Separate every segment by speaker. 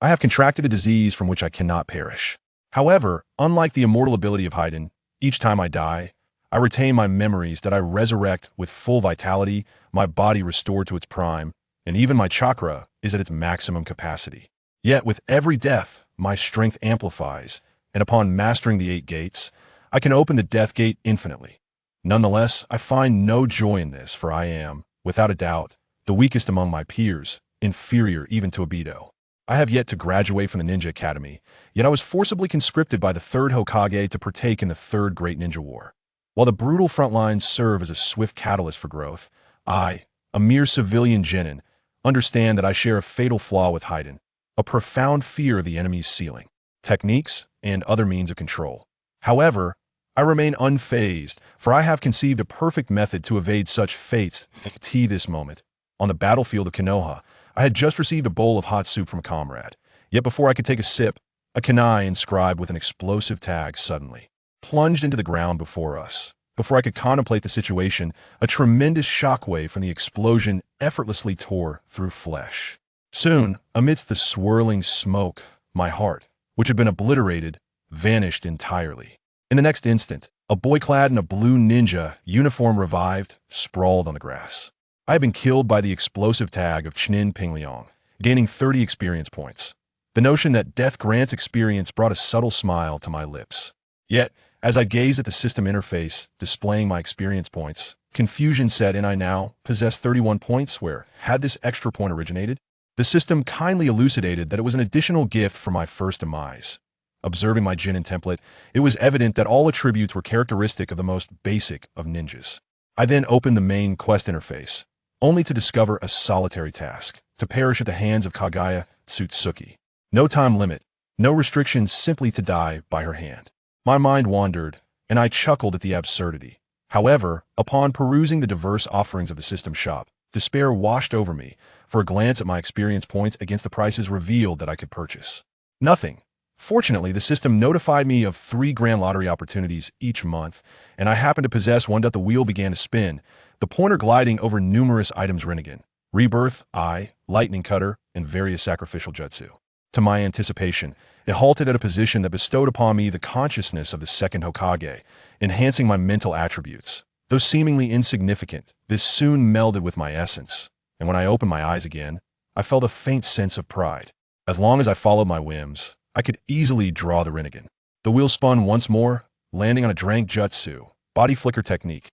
Speaker 1: I have contracted a disease from which I cannot perish. However, unlike the immortal ability of Haydn, each time I die, I retain my memories that I resurrect with full vitality, my body restored to its prime, and even my chakra is at its maximum capacity. Yet with every death, my strength amplifies, and upon mastering the 8 gates, I can open the death gate infinitely. Nonetheless, I find no joy in this, for I am, without a doubt, the weakest among my peers, inferior even to Obito. I have yet to graduate from the Ninja Academy, yet I was forcibly conscripted by the 3rd Hokage to partake in the 3rd Great Ninja War. While the brutal front lines serve as a swift catalyst for growth, I, a mere civilian genin, understand that I share a fatal flaw with Haydn, a profound fear of the enemy's ceiling, techniques, and other means of control. However, I remain unfazed, for I have conceived a perfect method to evade such fates. This moment, on the battlefield of Konoha, I had just received a bowl of hot soup from a comrade, yet before I could take a sip, a kunai inscribed with an explosive tag suddenly plunged into the ground before us. Before I could contemplate the situation, a tremendous shockwave from the explosion effortlessly tore through flesh. Soon, amidst the swirling smoke, my heart, which had been obliterated, vanished entirely. In the next instant, a boy clad in a blue ninja uniform revived, sprawled on the grass. I had been killed by the explosive tag of Chnin Pingliang, gaining 30 experience points. The notion that death grants experience brought a subtle smile to my lips. Yet, as I gazed at the system interface displaying my experience points, confusion set in. I now possessed 31 points where, had this extra point originated? The system kindly elucidated that it was an additional gift for my first demise. Observing my Jinin template, it was evident that all attributes were characteristic of the most basic of ninjas. I then opened the main quest interface, only to discover a solitary task, to perish at the hands of Kaguya Tsutsuki. No time limit, no restrictions, simply to die by her hand. My mind wandered, and I chuckled at the absurdity. However, upon perusing the diverse offerings of the system shop, despair washed over me, for a glance at my experience points against the prices revealed that I could purchase nothing. Fortunately, the system notified me of 3 grand lottery opportunities each month, and I happened to possess one. The wheel began to spin, the pointer gliding over numerous items: Rinnegan, Rebirth, Eye, Lightning Cutter, and various sacrificial jutsu. To my anticipation, it halted at a position that bestowed upon me the consciousness of the 2nd Hokage, enhancing my mental attributes. Though seemingly insignificant, this soon melded with my essence, and when I opened my eyes again, I felt a faint sense of pride. As long as I followed my whims, I could easily draw the Rinnegan. The wheel spun once more, landing on a Drank Jutsu, body flicker technique.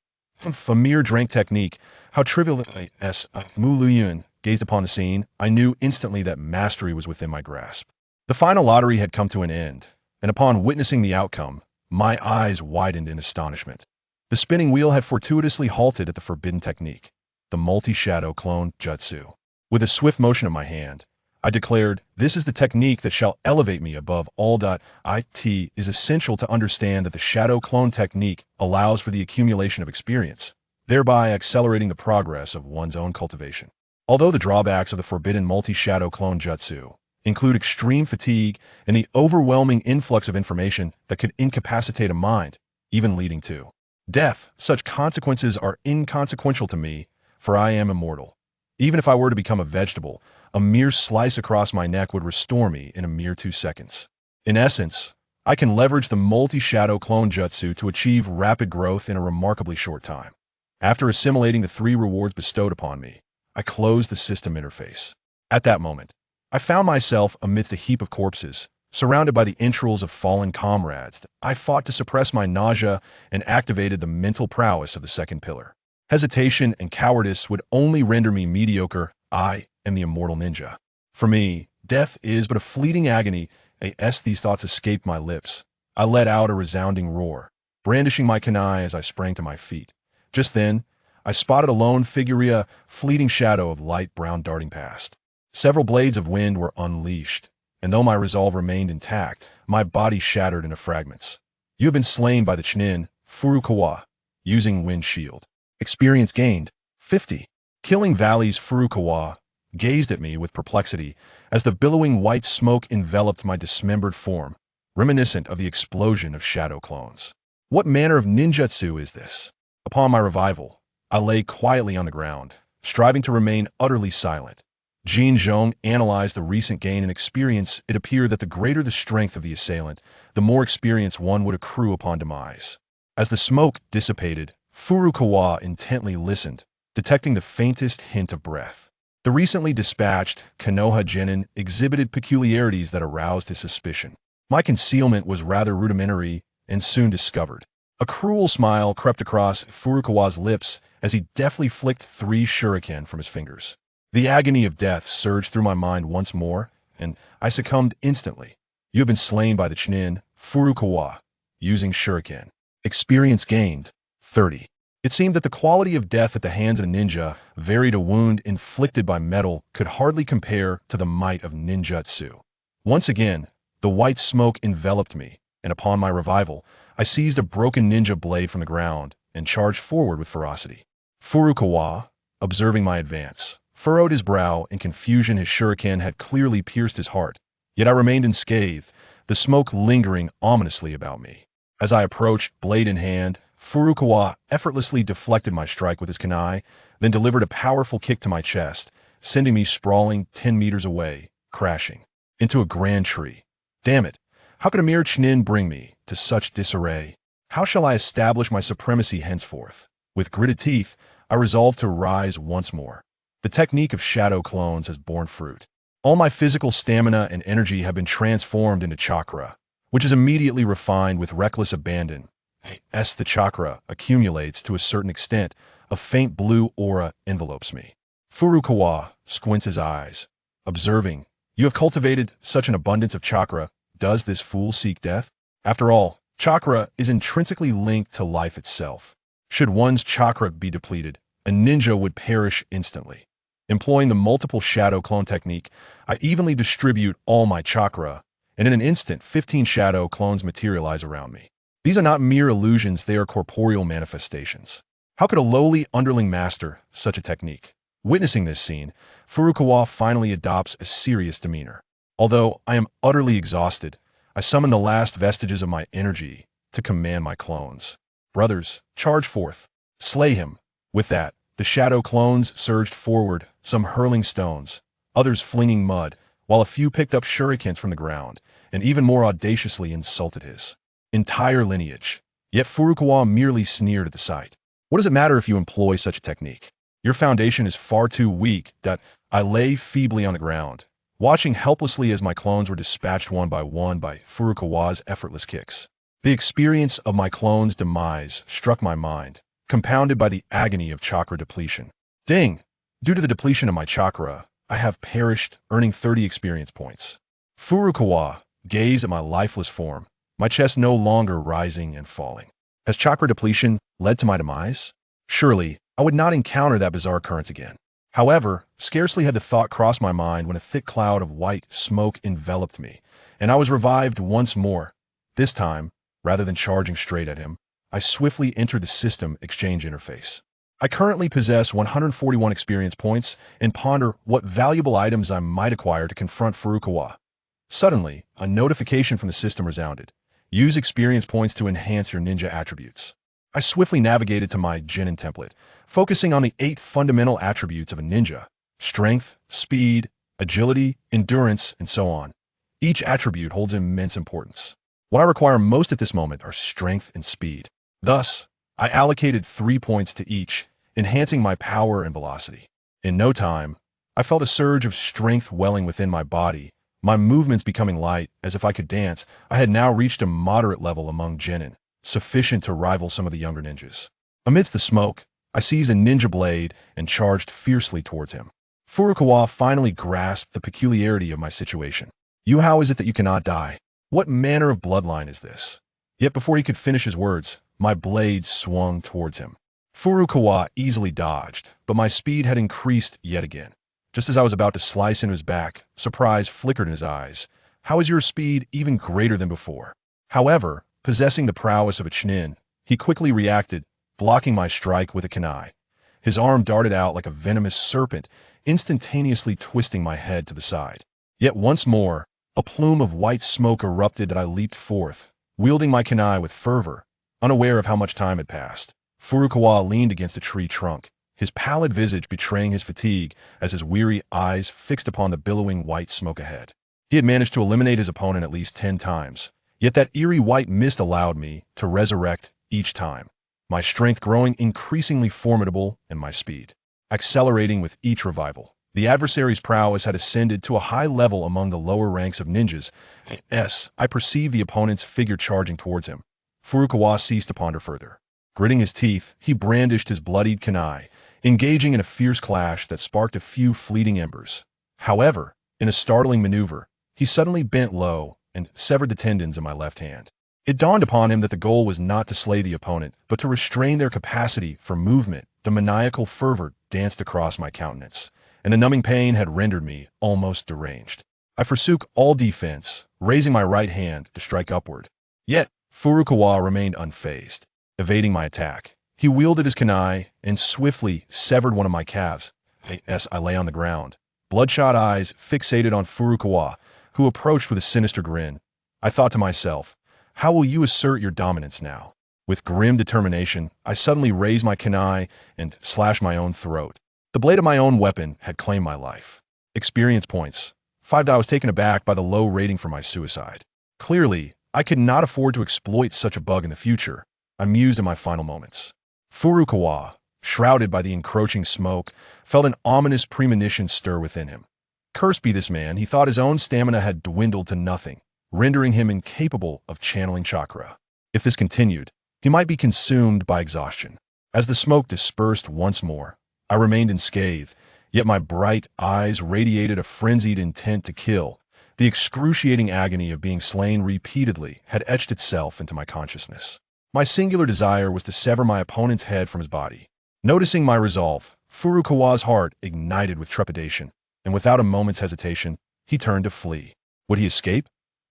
Speaker 1: A mere Drank technique, how trivial it is. Liu Yun gazed upon the scene, I knew instantly that mastery was within my grasp. The final lottery had come to an end, and upon witnessing the outcome, my eyes widened in astonishment. The spinning wheel had fortuitously halted at the forbidden technique, the multi-shadow clone jutsu. With a swift motion of my hand, I declared, "This is the technique that shall elevate me above all. It is essential to understand that the shadow clone technique allows for the accumulation of experience, thereby accelerating the progress of one's own cultivation. Although the drawbacks of the forbidden multi-shadow clone jutsu include extreme fatigue and the overwhelming influx of information that could incapacitate a mind, even leading to death, such consequences are inconsequential to me, for I am immortal. Even if I were to become a vegetable, a mere slice across my neck would restore me in a mere 2 seconds. In essence, I can leverage the multi-shadow clone jutsu to achieve rapid growth in a remarkably short time." After assimilating the 3 rewards bestowed upon me, I closed the system interface. At that moment, I found myself amidst a heap of corpses, surrounded by the entrails of fallen comrades. I fought to suppress my nausea and activated the mental prowess of the 2nd pillar. Hesitation and cowardice would only render me mediocre. I am the immortal ninja. For me, death is but a fleeting agony. These thoughts escaped my lips. I let out a resounding roar, brandishing my kunai as I sprang to my feet. Just then, I spotted a lone figure, a fleeting shadow of light brown darting past. Several blades of wind were unleashed, and though my resolve remained intact, my body shattered into fragments. "You have been slain by the Chnin Furukawa, using Wind Shield. Experience gained, 50. Killing Valley's Furukawa gazed at me with perplexity as the billowing white smoke enveloped my dismembered form, reminiscent of the explosion of shadow clones. What manner of ninjutsu is this? Upon my revival, I lay quietly on the ground, striving to remain utterly silent. Jin Zhong analyzed the recent gain in experience. It appeared that the greater the strength of the assailant, the more experience one would accrue upon demise. As the smoke dissipated, Furukawa intently listened, detecting the faintest hint of breath. The recently dispatched Konoha genin exhibited peculiarities that aroused his suspicion. My concealment was rather rudimentary and soon discovered. A cruel smile crept across Furukawa's lips as he deftly flicked 3 shuriken from his fingers. The agony of death surged through my mind once more, and I succumbed instantly. You have been slain by the Chunin, Furukawa, using shuriken. Experience gained, 30. It seemed that the quality of death at the hands of a ninja varied. A wound inflicted by metal could hardly compare to the might of ninjutsu. Once again, the white smoke enveloped me, and upon my revival, I seized a broken ninja blade from the ground and charged forward with ferocity. Furukawa, observing my advance, furrowed his brow in confusion. His shuriken had clearly pierced his heart, yet I remained unscathed, the smoke lingering ominously about me. As I approached, blade in hand, Furukawa effortlessly deflected my strike with his kunai, then delivered a powerful kick to my chest, sending me sprawling 10 meters away, crashing into a grand tree. Damn it! How could a mere Chunin bring me to such disarray? How shall I establish my supremacy henceforth? With gritted teeth, I resolved to rise once more. The technique of shadow clones has borne fruit. All my physical stamina and energy have been transformed into chakra, which is immediately refined with reckless abandon. As the chakra accumulates to a certain extent, a faint blue aura envelopes me. Furukawa squints his eyes, observing, "You have cultivated such an abundance of chakra. Does this fool seek death? After all, chakra is intrinsically linked to life itself. Should one's chakra be depleted, a ninja would perish instantly. Employing the multiple shadow clone technique, I evenly distribute all my chakra, and in an instant 15 shadow clones materialize around me. These are not mere illusions, they are corporeal manifestations. How could a lowly underling master such a technique? Witnessing this scene, Furukawa finally adopts a serious demeanor. Although I am utterly exhausted, I summon the last vestiges of my energy to command my clones. Brothers, charge forth. Slay him. With that, the shadow clones surged forward, some hurling stones, others flinging mud, while a few picked up shurikens from the ground, and even more audaciously insulted his entire lineage. Yet Furukawa merely sneered at the sight. What does it matter if you employ such a technique? Your foundation is far too weak. I lay feebly on the ground, watching helplessly as my clones were dispatched one by Furukawa's effortless kicks. The experience of my clones' demise struck my mind, compounded by the agony of chakra depletion. Ding! Due to the depletion of my chakra, I have perished, earning 30 experience points. Furukawa gazed at my lifeless form, my chest no longer rising and falling. Has chakra depletion led to my demise? Surely, I would not encounter that bizarre occurrence again. However, scarcely had the thought crossed my mind when a thick cloud of white smoke enveloped me, and I was revived once more. This time, rather than charging straight at him, I swiftly entered the system exchange interface. I currently possess 141 experience points and ponder what valuable items I might acquire to confront Furukawa. Suddenly, a notification from the system resounded. Use experience points to enhance your ninja attributes. I swiftly navigated to my genin template, focusing on the 8 fundamental attributes of a ninja: strength, speed, agility, endurance, and so on. Each attribute holds immense importance. What I require most at this moment are strength and speed. Thus, I allocated 3 points to each, enhancing my power and velocity. In no time, I felt a surge of strength welling within my body, my movements becoming light, as if I could dance. I had now reached a moderate level among genin, sufficient to rival some of the younger ninjas. Amidst the smoke, I seized a ninja blade and charged fiercely towards him. Furukawa finally grasped the peculiarity of my situation. How is it that you cannot die? What manner of bloodline is this? Yet before he could finish his words, my blade swung towards him. Furukawa easily dodged, but my speed had increased yet again. Just as I was about to slice into his back, surprise flickered in his eyes. How is your speed even greater than before? However, possessing the prowess of a Chunin, he quickly reacted, blocking my strike with a kunai. His arm darted out like a venomous serpent, instantaneously twisting my head to the side. Yet once more, a plume of white smoke erupted and I leaped forth, wielding my kunai with fervor, unaware of how much time had passed. Furukawa leaned against a tree trunk, his pallid visage betraying his fatigue as his weary eyes fixed upon the billowing white smoke ahead. He had managed to eliminate his opponent at least 10 times, yet that eerie white mist allowed me to resurrect each time, my strength growing increasingly formidable and my speed accelerating with each revival. The adversary's prowess had ascended to a high level among the lower ranks of ninjas. I perceived the opponent's figure charging towards him. Furukawa ceased to ponder further. Gritting his teeth, he brandished his bloodied kunai, engaging in a fierce clash that sparked a few fleeting embers. However, in a startling maneuver, he suddenly bent low and severed the tendons in my left hand. It dawned upon him that the goal was not to slay the opponent, but to restrain their capacity for movement. The maniacal fervor danced across my countenance, and the numbing pain had rendered me almost deranged. I forsook all defense, raising my right hand to strike upward. Yet, Furukawa remained unfazed, evading my attack. He wielded his kunai and swiftly severed one of my calves. As I lay on the ground, bloodshot eyes fixated on Furukawa, who approached with a sinister grin. I thought to myself, how will you assert your dominance now? With grim determination, I suddenly raised my kunai and slashed my own throat. The blade of my own weapon had claimed my life. Experience points. 5. I was taken aback by the low rating for my suicide. Clearly, I could not afford to exploit such a bug in the future. I mused in my final moments. Furukawa, shrouded by the encroaching smoke, felt an ominous premonition stir within him. Cursed be this man, he thought his own stamina had dwindled to nothing, rendering him incapable of channeling chakra. If this continued, he might be consumed by exhaustion. As the smoke dispersed once more, I remained unscathed, yet my bright eyes radiated a frenzied intent to kill. The excruciating agony of being slain repeatedly had etched itself into my consciousness. My singular desire was to sever my opponent's head from his body. Noticing my resolve, Furukawa's heart ignited with trepidation, and without a moment's hesitation, he turned to flee. Would he escape?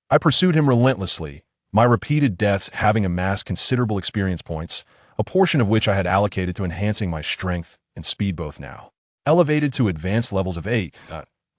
Speaker 1: I pursued him relentlessly, my repeated deaths having amassed considerable experience points, a portion of which I had allocated to enhancing my strength and speed both now. Elevated to advanced levels of 8,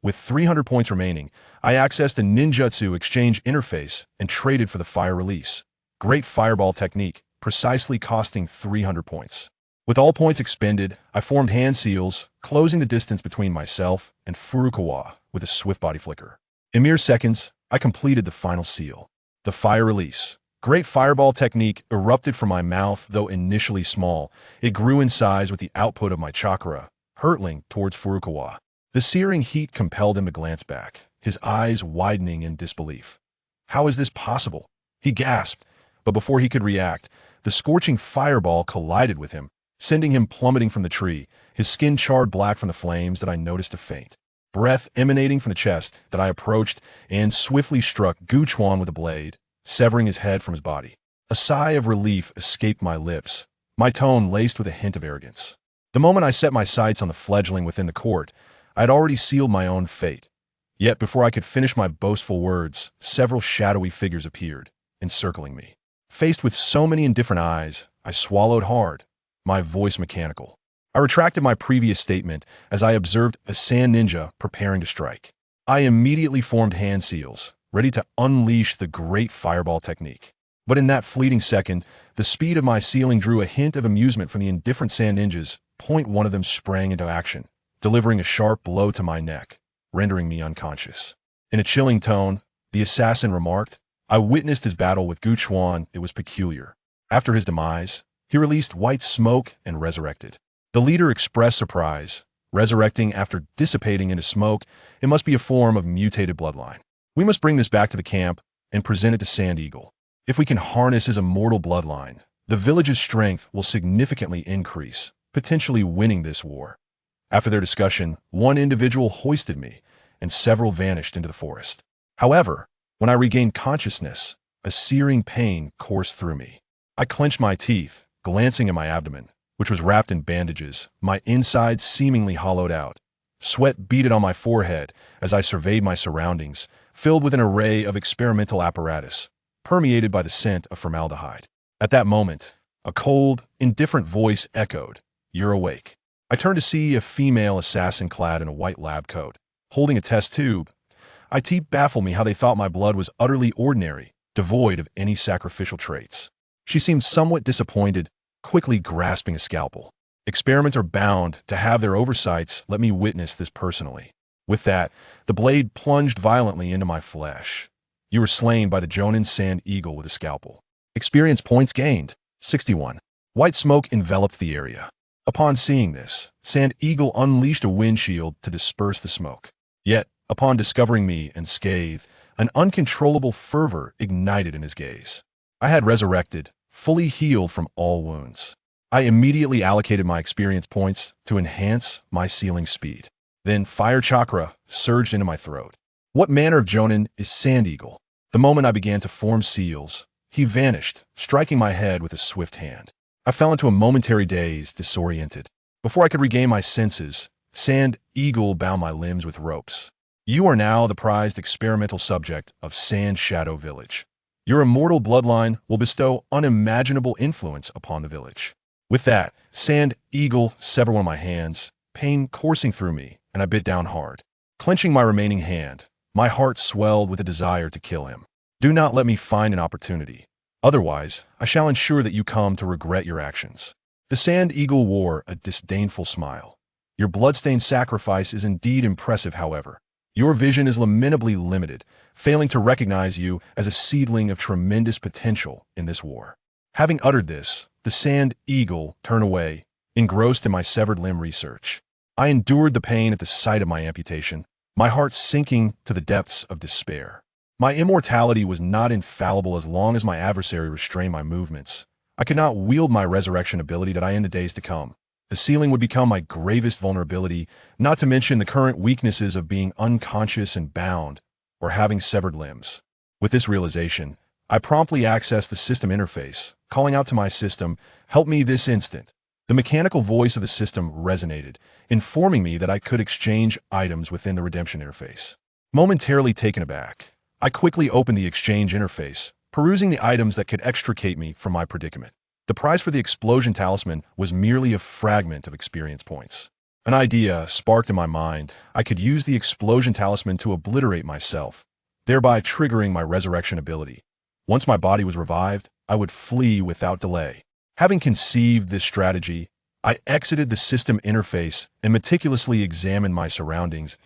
Speaker 1: with 300 points remaining, I accessed a ninjutsu exchange interface and traded for the fire release. Great fireball technique, precisely costing 300 points. With all points expended, I formed hand seals, closing the distance between myself and Furukawa with a swift body flicker. In mere seconds, I completed the final seal. The fire release. Great fireball technique erupted from my mouth, though initially small. It grew in size with the output of my chakra, hurtling towards Furukawa. The searing heat compelled him to glance back, his eyes widening in disbelief. How is this possible? He gasped, but before he could react, the scorching fireball collided with him, sending him plummeting from the tree, his skin charred black from the flames that I noticed to faint. Breath emanating from the chest that I approached and swiftly struck Guchuan with a blade, severing his head from his body. A sigh of relief escaped my lips, my tone laced with a hint of arrogance. The moment I set my sights on the fledgling within the court, I had already sealed my own fate. Yet before I could finish my boastful words, several shadowy figures appeared, encircling me. Faced with so many indifferent eyes, I swallowed hard, my voice mechanical. I retracted my previous statement as I observed a sand ninja preparing to strike. I immediately formed hand seals, ready to unleash the great fireball technique. But in that fleeting second, the speed of my sealing drew a hint of amusement from the indifferent sand ninjas. One of them sprang into action, delivering a sharp blow to my neck, rendering me unconscious. In a chilling tone, the assassin remarked, I witnessed his battle with Guchuan. It was peculiar. After his demise, he released white smoke and resurrected. The leader expressed surprise. Resurrecting after dissipating into smoke, it must be a form of mutated bloodline. We must bring this back to the camp and present it to Sand Eagle. If we can harness his immortal bloodline, the village's strength will significantly increase, potentially winning this war. After their discussion, one individual hoisted me, and several vanished into the forest. However, when I regained consciousness, a searing pain coursed through me. I clenched my teeth, glancing at my abdomen, which was wrapped in bandages, my insides seemingly hollowed out. Sweat beaded on my forehead as I surveyed my surroundings, filled with an array of experimental apparatus, permeated by the scent of formaldehyde. At that moment, a cold, indifferent voice echoed, "You're awake." I turned to see a female assassin clad in a white lab coat, holding a test tube. It baffled me how they thought my blood was utterly ordinary, devoid of any sacrificial traits. She seemed somewhat disappointed, quickly grasping a scalpel. Experiments are bound to have their oversights. Let me witness this personally. With that, the blade plunged violently into my flesh. You were slain by the Jonin Sand Eagle with a scalpel. Experience points gained, 61. White smoke enveloped the area. Upon seeing this, Sand Eagle unleashed a windshield to disperse the smoke. Yet, upon discovering me unscathed, an uncontrollable fervor ignited in his gaze. I had resurrected, fully healed from all wounds. I immediately allocated my experience points to enhance my sealing speed. Then fire chakra surged into my throat. What manner of Jonin is Sand Eagle? The moment I began to form seals, he vanished, striking my head with a swift hand. I fell into a momentary daze, disoriented. Before I could regain my senses, Sand Eagle bound my limbs with ropes. You are now the prized experimental subject of Sand Shadow Village. Your immortal bloodline will bestow unimaginable influence upon the village. With that, Sand Eagle severed one of my hands, pain coursing through me, and I bit down hard. Clenching my remaining hand, my heart swelled with a desire to kill him. Do not let me find an opportunity. Otherwise, I shall ensure that you come to regret your actions. The Sand Eagle wore a disdainful smile. Your bloodstained sacrifice is indeed impressive, however. Your vision is lamentably limited, failing to recognize you as a seedling of tremendous potential in this war. Having uttered this, the Sand Eagle turned away, engrossed in my severed limb research. I endured the pain at the sight of my amputation, my heart sinking to the depths of despair. My immortality was not infallible as long as my adversary restrained my movements. I could not wield my resurrection ability that I in the days to come. The ceiling would become my gravest vulnerability, not to mention the current weaknesses of being unconscious and bound, or having severed limbs. With this realization, I promptly accessed the system interface, calling out to my system, "Help me this instant." The mechanical voice of the system resonated, informing me that I could exchange items within the redemption interface. Momentarily taken aback, I quickly opened the exchange interface, perusing the items that could extricate me from my predicament. The prize for the explosion talisman was merely a fragment of experience points. An idea sparked in my mind. I could use the explosion talisman to obliterate myself, thereby triggering my resurrection ability. Once my body was revived, I would flee without delay. Having conceived this strategy, I exited the system interface and meticulously examined my surroundings.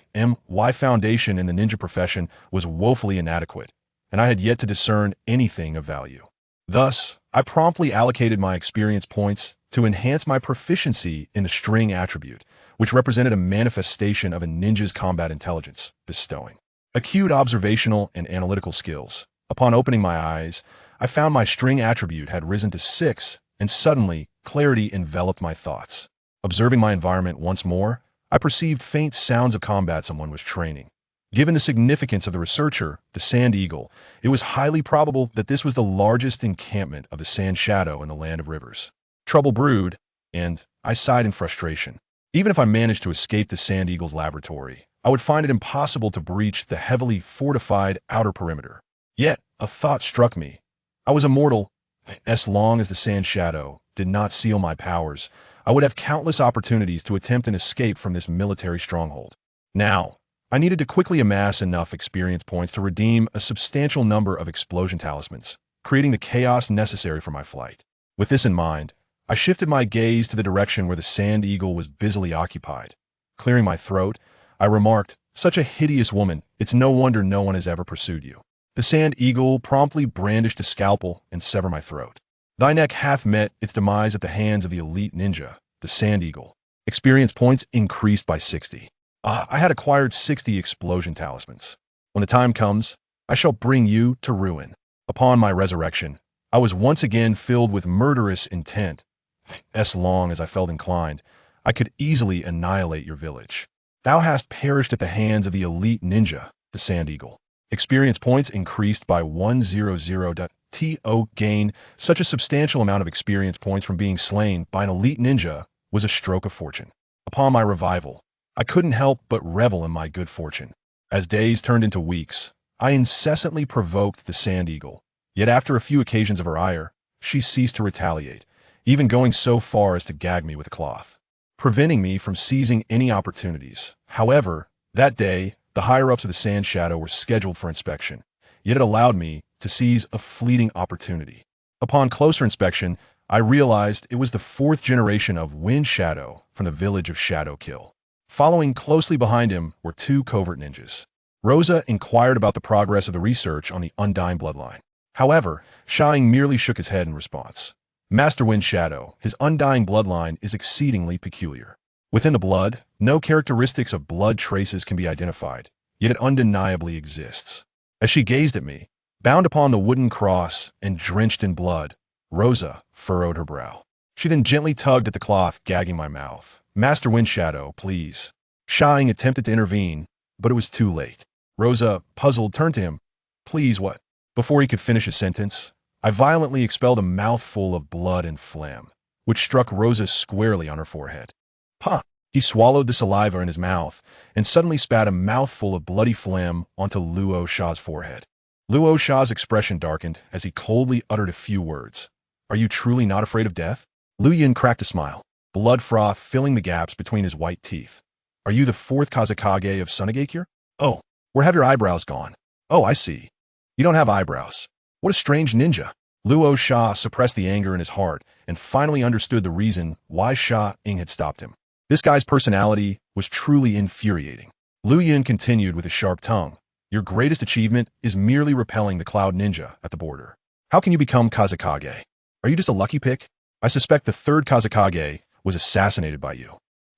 Speaker 1: My foundation in the ninja profession was woefully inadequate, and I had yet to discern anything of value. Thus, I promptly allocated my experience points to enhance my proficiency in the string attribute, which represented a manifestation of a ninja's combat intelligence, bestowing acute observational and analytical skills. Upon opening my eyes, I found my string attribute had risen to 6, and suddenly, clarity enveloped my thoughts. Observing my environment once more, I perceived faint sounds of combat someone was training. Given the significance of the researcher, the Sand Eagle, it was highly probable that this was the largest encampment of the Sand Shadow in the Land of Rivers. Trouble brewed, and I sighed in frustration. Even if I managed to escape the Sand Eagle's laboratory, I would find it impossible to breach the heavily fortified outer perimeter. Yet, a thought struck me. I was immortal. As long as the Sand Shadow did not seal my powers, I would have countless opportunities to attempt an escape from this military stronghold. Now, I needed to quickly amass enough experience points to redeem a substantial number of explosion talismans, creating the chaos necessary for my flight. With this in mind, I shifted my gaze to the direction where the Sand Eagle was busily occupied. Clearing my throat, I remarked, "Such a hideous woman, it's no wonder no one has ever pursued you." The Sand Eagle promptly brandished a scalpel and severed my throat. Thy neck hath met its demise at the hands of the elite ninja, the Sand Eagle. Experience points increased by 60. I had acquired 60 explosion talismans. When the time comes, I shall bring you to ruin. Upon my resurrection, I was once again filled with murderous intent. As long as I felt inclined, I could easily annihilate your village. Thou hast perished at the hands of the elite ninja, the Sand Eagle. Experience points increased by 100. To gain such a substantial amount of experience points from being slain by an elite ninja was a stroke of fortune. Upon my revival, I couldn't help but revel in my good fortune. As days turned into weeks, I incessantly provoked the Sand Eagle. Yet after a few occasions of her ire, she ceased to retaliate, even going so far as to gag me with a cloth, preventing me from seizing any opportunities. However, that day, the higher-ups of the Sand Shadow were scheduled for inspection, yet it allowed me to seize a fleeting opportunity. Upon closer inspection, I realized it was the fourth generation of Wind Shadow from the village of Shadow Kill. Following closely behind him were two covert ninjas. Rosa inquired about the progress of the research on the Undying bloodline. However, Shang merely shook his head in response. Master Wind Shadow, his Undying bloodline is exceedingly peculiar. Within the blood, no characteristics of blood traces can be identified, yet it undeniably exists. As she gazed at me, bound upon the wooden cross and drenched in blood, Rosa furrowed her brow. She then gently tugged at the cloth, gagging my mouth. Master Wind Shadow, please. Shang attempted to intervene, but it was too late. Rosa, puzzled, turned to him. Please what? Before he could finish his sentence, I violently expelled a mouthful of blood and phlegm, which struck Rosa squarely on her forehead. Huh! He swallowed the saliva in his mouth and suddenly spat a mouthful of bloody phlegm onto Luo Sha's forehead. Luo Sha's expression darkened as he coldly uttered a few words. Are you truly not afraid of death? Liu Yun cracked a smile, blood froth filling the gaps between his white teeth. Are you the fourth Kazekage of Sunagakure? Oh, where have your eyebrows gone? Oh, I see. You don't have eyebrows. What a strange ninja. Luo Sha suppressed the anger in his heart and finally understood the reason why Sha Ying had stopped him. This guy's personality was truly infuriating. Liu Yun continued with his sharp tongue. Your greatest achievement is merely repelling the Cloud Ninja at the border. How can you become Kazekage? Are you just a lucky pick? I suspect the third Kazekage was assassinated by you.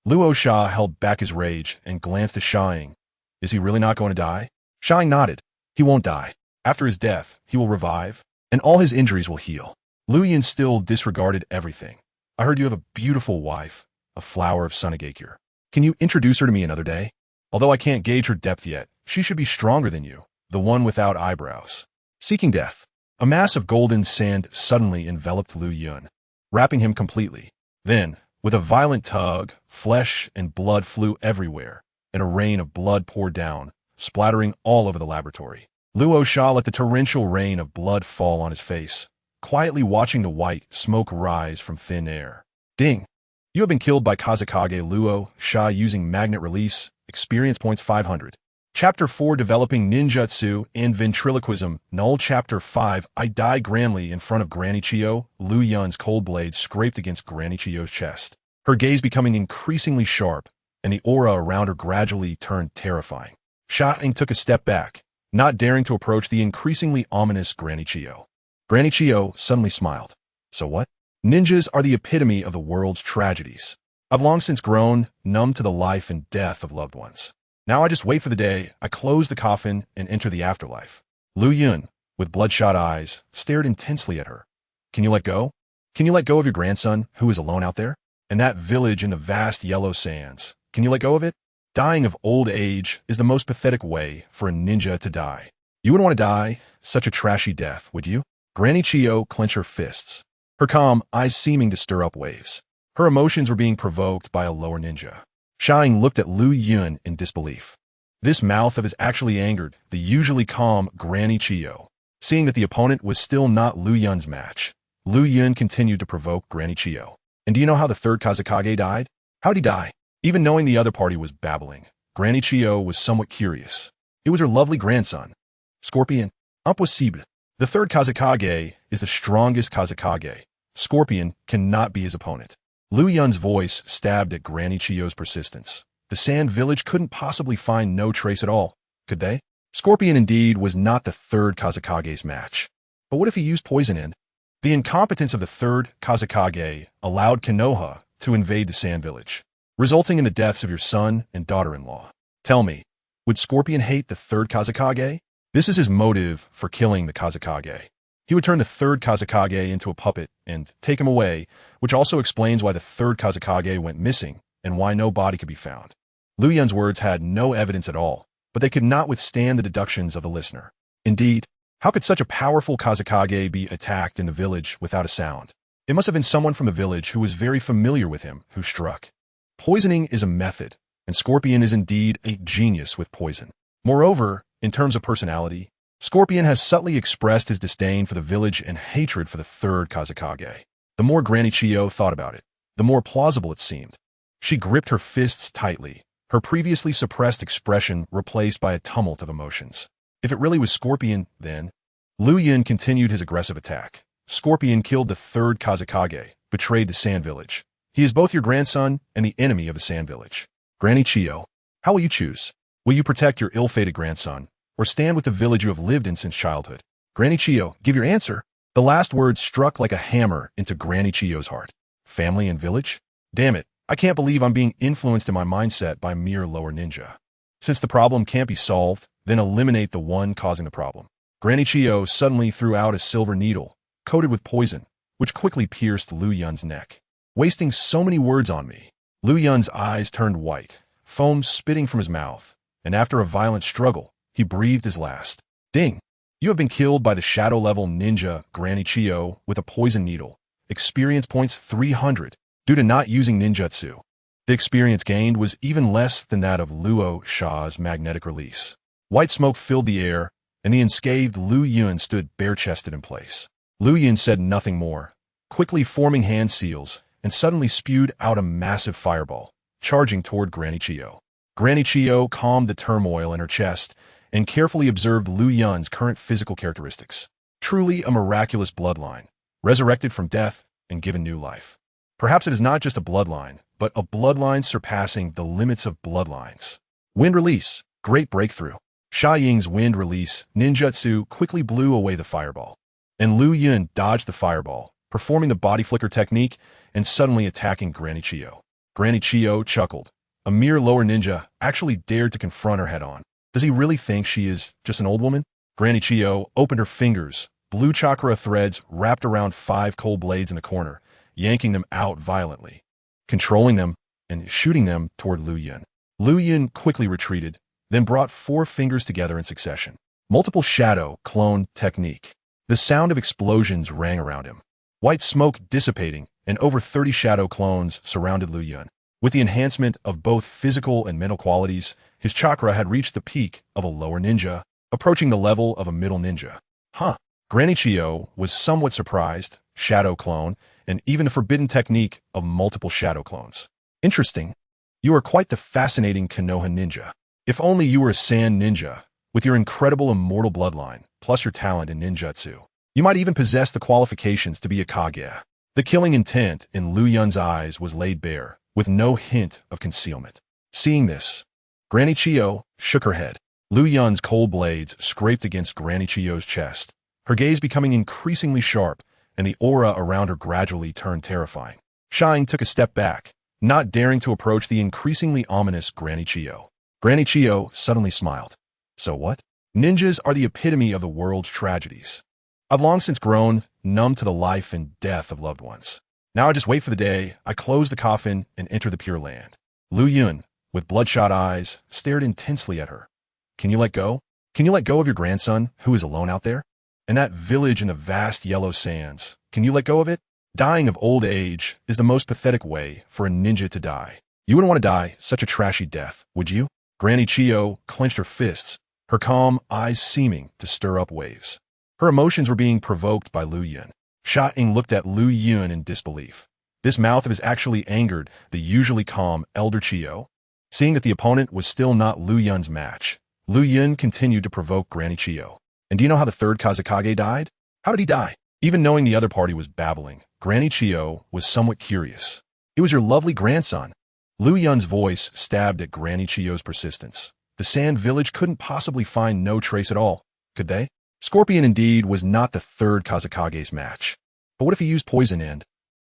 Speaker 1: Luo Sha held back his rage and glanced at Sha Ying. Is he really not going to die? Sha Ying nodded. He won't die. After his death, he will revive, and all his injuries will heal. Liu Yun still disregarded everything. I heard you have a beautiful wife, a flower of Sunagakure. Can you introduce her to me another day? Although I can't gauge her depth yet, she should be stronger than you, the one without eyebrows. Seeking death. A mass of golden sand suddenly enveloped Liu Yun, wrapping him completely. Then, with a violent tug, flesh and blood flew everywhere, and a rain of blood poured down, splattering all over the laboratory. Luo Sha let the torrential rain of blood fall on his face, quietly watching the white smoke rise from thin air. Ding! You have been killed by Kazekage Luo Sha using magnet release, experience points 500. Chapter 4 Developing Ninjutsu and Ventriloquism Null Chapter 5 I die grandly in front of Granny Chiyo. Liu Yun's cold blade scraped against Granny Chiyo's chest, her gaze becoming increasingly sharp, and the aura around her gradually turned terrifying. Sha Ying took a step back, not daring to approach the increasingly ominous Granny Chiyo. Granny Chiyo suddenly smiled. So what? Ninjas are the epitome of the world's tragedies. I've long since grown numb to the life and death of loved ones. Now I just wait for the day I close the coffin and enter the afterlife. Liu Yun, with bloodshot eyes, stared intensely at her. Can you let go? Can you let go of your grandson, who is alone out there? And that village in the vast yellow sands. Can you let go of it? Dying of old age is the most pathetic way for a ninja to die. You wouldn't want to die such a trashy death, would you? Granny Chiyo clenched her fists, her calm eyes seeming to stir up waves. Her emotions were being provoked by a lower ninja. Sha Ying looked at Liu Yun in disbelief. This mouth of his actually angered the usually calm Granny Chiyo. Seeing that the opponent was still not Liu Yun's match, Liu Yun continued to provoke Granny Chiyo. And do you know how the third Kazekage died? How'd he die? Even knowing the other party was babbling, Granny Chiyo was somewhat curious. It was her lovely grandson. Scorpion. Impossible. The third Kazekage is the strongest Kazekage. Scorpion cannot be his opponent. Liu Yun's voice stabbed at Granny Chiyo's persistence. The Sand Village couldn't possibly find no trace at all, could they? Scorpion indeed was not the third Kazekage's match. But what if he used poison in? The incompetence of the third Kazekage allowed Konoha to invade the Sand Village, resulting in the deaths of your son and daughter-in-law. Tell me, would Scorpion hate the third Kazekage? This is his motive for killing the Kazekage. He would turn the third Kazekage into a puppet and take him away, which also explains why the third Kazekage went missing and why no body could be found. Liu Yun's words had no evidence at all, but they could not withstand the deductions of the listener. Indeed, how could such a powerful Kazekage be attacked in the village without a sound? It must have been someone from the village who was very familiar with him who struck. Poisoning is a method, and Scorpion is indeed a genius with poison. Moreover, in terms of personality, Scorpion has subtly expressed his disdain for the village and hatred for the third Kazekage. The more Granny Chiyo thought about it, the more plausible it seemed. She gripped her fists tightly, her previously suppressed expression replaced by a tumult of emotions. If it really was Scorpion, then... Liu Yun continued his aggressive attack, Scorpion killed the third Kazekage, betrayed the Sand Village. He is both your grandson and the enemy of the Sand Village. Granny Chiyo, how will you choose? Will you protect your ill-fated grandson, or stand with the village you have lived in since childhood? Granny Chiyo, give your answer. The last words struck like a hammer into Granny Chiyo's heart. Family and village? Damn it, I can't believe I'm being influenced in my mindset by mere lower ninja. Since the problem can't be solved, then eliminate the one causing the problem. Granny Chiyo suddenly threw out a silver needle, coated with poison, which quickly pierced Liu Yun's neck. Wasting so many words on me. Liu Yun's eyes turned white, foam spitting from his mouth, and after a violent struggle, he breathed his last. Ding! You have been killed by the shadow-level ninja Granny Chiyo with a poison needle. Experience points 300, due to not using ninjutsu. The experience gained was even less than that of Luo Sha's magnetic release. White smoke filled the air, and the unscathed Liu Yun stood bare-chested in place. Liu Yun said nothing more, quickly forming hand seals, and suddenly spewed out a massive fireball, charging toward Granny Chiyo. Granny Chiyo calmed the turmoil in her chest and carefully observed Liu Yun's current physical characteristics. Truly a miraculous bloodline, resurrected from death and given new life. Perhaps it is not just a bloodline, but a bloodline surpassing the limits of bloodlines. Wind release, great breakthrough. Sha Ying's wind release ninjutsu quickly blew away the fireball, and Liu Yun dodged the fireball, performing the body flicker technique and suddenly attacking Granny Chiyo. Granny Chiyo chuckled. A mere lower ninja actually dared to confront her head-on. Does he really think she is just an old woman? Granny Chiyo opened her fingers. Blue chakra threads wrapped around 5 cold blades in the corner, yanking them out violently, controlling them and shooting them toward Liu Yun. Liu Yun quickly retreated, then brought 4 fingers together in succession. Multiple shadow clone technique. The sound of explosions rang around him. White smoke dissipating, and over 30 shadow clones surrounded Liu Yun. With the enhancement of both physical and mental qualities, his chakra had reached the peak of a lower ninja, approaching the level of a middle ninja. Huh. Granny Chiyo was somewhat surprised, shadow clone, and even the forbidden technique of multiple shadow clones. Interesting. You are quite the fascinating Konoha ninja. If only you were a sand ninja, with your incredible immortal bloodline, plus your talent in ninjutsu. You might even possess the qualifications to be a Kage. The killing intent in Liu Yun's eyes was laid bare, with no hint of concealment. Seeing this, Granny Chiyo shook her head. Liu Yun's cold blades scraped against Granny Chiyo's chest, her gaze becoming increasingly sharp, and the aura around her gradually turned terrifying. Shine took a step back, not daring to approach the increasingly ominous Granny Chiyo. Granny Chiyo suddenly smiled. So what? Ninjas are the epitome of the world's tragedies. I've long since grown numb to the life and death of loved ones. Now I just wait for the day I close the coffin and enter the Pure Land. Liu Yun, with bloodshot eyes, stared intensely at her. Can you let go? Can you let go of your grandson, who is alone out there? And that village in the vast yellow sands, can you let go of it? Dying of old age is the most pathetic way for a ninja to die. You wouldn't want to die such a trashy death, would you? Granny Chiyo clenched her fists, her calm eyes seeming to stir up waves. Her emotions were being provoked by Liu Yun. Sha Ying looked at Liu Yun in disbelief. This mouth of his actually angered the usually calm Elder Chiyo. Seeing that the opponent was still not Liu Yun's match, Liu Yun continued to provoke Granny Chiyo. And do you know how the third Kazekage died? How did he die? Even knowing the other party was babbling, Granny Chiyo was somewhat curious. It was your lovely grandson. Liu Yun's voice stabbed at Granny Chiyo's persistence. The Sand Village couldn't possibly find no trace at all, could they? Scorpion indeed was not the third Kazekage's match. But what if he used poison and...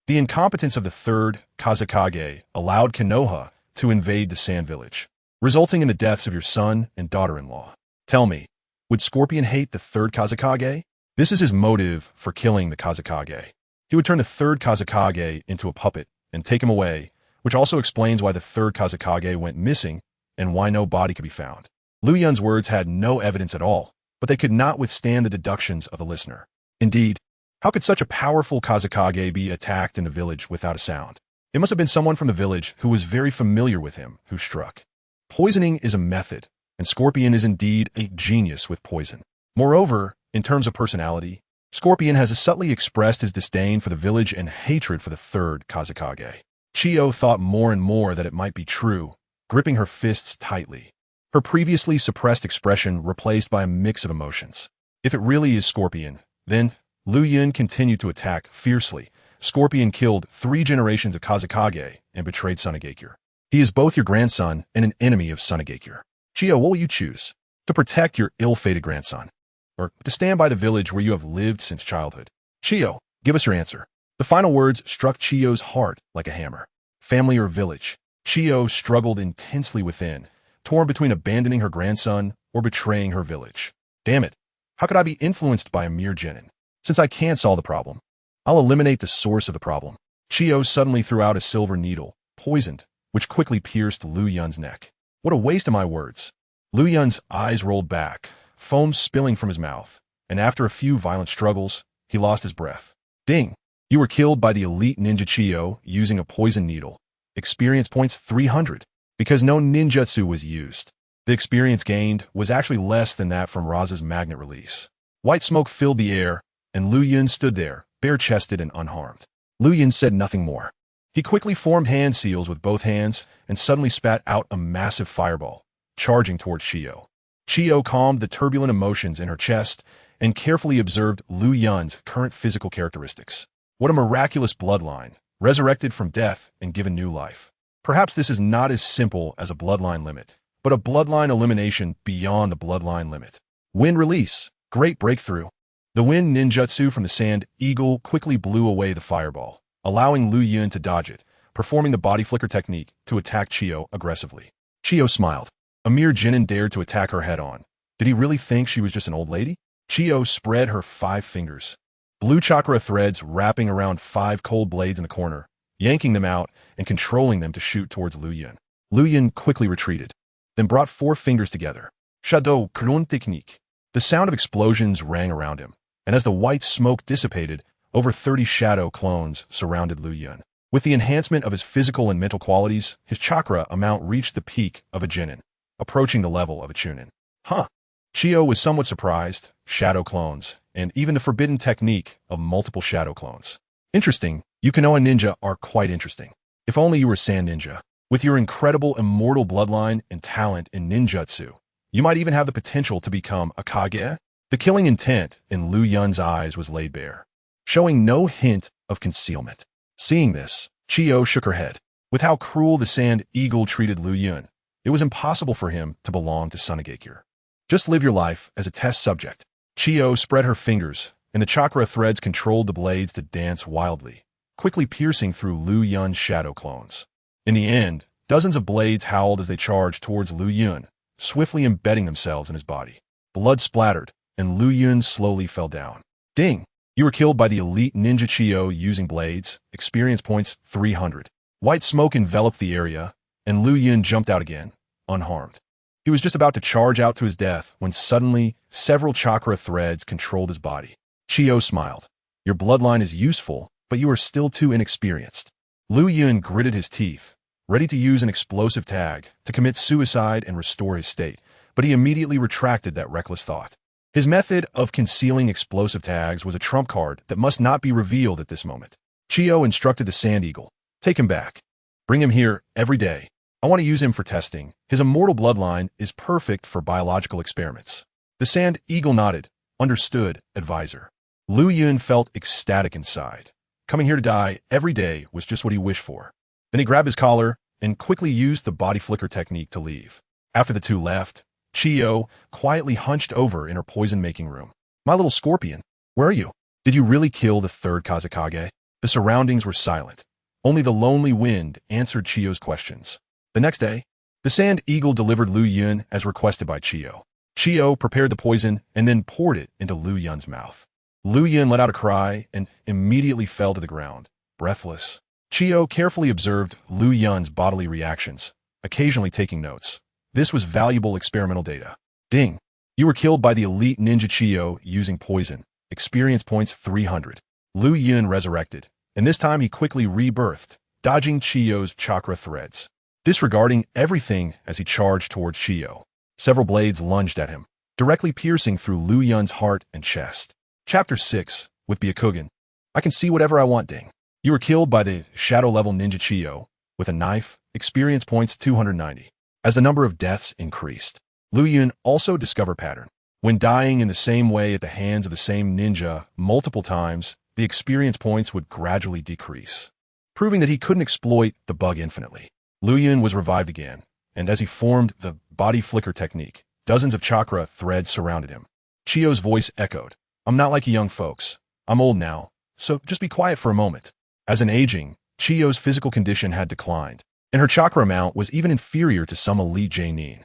Speaker 1: The incompetence of the third Kazekage allowed Konoha to invade the Sand Village, resulting in the deaths of your son and daughter-in-law. Tell me, would Scorpion hate the third Kazekage? This is his motive for killing the Kazekage. He would turn the third Kazekage into a puppet and take him away, which also explains why the third Kazekage went missing and why no body could be found. Liu Yun's words had no evidence at all, but they could not withstand the deductions of the listener. Indeed, how could such a powerful Kazekage be attacked in the village without a sound? It must have been someone from the village who was very familiar with him who struck. Poisoning is a method, and Scorpion is indeed a genius with poison. Moreover, in terms of personality, Scorpion has subtly expressed his disdain for the village and hatred for the third Kazekage. Chiyo thought more and more that it might be true, gripping her fists tightly. Her previously suppressed expression replaced by a mix of emotions. If it really is Scorpion, then Liu Yun continued to attack fiercely. Scorpion killed 3 generations of Kazekage and betrayed Sunagakure. He is both your grandson and an enemy of Sunagakure. Chiyo, what will you choose? To protect your ill-fated grandson? Or to stand by the village where you have lived since childhood? Chiyo, give us your answer. The final words struck Chiyo's heart like a hammer. Family or village? Chiyo struggled intensely within, torn between abandoning her grandson or betraying her village. Damn it. How could I be influenced by a mere genin? Since I can't solve the problem, I'll eliminate the source of the problem. Chiyo suddenly threw out a silver needle, poisoned, which quickly pierced Liu Yun's neck. What a waste of my words. Liu Yun's eyes rolled back, foam spilling from his mouth, and after a few violent struggles, he lost his breath. Ding! You were killed by the elite ninja Chiyo using a poison needle. Experience points 300, because no ninjutsu was used. The experience gained was actually less than that from Raza's magnet release. White smoke filled the air, and Liu Yun stood there, bare-chested and unharmed. Liu Yun said nothing more. He quickly formed hand seals with both hands and suddenly spat out a massive fireball, charging towards Chiyo. Chiyo calmed the turbulent emotions in her chest and carefully observed Liu Yun's current physical characteristics. What a miraculous bloodline, resurrected from death and given new life. Perhaps this is not as simple as a bloodline limit, but a bloodline elimination beyond the bloodline limit. Wind release. Great breakthrough. The wind ninjutsu from the sand eagle quickly blew away the fireball, allowing Liu Yun to dodge it, performing the body flicker technique to attack Chiyo aggressively. Chiyo smiled. A mere genin dared to attack her head-on. Did he really think she was just an old lady? Chiyo spread her 5 fingers. Blue chakra threads wrapping around 5 cold blades in the corner, yanking them out and controlling them to shoot towards Liu Yun. Liu Yun quickly retreated, then brought 4 fingers together. Shadow Kurun technique. The sound of explosions rang around him, and as the white smoke dissipated, over 30 shadow clones surrounded Liu Yun. With the enhancement of his physical and mental qualities, his chakra amount reached the peak of a genin, approaching the level of a chunin. Huh. Chiyo was somewhat surprised. Shadow clones, and even the forbidden technique of multiple shadow clones. Interesting. Yukinoa ninja are quite interesting. If only you were Sand Ninja. With your incredible immortal bloodline and talent in ninjutsu, you might even have the potential to become a Kage. The killing intent in Liu Yun's eyes was laid bare, showing no hint of concealment. Seeing this, Chiyo shook her head. With how cruel the sand eagle treated Liu Yun, it was impossible for him to belong to Sunagakure. Just live your life as a test subject. Chiyo spread her fingers, and the chakra threads controlled the blades to dance wildly, quickly piercing through Liu Yun's shadow clones. In the end, dozens of blades howled as they charged towards Liu Yun, swiftly embedding themselves in his body. Blood splattered, and Liu Yun slowly fell down. Ding! You were killed by the elite ninja Chiyo using blades. Experience points 300. White smoke enveloped the area, and Liu Yun jumped out again, unharmed. He was just about to charge out to his death when suddenly several chakra threads controlled his body. Chiyo smiled. Your bloodline is useful, but you are still too inexperienced. Liu Yun gritted his teeth, ready to use an explosive tag to commit suicide and restore his state, but he immediately retracted that reckless thought. His method of concealing explosive tags was a trump card that must not be revealed at this moment. Chiyo instructed the Sand Eagle, take him back. Bring him here every day. I want to use him for testing. His immortal bloodline is perfect for biological experiments. The Sand Eagle nodded. Understood, advisor. Liu Yun felt ecstatic inside. Coming here to die every day was just what he wished for. Then he grabbed his collar and quickly used the body flicker technique to leave. After the two left, Chiyo quietly hunched over in her poison-making room. My little scorpion, where are you? Did you really kill the 3rd Kazekage? The surroundings were silent. Only the lonely wind answered Chiyo's questions. The next day, the Sand Eagle delivered Liu Yun as requested by Chiyo. Chiyo prepared the poison and then poured it into Liu Yun's mouth. Liu Yun let out a cry and immediately fell to the ground, breathless. Chiyo carefully observed Liu Yun's bodily reactions, occasionally taking notes. This was valuable experimental data. Ding! You were killed by the elite ninja Chiyo using poison. Experience points 300. Liu Yun resurrected, and this time he quickly rebirthed, dodging Chiyo's chakra threads, disregarding everything as he charged towards Chiyo. Several blades lunged at him, directly piercing through Liu Yun's heart and chest. Chapter 6, with Byakugan. I can see whatever I want, Ding. You were killed by the shadow-level ninja Chiyo with a knife. Experience points 290. As the number of deaths increased, Liu Yun also discovered pattern. When dying in the same way at the hands of the same ninja multiple times, the experience points would gradually decrease, proving that he couldn't exploit the bug infinitely. Liu Yun was revived again, and as he formed the body flicker technique, dozens of chakra threads surrounded him. Chiyo's voice echoed, "I'm not like you young folks. I'm old now, so just be quiet for a moment." As an aging, Chiyo's physical condition had declined, and her chakra amount was even inferior to some elite Jainin.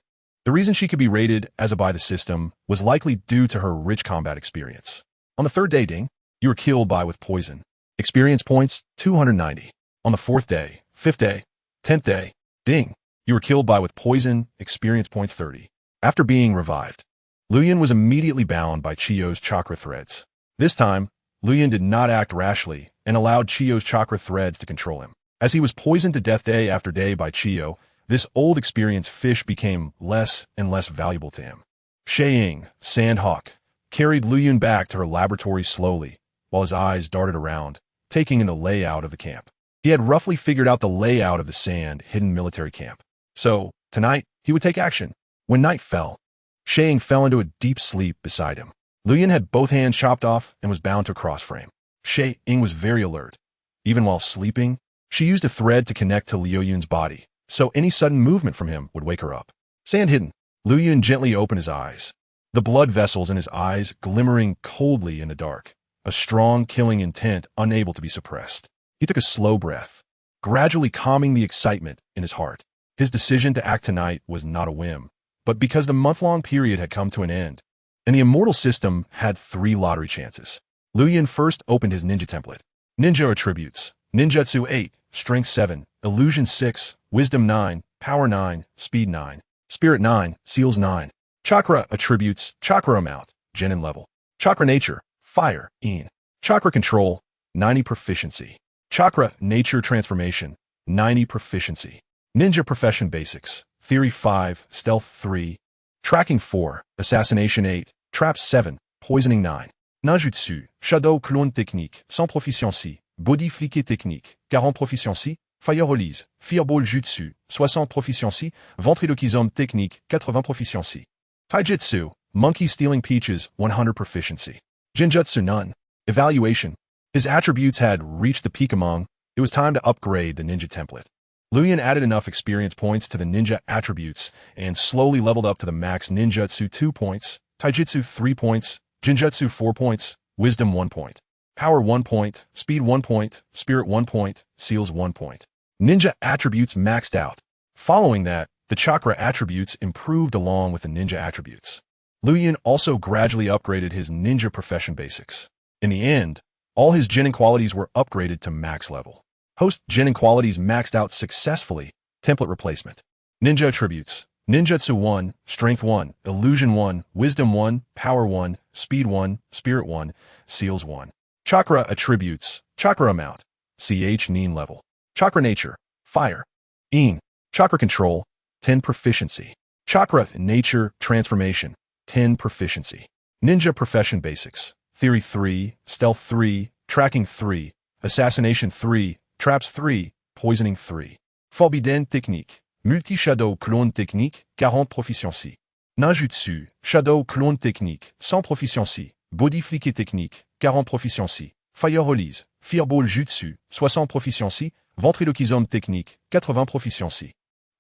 Speaker 1: The reason she could be rated as a by the system was likely due to her rich combat experience. On the third day, Ding, you were killed by with poison. Experience points, 290. On the fourth day, fifth day, 10th day, Ding, you were killed by with poison. Experience points, 30. After being revived, Liu Yun was immediately bound by Chiyo's chakra threads. This time, Liu Yun did not act rashly and allowed Chiyo's chakra threads to control him. As he was poisoned to death day after day by Chiyo, this old experienced fish became less and less valuable to him. Shaying, Sandhawk, carried Liu Yun back to her laboratory slowly, while his eyes darted around, taking in the layout of the camp. He had roughly figured out the layout of the sand-hidden military camp. So, tonight, he would take action. When night fell, Shaying fell into a deep sleep beside him. Liu Yun had both hands chopped off and was bound to a cross frame. Shaying was very alert. Even while sleeping, she used a thread to connect to Liu Yun's body, so any sudden movement from him would wake her up. Sand hidden, Liu Yun gently opened his eyes, the blood vessels in his eyes glimmering coldly in the dark, a strong killing intent unable to be suppressed. He took a slow breath, gradually calming the excitement in his heart. His decision to act tonight was not a whim, but because the month-long period had come to an end, and the Immortal system had 3 lottery chances. Liu Yun first opened his ninja template. Ninja attributes: Ninjutsu 8, Strength 7, Illusion 6, Wisdom 9, Power 9, Speed 9, Spirit 9, Seals 9. Chakra attributes: Chakra amount, Genin level. Chakra nature: Fire, In. Chakra control: 90 proficiency. Chakra nature transformation: 90 proficiency. Ninja profession basics: Theory 5, Stealth 3, Tracking 4, Assassination 8, Traps 7, Poisoning 9. Ninjutsu, Shadow Clone technique, 100 proficiency. Body fliqué technique, 40 proficiency. Fire release, Fireball jutsu, 60 proficiency. Ventriloquism technique, 80 proficiency. Taijutsu, Monkey stealing peaches, 100 proficiency. Genjutsu none. Evaluation. His attributes had reached the peak among. It was time to upgrade the ninja template. Liu Yun added enough experience points to the ninja attributes and slowly leveled up to the max ninjutsu 2 points, taijutsu 3 points, genjutsu 4 points, wisdom 1 point, power 1 point, speed 1 point, spirit 1 point, seals 1 point. Ninja attributes maxed out. Following that, the chakra attributes improved along with the ninja attributes. Liu Yun also gradually upgraded his ninja profession basics. In the end, all his genin qualities were upgraded to max level. Host genin qualities maxed out successfully. Template replacement. Ninja attributes: Ninjutsu 1, Strength 1, Illusion 1, Wisdom 1, Power 1, Speed 1, Spirit 1, Seals 1. Chakra attributes: Chakra amount, Ch Nin level. Chakra nature: Fire, In. Chakra control: 10 proficiency. Chakra nature transformation: 10 proficiency. Ninja profession basics: Theory 3, Stealth 3, Tracking 3, Assassination 3, Traps 3, Poisoning 3. Forbidden technique, Multi-Shadow Clone technique, 40 proficiency. Ninjutsu, Shadow Clone technique, 100 proficiency. Body fliqué technique, 40 proficiency. Fire release, Fireball jutsu, 60 proficiency. Ventriloquism technique, 80 proficiency.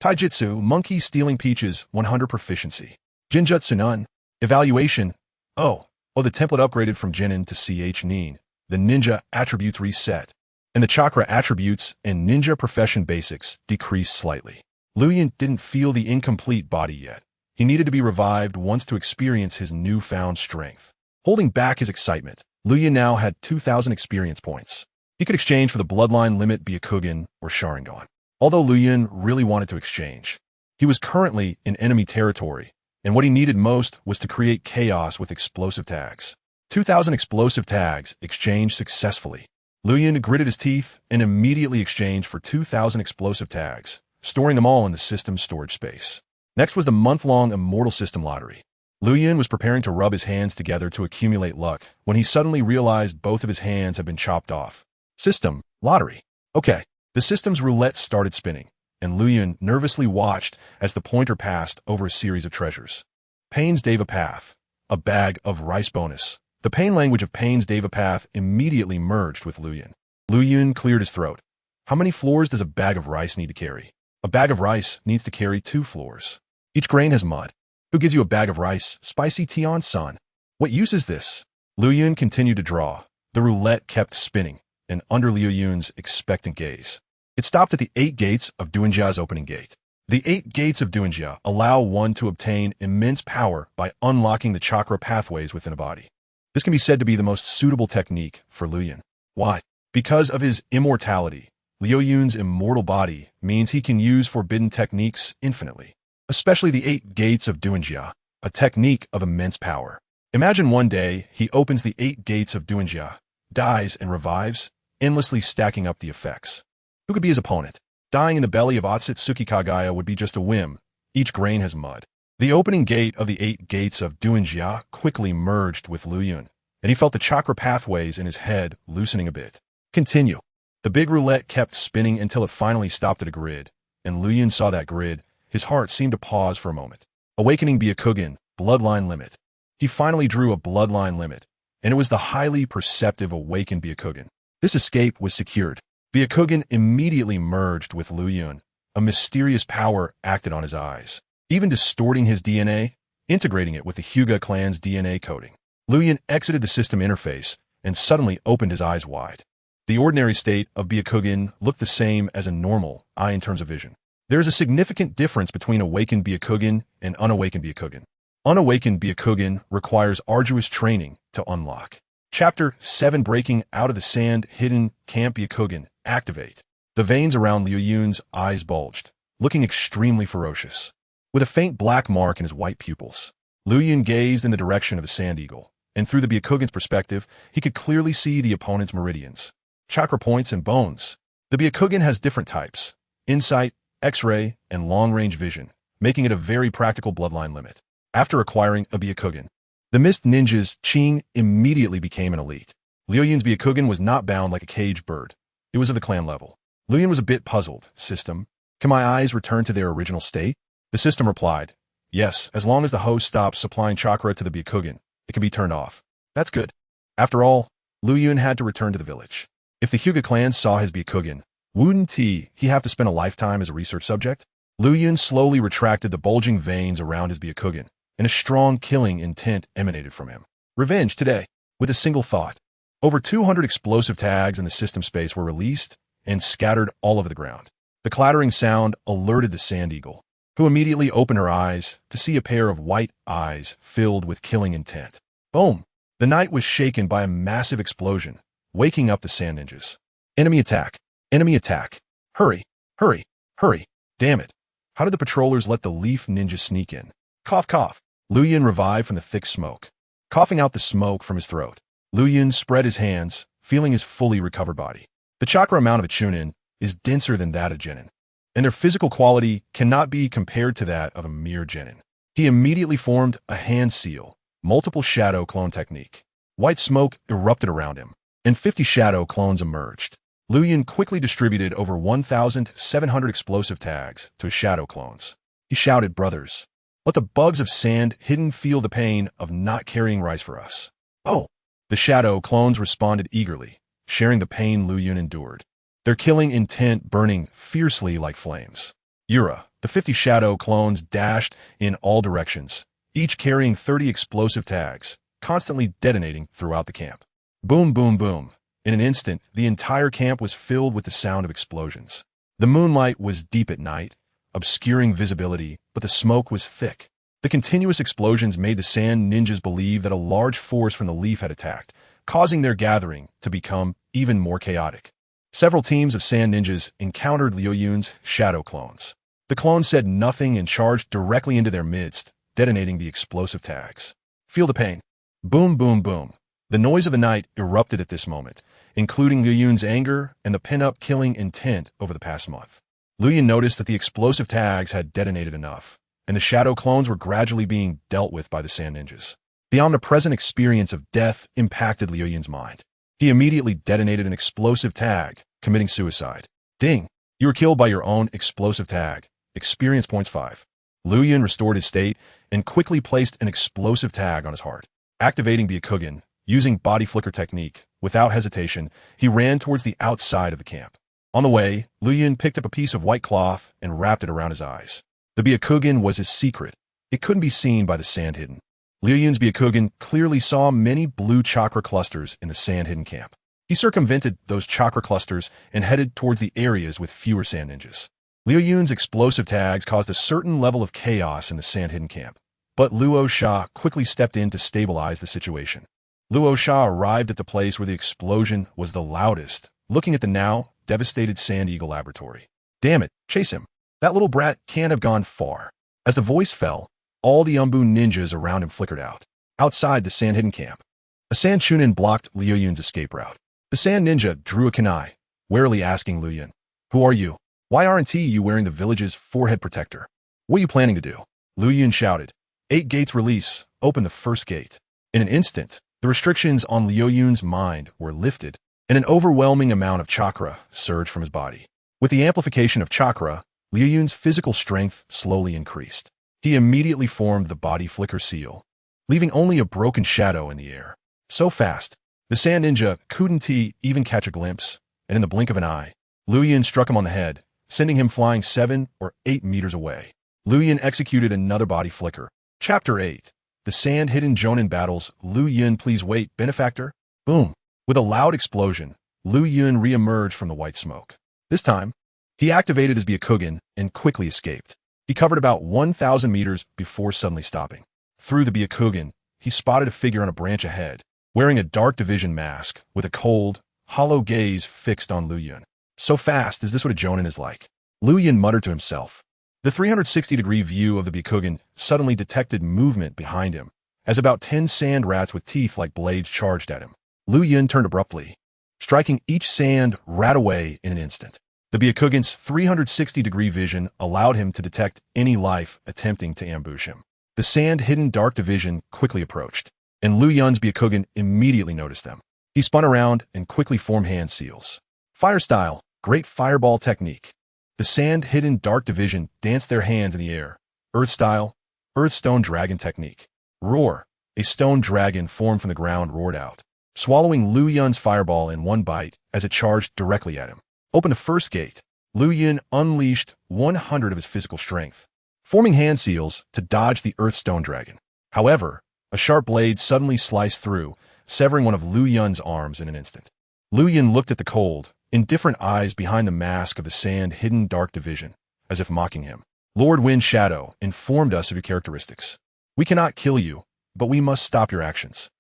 Speaker 1: Taijutsu, Monkey stealing peaches, 100 proficiency. Genjutsu none. Evaluation. Oh, the template upgraded from Genin to Ch Nin. The ninja attributes reset, and the chakra attributes and ninja profession basics decreased slightly. Liu Yun didn't feel the incomplete body yet. He needed to be revived once to experience his newfound strength. Holding back his excitement, Liu Yun now had 2,000 experience points. He could exchange for the bloodline limit Byakugan or Sharingan. Although Liu Yun really wanted to exchange, he was currently in enemy territory, and what he needed most was to create chaos with explosive tags. 2,000 explosive tags exchanged successfully. Liu Yun gritted his teeth and immediately exchanged for 2,000 explosive tags, storing them all in the system's storage space. Next was the month-long Immortal system lottery. Liu Yun was preparing to rub his hands together to accumulate luck when he suddenly realized both of his hands had been chopped off. System, lottery. Okay, the system's roulette started spinning, and Liu Yun nervously watched as the pointer passed over a series of treasures. Pains Deva Path, a bag of rice bonus. The pain language of Pain's Deva path immediately merged with Liu Yun. Liu Yun cleared his throat. How many floors does a bag of rice need to carry? A bag of rice needs to carry 2 floors. Each grain has mud. Who gives you a bag of rice? Spicy Tian son. What use is this? Liu Yun continued to draw. The roulette kept spinning, and under Liu Yun's expectant gaze, it stopped at the 8 gates of Duinjia's opening gate. The 8 gates of Duinjia allow one to obtain immense power by unlocking the chakra pathways within a body. This can be said to be the most suitable technique for Liu Yun. Why? Because of his immortality. Liu Yun's immortal body means he can use forbidden techniques infinitely, especially the 8 gates of Duinjia, a technique of immense power. Imagine one day he opens the 8 gates of Duinjia, dies and revives, endlessly stacking up the effects. Who could be his opponent? Dying in the belly of Otsutsuki Kagaya would be just a whim. Each grain has mud. The opening gate of the 8 gates of Duinjia quickly merged with Liu Yun, and he felt the chakra pathways in his head loosening a bit. Continue. The big roulette kept spinning until it finally stopped at a grid, and Liu Yun saw that grid. His heart seemed to pause for a moment. Awakening Byakugan, bloodline limit. He finally drew a bloodline limit, and it was the highly perceptive awakened Byakugan. This escape was secured. Byakugan immediately merged with Liu Yun. A mysterious power acted on his eyes, even distorting his DNA, integrating it with the Hyuga clan's DNA coding. Liu Yun exited the system interface and suddenly opened his eyes wide. The ordinary state of Byakugan looked the same as a normal eye in terms of vision. There is a significant difference between awakened Byakugan and unawakened Byakugan. Unawakened Byakugan requires arduous training to unlock. Chapter 7 Breaking Out of the Sand Hidden Camp Byakugan. Activate. The veins around Liu Yun's eyes bulged, looking extremely ferocious. With a faint black mark in his white pupils, Liu Yun gazed in the direction of the Sand Eagle, and through the Byakugan's perspective, he could clearly see the opponent's meridians, chakra points, and bones. The Byakugan has different types: insight, X-ray, and long-range vision, making it a very practical bloodline limit. After acquiring a Byakugan, the Mist Ninja's Qing immediately became an elite. Liu Yun's Byakugan was not bound like a caged bird. It was of the clan level. Liu Yun was a bit puzzled. System, can my eyes return to their original state? The system replied, yes, as long as the host stops supplying chakra to the Byakugan, it can be turned off. That's good. After all, Liu Yun had to return to the village. If the Hyuga clan saw his Byakugan, wouldn't he have to spend a lifetime as a research subject? Liu Yun slowly retracted the bulging veins around his Byakugan, and a strong killing intent emanated from him. Revenge today, with a single thought. Over 200 explosive tags in the system space were released and scattered all over the ground. The clattering sound alerted the Sand Eagle, who immediately opened her eyes to see a pair of white eyes filled with killing intent. Boom! The night was shaken by a massive explosion, waking up the Sand Ninjas. Enemy attack! Enemy attack! Hurry! Hurry! Hurry! Damn it! How did the patrollers let the Leaf Ninja sneak in? Cough, cough! Liu Yun revived from the thick smoke. Coughing out the smoke from his throat, Liu Yun spread his hands, feeling his fully recovered body. The chakra amount of a Chunin is denser than that of Genin, and their physical quality cannot be compared to that of a mere Genin. He immediately formed a hand seal, multiple shadow clone technique. White smoke erupted around him, and 50 shadow clones emerged. Liu Yun quickly distributed over 1,700 explosive tags to his shadow clones. He shouted, brothers, let the bugs of sand hidden feel the pain of not carrying rice for us. Oh! The shadow clones responded eagerly, sharing the pain Liu Yun endured, their killing intent burning fiercely like flames. Yura, the 50 shadow clones dashed in all directions, each carrying 30 explosive tags, constantly detonating throughout the camp. Boom, boom, boom. In an instant, the entire camp was filled with the sound of explosions. The moonlight was deep at night, obscuring visibility, but the smoke was thick. The continuous explosions made the Sand Ninjas believe that a large force from the Leaf had attacked, causing their gathering to become even more chaotic. Several teams of Sand Ninjas encountered Liu Yun's shadow clones. The clones said nothing and charged directly into their midst, detonating the explosive tags. Feel the pain. Boom, boom, boom. The noise of the night erupted at this moment, including Liu Yun's anger and the pin-up killing intent over the past month. Liu Yun noticed that the explosive tags had detonated enough, and the shadow clones were gradually being dealt with by the Sand Ninjas. The omnipresent experience of death impacted Liu Yun's mind. He immediately detonated an explosive tag, committing suicide. Ding! You were killed by your own explosive tag. Experience points 5. Liu Yun restored his state and quickly placed an explosive tag on his heart. Activating Byakugan, using body flicker technique, without hesitation, he ran towards the outside of the camp. On the way, Liu Yun picked up a piece of white cloth and wrapped it around his eyes. The Byakugan was his secret. It couldn't be seen by the Sand Hidden. Liu Yun's Byakugan clearly saw many blue chakra clusters in the Sand Hidden camp. He circumvented those chakra clusters and headed towards the areas with fewer sand ninjas. Liu Yun's explosive tags caused a certain level of chaos in the Sand Hidden camp, but Luo Sha quickly stepped in to stabilize the situation. Luo Sha arrived at the place where the explosion was the loudest, looking at the now devastated Sand Eagle laboratory. Damn it, chase him. That little brat can't have gone far. As the voice fell, all the Umbu ninjas around him flickered out. Outside the Sand Hidden camp, a Sand Chunin blocked Liu Yun's escape route. The Sand Ninja drew a kunai, warily asking Liu Yun, "Who are you? Why aren't you wearing the village's forehead protector? What are you planning to do?" Liu Yun shouted, "8 gates release, open the first gate." In an instant, the restrictions on Liu Yun's mind were lifted, and an overwhelming amount of chakra surged from his body. With the amplification of chakra, Liu Yun's physical strength slowly increased. He immediately formed the body flicker seal, leaving only a broken shadow in the air. So fast, the Sand Ninja couldn't even catch a glimpse, and in the blink of an eye, Liu Yun struck him on the head, sending him flying 7 or 8 meters away. Liu Yun executed another body flicker. Chapter 8. The Sand Hidden Jonin Battles. Liu Yun, please wait, benefactor. Boom. With a loud explosion, Liu Yun re-emerged from the white smoke. This time, he activated his Byakugan and quickly escaped. He covered about 1,000 meters before suddenly stopping. Through the Byakugan, he spotted a figure on a branch ahead, wearing a dark division mask with a cold, hollow gaze fixed on Liu Yun. So fast, is this what a Jonin is like? Liu Yun muttered to himself. The 360-degree view of the Byakugan suddenly detected movement behind him, as about 10 sand rats with teeth like blades charged at him. Liu Yun turned abruptly, striking each sand rat away in an instant. The Byakugan's 360-degree vision allowed him to detect any life attempting to ambush him. The Sand-Hidden Dark Division quickly approached, and Liu Yun's Byakugan immediately noticed them. He spun around and quickly formed hand seals. Fire style, great fireball technique. The Sand-Hidden Dark Division danced their hands in the air. Earth style, Earth Stone Dragon technique. Roar, a stone dragon formed from the ground roared out, swallowing Liu Yun's fireball in one bite as it charged directly at him. Open the first gate. Liu Yun unleashed 100 of his physical strength, forming hand seals to dodge the Earth Stone Dragon. However, a sharp blade suddenly sliced through, severing one of Liu Yun's arms in an instant. Liu Yun looked at the cold, indifferent eyes behind the mask of the Sand-Hidden Dark Division, as if mocking him. Lord Wind Shadow informed us of your characteristics. We cannot kill you, but we must stop your actions.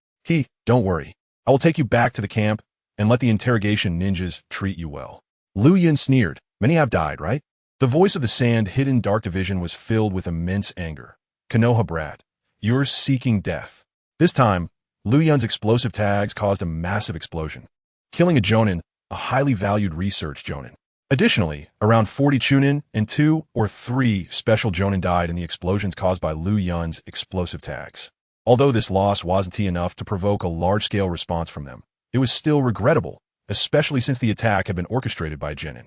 Speaker 1: Don't worry. I will take you back to the camp and let the interrogation ninjas treat you well. Liu Yun sneered. Many have died, right? The voice of the Sand-Hidden Dark Division was filled with immense anger. Konoha brat, you're seeking death. This time, Liu Yun's explosive tags caused a massive explosion, killing a Jonin, a highly valued research Jonin. Additionally, around 40 Chunin and 2 or 3 special Jonin died in the explosions caused by Liu Yun's explosive tags. Although this loss wasn't enough to provoke a large-scale response from them, it was still regrettable, especially since the attack had been orchestrated by a Genin.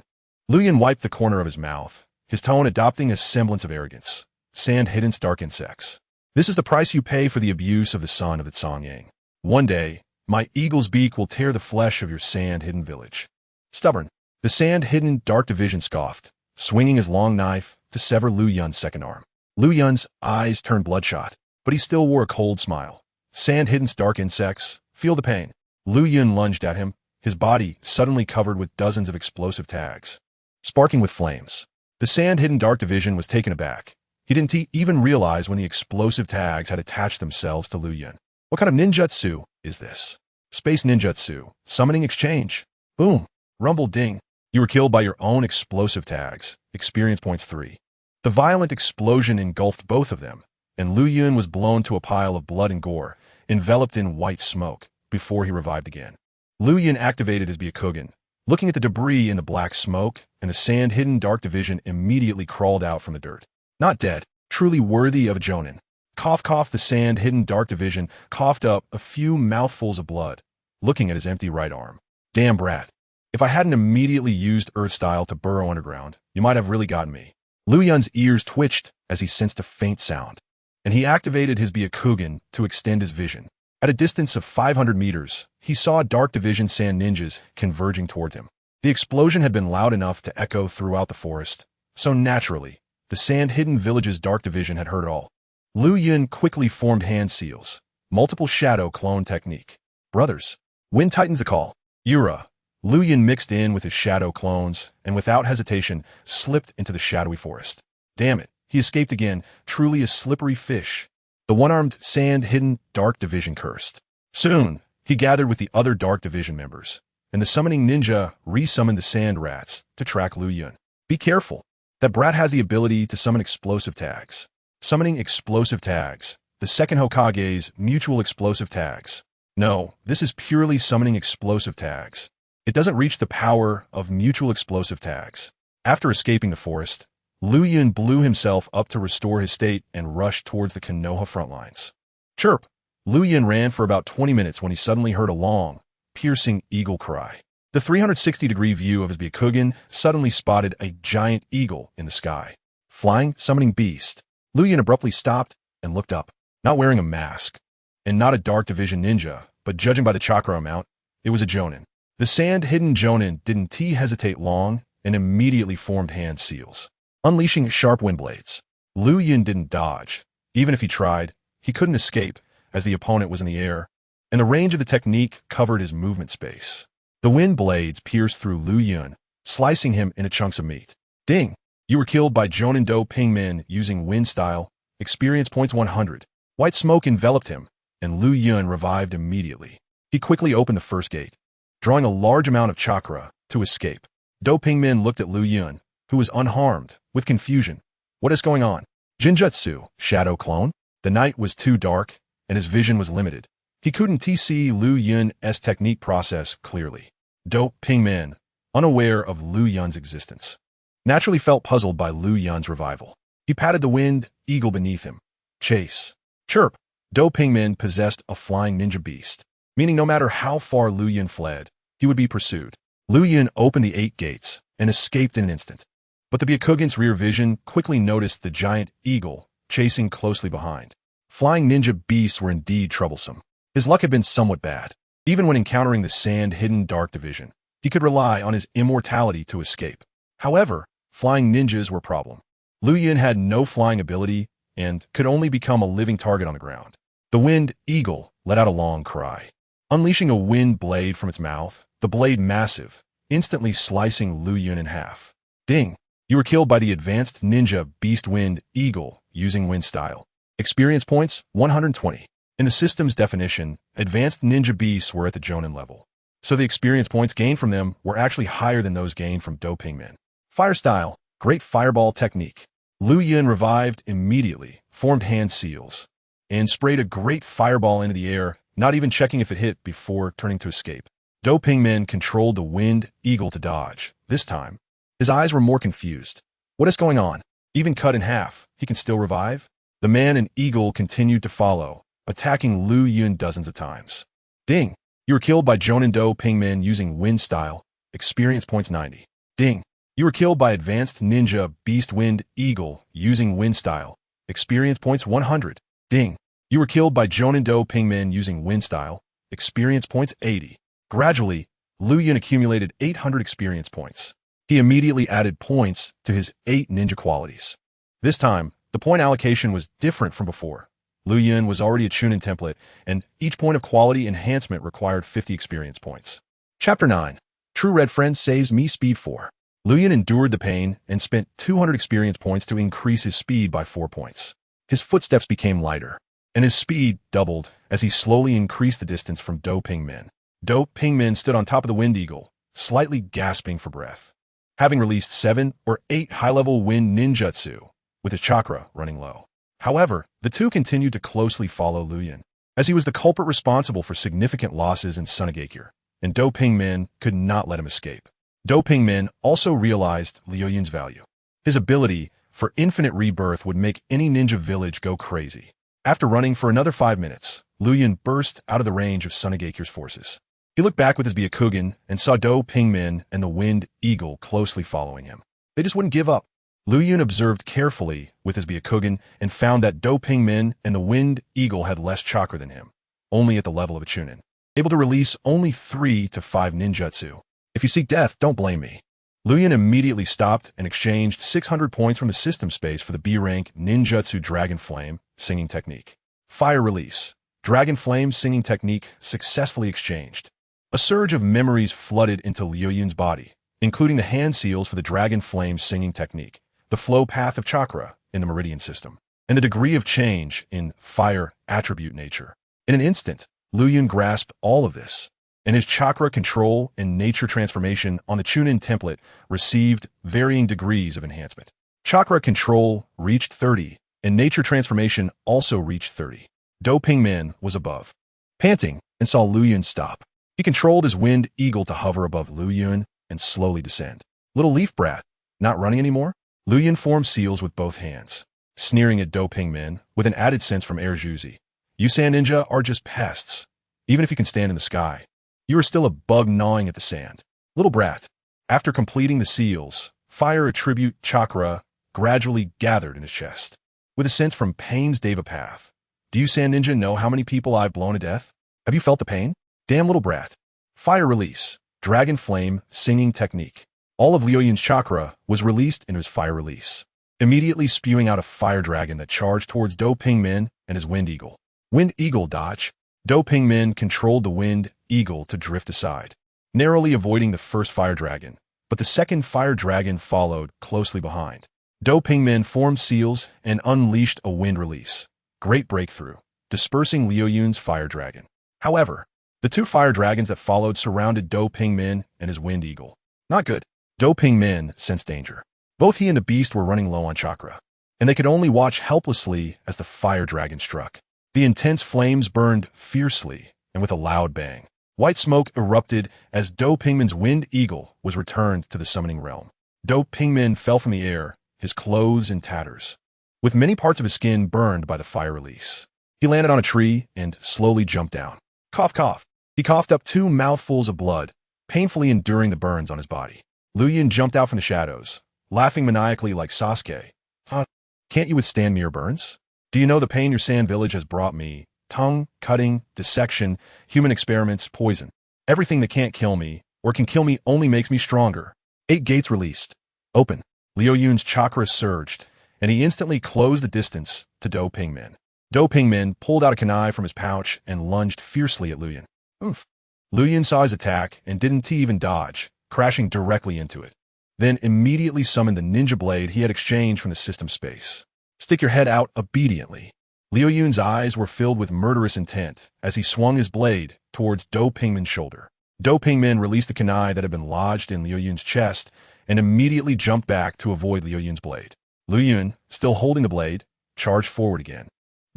Speaker 1: Liu Yun wiped the corner of his mouth, his tone adopting a semblance of arrogance. Sand-Hidden Dark Insects. This is the price you pay for the abuse of the son of the Songyang. One day, my eagle's beak will tear the flesh of your Sand-Hidden village. Stubborn. The Sand-Hidden Dark Division scoffed, swinging his long knife to sever Liu Yun's second arm. Liu Yun's eyes turned bloodshot, but he still wore a cold smile. Sand-Hidden Dark Insects, feel the pain. Liu Yun lunged at him, his body suddenly covered with dozens of explosive tags, sparking with flames. The Sand-Hidden Dark Division was taken aback. He didn't even realize when the explosive tags had attached themselves to Liu Yun. What kind of ninjutsu is this? Space ninjutsu. Summoning exchange. Boom. Rumble ding. You were killed by your own explosive tags. Experience points 3. The violent explosion engulfed both of them, and Liu Yun was blown to a pile of blood and gore, enveloped in white smoke, before he revived again. Liu Yun activated his Byakugan, looking at the debris in the black smoke, and the Sand-Hidden Dark Division immediately crawled out from the dirt. Not dead, truly worthy of a Jonin. Cough, cough. The Sand-Hidden Dark Division coughed up a few mouthfuls of blood, looking at his empty right arm. Damn brat. If I hadn't immediately used Earth Style to burrow underground, you might have really gotten me. Liu Yun's ears twitched as he sensed a faint sound. and he activated his Byakugan to extend his vision. At a distance of 500 meters, he saw Dark Division sand ninjas converging toward him. The explosion had been loud enough to echo throughout the forest, so naturally, the sand-hidden village's Dark Division had heard it all. Liu Yun quickly formed hand seals, multiple shadow clone technique. Brothers, Wind tightens the call. Yura. Liu Yun mixed in with his shadow clones, and without hesitation, slipped into the shadowy forest. Damn it, he escaped again, truly a slippery fish. The one-armed, sand-hidden Dark Division cursed. Soon, he gathered with the other Dark Division members, and the summoning ninja re-summoned the sand rats to track Liu Yun. Be careful. That brat has the ability to summon explosive tags. Summoning explosive tags. The second Hokage's mutual explosive tags. No, this is purely summoning explosive tags. It doesn't reach the power of mutual explosive tags. After escaping the forest, Liu Yun blew himself up to restore his state and rushed towards the Konoha front lines. Chirp! Liu Yun ran for about 20 minutes when he suddenly heard a long, piercing eagle cry. The 360-degree view of his Byakugan suddenly spotted a giant eagle in the sky. Flying, summoning beast. Liu Yun abruptly stopped and looked up, not wearing a mask, and not a Dark Division ninja, but judging by the chakra amount, it was a Jonin. The sand-hidden Jonin didn't hesitate long and immediately formed hand seals, unleashing sharp wind blades. Liu Yun didn't dodge. Even if he tried, he couldn't escape, as the opponent was in the air, and the range of the technique covered his movement space. The wind blades pierced through Liu Yun, slicing him into chunks of meat. Ding! You were killed by Jonin Do Pingmin using wind style. Experience points 100. White smoke enveloped him, and Liu Yun revived immediately. He quickly opened the first gate, drawing a large amount of chakra to escape. Do Pingmin looked at Liu Yun, who was unharmed, with confusion. What is going on? Jinjutsu, shadow clone? The night was too dark, and his vision was limited. He couldn't see Liu Yun's technique process clearly. Do Pingmin, unaware of Liu Yun's existence, naturally felt puzzled by Liu Yun's revival. He patted the wind eagle beneath him. Chase. Chirp. Do Pingmin possessed a flying ninja beast, meaning no matter how far Liu Yun fled, he would be pursued. Liu Yun opened the 8 gates and escaped in an instant. But the Byakugan's rear vision quickly noticed the giant eagle chasing closely behind. Flying ninja beasts were indeed troublesome. His luck had been somewhat bad. Even when encountering the sand-hidden Dark Division, he could rely on his immortality to escape. However, flying ninjas were a problem. Liu Yun had no flying ability and could only become a living target on the ground. The wind eagle let out a long cry, unleashing a wind blade from its mouth, the blade massive, instantly slicing Liu Yun in half. Ding! You were killed by the advanced ninja beast wind eagle using wind style. Experience points 120. In the system's definition, advanced ninja beasts were at the Jonin level, so the experience points gained from them were actually higher than those gained from Do Pingmin. Fire style, great fireball technique. Liu Yun revived immediately, formed hand seals, and sprayed a great fireball into the air, not even checking if it hit before turning to escape. Do Pingmin controlled the wind eagle to dodge. This time, his eyes were more confused. What is going on? Even cut in half, he can still revive? The man and eagle continued to follow, attacking Liu Yun dozens of times. Ding! You were killed by Jonin Do Pingmin using wind style. Experience points 90. Ding! You were killed by advanced ninja beast wind eagle using wind style. Experience points 100. Ding! You were killed by Jonin Do Pingmin using wind style. Experience points 80. Gradually, Liu Yun accumulated 800 experience points. He immediately added points to his 8 ninja qualities. This time, the point allocation was different from before. Liu Yun was already a Chunin template, and each point of quality enhancement required 50 experience points. Chapter 9. True Red Friend Saves Me Speed 4. Liu Yun endured the pain and spent 200 experience points to increase his speed by 4 points. His footsteps became lighter, and his speed doubled as he slowly increased the distance from Do Pingmin. Do Pingmin stood on top of the Wind Eagle, slightly gasping for breath, having released 7 or 8 high-level wind ninjutsu, with his chakra running low. However, the two continued to closely follow Liu Yun, as he was the culprit responsible for significant losses in Sunagakure, and Do Pingmin could not let him escape. Do Pingmin also realized Liu Yun's value. His ability for infinite rebirth would make any ninja village go crazy. After running for another 5 minutes, Liu Yun burst out of the range of Sunagakure's forces. He looked back with his Byakugan and saw Do Pingmin and the Wind Eagle closely following him. They just wouldn't give up. Liu Yun observed carefully with his Byakugan and found that Do-Ping-min and the Wind Eagle had less chakra than him, only at the level of a Chunin, able to release only 3 to 5 ninjutsu. If you seek death, don't blame me. Liu Yun immediately stopped and exchanged 600 points from the system space for the B-rank Ninjutsu Dragon Flame singing technique. Fire release. Dragon Flame singing technique successfully exchanged. A surge of memories flooded into Liu Yun's body, including the hand seals for the Dragon Flame singing technique, the flow path of chakra in the meridian system, and the degree of change in fire attribute nature. In an instant, Liu Yun grasped all of this, and his chakra control and nature transformation on the Chunin template received varying degrees of enhancement. Chakra control reached 30, and nature transformation also reached 30. Do-Ping-min was above, panting, and saw Liu Yun stop. He controlled his Wind Eagle to hover above Liu Yun and slowly descend. Little leaf brat, not running anymore? Liu Yun formed seals with both hands, sneering at Do-Ping-min with an added sense from Air Juzi. You sand ninja are just pests, even if you can stand in the sky. You are still a bug gnawing at the sand. Little brat. After completing the seals, fire attribute chakra gradually gathered in his chest. With a sense from Pain's Devapath. Do you sand ninja know how many people I've blown to death? Have you felt the pain? Damn little brat. Fire release. Dragon Flame singing technique. All of Liu Yun's chakra was released into his fire release, immediately spewing out a fire dragon that charged towards Do-Ping-min and his Wind Eagle. Wind Eagle dodge. Do-Ping-min controlled the Wind Eagle to drift aside, narrowly avoiding the first fire dragon, but the second fire dragon followed closely behind. Do-Ping-min formed seals and unleashed a wind release. Great breakthrough, dispersing Liu Yun's fire dragon. However, the 2 fire dragons that followed surrounded Do-Ping-min and his Wind Eagle. Not good. Do-Ping-min sensed danger. Both he and the beast were running low on chakra, and they could only watch helplessly as the fire dragon struck. The intense flames burned fiercely and with a loud bang. White smoke erupted as Do-Ping-min's Wind Eagle was returned to the summoning realm. Do-Ping-min fell from the air, his clothes in tatters, with many parts of his skin burned by the fire release. He landed on a tree and slowly jumped down. Cough, cough. He coughed up 2 mouthfuls of blood, painfully enduring the burns on his body. Liu Yun jumped out from the shadows, laughing maniacally like Sasuke. Huh? Can't you withstand mere burns? Do you know the pain your sand village has brought me? Tongue, cutting, dissection, human experiments, poison. Everything that can't kill me, or can kill me only makes me stronger. 8 gates released. Open. Liu Yun's chakra surged, and he instantly closed the distance to Do-Ping-min. Do-Ping-min pulled out a kunai from his pouch and lunged fiercely at Liu Yun. Oof. Liu Yun saw his attack and didn't even dodge, crashing directly into it. Then immediately summoned the ninja blade he had exchanged from the system space. Stick your head out obediently. Liu Yun's eyes were filled with murderous intent as he swung his blade towards Do-Ping-min's shoulder. Do-Ping-min released the kunai that had been lodged in Liu Yun's chest and immediately jumped back to avoid Liu Yun's blade. Liu Yun, still holding the blade, charged forward again.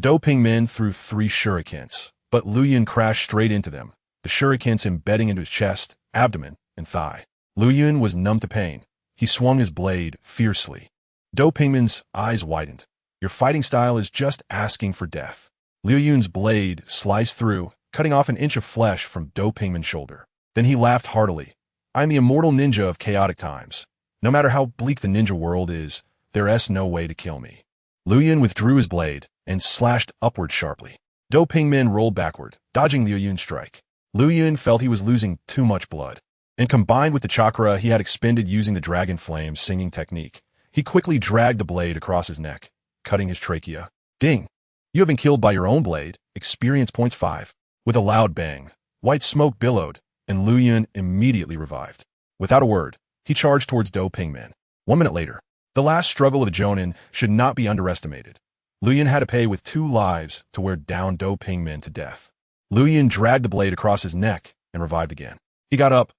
Speaker 1: Do-Ping-min threw 3 shurikens, but Liu Yun crashed straight into them, the shurikens embedding into his chest, abdomen, and thigh. Liu Yun was numb to pain. He swung his blade fiercely. Do-Ping-min's eyes widened. Your fighting style is just asking for death. Liu Yun's blade sliced through, cutting off an inch of flesh from Do-Ping-min's shoulder. Then he laughed heartily. I'm the immortal ninja of chaotic times. No matter how bleak the ninja world is, there's no way to kill me. Liu Yun withdrew his blade and slashed upward sharply. Do-Ping-min rolled backward, dodging Liu Yun's strike. Liu Yun felt he was losing too much blood, and combined with the chakra he had expended using the Dragon Flame singing technique, he quickly dragged the blade across his neck, cutting his trachea. Ding! You have been killed by your own blade. Experience points 5. With a loud bang, white smoke billowed, and Liu Yun immediately revived. Without a word, he charged towards Do-Ping-min. 1 minute later, the last struggle of a Jonin should not be underestimated. Liu Yun had to pay with 2 lives to wear down Do-Ping-min to death. Liu Yun dragged the blade across his neck and revived again. He got up,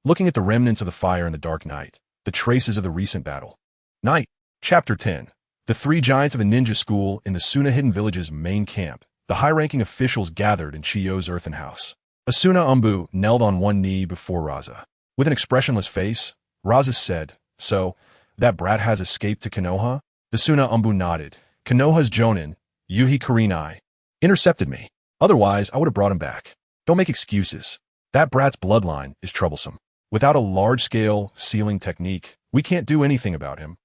Speaker 1: looking at the remnants of the fire in the dark night, the traces of the recent battle. Night. Chapter 10. The 3 giants of the ninja school in the Suna Hidden Village's main camp. The high-ranking officials gathered in Chiyo's earthen house. Asuna Umbu knelt on one knee before Raza. With an expressionless face, Raza said, So, that brat has escaped to Konoha? The Suna Umbu nodded. Konoha's Jonin, Yuhi Kurenai, intercepted me. Otherwise, I would have brought him back. Don't make excuses. That brat's bloodline is troublesome. Without a large-scale sealing technique, we can't do anything about him.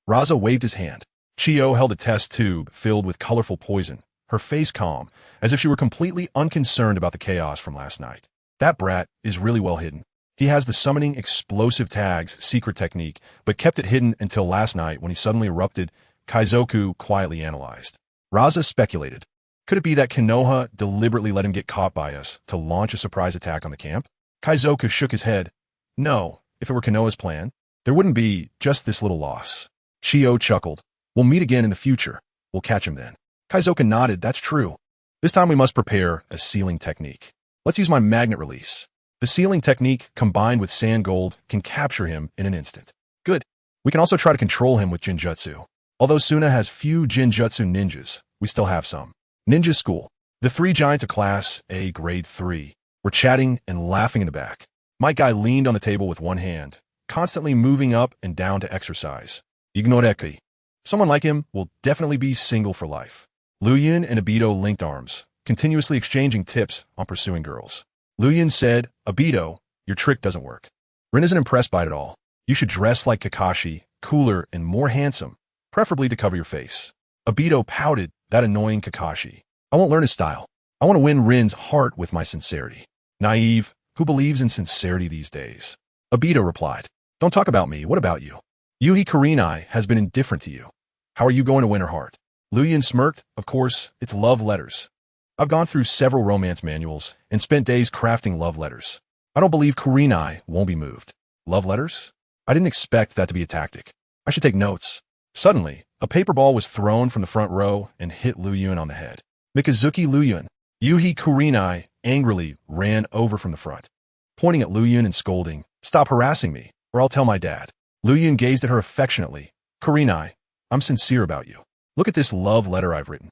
Speaker 1: Raza waved his hand. Chio held a test tube filled with colorful poison, her face calm, as if she were completely unconcerned about the chaos from last night. That brat is really well hidden. He has the summoning explosive tags secret technique, but kept it hidden until last night when he suddenly erupted, Kaizoku quietly analyzed. Raza speculated. Could it be that Konoha deliberately let him get caught by us to launch a surprise attack on the camp? Kaizoku shook his head. No, if it were Konoha's plan, there wouldn't be just this little loss. Chio chuckled. We'll meet again in the future. We'll catch him then. Kaizoku nodded. That's true. This time we must prepare a sealing technique. Let's use my magnet release. The sealing technique, combined with sand gold, can capture him in an instant. Good. We can also try to control him with Jinjutsu. Although Suna has few Jinjutsu ninjas, we still have some. Ninja School. The three giants of Class A Grade 3 were chatting and laughing in the back. My guy leaned on the table with one hand, constantly moving up and down to exercise. Ignoreki. Someone like him will definitely be single for life. Liu Yun and Obito linked arms, continuously exchanging tips on pursuing girls. Liu Yun said, Obito, your trick doesn't work. Rin isn't impressed by it at all. You should dress like Kakashi, cooler and more handsome, preferably to cover your face. Obito pouted, that annoying Kakashi. I won't learn his style. I want to win Rin's heart with my sincerity. Naive, who believes in sincerity these days? Obito replied, don't talk about me, what about you? Yuhi Kurenai has been indifferent to you. How are you going to win her heart? Liu Yun smirked, of course, it's love letters. I've gone through several romance manuals and spent days crafting love letters. I don't believe Kurenai won't be moved. Love letters? I didn't expect that to be a tactic. I should take notes. Suddenly, a paper ball was thrown from the front row and hit Liu Yun on the head. Mikazuki Liu Yun. Yuhi Kurenai angrily ran over from the front, pointing at Liu Yun and scolding, stop harassing me, or I'll tell my dad. Liu Yun gazed at her affectionately. Kurenai, I'm sincere about you. Look at this love letter I've written.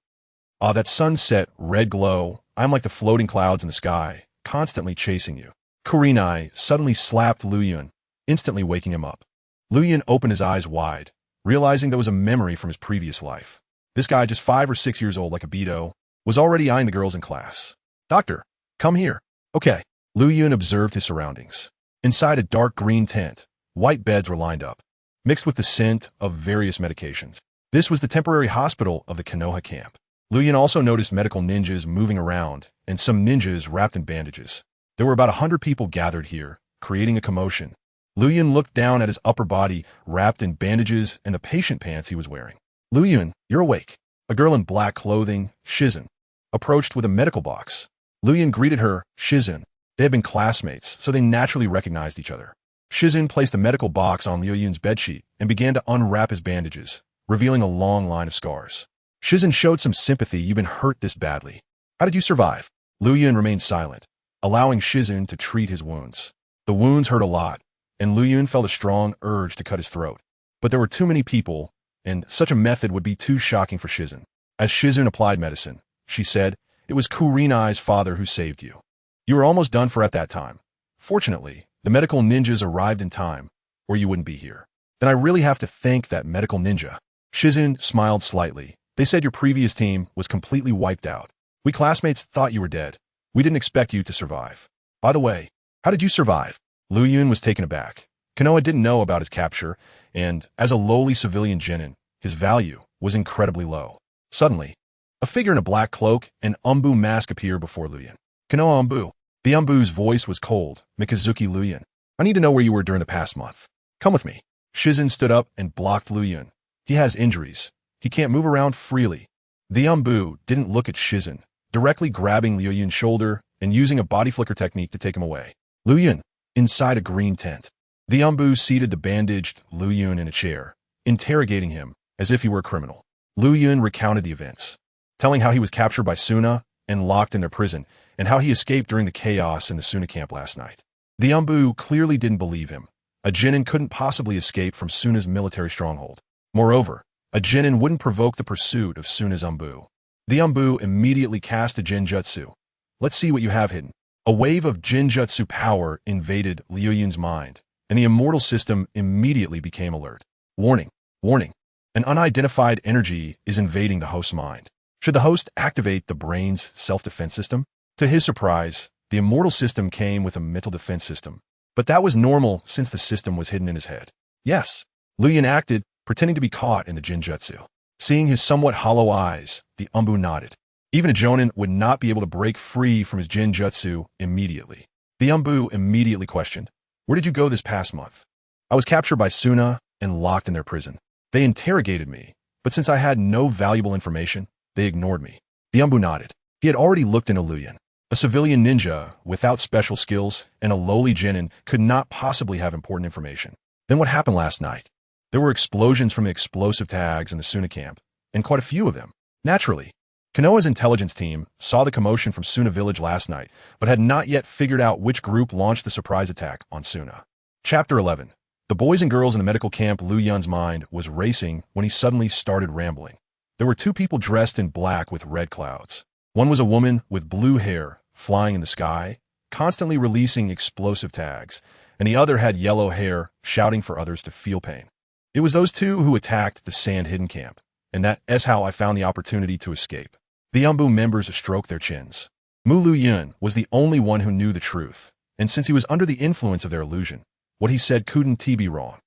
Speaker 1: Ah, that sunset, red glow, I'm like the floating clouds in the sky, constantly chasing you. Kurenai suddenly slapped Liu Yun, instantly waking him up. Liu Yun opened his eyes wide, realizing there was a memory from his previous life. This guy, just 5 or 6 years old like Obito, was already eyeing the girls in class. Doctor, come here. Okay. Liu Yun observed his surroundings. Inside a dark green tent, white beds were lined up, mixed with the scent of various medications. This was the temporary hospital of the Konoha camp. Liu Yun also noticed medical ninjas moving around and some ninjas wrapped in bandages. There were about 100 people gathered here, creating a commotion. Liu Yun looked down at his upper body wrapped in bandages and the patient pants he was wearing. Liu Yun, you're awake. A girl in black clothing, Shizun, approached with a medical box. Liu Yun greeted her, Shizun. They had been classmates, so they naturally recognized each other. Shizun placed the medical box on Liu Yun's bedsheet and began to unwrap his bandages, revealing a long line of scars. Shizun showed some sympathy. You've been hurt this badly. How did you survive? Liu Yun remained silent, allowing Shizun to treat his wounds. The wounds hurt a lot, and Liu Yun felt a strong urge to cut his throat. But there were too many people, and such a method would be too shocking for Shizun. As Shizun applied medicine, she said, it was Kurenai's father who saved you. You were almost done for at that time. Fortunately, the medical ninjas arrived in time, or you wouldn't be here. Then I really have to thank that medical ninja. Shizun smiled slightly. They said your previous team was completely wiped out. We classmates thought you were dead. We didn't expect you to survive. By the way, how did you survive? Liu Yun was taken aback. Konoha didn't know about his capture, and as a lowly civilian genin, his value was incredibly low. Suddenly, a figure in a black cloak and Umbu mask appeared before Liu Yun. Konoha Umbu. The Umbu's voice was cold. Mikazuki Liu Yun. I need to know where you were during the past month. Come with me. Shizun stood up and blocked Liu Yun. He has injuries. He can't move around freely. The Umbu didn't look at Shizun, directly grabbing Liu Yun's shoulder and using a body flicker technique to take him away. Liu Yun, inside a green tent. The Umbu seated the bandaged Liu Yun in a chair, interrogating him as if he were a criminal. Liu Yun recounted the events, telling how he was captured by Suna and locked in their prison, and how he escaped during the chaos in the Suna camp last night. The Umbu clearly didn't believe him. A genin couldn't possibly escape from Suna's military stronghold. Moreover, a genin wouldn't provoke the pursuit of Suna's Umbu. The Umbu immediately cast a Jinjutsu. Let's see what you have hidden. A wave of Jinjutsu power invaded Liu Yun's mind, and the Immortal system immediately became alert. Warning, warning. An unidentified energy is invading the host's mind. Should the host activate the brain's self-defense system? To his surprise, the Immortal system came with a mental defense system. But that was normal since the system was hidden in his head. Yes, Liu Yun acted, pretending to be caught in the Jinjutsu. Seeing his somewhat hollow eyes, the Umbu nodded. Even a Jonin would not be able to break free from his Jinjutsu immediately. The Umbu immediately questioned, "Where did you go this past month?" "I was captured by Suna and locked in their prison. They interrogated me, but since I had no valuable information, they ignored me." The Umbu nodded. He had already looked into Liu Yun. A civilian ninja, without special skills, and a lowly genin could not possibly have important information. Then what happened last night? There were explosions from the explosive tags in the Suna camp, and quite a few of them. Naturally, Konoha's intelligence team saw the commotion from Suna village last night, but had not yet figured out which group launched the surprise attack on Suna. Chapter 11. The boys and girls in the medical camp. Liu Yun's mind was racing when he suddenly started rambling. There were two people dressed in black with red clouds. One was a woman with blue hair, flying in the sky, constantly releasing explosive tags, and the other had yellow hair, shouting for others to feel pain. It was those two who attacked the Sand Hidden Camp, and that is how I found the opportunity to escape. The Umbu members stroked their chins. Liu Yun was the only one who knew the truth, and since he was under the influence of their illusion, what he said couldn't be wrong.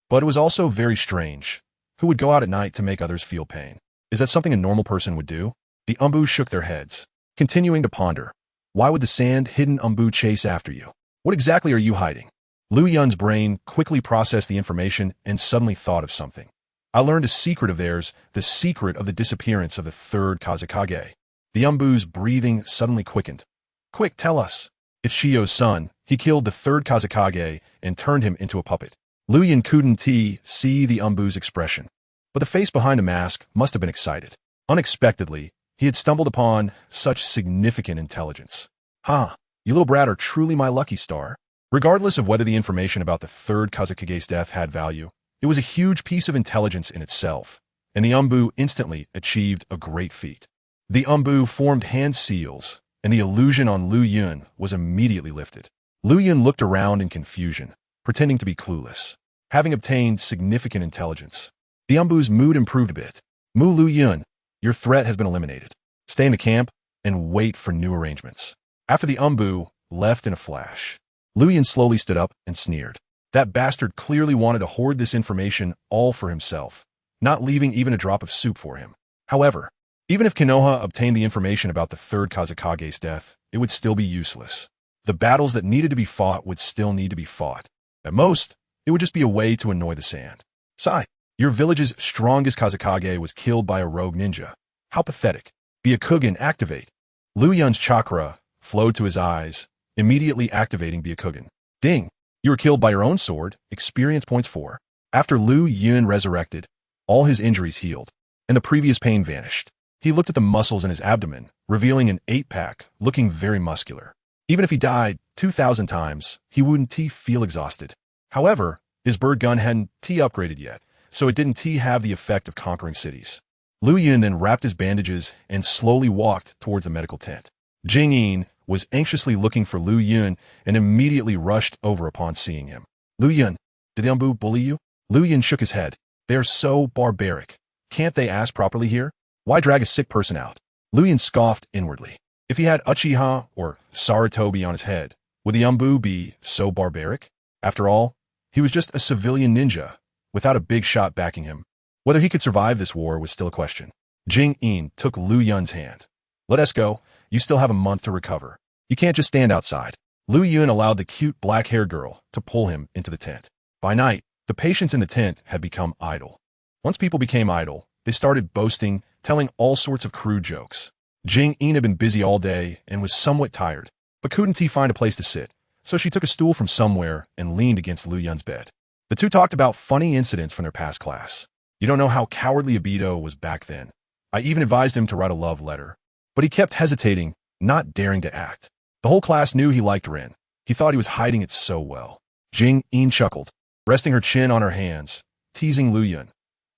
Speaker 1: But it was also very strange. Who would go out at night to make others feel pain? Is that something a normal person would do? The Umbu shook their heads, continuing to ponder. Why would the Sand-Hidden Umbu chase after you? What exactly are you hiding? Liu Yun's brain quickly processed the information and suddenly thought of something. I learned a secret of theirs, the secret of the disappearance of the third Kazekage. The Umbu's breathing suddenly quickened. Quick, tell us. It's Shio's son. He killed the third Kazekage and turned him into a puppet. Liu Yun couldn't see the Umbu's expression, but the face behind the mask must have been excited. Unexpectedly, he had stumbled upon such significant intelligence. "Ha, you little brat are truly my lucky star." Regardless of whether the information about the third Kazekage's death had value, it was a huge piece of intelligence in itself, and the Umbu instantly achieved a great feat. The Umbu formed hand seals, and the illusion on Liu Yun was immediately lifted. Liu Yun looked around in confusion, pretending to be clueless. Having obtained significant intelligence, the Umbu's mood improved a bit. Liu Yun, your threat has been eliminated. Stay in the camp and wait for new arrangements." After the Umbu left in a flash, Liu Yun slowly stood up and sneered. That bastard clearly wanted to hoard this information all for himself, not leaving even a drop of soup for him. However, even if Konoha obtained the information about the third Kazekage's death, it would still be useless. The battles that needed to be fought would still need to be fought. At most, it would just be a way to annoy the Sand. "Sai, your village's strongest Kazekage was killed by a rogue ninja. How pathetic. Byakugan, activate." Liu Yun's chakra flowed to his eyes, immediately activating Byakugan. Ding! You were killed by your own sword, experience points 4. After Liu Yun resurrected, all his injuries healed, and the previous pain vanished. He looked at the muscles in his abdomen, revealing an 8-pack, looking very muscular. Even if he died 2,000 times, he wouldn't feel exhausted. However, his bird gun hadn't upgraded yet, so it didn't have the effect of conquering cities. Liu Yun then wrapped his bandages and slowly walked towards the medical tent. Jing Yin was anxiously looking for Liu Yun and immediately rushed over upon seeing him. "Liu Yun, did the Umbu bully you?" Liu Yun shook his head. "They are so barbaric. Can't they ask properly here? Why drag a sick person out?" Liu Yun scoffed inwardly. If he had Uchiha or Sarutobi on his head, would the Umbu be so barbaric? After all, he was just a civilian ninja, without a big shot backing him. Whether he could survive this war was still a question. Jing Yin took Liu Yun's hand. "Let us go. You still have a month to recover. You can't just stand outside." Liu Yun allowed the cute black-haired girl to pull him into the tent. By night, the patients in the tent had become idle. Once people became idle, they started boasting, telling all sorts of crude jokes. Jing Yin had been busy all day and was somewhat tired, but couldn't find a place to sit, so she took a stool from somewhere and leaned against Liu Yun's bed. The two talked about funny incidents from their past class. You don't know how cowardly Obito was back then. I even advised him to write a love letter, but he kept hesitating, not daring to act. The whole class knew he liked Rin. He thought he was hiding it so well. Jing Yin chuckled, resting her chin on her hands, teasing Liu Yun.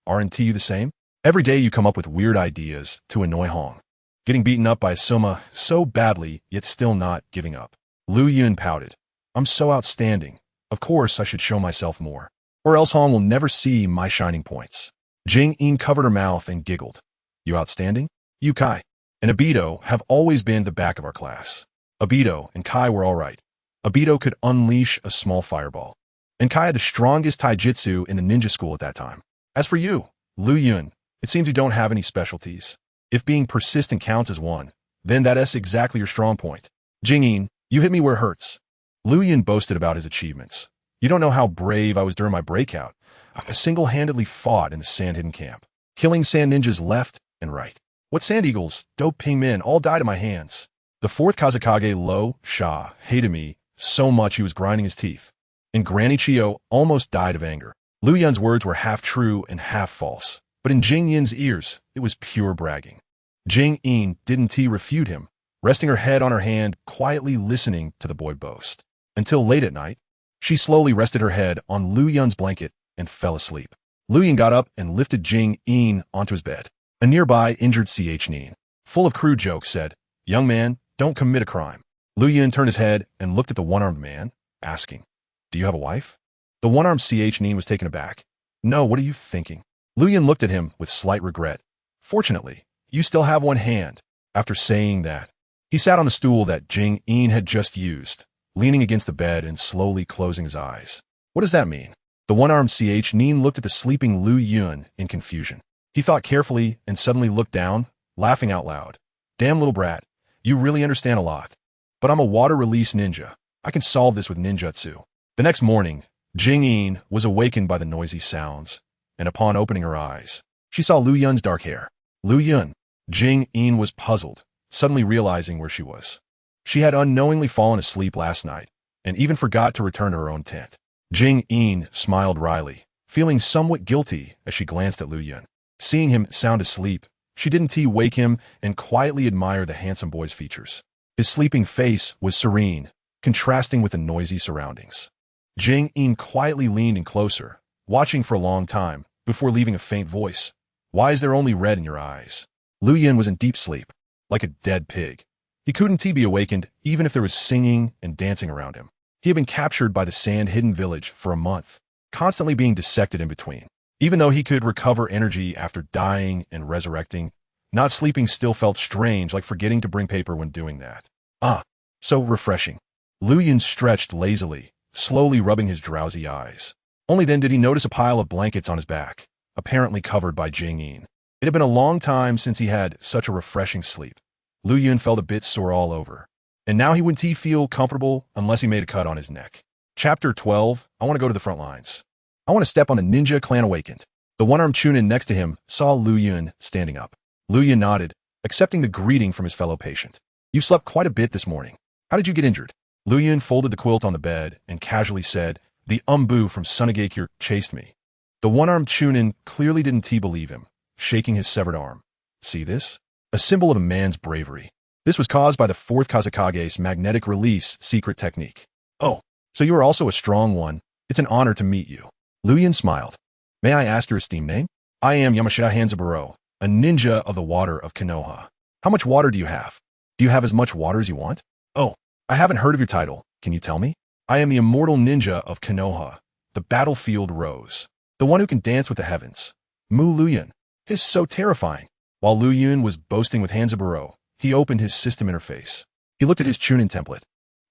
Speaker 1: "Aren't you the same? Every day you come up with weird ideas to annoy Hong. Getting beaten up by Soma so badly, yet still not giving up." Liu Yun pouted. "I'm so outstanding. Of course I should show myself more, or else Hong will never see my shining points." Jing Yin covered her mouth and giggled. "You outstanding? You Kai and Obito have always been the back of our class. Obito and Kai were all right. Obito could unleash a small fireball, and Kai had the strongest taijutsu in the ninja school at that time. As for you, Liu Yun, it seems you don't have any specialties. If being persistent counts as one, then that's exactly your strong point. Jingyin, you hit me where it hurts. Liu Yun boasted about his achievements. You don't know how brave I was during my breakout. I single-handedly fought in the Sand Hidden Camp, killing sand ninjas left and right. What sand eagles, dope ping men, all died at my hands. The fourth Kazekage Lo Sha hated me so much he was grinding his teeth. And Granny Chio almost died of anger. Liu Yun's words were half true and half false, but in Jing Yin's ears, it was pure bragging. Jing Yin didn't refute him, resting her head on her hand, quietly listening to the boy boast. Until late at night, she slowly rested her head on Liu Yun's blanket and fell asleep. Liu Yun got up and lifted Jing Yin onto his bed. A nearby injured Nin, full of crude jokes, said, "Young man, don't commit a crime." Liu Yun turned his head and looked at the one-armed man, asking, "Do you have a wife?" The one-armed Nin was taken aback. "No, what are you thinking?" Liu Yun looked at him with slight regret. "Fortunately, you still have one hand." After saying that, he sat on the stool that Jing Yin had just used, leaning against the bed and slowly closing his eyes. "What does that mean?" The one-armed Nin looked at the sleeping Liu Yun in confusion. He thought carefully and suddenly looked down, laughing out loud. "Damn little brat, you really understand a lot. But I'm a water-release ninja. I can solve this with ninjutsu." The next morning, Jing Yin was awakened by the noisy sounds, and upon opening her eyes, she saw Liu Yun's dark hair. Liu Yun. Jing Yin was puzzled, suddenly realizing where she was. She had unknowingly fallen asleep last night, and even forgot to return to her own tent. Jing Yin smiled wryly, feeling somewhat guilty as she glanced at Liu Yun. Seeing him sound asleep, she didn't wake him and quietly admire the handsome boy's features. His sleeping face was serene, contrasting with the noisy surroundings. Jing Yin quietly leaned in closer, watching for a long time, before leaving a faint voice. "Why is there only red in your eyes?" Liu Yun was in deep sleep, like a dead pig. He couldn't be awakened even if there was singing and dancing around him. He had been captured by the sand-hidden village for a month, constantly being dissected in between. Even though he could recover energy after dying and resurrecting, not sleeping still felt strange, like forgetting to bring paper when doing that. So refreshing. Liu Yun stretched lazily, slowly rubbing his drowsy eyes. Only then did he notice a pile of blankets on his back, apparently covered by Jing Yin. It had been a long time since he had such a refreshing sleep. Liu Yun felt a bit sore all over, and now he wouldn't feel comfortable unless he made a cut on his neck. Chapter 12, I want to go to the front lines. I want to step on the ninja clan awakened. The one-armed Chunin next to him saw Liu Yun standing up. Liu Yun nodded, accepting the greeting from his fellow patient. "You slept quite a bit this morning. How did you get injured?" Liu Yun folded the quilt on the bed and casually said, "The umbu from Sunagakure chased me." The one-armed Chunin clearly didn't believe him, shaking his severed arm. "See this? A symbol of a man's bravery. This was caused by the fourth Kazekage's magnetic release secret technique." "Oh, so you are also a strong one. It's an honor to meet you." Liu Yun smiled. "May I ask your esteemed name?" "I am Yamashita Hanzaburo, a ninja of the water of Konoha." "How much water do you have?" "Do you have as much water as you want?" "Oh, I haven't heard of your title. Can you tell me?" "I am the immortal ninja of Konoha, the battlefield rose, the one who can dance with the heavens." Mu Liu Yun. Is so terrifying. While Liu Yun was boasting with Hanzaburo, he opened his system interface. He looked at his Chunin template,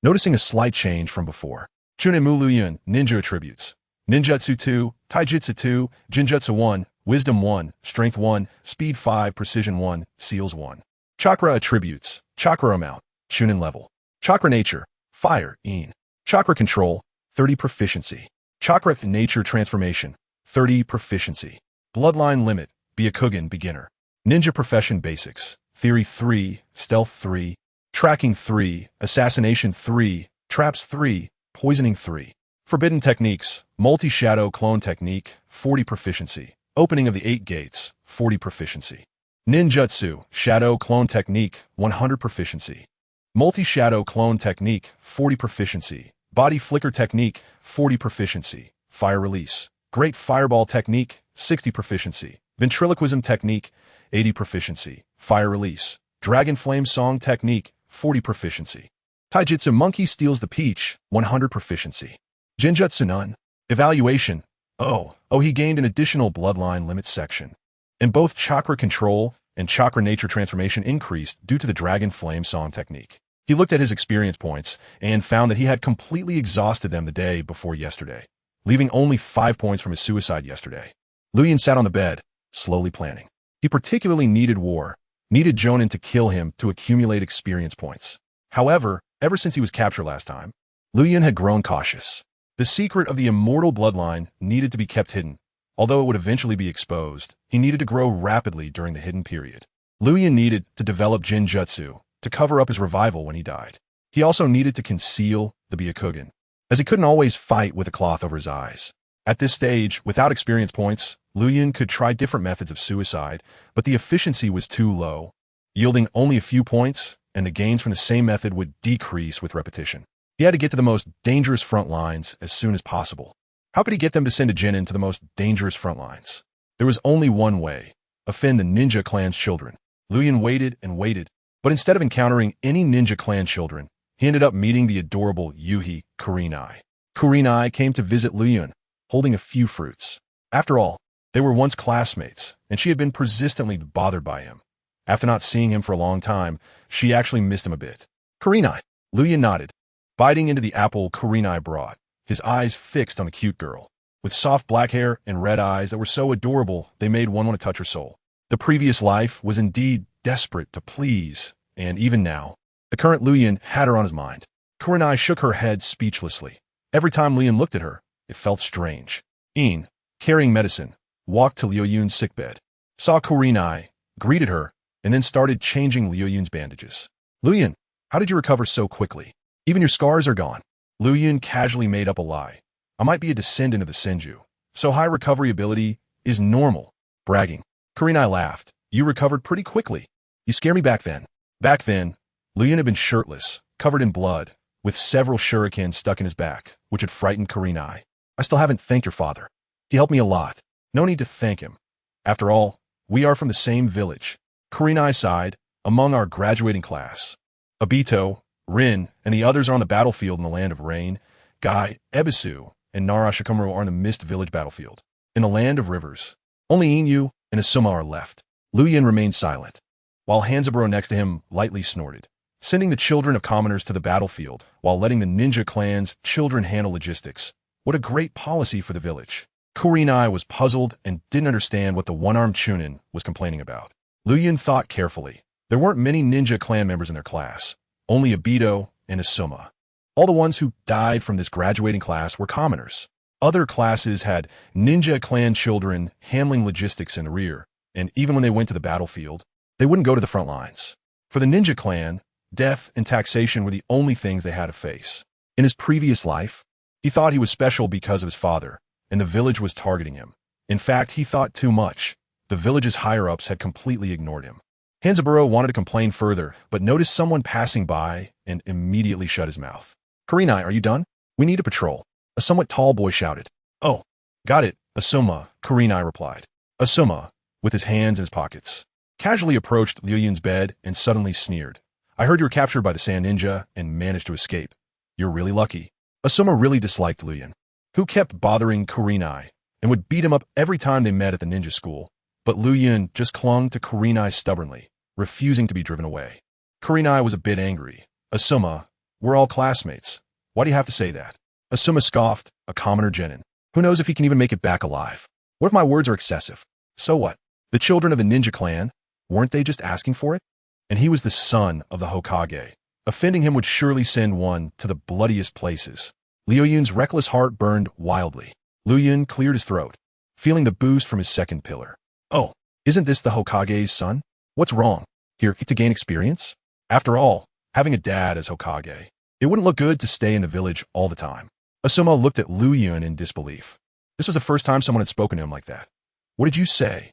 Speaker 1: noticing a slight change from before. Chunin Mu Liu Yun, ninja attributes. Ninjutsu 2, Taijutsu 2, Jinjutsu 1, Wisdom 1, Strength 1, Speed 5, Precision 1, Seals 1. Chakra attributes, Chakra amount, Chunin level. Chakra nature, Fire, Yin. Chakra control, 30 proficiency. Chakra nature transformation, 30 proficiency. Bloodline limit, Byakugan beginner. Ninja profession basics, Theory 3, Stealth 3, Tracking 3, Assassination 3, Traps 3, Poisoning 3. Forbidden techniques, Multi-Shadow Clone Technique, 40 proficiency. Opening of the 8 gates, 40 proficiency. Ninjutsu, Shadow Clone Technique, 100 proficiency. Multi-Shadow Clone Technique, 40 proficiency. Body Flicker Technique, 40 proficiency. Fire Release. Great Fireball Technique, 60 proficiency. Ventriloquism Technique, 80 proficiency. Fire Release. Dragon Flame Song Technique, 40 proficiency. Taijutsu Monkey Steals the Peach, 100 proficiency. Jinjutsu None. Evaluation. He gained an additional bloodline limit section. And both chakra control and chakra nature transformation increased due to the Dragon Flame Song technique. He looked at his experience points and found that he had completely exhausted them the day before yesterday, leaving only 5 points from his suicide yesterday. Liu Yun sat on the bed, slowly planning. He particularly needed Jonin to kill him to accumulate experience points. However, ever since he was captured last time, Liu Yun had grown cautious. The secret of the immortal bloodline needed to be kept hidden. Although it would eventually be exposed, he needed to grow rapidly during the hidden period. Liu Yun needed to develop Jinjutsu to cover up his revival when he died. He also needed to conceal the Byakugan, as he couldn't always fight with a cloth over his eyes. At this stage, without experience points, Liu Yun could try different methods of suicide, but the efficiency was too low, yielding only a few points, and the gains from the same method would decrease with repetition. He had to get to the most dangerous front lines as soon as possible. How could he get them to send a genin to the most dangerous front lines? There was only one way: offend the ninja clan's children. Liu Yun waited and waited, but instead of encountering any ninja clan children, he ended up meeting the adorable Yuhi Kurenai. Kurenai came to visit Liu Yun, holding a few fruits. After all, they were once classmates, and she had been persistently bothered by him. After not seeing him for a long time, she actually missed him a bit. Kurenai. Liu Yun nodded, biting into the apple Kurenai brought, his eyes fixed on the cute girl, with soft black hair and red eyes that were so adorable they made one want to touch her soul. The previous life was indeed desperate to please, and even now, the current Liu Yun had her on his mind. Kurenai shook her head speechlessly. Every time Liu Yun looked at her, it felt strange. Een, carrying medicine, walked to Liu Yun's sickbed, saw Kurenai, greeted her, and then started changing Liu Yun's bandages. Liu Yun, how did you recover so quickly? Even your scars are gone. Liu Yun casually made up a lie. I might be a descendant of the Senju, so high recovery ability is normal. Bragging. Kurenai laughed. You recovered pretty quickly. You scared me back then. Back then, Liu Yun had been shirtless, covered in blood, with several shurikens stuck in his back, which had frightened Kurenai. I still haven't thanked your father. He helped me a lot. No need to thank him. After all, we are from the same village. Kurenai sighed. Among our graduating class, Obito, Rin, and the others are on the battlefield in the land of rain. Guy, Ebisu, and Nara Shikamaru are in the mist village battlefield. In the land of rivers, only Inu and Asuma are left. Liu Yun remained silent, while Hanzaburo next to him lightly snorted, sending the children of commoners to the battlefield while letting the ninja clan's children handle logistics. What a great policy for the village. Kurenai was puzzled and didn't understand what the one-armed Chunin was complaining about. Liu Yun thought carefully. There weren't many ninja clan members in their class, only Obito and Asuma. All the ones who died from this graduating class were commoners. Other classes had ninja clan children handling logistics in the rear, and even when they went to the battlefield, they wouldn't go to the front lines. For the ninja clan, death and taxation were the only things they had to face. In his previous life, he thought he was special because of his father, and the village was targeting him. In fact, he thought too much. The village's higher-ups had completely ignored him. Hanzaburo wanted to complain further, but noticed someone passing by and immediately shut his mouth. Kurenai, are you done? We need a patrol. A somewhat tall boy shouted. Oh, got it, Asuma, Kurenai replied. Asuma, with his hands in his pockets, casually approached Liu Yun's bed and suddenly sneered. I heard you were captured by the Sand Ninja and managed to escape. You're really lucky. Asuma really disliked Liu Yun, who kept bothering Kurenai and would beat him up every time they met at the ninja school. But Liu Yun just clung to Kurenai stubbornly, refusing to be driven away. Kurenai was a bit angry. Asuma, we're all classmates. Why do you have to say that? Asuma scoffed, a commoner genin. Who knows if he can even make it back alive? What if my words are excessive? So what? The children of the ninja clan, weren't they just asking for it? And he was the son of the Hokage. Offending him would surely send one to the bloodiest places. Liu Yun's reckless heart burned wildly. Liu Yun cleared his throat, feeling the boost from his second pillar. Oh, isn't this the Hokage's son? What's wrong? Here, to gain experience? After all, having a dad as Hokage, it wouldn't look good to stay in the village all the time. Asuma looked at Liu Yun in disbelief. This was the first time someone had spoken to him like that. What did you say?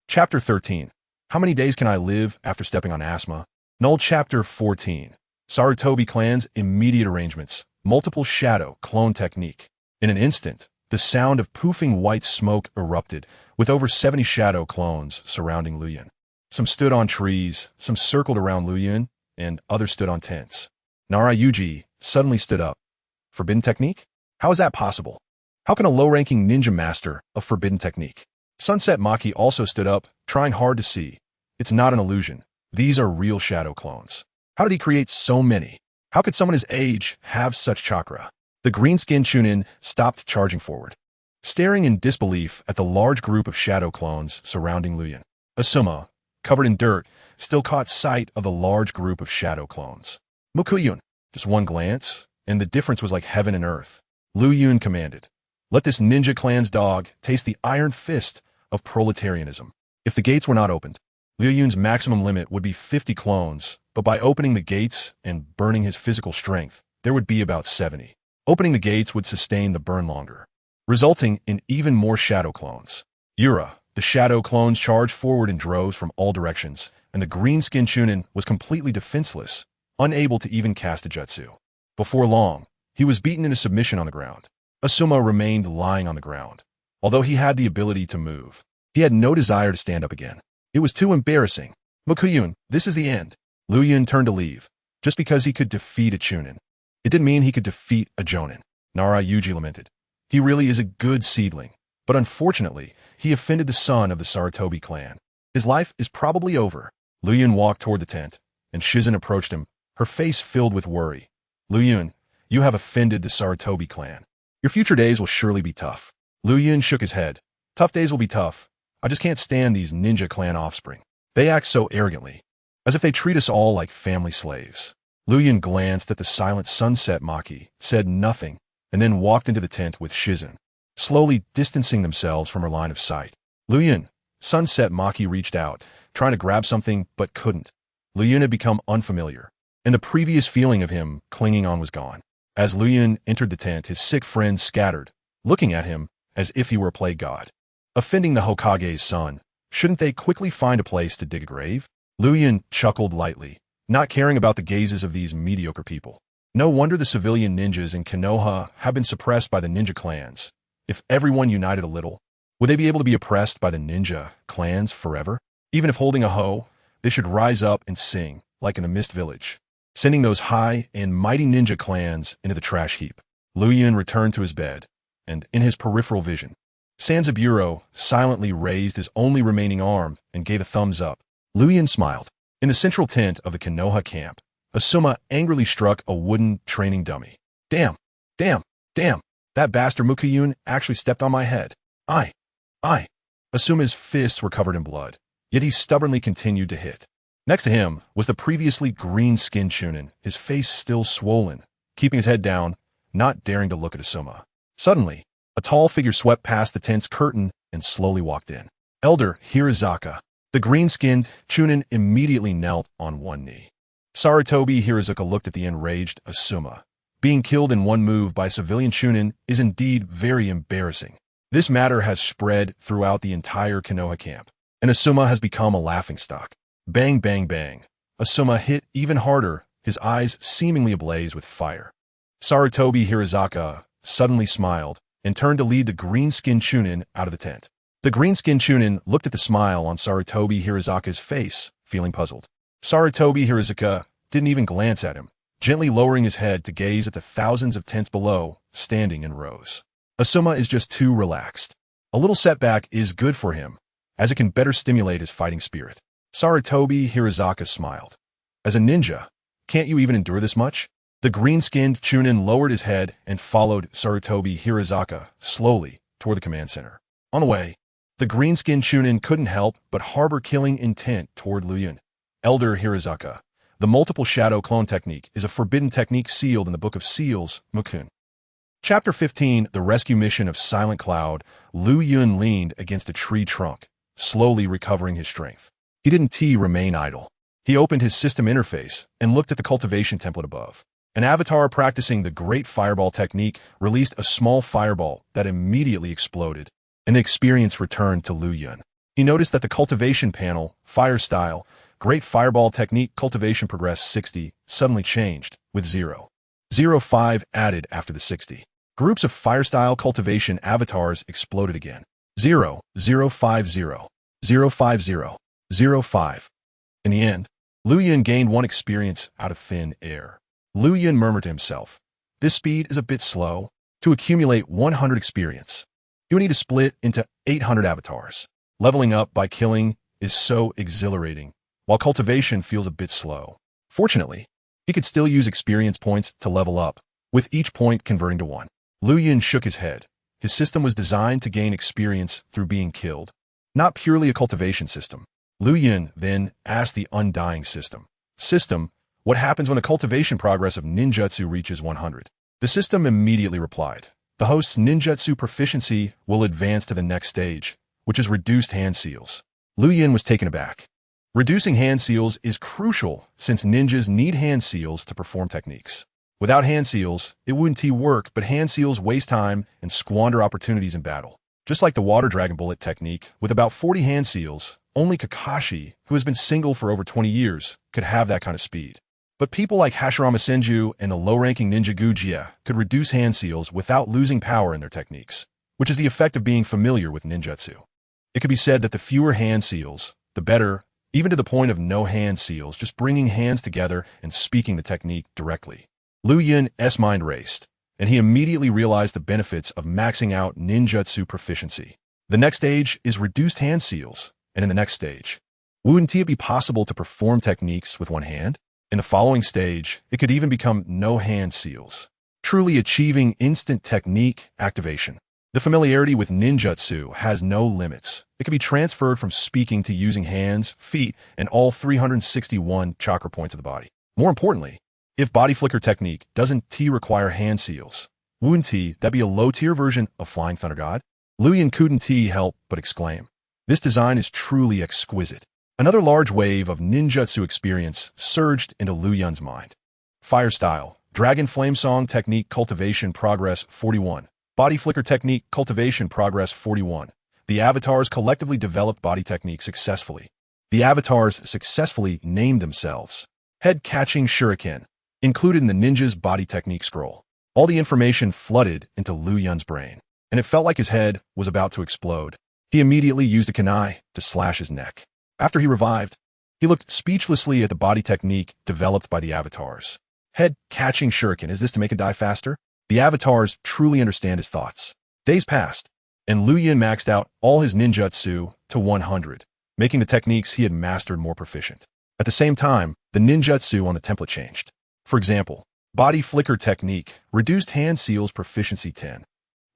Speaker 1: Chapter 13. How many days can I live after stepping on asthma? Null Chapter 14. Sarutobi clan's immediate arrangements. Multiple shadow clone technique. In an instant, the sound of poofing white smoke erupted, with over 70 shadow clones surrounding Liu Yun. Some stood on trees, some circled around Liu Yun, and others stood on tents. Nara Yuji suddenly stood up. Forbidden technique? How is that possible? How can a low-ranking ninja master a forbidden technique? Sunset Maki also stood up, trying hard to see. It's not an illusion. These are real shadow clones. How did he create so many? How could someone his age have such chakra? The green-skinned Chunin stopped charging forward. staring in disbelief at the large group of shadow clones surrounding Liu Yun. Asuma, covered in dirt, still caught sight of the large group of shadow clones. Mukuyun, just one glance, and the difference was like heaven and earth. Liu Yun commanded, "Let this ninja clan's dog taste the iron fist of proletarianism." If the gates were not opened, Liu Yun's maximum limit would be 50 clones, but by opening the gates and burning his physical strength, there would be about 70. Opening the gates would sustain the burn longer, resulting in even more shadow clones. Yura, the shadow clones charged forward in droves from all directions, and the green-skinned Chunin was completely defenseless, unable to even cast a jutsu. Before long, he was beaten into submission on the ground. Asuma remained lying on the ground. Although he had the ability to move, he had no desire to stand up again. It was too embarrassing. "Mukuyun, this is the end." Liu Yun turned to leave. Just because he could defeat a Chunin, it didn't mean he could defeat a Jonin. Nara Yuji lamented. He really is a good seedling, but unfortunately, he offended the son of the Sarutobi clan. His life is probably over. Liu Yun walked toward the tent, and Shizen approached him, her face filled with worry. "Liu Yun, you have offended the Sarutobi clan. Your future days will surely be tough." Liu Yun shook his head. "Tough days will be tough. I just can't stand these ninja clan offspring. They act so arrogantly, as if they treat us all like family slaves." Liu Yun glanced at the silent sunset Maki, said nothing, and then walked into the tent with Shizen, slowly distancing themselves from her line of sight. "Liu Yun." Sunset Maki reached out, trying to grab something, but couldn't. Liu Yun had become unfamiliar, and the previous feeling of him clinging on was gone. As Liu Yun entered the tent, his sick friends scattered, looking at him as if he were a plague god. Offending the Hokage's son, shouldn't they quickly find a place to dig a grave? Liu Yun chuckled lightly, not caring about the gazes of these mediocre people. No wonder the civilian ninjas in Konoha have been suppressed by the ninja clans. If everyone united a little, would they be able to be oppressed by the ninja clans forever? Even if holding a hoe, they should rise up and sing, like in the Mist Village, sending those high and mighty ninja clans into the trash heap. Liu Yun returned to his bed, and in his peripheral vision, Sanzaburo silently raised his only remaining arm and gave a thumbs up. Liu Yun smiled. In the central tent of the Konoha camp, Asuma angrily struck a wooden training dummy. Damn, damn, damn, that bastard Mukuyun actually stepped on my head. I. Asuma's fists were covered in blood, yet he stubbornly continued to hit. Next to him was the previously green-skinned Chunin, his face still swollen, keeping his head down, not daring to look at Asuma. Suddenly, a tall figure swept past the tent's curtain and slowly walked in. Elder Hirazaka. The green-skinned Chunin immediately knelt on one knee. Sarutobi Hirazaka looked at the enraged Asuma. Being killed in one move by a civilian Chunin is indeed very embarrassing. This matter has spread throughout the entire Konoha camp, and Asuma has become a laughingstock. Bang, bang, bang. Asuma hit even harder, his eyes seemingly ablaze with fire. Sarutobi Hirazaka suddenly smiled and turned to lead the green-skinned Chunin out of the tent. The green-skinned Chunin looked at the smile on Sarutobi Hirazaka's face, feeling puzzled. Sarutobi Hirazaka didn't even glance at him, gently lowering his head to gaze at the thousands of tents below, standing in rows. Asuma is just too relaxed. A little setback is good for him, as it can better stimulate his fighting spirit. Sarutobi Hirazaka smiled. As a ninja, can't you even endure this much? The green-skinned Chunin lowered his head and followed Sarutobi Hirazaka slowly toward the command center. On the way, the green-skinned Chunin couldn't help but harbor killing intent toward Liu Yun. Elder Hirazaka. The multiple shadow clone technique is a forbidden technique sealed in the Book of Seals, Mukun. Chapter 15, The Rescue Mission of Silent Cloud. Liu Yun leaned against a tree trunk, slowly recovering his strength. He didn't remain idle. He opened his system interface and looked at the cultivation template above. An avatar practicing the Great Fireball technique released a small fireball that immediately exploded, and the experience returned to Liu Yun. He noticed that the cultivation panel, Fire Style, Great Fireball Technique Cultivation Progress 60, suddenly changed, with 0.05 added after the 60. Groups of Fire Style cultivation avatars exploded again. 0.050, 0.50, 0.5. In the end, Liu Yun gained one experience out of thin air. Liu Yun murmured to himself, "This speed is a bit slow. To accumulate 100 experience, you need to split into 800 avatars. Leveling up by killing is so exhilarating, while cultivation feels a bit slow." Fortunately, he could still use experience points to level up, with each point converting to 1. Liu Yun shook his head. His system was designed to gain experience through being killed, not purely a cultivation system. Liu Yun then asked the undying system, what happens when the cultivation progress of ninjutsu reaches 100? The system immediately replied, the host's ninjutsu proficiency will advance to the next stage, which is reduced hand seals. Liu Yun was taken aback. Reducing hand seals is crucial since ninjas need hand seals to perform techniques. Without hand seals, it wouldn't work, but hand seals waste time and squander opportunities in battle. Just like the water dragon bullet technique, with about 40 hand seals, only Kakashi, who has been single for over 20 years, could have that kind of speed. But people like Hashirama Senju and the low-ranking ninja Gujia could reduce hand seals without losing power in their techniques, which is the effect of being familiar with ninjutsu. It could be said that the fewer hand seals, the better, even to the point of no hand seals, just bringing hands together and speaking the technique directly. Liu Yun's mind raced, and he immediately realized the benefits of maxing out ninjutsu proficiency. The next stage is reduced hand seals, and in the next stage, wouldn't it be possible to perform techniques with one hand? In the following stage, it could even become no hand seals, truly achieving instant technique activation. The familiarity with ninjutsu has no limits. It can be transferred from speaking to using hands, feet, and all 361 chakra points of the body. More importantly, if body flicker technique doesn't require hand seals, wouldn't that be a low-tier version of Flying Thunder God? Liu Yun couldn't help but exclaim, this design is truly exquisite. Another large wave of ninjutsu experience surged into Liu Yun's mind. Fire style, dragon flame song technique cultivation progress 41. Body flicker technique cultivation progress 41. The avatars collectively developed body technique successfully. The avatars successfully named themselves. Head-catching shuriken, included in the ninja's body technique scroll. All the information flooded into Liu Yun's brain, and it felt like his head was about to explode. He immediately used a kunai to slash his neck. After he revived, he looked speechlessly at the body technique developed by the avatars. Head-catching shuriken, is this to make it die faster? The avatars truly understand his thoughts. Days passed, and Liu Yun maxed out all his ninjutsu to 100, making the techniques he had mastered more proficient. At the same time, the ninjutsu on the template changed. For example, body flicker technique reduced hand seals proficiency 10.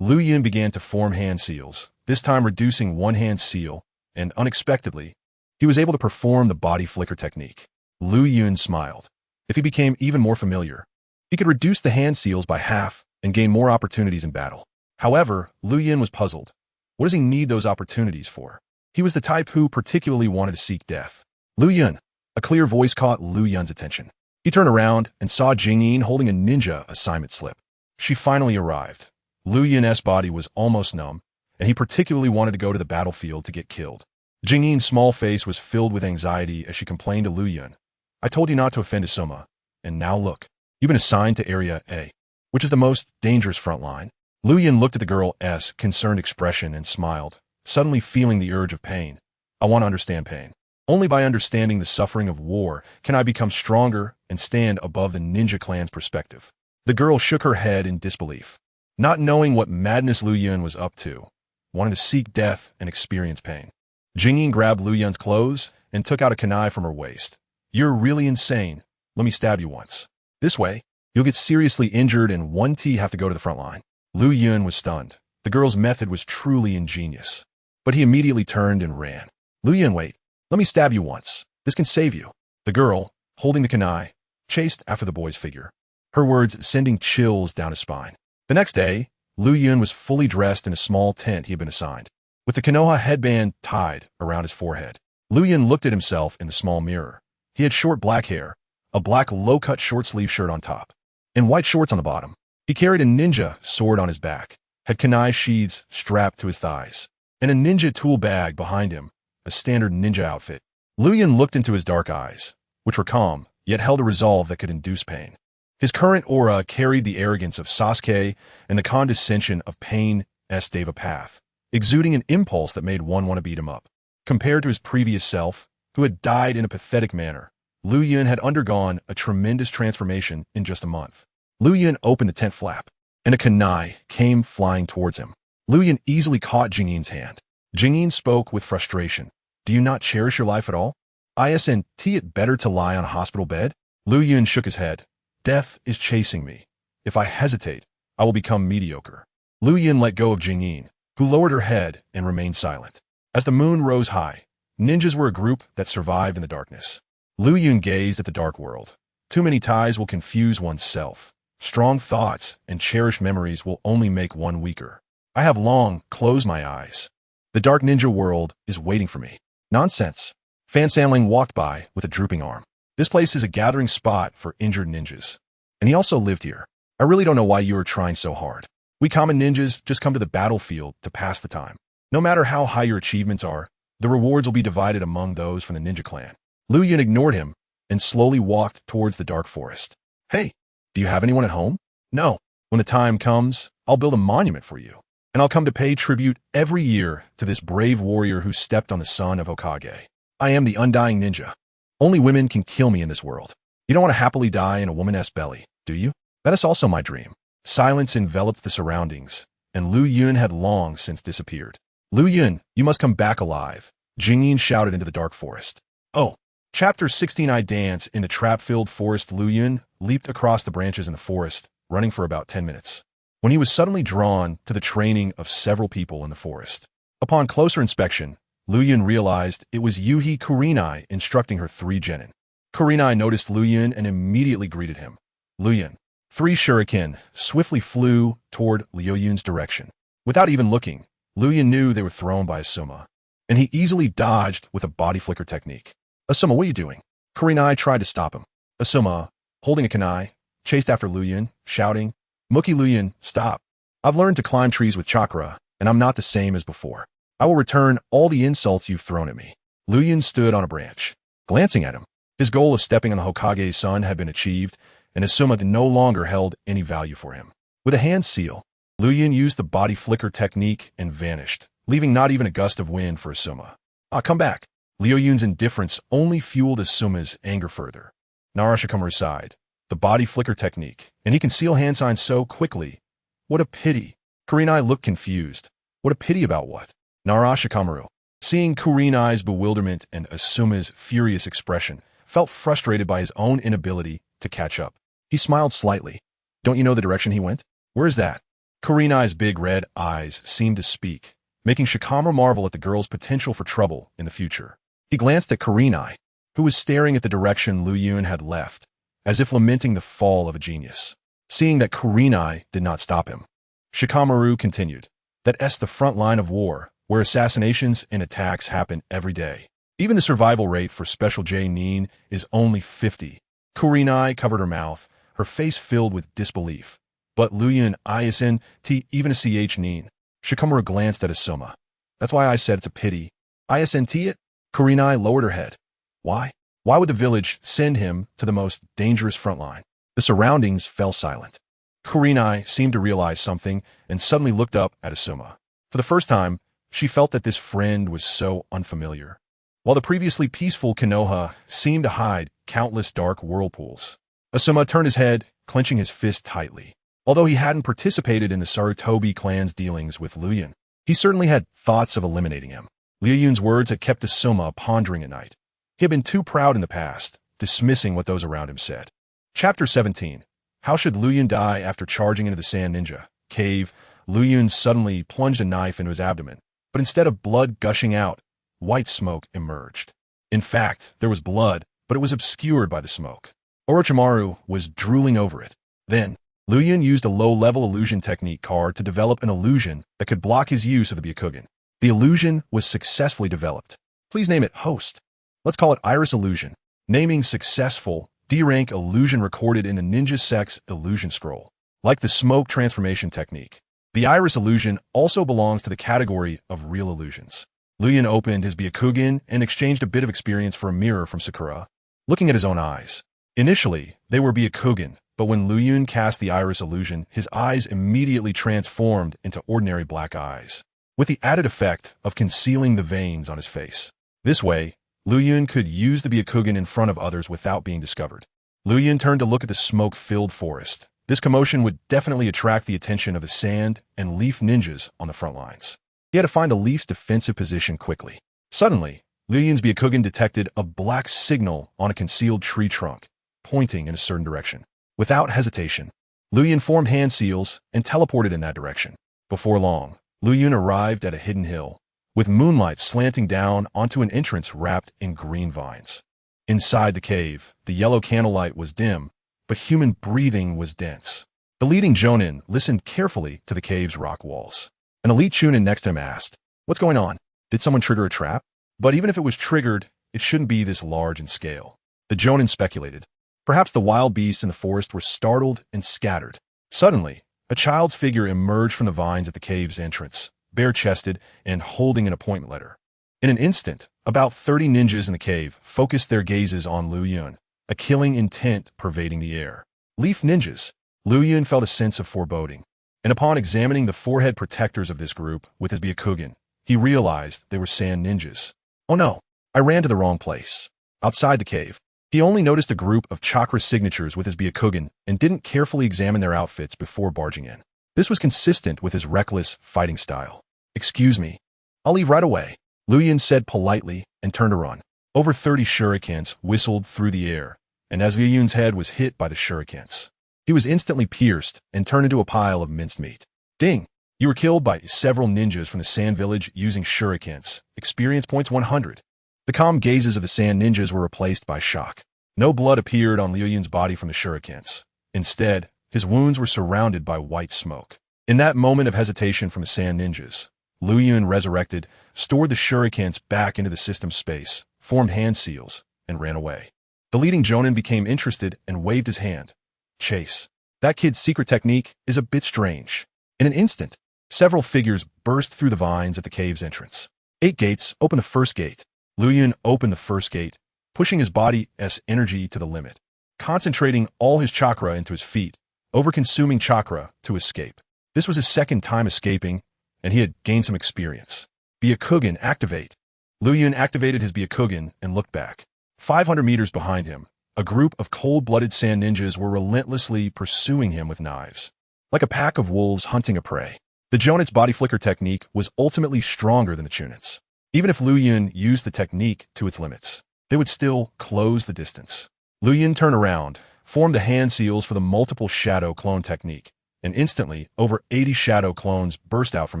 Speaker 1: Liu Yun began to form hand seals, this time reducing one hand seal, and unexpectedly, he was able to perform the body flicker technique. Liu Yun smiled. If he became even more familiar, he could reduce the hand seals by half and gain more opportunities in battle. However, Liu Yun was puzzled. What does he need those opportunities for? He was the type who particularly wanted to seek death. Liu Yun, a clear voice caught Liu Yun's attention. He turned around and saw Jingyin holding a ninja assignment slip. She finally arrived. Liu Yun's body was almost numb, and he particularly wanted to go to the battlefield to get killed. Jingyin's small face was filled with anxiety as she complained to Liu Yun. I told you not to offend Isoma, and now look. You've been assigned to Area A, which is the most dangerous front line. Liu Yun looked at the girl's concerned expression and smiled, suddenly feeling the urge of pain. I want to understand pain. Only by understanding the suffering of war can I become stronger and stand above the ninja clan's perspective. The girl shook her head in disbelief. Not knowing what madness Liu Yun was up to, wanted to seek death and experience pain. Jingyin grabbed Liu Yun's clothes and took out a kunai from her waist. You're really insane. Let me stab you once. This way, you'll get seriously injured and have to go to the front line. Liu Yun was stunned. The girl's method was truly ingenious. But he immediately turned and ran. Liu Yun, wait. Let me stab you once. This can save you. The girl, holding the kunai, chased after the boy's figure, her words sending chills down his spine. The next day, Liu Yun was fully dressed in a small tent he had been assigned, with the Konoha headband tied around his forehead. Liu Yun looked at himself in the small mirror. He had short black hair, a black low-cut short-sleeve shirt on top, and white shorts on the bottom. He carried a ninja sword on his back, had kunai sheaths strapped to his thighs, and a ninja tool bag behind him, a standard ninja outfit. Liu Yun looked into his dark eyes, which were calm, yet held a resolve that could induce pain. His current aura carried the arrogance of Sasuke and the condescension of Pain's Deva Path, exuding an impulse that made one want to beat him up. Compared to his previous self, who had died in a pathetic manner, Liu Yun had undergone a tremendous transformation in just a month. Liu Yun opened the tent flap, and a kunai came flying towards him. Liu Yun easily caught Jingyin's hand. Jingyin spoke with frustration. Do you not cherish your life at all? Isn't it better to lie on a hospital bed? Liu Yun shook his head. Death is chasing me. If I hesitate, I will become mediocre. Liu Yun let go of Jingyin, who lowered her head and remained silent. As the moon rose high, ninjas were a group that survived in the darkness. Liu Yun gazed at the dark world. Too many ties will confuse oneself. Strong thoughts and cherished memories will only make one weaker. I have long closed my eyes. The dark ninja world is waiting for me. Nonsense. Fan Samling walked by with a drooping arm. This place is a gathering spot for injured ninjas. And he also lived here. I really don't know why you are trying so hard. We common ninjas just come to the battlefield to pass the time. No matter how high your achievements are, the rewards will be divided among those from the ninja clan. Liu Yun ignored him and slowly walked towards the dark forest. Hey, do you have anyone at home? No. When the time comes, I'll build a monument for you. And I'll come to pay tribute every year to this brave warrior who stepped on the son of Hokage. I am the undying ninja. Only women can kill me in this world. You don't want to happily die in a woman's belly, do you? That is also my dream. Silence enveloped the surroundings, and Liu Yun had long since disappeared. Liu Yun, you must come back alive, Jingyin shouted into the dark forest. Oh. Chapter 16. I dance in the trap-filled forest. Liu Yun leaped across the branches in the forest, running for about 10 minutes, when he was suddenly drawn to the training of several people in the forest. Upon closer inspection, Liu Yun realized it was Yuhi Kurenai instructing her 3 genin. Kurenai noticed Liu Yun and immediately greeted him. Liu Yun. 3 shuriken swiftly flew toward Liu Yun's direction. Without even looking, Liu Yun knew they were thrown by Asuma, and he easily dodged with a body flicker technique. Asuma, what are you doing? Kurenai tried to stop him. Asuma, holding a kunai, chased after Liu Yun, shouting, Muki Liu Yun, stop. I've learned to climb trees with chakra, and I'm not the same as before. I will return all the insults you've thrown at me. Liu Yun stood on a branch, glancing at him. His goal of stepping on the Hokage's son had been achieved, and Asuma no longer held any value for him. With a hand seal, Liu Yun used the body flicker technique and vanished, leaving not even a gust of wind for Asuma. Come back. Liu Yun's indifference only fueled Asuma's anger further. Nara Shikamaru sighed. The body flicker technique, and he can seal hand signs so quickly. What a pity. Kurenai looked confused. What a pity about what? Nara Shikamaru, seeing Kurenai's bewilderment and Asuma's furious expression, felt frustrated by his own inability to catch up. He smiled slightly. Don't you know the direction he went? Where is that? Kurenai's big red eyes seemed to speak, making Shikamaru marvel at the girl's potential for trouble in the future. He glanced at Kurenai, who was staring at the direction Liu Yun had left, as if lamenting the fall of a genius. Seeing that Kurenai did not stop him, Shikamaru continued, That's the front line of war, where assassinations and attacks happen every day. Even the survival rate for Special J Nin is only 50. Kurenai covered her mouth, her face filled with disbelief. But Liu Yun, ISNT, even a CH Nin. Shikamaru glanced at Asuma. That's why I said it's a pity. ISNT it? Kurenai lowered her head. Why? Why would the village send him to the most dangerous front line? The surroundings fell silent. Kurenai seemed to realize something and suddenly looked up at Asuma. For the first time, she felt that this friend was so unfamiliar. While the previously peaceful Konoha seemed to hide countless dark whirlpools, Asuma turned his head, clenching his fist tightly. Although he hadn't participated in the Sarutobi clan's dealings with Liu Yun, he certainly had thoughts of eliminating him. Liu Yun's words had kept Asuma pondering at night. He had been too proud in the past, dismissing what those around him said. Chapter 17. How should Liu Yun die after charging into the sand ninja cave? Liu Yun suddenly plunged a knife into his abdomen, but instead of blood gushing out, white smoke emerged. In fact, there was blood, but it was obscured by the smoke. Orochimaru was drooling over it. Then, Liu Yun used a low-level illusion technique card to develop an illusion that could block his use of the Byakugan. The illusion was successfully developed. Please name it Host. Let's call it Iris Illusion. Naming successful, D-rank illusion recorded in the Ninja Sex illusion scroll. Like the smoke transformation technique, the Iris Illusion also belongs to the category of real illusions. Liu Yun opened his Byakugan and exchanged a bit of experience for a mirror from Sakura, looking at his own eyes. Initially, they were Byakugan, but when Liu Yun cast the Iris Illusion, his eyes immediately transformed into ordinary black eyes, with the added effect of concealing the veins on his face. This way, Liu Yun could use the Byakugan in front of others without being discovered. Liu Yun turned to look at the smoke-filled forest. This commotion would definitely attract the attention of the sand and leaf ninjas on the front lines. He had to find the leaf's defensive position quickly. Suddenly, Liu Yun's Byakugan detected a black signal on a concealed tree trunk, pointing in a certain direction. Without hesitation, Liu Yun formed hand seals and teleported in that direction. Before long, Liu Yun arrived at a hidden hill, with moonlight slanting down onto an entrance wrapped in green vines. Inside the cave, the yellow candlelight was dim, but human breathing was dense. The leading Jonin listened carefully to the cave's rock walls. An elite Chunin next to him asked, "What's going on? Did someone trigger a trap?" But even if it was triggered, it shouldn't be this large in scale. The Jonin speculated. Perhaps the wild beasts in the forest were startled and scattered. Suddenly, a child's figure emerged from the vines at the cave's entrance, bare-chested and holding an appointment letter. In an instant, about 30 ninjas in the cave focused their gazes on Liu Yun, a killing intent pervading the air. Leaf ninjas. Liu Yun felt a sense of foreboding, and upon examining the forehead protectors of this group with his Byakugan, he realized they were sand ninjas. Oh no, I ran to the wrong place. Outside the cave, he only noticed a group of chakra signatures with his Byakugan and didn't carefully examine their outfits before barging in. This was consistent with his reckless fighting style. "Excuse me, I'll leave right away," Liu Yun said politely and turned to run. Over 30 shurikens whistled through the air, and as Liu Yun's head was hit by the shurikens, he was instantly pierced and turned into a pile of minced meat. Ding! You were killed by several ninjas from the sand village using shurikens. Experience points 100. The calm gazes of the sand ninjas were replaced by shock. No blood appeared on Liu Yun's body from the shurikens. Instead, his wounds were surrounded by white smoke. In that moment of hesitation from the sand ninjas, Liu Yun resurrected, stored the shurikens back into the system space, formed hand seals, and ran away. The leading Jonin became interested and waved his hand. "Chase. That kid's secret technique is a bit strange." In an instant, several figures burst through the vines at the cave's entrance. 8 gates opened the first gate. Liu Yun opened the first gate, pushing his body's energy to the limit, concentrating all his chakra into his feet, over-consuming chakra to escape. This was his second time escaping, and he had gained some experience. Byakugan activate. Liu Yun activated his Byakugan and looked back. 500 meters behind him, a group of cold-blooded sand ninjas were relentlessly pursuing him with knives. Like a pack of wolves hunting a prey. The Jonin's body flicker technique was ultimately stronger than the Chunin's. Even if Liu Yun used the technique to its limits, they would still close the distance. Liu Yun turned around, formed the hand seals for the multiple shadow clone technique, and instantly, over 80 shadow clones burst out from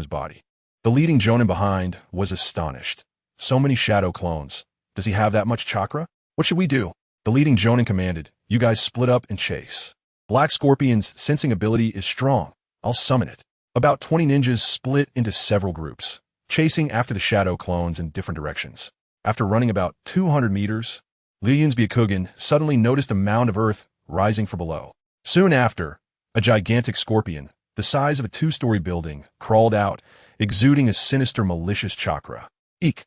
Speaker 1: his body. The leading Jonin behind was astonished. So many shadow clones. Does he have that much chakra? What should we do? The leading Jonin commanded, "You guys split up and chase. Black Scorpion's sensing ability is strong. I'll summon it." About 20 ninjas split into several groups, chasing after the shadow clones in different directions. After running about 200 meters, Liu Yun's Byakugan suddenly noticed a mound of earth rising from below. Soon after, a gigantic scorpion, the size of a 2-story building, crawled out, exuding a sinister malicious chakra. Eek!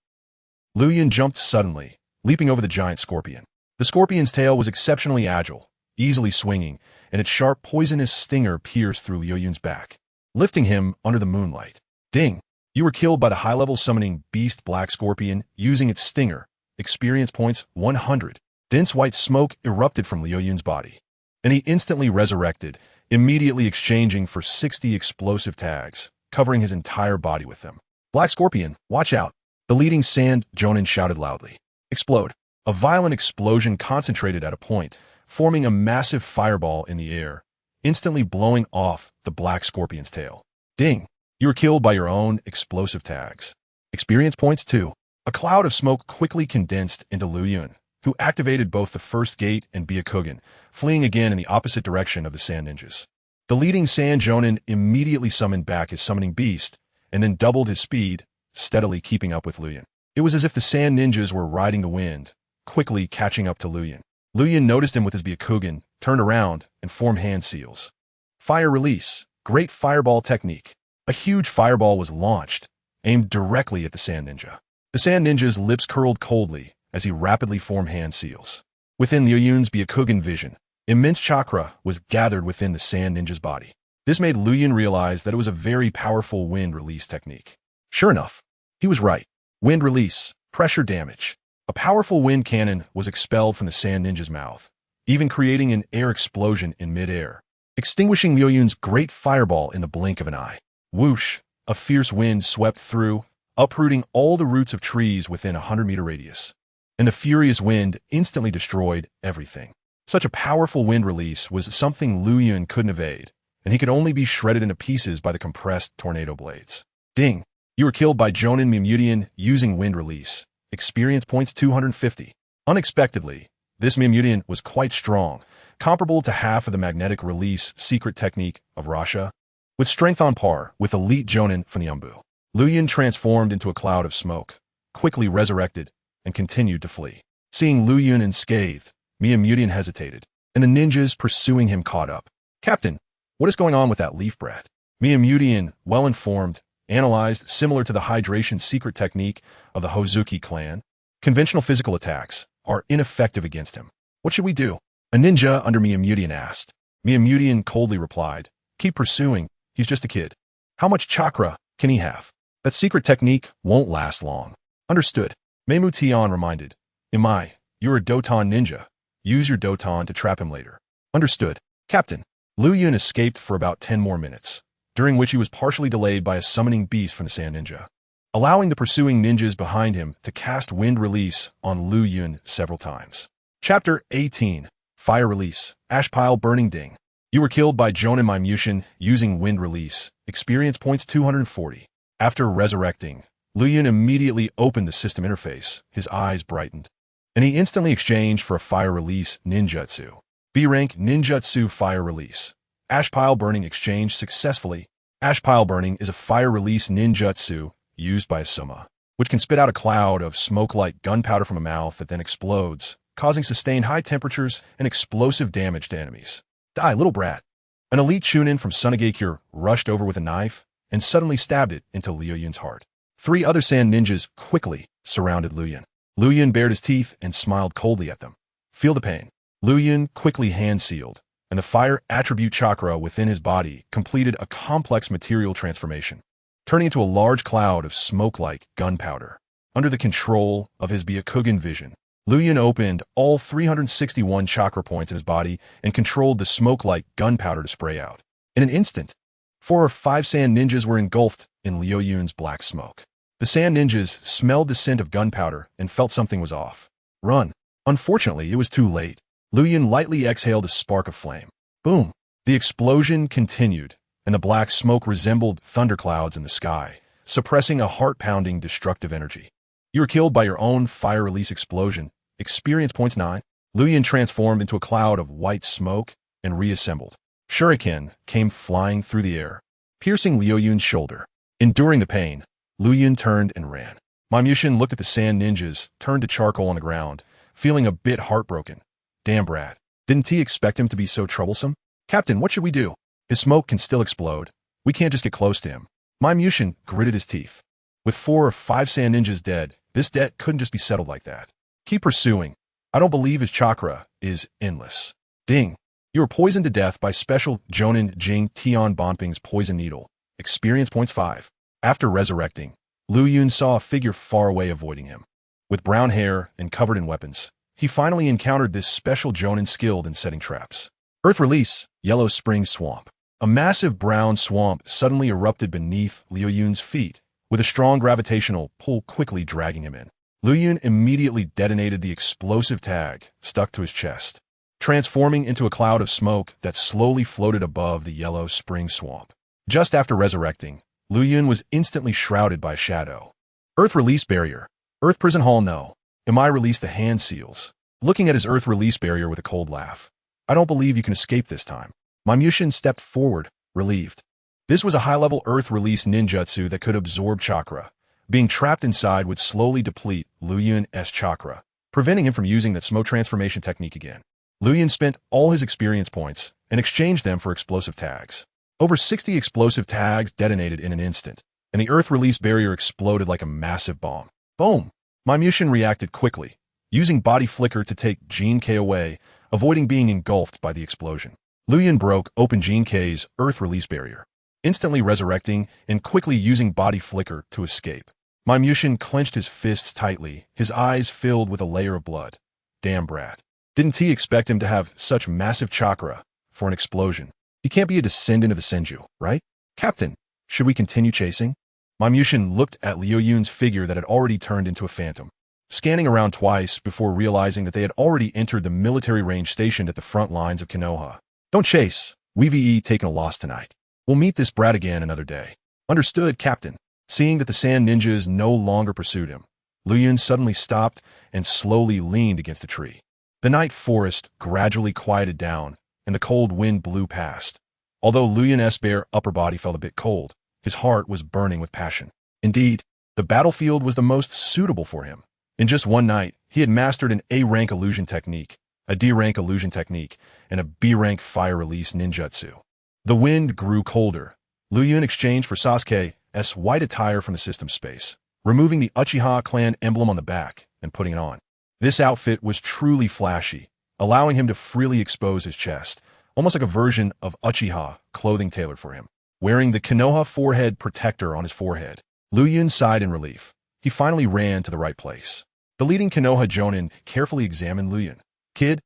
Speaker 1: Liu Yun jumped suddenly, leaping over the giant scorpion. The scorpion's tail was exceptionally agile, easily swinging, and its sharp poisonous stinger pierced through Liu Yun's back, lifting him under the moonlight. Ding! You were killed by the high-level summoning beast Black Scorpion using its stinger. Experience points 100. Dense white smoke erupted from Liu Yun's body, and he instantly resurrected, immediately exchanging for 60 explosive tags, covering his entire body with them. "Black Scorpion, watch out!" The leading sand Jonin shouted loudly. Explode. A violent explosion concentrated at a point, forming a massive fireball in the air, instantly blowing off the Black Scorpion's tail. Ding! You were killed by your own explosive tags. Experience points 2. A cloud of smoke quickly condensed into Liu Yun, who activated both the first gate and Byakugan, fleeing again in the opposite direction of the sand ninjas. The leading sand Jonin immediately summoned back his summoning beast, and then doubled his speed, steadily keeping up with Liu Yun. It was as if the sand ninjas were riding the wind, quickly catching up to Liu Yun. Liu Yun noticed him with his Byakugan, turned around, and formed hand seals. Fire release. Great fireball technique. A huge fireball was launched, aimed directly at the sand ninja. The sand ninja's lips curled coldly as he rapidly formed hand seals. Within Liu Yun's Byakugan vision, immense chakra was gathered within the sand ninja's body. This made Liu Yun realize that it was a very powerful wind release technique. Sure enough, he was right. Wind release, pressure damage. A powerful wind cannon was expelled from the sand ninja's mouth, even creating an air explosion in midair, extinguishing Liu Yun's great fireball in the blink of an eye. Whoosh! A fierce wind swept through, uprooting all the roots of trees within a 100-meter radius, and the furious wind instantly destroyed everything. Such a powerful wind release was something Liu Yun couldn't evade, and he could only be shredded into pieces by the compressed tornado blades. Ding! You were killed by Jonin Mimutian using wind release. Experience points 250. Unexpectedly, this Mimutian was quite strong, comparable to half of the magnetic release secret technique of Rasha, with strength on par with elite Jonin from the Umbu. Liu Yun transformed into a cloud of smoke, quickly resurrected, and continued to flee. Seeing Liu Yun unscathed, Mimutian hesitated, and the ninjas pursuing him caught up. Captain, what is going on with that leaf brat? Mimutian, well-informed, analyzed similar to the hydration secret technique of the Hozuki clan. Conventional physical attacks are ineffective against him. What should we do? A ninja under Mimutian asked. Mimutian coldly replied, keep pursuing, he's just a kid. How much chakra can he have? That secret technique won't last long. Understood. Meimu Tian reminded. Imai, you're a Doton ninja. Use your Doton to trap him later. Understood. Captain. Liu Yun escaped for about 10 more minutes, during which he was partially delayed by a summoning beast from the Sand Ninja, allowing the pursuing ninjas behind him to cast wind release on Liu Yun several times. Chapter 18. Fire Release. Ash Pile Burning Ding. You were killed by Jonin Mimutian using wind release. Experience points 240. After resurrecting, Liu Yun immediately opened the system interface. His eyes brightened, and he instantly exchanged for a fire release ninjutsu. B-rank ninjutsu fire release. Ash Pile Burning exchanged successfully. Ash Pile Burning is a fire release ninjutsu used by a Soma, which can spit out a cloud of smoke like gunpowder from a mouth that then explodes, causing sustained high temperatures and explosive damage to enemies. Die, little brat. An elite Chunin from Sunagakure rushed over with a knife and suddenly stabbed it into Liu Yun's heart. 3 other sand ninjas quickly surrounded Liu Yun. Liu Yun bared his teeth and smiled coldly at them. Feel the pain. Liu Yun quickly hand-sealed, and the fire attribute chakra within his body completed a complex material transformation, turning into a large cloud of smoke-like gunpowder. Under the control of his Byakugan vision, Liu Yun opened all 361 chakra points in his body and controlled the smoke-like gunpowder to spray out. In an instant, 4 or 5 sand ninjas were engulfed in Liu Yun's black smoke. The sand ninjas smelled the scent of gunpowder and felt something was off. Run. Unfortunately, it was too late. Liu Yun lightly exhaled a spark of flame. Boom! The explosion continued, and the black smoke resembled thunderclouds in the sky, suppressing a heart-pounding destructive energy. You were killed by your own fire release explosion. Experience points 9. Liu Yun transformed into a cloud of white smoke and reassembled. Shuriken came flying through the air, piercing Liu Yun's shoulder. Enduring the pain, Liu Yun turned and ran. Mimutian looked at the sand ninjas, turned to charcoal on the ground, feeling a bit heartbroken. Damn brat. Didn't he expect him to be so troublesome? Captain, what should we do? His smoke can still explode. We can't just get close to him. Mimutian gritted his teeth. With 4 or 5 sand ninjas dead, this debt couldn't just be settled like that. Keep pursuing. I don't believe his chakra is endless. Ding. You were poisoned to death by special Jonin Jing Tian Bonping's poison needle. Experience points 5. After resurrecting, Liu Yun saw a figure far away avoiding him. With brown hair and covered in weapons, he finally encountered this special Jonin skilled in setting traps. Earth Release, Yellow Spring Swamp. A massive brown swamp suddenly erupted beneath Liu Yun's feet, with a strong gravitational pull quickly dragging him in. Liu Yun immediately detonated the explosive tag stuck to his chest, transforming into a cloud of smoke that slowly floated above the Yellow Spring Swamp. Just after resurrecting, Liu Yun was instantly shrouded by shadow. Earth Release Barrier. Earth Prison Hall no. Imai released the hand seals, looking at his Earth Release Barrier with a cold laugh. I don't believe you can escape this time. Mimutian stepped forward, relieved. This was a high-level Earth Release ninjutsu that could absorb chakra. Being trapped inside would slowly deplete Liu Yun's chakra, preventing him from using that smoke transformation technique again. Liu Yun spent all his experience points and exchanged them for explosive tags. Over 60 explosive tags detonated in an instant, and the Earth Release Barrier exploded like a massive bomb. Boom! Mimutian reacted quickly, using body flicker to take Jean K away, avoiding being engulfed by the explosion. Liu Yun broke open Jean K's Earth Release Barrier, instantly resurrecting and quickly using body flicker to escape. Mimutian clenched his fists tightly, his eyes filled with a layer of blood. Damn brat. Didn't he expect him to have such massive chakra for an explosion? He can't be a descendant of the Senju, right? Captain, should we continue chasing? Mimutian looked at Liu Yun's figure that had already turned into a phantom, scanning around twice before realizing that they had already entered the military range stationed at the front lines of Konoha. Don't chase. We've taken a loss tonight. We'll meet this brat again another day. Understood, Captain. Seeing that the sand ninjas no longer pursued him, Liu Yun suddenly stopped and slowly leaned against a tree. The night forest gradually quieted down, and the cold wind blew past. Although Liu Yun's bare upper body felt a bit cold, his heart was burning with passion. Indeed, the battlefield was the most suitable for him. In just one night, he had mastered an A-rank illusion technique, a D-rank illusion technique, and a B-rank fire release ninjutsu. The wind grew colder. Liu Yun exchanged for Sasuke's white attire from the system space, removing the Uchiha clan emblem on the back and putting it on. This outfit was truly flashy, allowing him to freely expose his chest, almost like a version of Uchiha clothing tailored for him. Wearing the Konoha forehead protector on his forehead, Liu Yun sighed in relief. He finally ran to the right place. The leading Konoha Jonin carefully examined Liu Yun. Kid?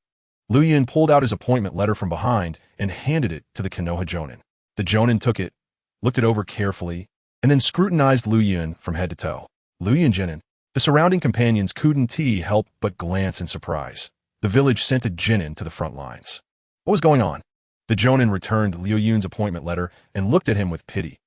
Speaker 1: Liu Yun pulled out his appointment letter from behind and handed it to the Konoha Jonin. The Jonin took it, looked it over carefully, and then scrutinized Liu Yun from head to toe. Liu Yun Jinin. The surrounding companions couldn't help but glance in surprise. The village sent a Jinin to the front lines. What was going on? The Jonin returned Liu Yun's appointment letter and looked at him with pity.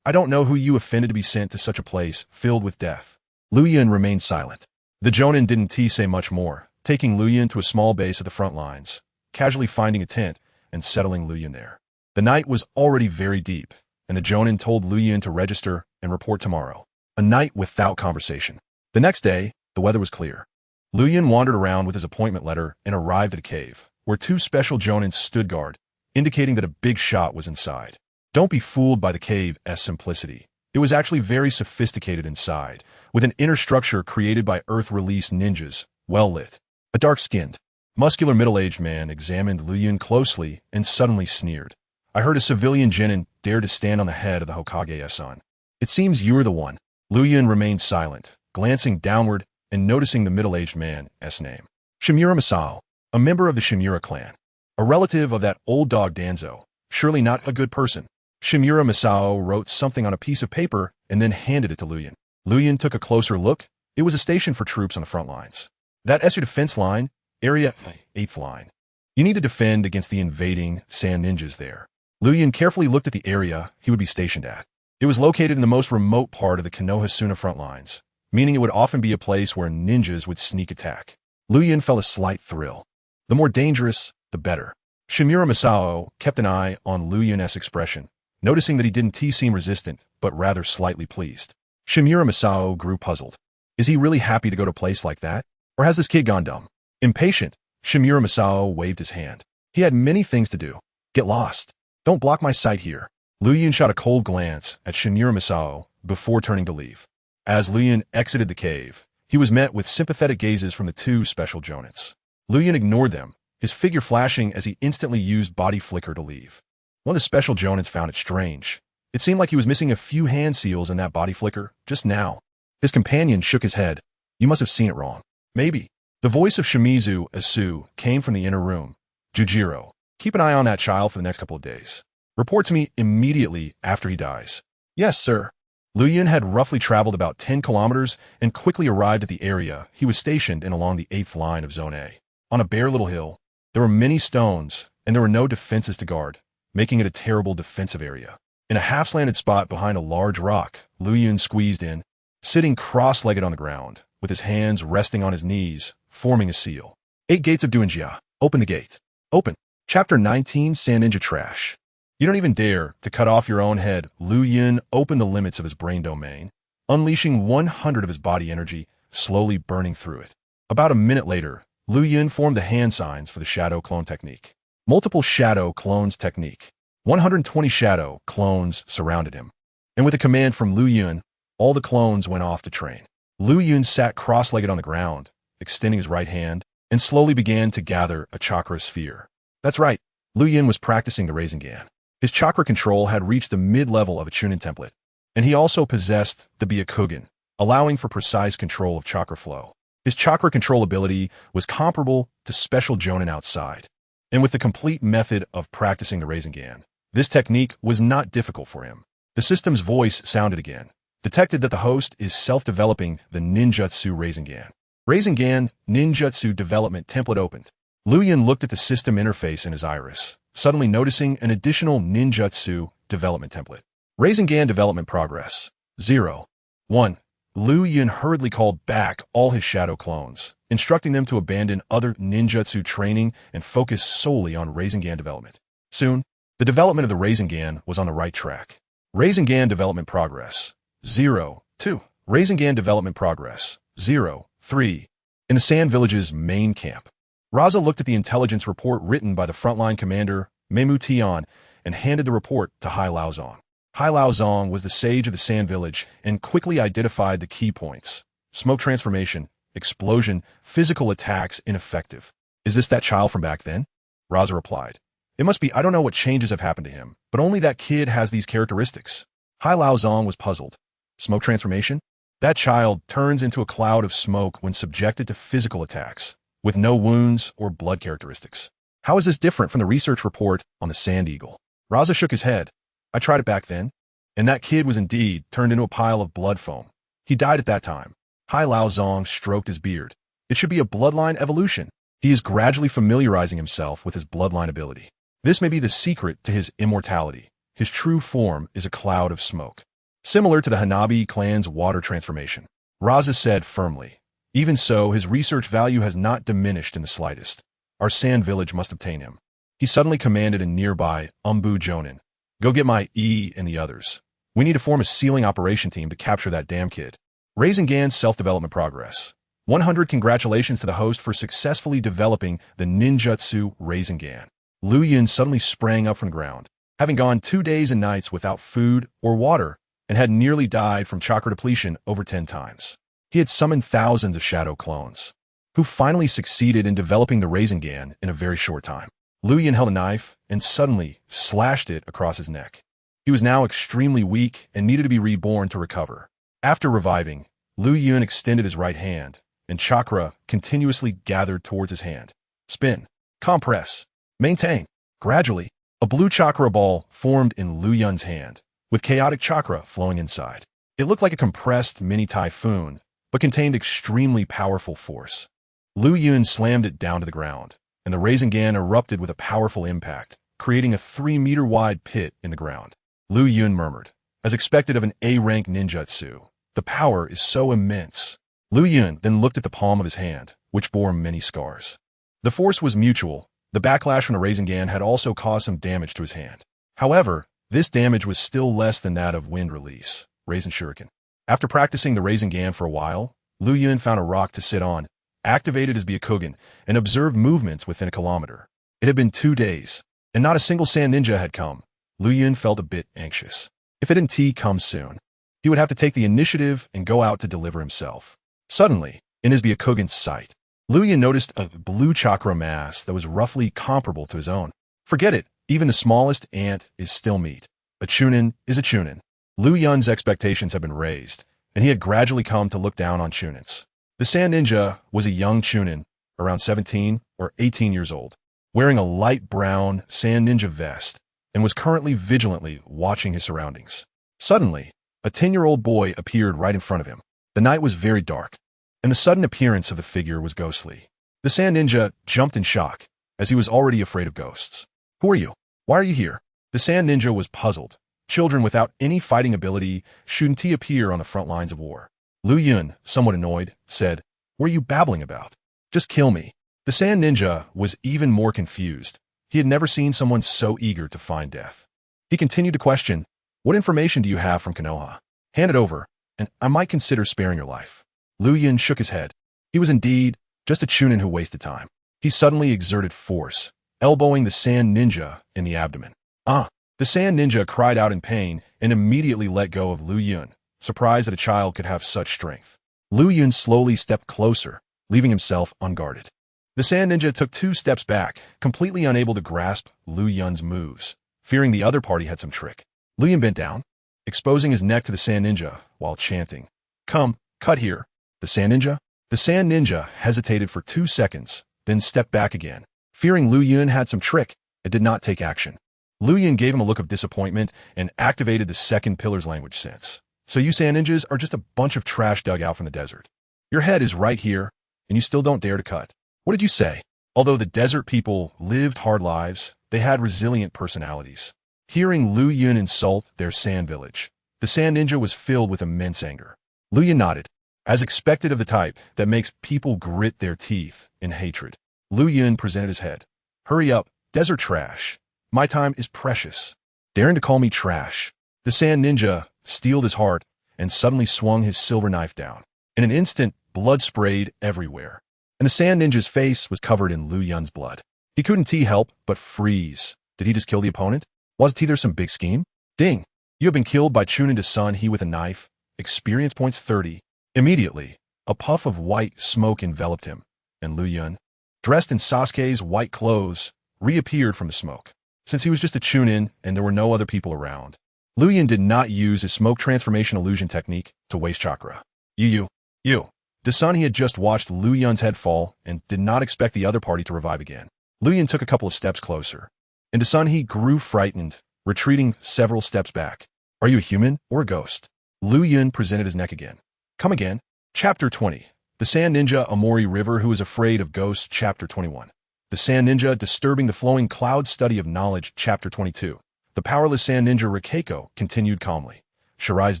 Speaker 1: I don't know who you offended to be sent to such a place filled with death. Liu Yun remained silent. The Jonin didn't say much more, taking Liu Yun to a small base at the front lines, casually finding a tent and settling Liu Yun there. The night was already very deep, and the Jonin told Liu Yun to register and report tomorrow. A night without conversation. The next day, the weather was clear. Liu Yun wandered around with his appointment letter and arrived at a cave, where two special Jonins stood guard, indicating that a big shot was inside. Don't be fooled by the cave's simplicity. It was actually very sophisticated inside, with an inner structure created by Earth-released ninjas, well-lit. A dark-skinned, muscular middle-aged man examined Liu Yun closely and suddenly sneered. I heard a civilian genin dare to stand on the head of the Hokage's son. It seems you're the one. Liu Yun remained silent, glancing downward and noticing the middle-aged man's name. Shimura Masao, a member of the Shimura clan. A relative of that old dog Danzo. Surely not a good person. Shimura Masao wrote something on a piece of paper and then handed it to Liu Yun. Liu Yun took a closer look. It was a station for troops on the front lines. That's your defense line, area 8th line. You need to defend against the invading sand ninjas there. Liu Yun carefully looked at the area he would be stationed at. It was located in the most remote part of the Konohasuna front lines, meaning it would often be a place where ninjas would sneak attack. Liu Yun felt a slight thrill. The more dangerous, the better. Shimura Masao kept an eye on Liu Yun's expression, noticing that he didn't seem resistant, but rather slightly pleased. Shimura Masao grew puzzled. Is he really happy to go to a place like that? Or has this kid gone dumb? Impatient, Shimura Masao waved his hand. He had many things to do. Get lost. Don't block my sight here. Liu Yun shot a cold glance at Shimura Masao before turning to leave. As Liu Yun exited the cave, he was met with sympathetic gazes from the two special Jonins. Liu Yun ignored them, his figure flashing as he instantly used body flicker to leave. One of the special Jonins found it strange. It seemed like he was missing a few hand seals in that body flicker just now. His companion shook his head. You must have seen it wrong. Maybe. The voice of Shimizu Asu came from the inner room. Jujiro, keep an eye on that child for the next couple of days. Report to me immediately after he dies. Yes, sir. Liu Yun had roughly traveled about 10 kilometers and quickly arrived at the area he was stationed in along the 8th line of Zone A. On a bare little hill, there were many stones, and there were no defenses to guard, making it a terrible defensive area. In a half-slanted spot behind a large rock, Liu Yun squeezed in, sitting cross-legged on the ground, with his hands resting on his knees, forming a seal. 8 gates of Duinjia. Open the gate. Open. Chapter 19, Sand Ninja Trash. You don't even dare to cut off your own head. Liu Yun opened the limits of his brain domain, unleashing 100 of his body energy, slowly burning through it. About a minute later, Liu Yun formed the hand signs for the shadow clone technique. Multiple shadow clones technique. 120 shadow clones surrounded him. And with a command from Liu Yun, all the clones went off to train. Liu Yun sat cross-legged on the ground, extending his right hand, and slowly began to gather a chakra sphere. That's right, Liu Yun was practicing the Rasengan. His chakra control had reached the mid-level of a Chunin template, and he also possessed the Byakugan, allowing for precise control of chakra flow. His chakra control ability was comparable to special Jonin outside, and with the complete method of practicing the Rasengan, this technique was not difficult for him. The system's voice sounded again, detected that the host is self-developing the Ninjutsu Rasengan. Rasengan Ninjutsu Development Template opened. Liu Yun looked at the system interface in his iris, suddenly noticing an additional ninjutsu development template. Rasengan development progress. 0. 1. Liu Yun hurriedly called back all his shadow clones, instructing them to abandon other ninjutsu training and focus solely on Rasengan development. Soon, the development of the Rasengan was on the right track. Rasengan development progress. 0. 2. Rasengan development progress. 0. 3. In the Sand Village's main camp, Raza looked at the intelligence report written by the frontline commander, Meimu Tian, and handed the report to Hai Laozong. Hai Laozong was the sage of the Sand Village and quickly identified the key points. Smoke transformation, explosion, physical attacks ineffective. Is this that child from back then? Raza replied. It must be. I don't know what changes have happened to him, but only that kid has these characteristics. Hai Laozong was puzzled. Smoke transformation? That child turns into a cloud of smoke when subjected to physical attacks, with no wounds or blood characteristics. How is this different from the research report on the Sand Eagle? Raza shook his head. I tried it back then, and that kid was indeed turned into a pile of blood foam. He died at that time. Hai Laozong stroked his beard. It should be a bloodline evolution. He is gradually familiarizing himself with his bloodline ability. This may be the secret to his immortality. His true form is a cloud of smoke. Similar to the Hanabi clan's water transformation. Raza said firmly. Even so, his research value has not diminished in the slightest. Our Sand Village must obtain him. He suddenly commanded a nearby Umbu Jonin. Go get my E and the others. We need to form a sealing operation team to capture that damn kid. Rasengan's self-development progress. 100 congratulations to the host for successfully developing the ninjutsu Rasengan. Liu Yun suddenly sprang up from the ground. Having gone 2 days and nights without food or water, and had nearly died from chakra depletion over 10 times. He had summoned thousands of shadow clones, who finally succeeded in developing the Rasengan in a very short time. Liu Yun held a knife and suddenly slashed it across his neck. He was now extremely weak and needed to be reborn to recover. After reviving, Liu Yun extended his right hand, and chakra continuously gathered towards his hand. Spin, compress, maintain. Gradually, a blue chakra ball formed in Liu Yun's hand, with chaotic chakra flowing inside. It looked like a compressed mini typhoon, but contained extremely powerful force. Liu Yun slammed it down to the ground, and the Rasengan erupted with a powerful impact, creating a 3-meter-wide pit in the ground. Liu Yun murmured, as expected of an A-rank ninjutsu, the power is so immense. Liu Yun then looked at the palm of his hand, which bore many scars. The force was mutual. The backlash from the Rasengan had also caused some damage to his hand. However, this damage was still less than that of wind release, Rasen Shuriken. After practicing the Rasengan for a while, Liu Yun found a rock to sit on, activated his Byakugan, and observed movements within a kilometer. It had been 2 days, and not a single sand ninja had come. Liu Yun felt a bit anxious. If it didn't come soon, he would have to take the initiative and go out to deliver himself. Suddenly, in his Byakugan's sight, Liu Yun noticed a blue chakra mass that was roughly comparable to his own. Forget it, even the smallest ant is still meat. A Chunin is a Chunin. Liu Yun's expectations had been raised, and he had gradually come to look down on Chunins. The Sand Ninja was a young Chunin, around 17 or 18 years old, wearing a light brown Sand Ninja vest, and was currently vigilantly watching his surroundings. Suddenly, a 10-year-old boy appeared right in front of him. The night was very dark, and the sudden appearance of the figure was ghostly. The Sand Ninja jumped in shock, as he was already afraid of ghosts. Who are you? Why are you here? The Sand Ninja was puzzled. Children without any fighting ability shouldn't appear on the front lines of war. Liu Yun, somewhat annoyed, said, What are you babbling about? Just kill me. The Sand Ninja was even more confused. He had never seen someone so eager to find death. He continued to question, What information do you have from Konoha? Hand it over, and I might consider sparing your life. Liu Yun shook his head. He was indeed just a Chunin who wasted time. He suddenly exerted force, elbowing the Sand Ninja in the abdomen. The Sand Ninja cried out in pain and immediately let go of Liu Yun, surprised that a child could have such strength. Liu Yun slowly stepped closer, leaving himself unguarded. The Sand Ninja took 2 steps back, completely unable to grasp Liu Yun's moves, fearing the other party had some trick. Liu Yun bent down, exposing his neck to the Sand Ninja while chanting, Come, cut here. The Sand Ninja hesitated for 2 seconds, then stepped back again. Fearing Liu Yun had some trick, it did not take action. Liu Yun gave him a look of disappointment and activated the second pillar's language sense. So you Sand Ninjas are just a bunch of trash dug out from the desert. Your head is right here, and you still don't dare to cut. What did you say? Although the desert people lived hard lives, they had resilient personalities. Hearing Liu Yun insult their sand village, the sand ninja was filled with immense anger. Liu Yun nodded, as expected of the type that makes people grit their teeth in hatred. Liu Yun presented his head. Hurry up, desert trash. My time is precious. Daring to call me trash. The sand ninja steeled his heart and suddenly swung his silver knife down. In an instant, blood sprayed everywhere, and the sand ninja's face was covered in Liu Yun's blood. He couldn't help but freeze. Did he just kill the opponent? Was it either some big scheme? Ding! You have been killed by Chunin to Sun He with a knife. Experience points 30. Immediately, a puff of white smoke enveloped him, and Liu Yun, dressed in Sasuke's white clothes, reappeared from the smoke. Since he was just a Chunin and there were no other people around, Liu Yun did not use his smoke transformation illusion technique to waste chakra. You. The Sun He had just watched Liu Yun's head fall and did not expect the other party to revive again. Liu Yun took a couple of steps closer, and Sun He grew frightened, retreating several steps back. Are you a human or a ghost? Liu Yun presented his neck again. Come again. Chapter 20. The Sand Ninja Amori River Who is Afraid of Ghosts. Chapter 21. The Sand Ninja Disturbing the Flowing Cloud Study of Knowledge. Chapter 22. The powerless Sand Ninja Rikako continued calmly. Shirai's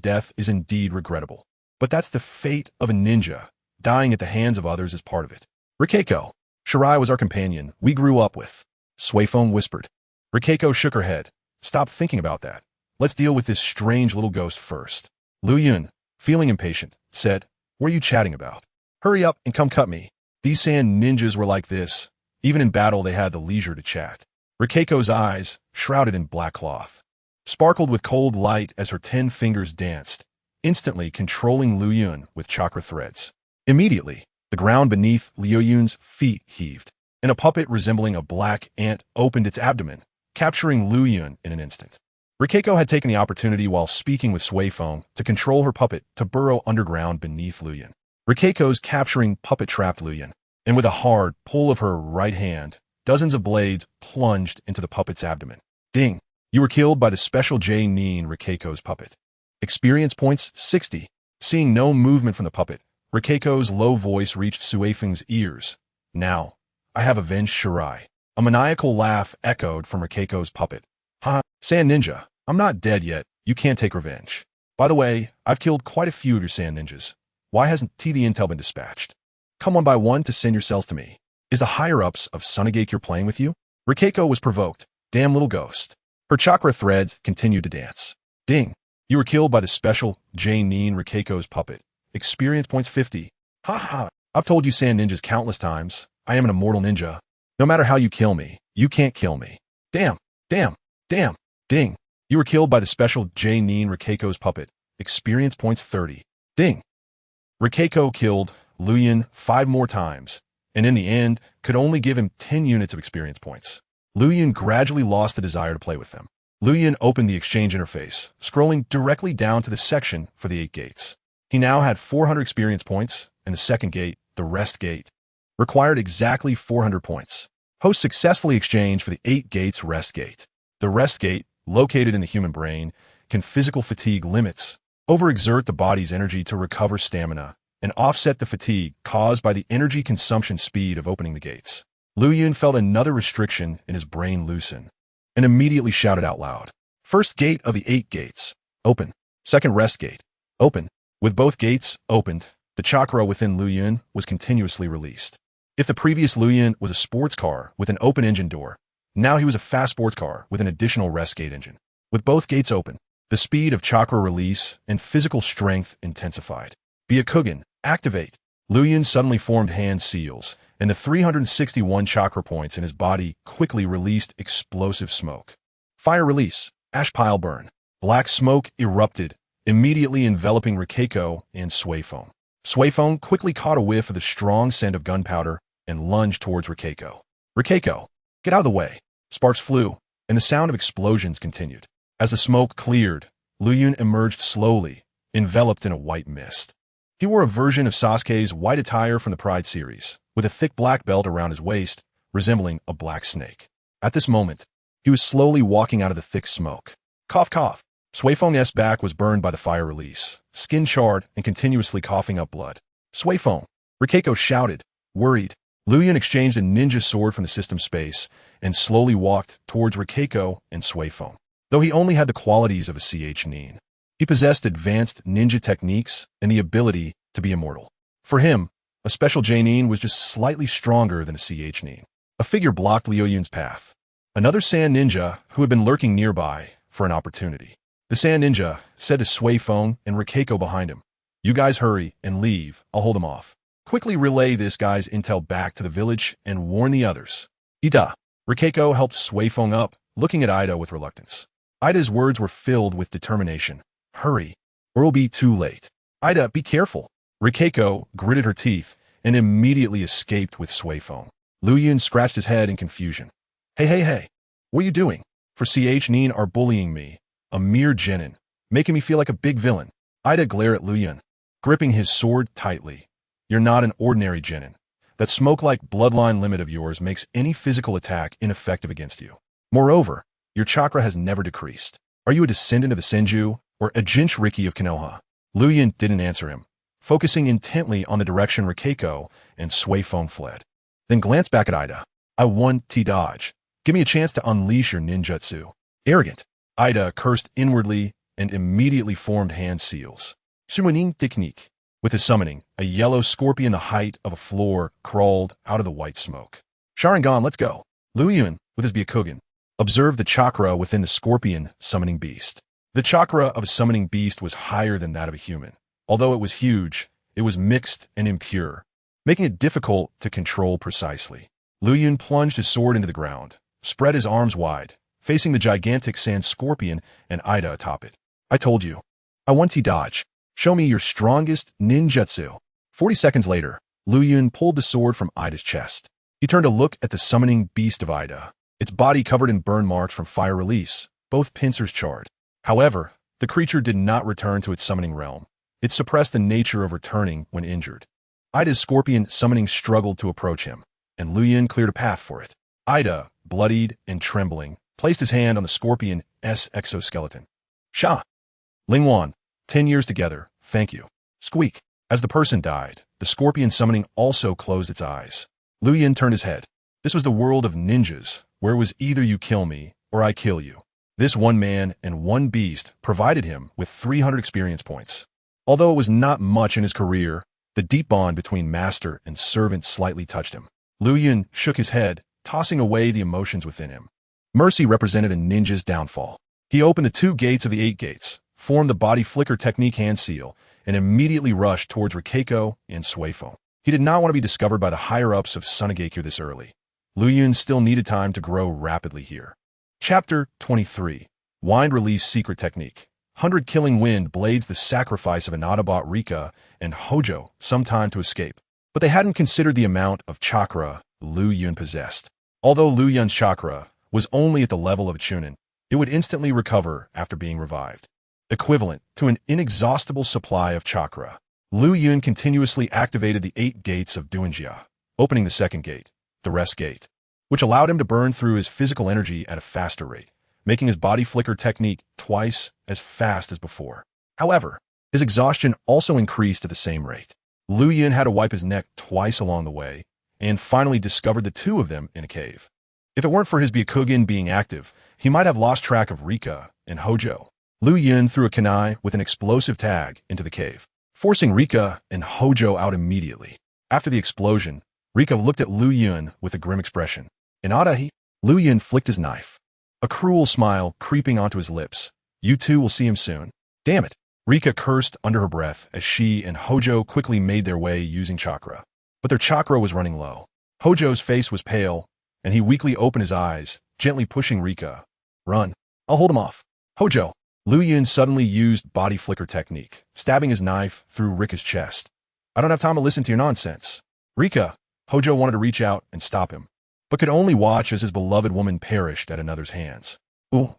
Speaker 1: death is indeed regrettable, but that's the fate of a ninja. Dying at the hands of others is part of it. Rikako. Shirai was our companion we grew up with. Suifeng whispered. Rikako shook her head. Stop thinking about that. Let's deal with this strange little ghost first. Liu Yun, feeling impatient, said, What are you chatting about? Hurry up and come cut me. These sand ninjas were like this. Even in battle they had the leisure to chat. Rikako's eyes, shrouded in black cloth, sparkled with cold light as her 10 fingers danced, instantly controlling Liu Yun with chakra threads. Immediately, the ground beneath Liu Yun's feet heaved, and a puppet resembling a black ant opened its abdomen, capturing Liu Yun in an instant. Rikako had taken the opportunity while speaking with Suifeng to control her puppet to burrow underground beneath Liu Yun. Rikako's capturing puppet trapped Liu Yun, and with a hard pull of her right hand, dozens of blades plunged into the puppet's abdomen. Ding! You were killed by the special J-Nin Rikako's puppet. Experience points 60. Seeing no movement from the puppet, Rikako's low voice reached Suifeng's ears. Now, I have avenged Shirai. A maniacal laugh echoed from Rikako's puppet. Haha, Sand Ninja, I'm not dead yet. You can't take revenge. By the way, I've killed quite a few of your Sand Ninjas. Why hasn't the intel been dispatched? Come one by one to send yourselves to me. Is the higher-ups of Sunagate you're playing with you? Rikako was provoked. Damn little ghost. Her chakra threads continued to dance. Ding. You were killed by the special J-Nin Rikako's puppet. Experience points 50. Haha. I've told you Sand Ninjas countless times. I am an immortal ninja. No matter how you kill me, you can't kill me. Damn. Ding. You were killed by the special J-Nin Rikako's puppet. Experience points 30. Ding. Rikako killed Liu Yun 5 more times, and in the end, could only give him 10 units of experience points. Liu Yun gradually lost the desire to play with them. Liu Yun opened the exchange interface, scrolling directly down to the section for the 8 gates. He now had 400 experience points, and the second gate, the rest gate, required exactly 400 points. Host successfully exchanged for the 8 gates rest gate. The rest gate, located in the human brain, can physical fatigue limits, overexert the body's energy to recover stamina, and offset the fatigue caused by the energy consumption speed of opening the gates. Liu Yun felt another restriction in his brain loosen, and immediately shouted out loud. First gate of the 8 gates, open. Second rest gate, open. With both gates opened, the chakra within Liu Yun was continuously released. If the previous Liu Yun was a sports car with an open engine door, now he was a fast sports car with an additional rest gate engine. With both gates open, the speed of chakra release and physical strength intensified. Byakugan, activate. Liu Yun suddenly formed hand seals, and the 361 chakra points in his body quickly released explosive smoke. Fire release, ash pile burn. Black smoke erupted, immediately enveloping Rikako and Suifeng. Suifeng quickly caught a whiff of the strong scent of gunpowder and lunged towards Rikako. Rikako, get out of the way. Sparks flew, and the sound of explosions continued. As the smoke cleared, Liu Yun emerged slowly, enveloped in a white mist. He wore a version of Sasuke's white attire from the Pride series, with a thick black belt around his waist, resembling a black snake. At this moment, he was slowly walking out of the thick smoke. Cough, cough. Suifeng's back was burned by the fire release, skin charred and continuously coughing up blood. Suifeng, Rikako shouted, worried. Liu Yun exchanged a ninja sword from the system space and slowly walked towards Rikeko and Suifeng. Though he only had the qualities of a ch-nin, he possessed advanced ninja techniques and the ability to be immortal. For him, a special j-nin was just slightly stronger than a ch-nin. A figure blocked Liu Yun's path. Another sand ninja who had been lurking nearby for an opportunity. The sand ninja said to Suifeng and Rikeko behind him, "You guys hurry and leave, I'll hold him off. Quickly relay this guy's intel back to the village and warn the others." Ida. Rikeko helped Suifeng up, looking at Ida with reluctance. Ida's words were filled with determination. "Hurry, or it'll be too late. Ida, be careful." Rikeko gritted her teeth and immediately escaped with Suifeng. Liu Yun scratched his head in confusion. Hey, what are you doing? For ch-nin are bullying me, a mere genin, making me feel like a big villain. Ida glared at Liu Yun, gripping his sword tightly. "You're not an ordinary genin. That smoke-like bloodline limit of yours makes any physical attack ineffective against you. Moreover, your chakra has never decreased. Are you a descendant of the Senju, or a Jinchuriki of Konoha?" Liu Yun didn't answer him, focusing intently on the direction Rikeko and Suifeng fled. Then glanced back at Ida. "I won T-Dodge. Give me a chance to unleash your ninjutsu." Arrogant. Ida cursed inwardly and immediately formed hand seals. Summoning technique. With his summoning, a yellow scorpion the height of a floor crawled out of the white smoke. "Sharingan, let's go." Liu Yun, with his Byakugan, observed the chakra within the scorpion summoning beast. The chakra of a summoning beast was higher than that of a human. Although it was huge, it was mixed and impure, making it difficult to control precisely. Liu Yun plunged his sword into the ground, spread his arms wide, facing the gigantic sand scorpion and Ida atop it. "I told you. I want T-Dodge. Show me your strongest ninjutsu." 40 seconds later, Liu Yun pulled the sword from Ida's chest. He turned to look at the summoning beast of Ida, its body covered in burn marks from fire release, both pincers charred. However, the creature did not return to its summoning realm. It suppressed the nature of returning when injured. Ida's scorpion summoning struggled to approach him, and Liu Yun cleared a path for it. Ida, bloodied and trembling, placed his hand on the scorpion's exoskeleton. "Sha! Lingwan, 10 years together, thank you." Squeak. As the person died, the scorpion summoning also closed its eyes. Liu Yun turned his head. This was the world of ninjas, where it was either you kill me, or I kill you. This one man and one beast provided him with 300 experience points. Although it was not much in his career, the deep bond between master and servant slightly touched him. Liu Yun shook his head, tossing away the emotions within him. Mercy represented a ninja's downfall. He opened the 2 gates of the 8 gates, formed the body flicker technique hand seal, and immediately rushed towards Rikeko and Suifeng. He did not want to be discovered by the higher-ups of Sunagakure this early. Liu Yun still needed time to grow rapidly here. Chapter 23. Wind Release Secret Technique. 100 Killing Wind blades the sacrifice of an Autobot Rika and Hojo some time to escape. But they hadn't considered the amount of chakra Liu Yun possessed. Although Liu Yun's chakra was only at the level of a chunin, it would instantly recover after being revived. Equivalent to an inexhaustible supply of chakra. Liu Yun continuously activated the 8 gates of Duanjia, opening the 2nd gate, the rest gate, which allowed him to burn through his physical energy at a faster rate, making his body flicker technique twice as fast as before. However, his exhaustion also increased at the same rate. Liu Yun had to wipe his neck twice along the way, and finally discovered the 2 of them in a cave. If it weren't for his Byakugan being active, he might have lost track of Rika and Hojo. Liu Yun threw a kunai with an explosive tag into the cave, forcing Rika and Hojo out immediately. After the explosion, Rika looked at Liu Yun with a grim expression. "Inadahi?" Liu Yun flicked his knife, a cruel smile creeping onto his lips. "You two will see him soon." "Damn it." Rika cursed under her breath as she and Hojo quickly made their way using chakra. But their chakra was running low. Hojo's face was pale, and he weakly opened his eyes, gently pushing Rika. "Run. I'll hold him off." "Hojo." Liu Yun suddenly used body flicker technique, stabbing his knife through Rika's chest. "I don't have time to listen to your nonsense." "Rika." Hojo wanted to reach out and stop him, but could only watch as his beloved woman perished at another's hands. "Ooh.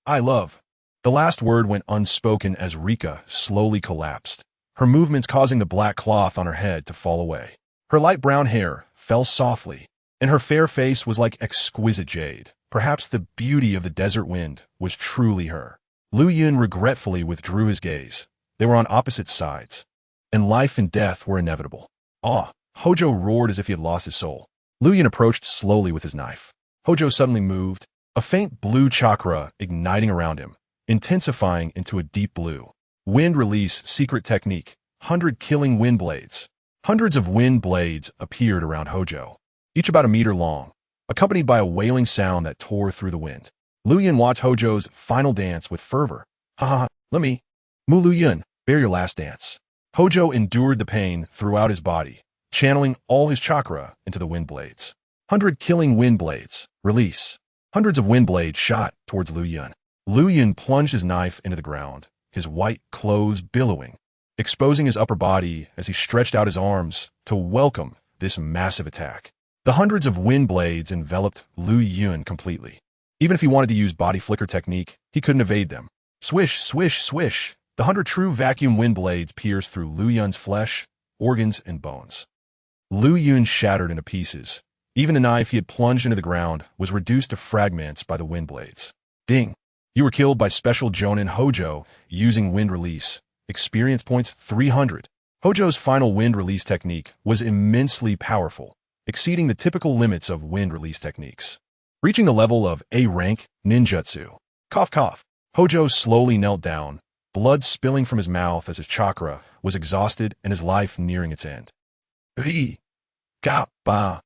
Speaker 1: I love." The last word went unspoken as Rika slowly collapsed, her movements causing the black cloth on her head to fall away. Her light brown hair fell softly, and her fair face was like exquisite jade. Perhaps the beauty of the desert wind was truly her. Liu Yun regretfully withdrew his gaze. They were on opposite sides, and life and death were inevitable. "Ah." Hojo roared as if he had lost his soul. Liu Yun approached slowly with his knife. Hojo suddenly moved, a faint blue chakra igniting around him, intensifying into a deep blue. Wind release secret technique. 100 killing wind blades. Hundreds of wind blades appeared around Hojo, each about a meter long, accompanied by a wailing sound that tore through the wind. Liu Yun watched Hojo's final dance with fervor. Hahaha, let me. Mu Liu Yun, bear your last dance. Hojo endured the pain throughout his body, channeling all his chakra into the wind blades. 100 killing wind blades. Release. Hundreds of wind blades shot towards Liu Yun. Liu Yun plunged his knife into the ground, his white clothes billowing, exposing his upper body as he stretched out his arms to welcome this massive attack. The hundreds of wind blades enveloped Liu Yun completely. Even if he wanted to use body flicker technique, he couldn't evade them. Swish, swish, swish. The 100 true vacuum wind blades pierced through Liu Yun's flesh, organs, and bones. Liu Yun shattered into pieces. Even the knife he had plunged into the ground was reduced to fragments by the wind blades. Ding! You were killed by special Jonin Hojo using wind release. Experience points 300. Hojo's final wind release technique was immensely powerful, exceeding the typical limits of wind release techniques. Reaching the level of A rank ninjutsu. Cough cough. Hojo slowly knelt down, blood spilling from his mouth as his chakra was exhausted and his life nearing its end. Ba.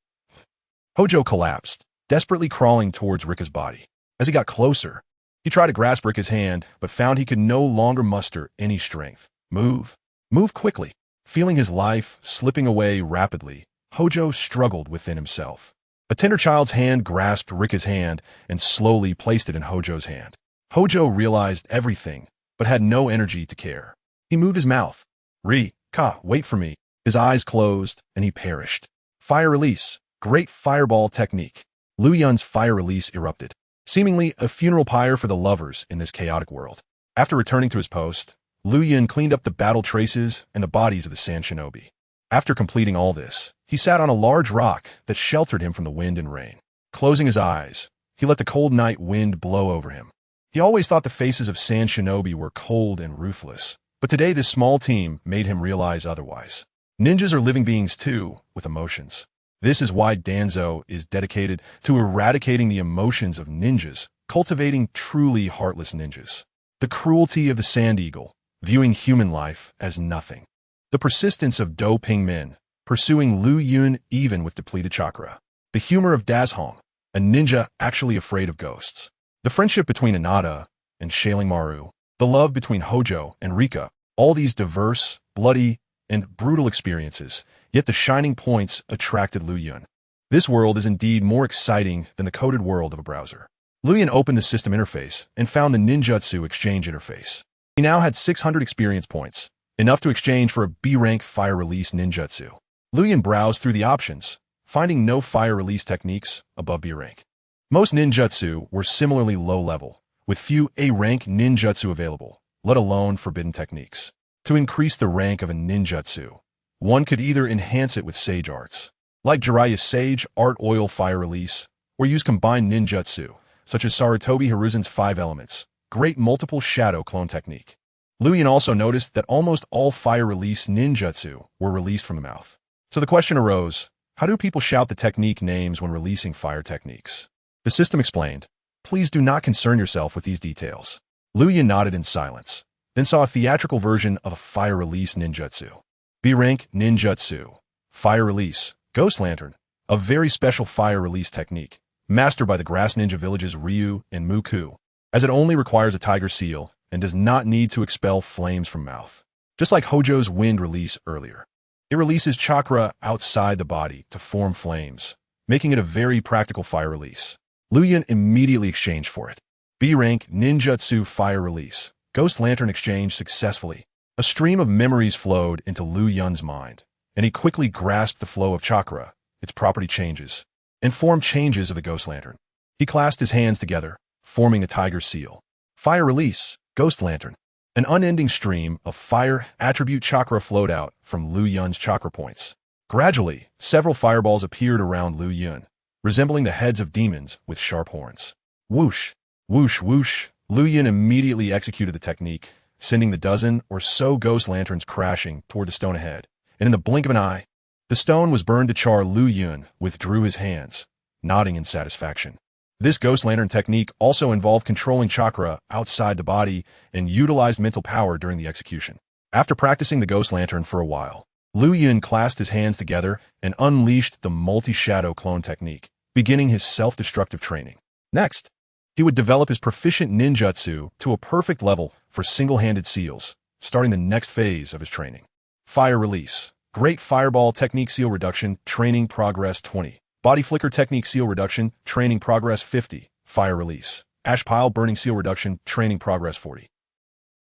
Speaker 1: Hojo collapsed, desperately crawling towards Rika's body. As he got closer, he tried to grasp Rika's hand, but found he could no longer muster any strength. Move. Move quickly. Feeling his life slipping away rapidly, Hojo struggled within himself. A tender child's hand grasped Rika's hand and slowly placed it in Hojo's hand. Hojo realized everything, but had no energy to care. He moved his mouth. Rika, wait for me. His eyes closed, and he perished. Fire release. Great fireball technique. Liu Yun's fire release erupted, seemingly a funeral pyre for the lovers in this chaotic world. After returning to his post, Liu Yun cleaned up the battle traces and the bodies of the Sand Shinobi. After completing all this, he sat on a large rock that sheltered him from the wind and rain. Closing his eyes, he let the cold night wind blow over him. He always thought the faces of Sand Shinobi were cold and ruthless, but today this small team made him realize otherwise. Ninjas are living beings too, with emotions. This is why Danzo is dedicated to eradicating the emotions of ninjas, cultivating truly heartless ninjas. The cruelty of the Sand Eagle, viewing human life as nothing. The persistence of Do Pingmin, pursuing Liu Yun even with depleted chakra. The humor of Dazhong, a ninja actually afraid of ghosts. The friendship between Inada and Shailing Maru. The love between Hojo and Rika. All these diverse, bloody, and brutal experiences, yet the shining points attracted Liu Yun. This world is indeed more exciting than the coded world of a browser. Liu Yun opened the system interface and found the ninjutsu exchange interface. He now had 600 experience points, enough to exchange for a B-rank fire release ninjutsu. Liu Yun browsed through the options, finding no fire release techniques above B rank. Most ninjutsu were similarly low level, with few A-rank ninjutsu available, let alone forbidden techniques. To increase the rank of a ninjutsu, one could either enhance it with sage arts, like Jiraiya's Sage Art Oil Fire Release, or use combined ninjutsu, such as Sarutobi Hiruzen's 5 Elements, Great Multiple Shadow Clone Technique. Liu Yun also noticed that almost all fire release ninjutsu were released from the mouth. So the question arose, how do people shout the technique names when releasing fire techniques? The system explained, please do not concern yourself with these details. Liu Yun nodded in silence, then saw a theatrical version of a fire release ninjutsu. B-rank ninjutsu. Fire release. Ghost Lantern. A very special fire release technique, mastered by the Grass Ninja Village's Ryu and Muku, as it only requires a tiger seal and does not need to expel flames from mouth. Just like Hojo's wind release earlier. It releases chakra outside the body to form flames, making it a very practical fire release. Liu Yun immediately exchanged for it. B-rank ninjutsu fire release. Ghost Lantern exchange successfully. A stream of memories flowed into Liu Yun's mind, and he quickly grasped the flow of chakra, its property changes, and form changes of the Ghost Lantern. He clasped his hands together, forming a tiger seal. Fire release. Ghost Lantern. An unending stream of fire attribute chakra flowed out from Liu Yun's chakra points. Gradually, several fireballs appeared around Liu Yun, resembling the heads of demons with sharp horns. Whoosh, whoosh, whoosh. Liu Yun immediately executed the technique, sending the dozen or so ghost lanterns crashing toward the stone ahead, and in the blink of an eye, The stone was burned to char. Liu Yun withdrew his hands, nodding in satisfaction. This ghost lantern technique also involved controlling chakra outside the body and utilized mental power during the execution. After practicing the ghost lantern for a while, Liu Yun clasped his hands together and unleashed the multi-shadow clone technique, beginning his self-destructive training. Next, he would develop his proficient ninjutsu to a perfect level for single-handed seals, starting the next phase of his training. Fire release. Great fireball technique seal reduction, training progress 20. Body flicker technique seal reduction, training progress 50. Fire release. Ash pile burning seal reduction, training progress 40.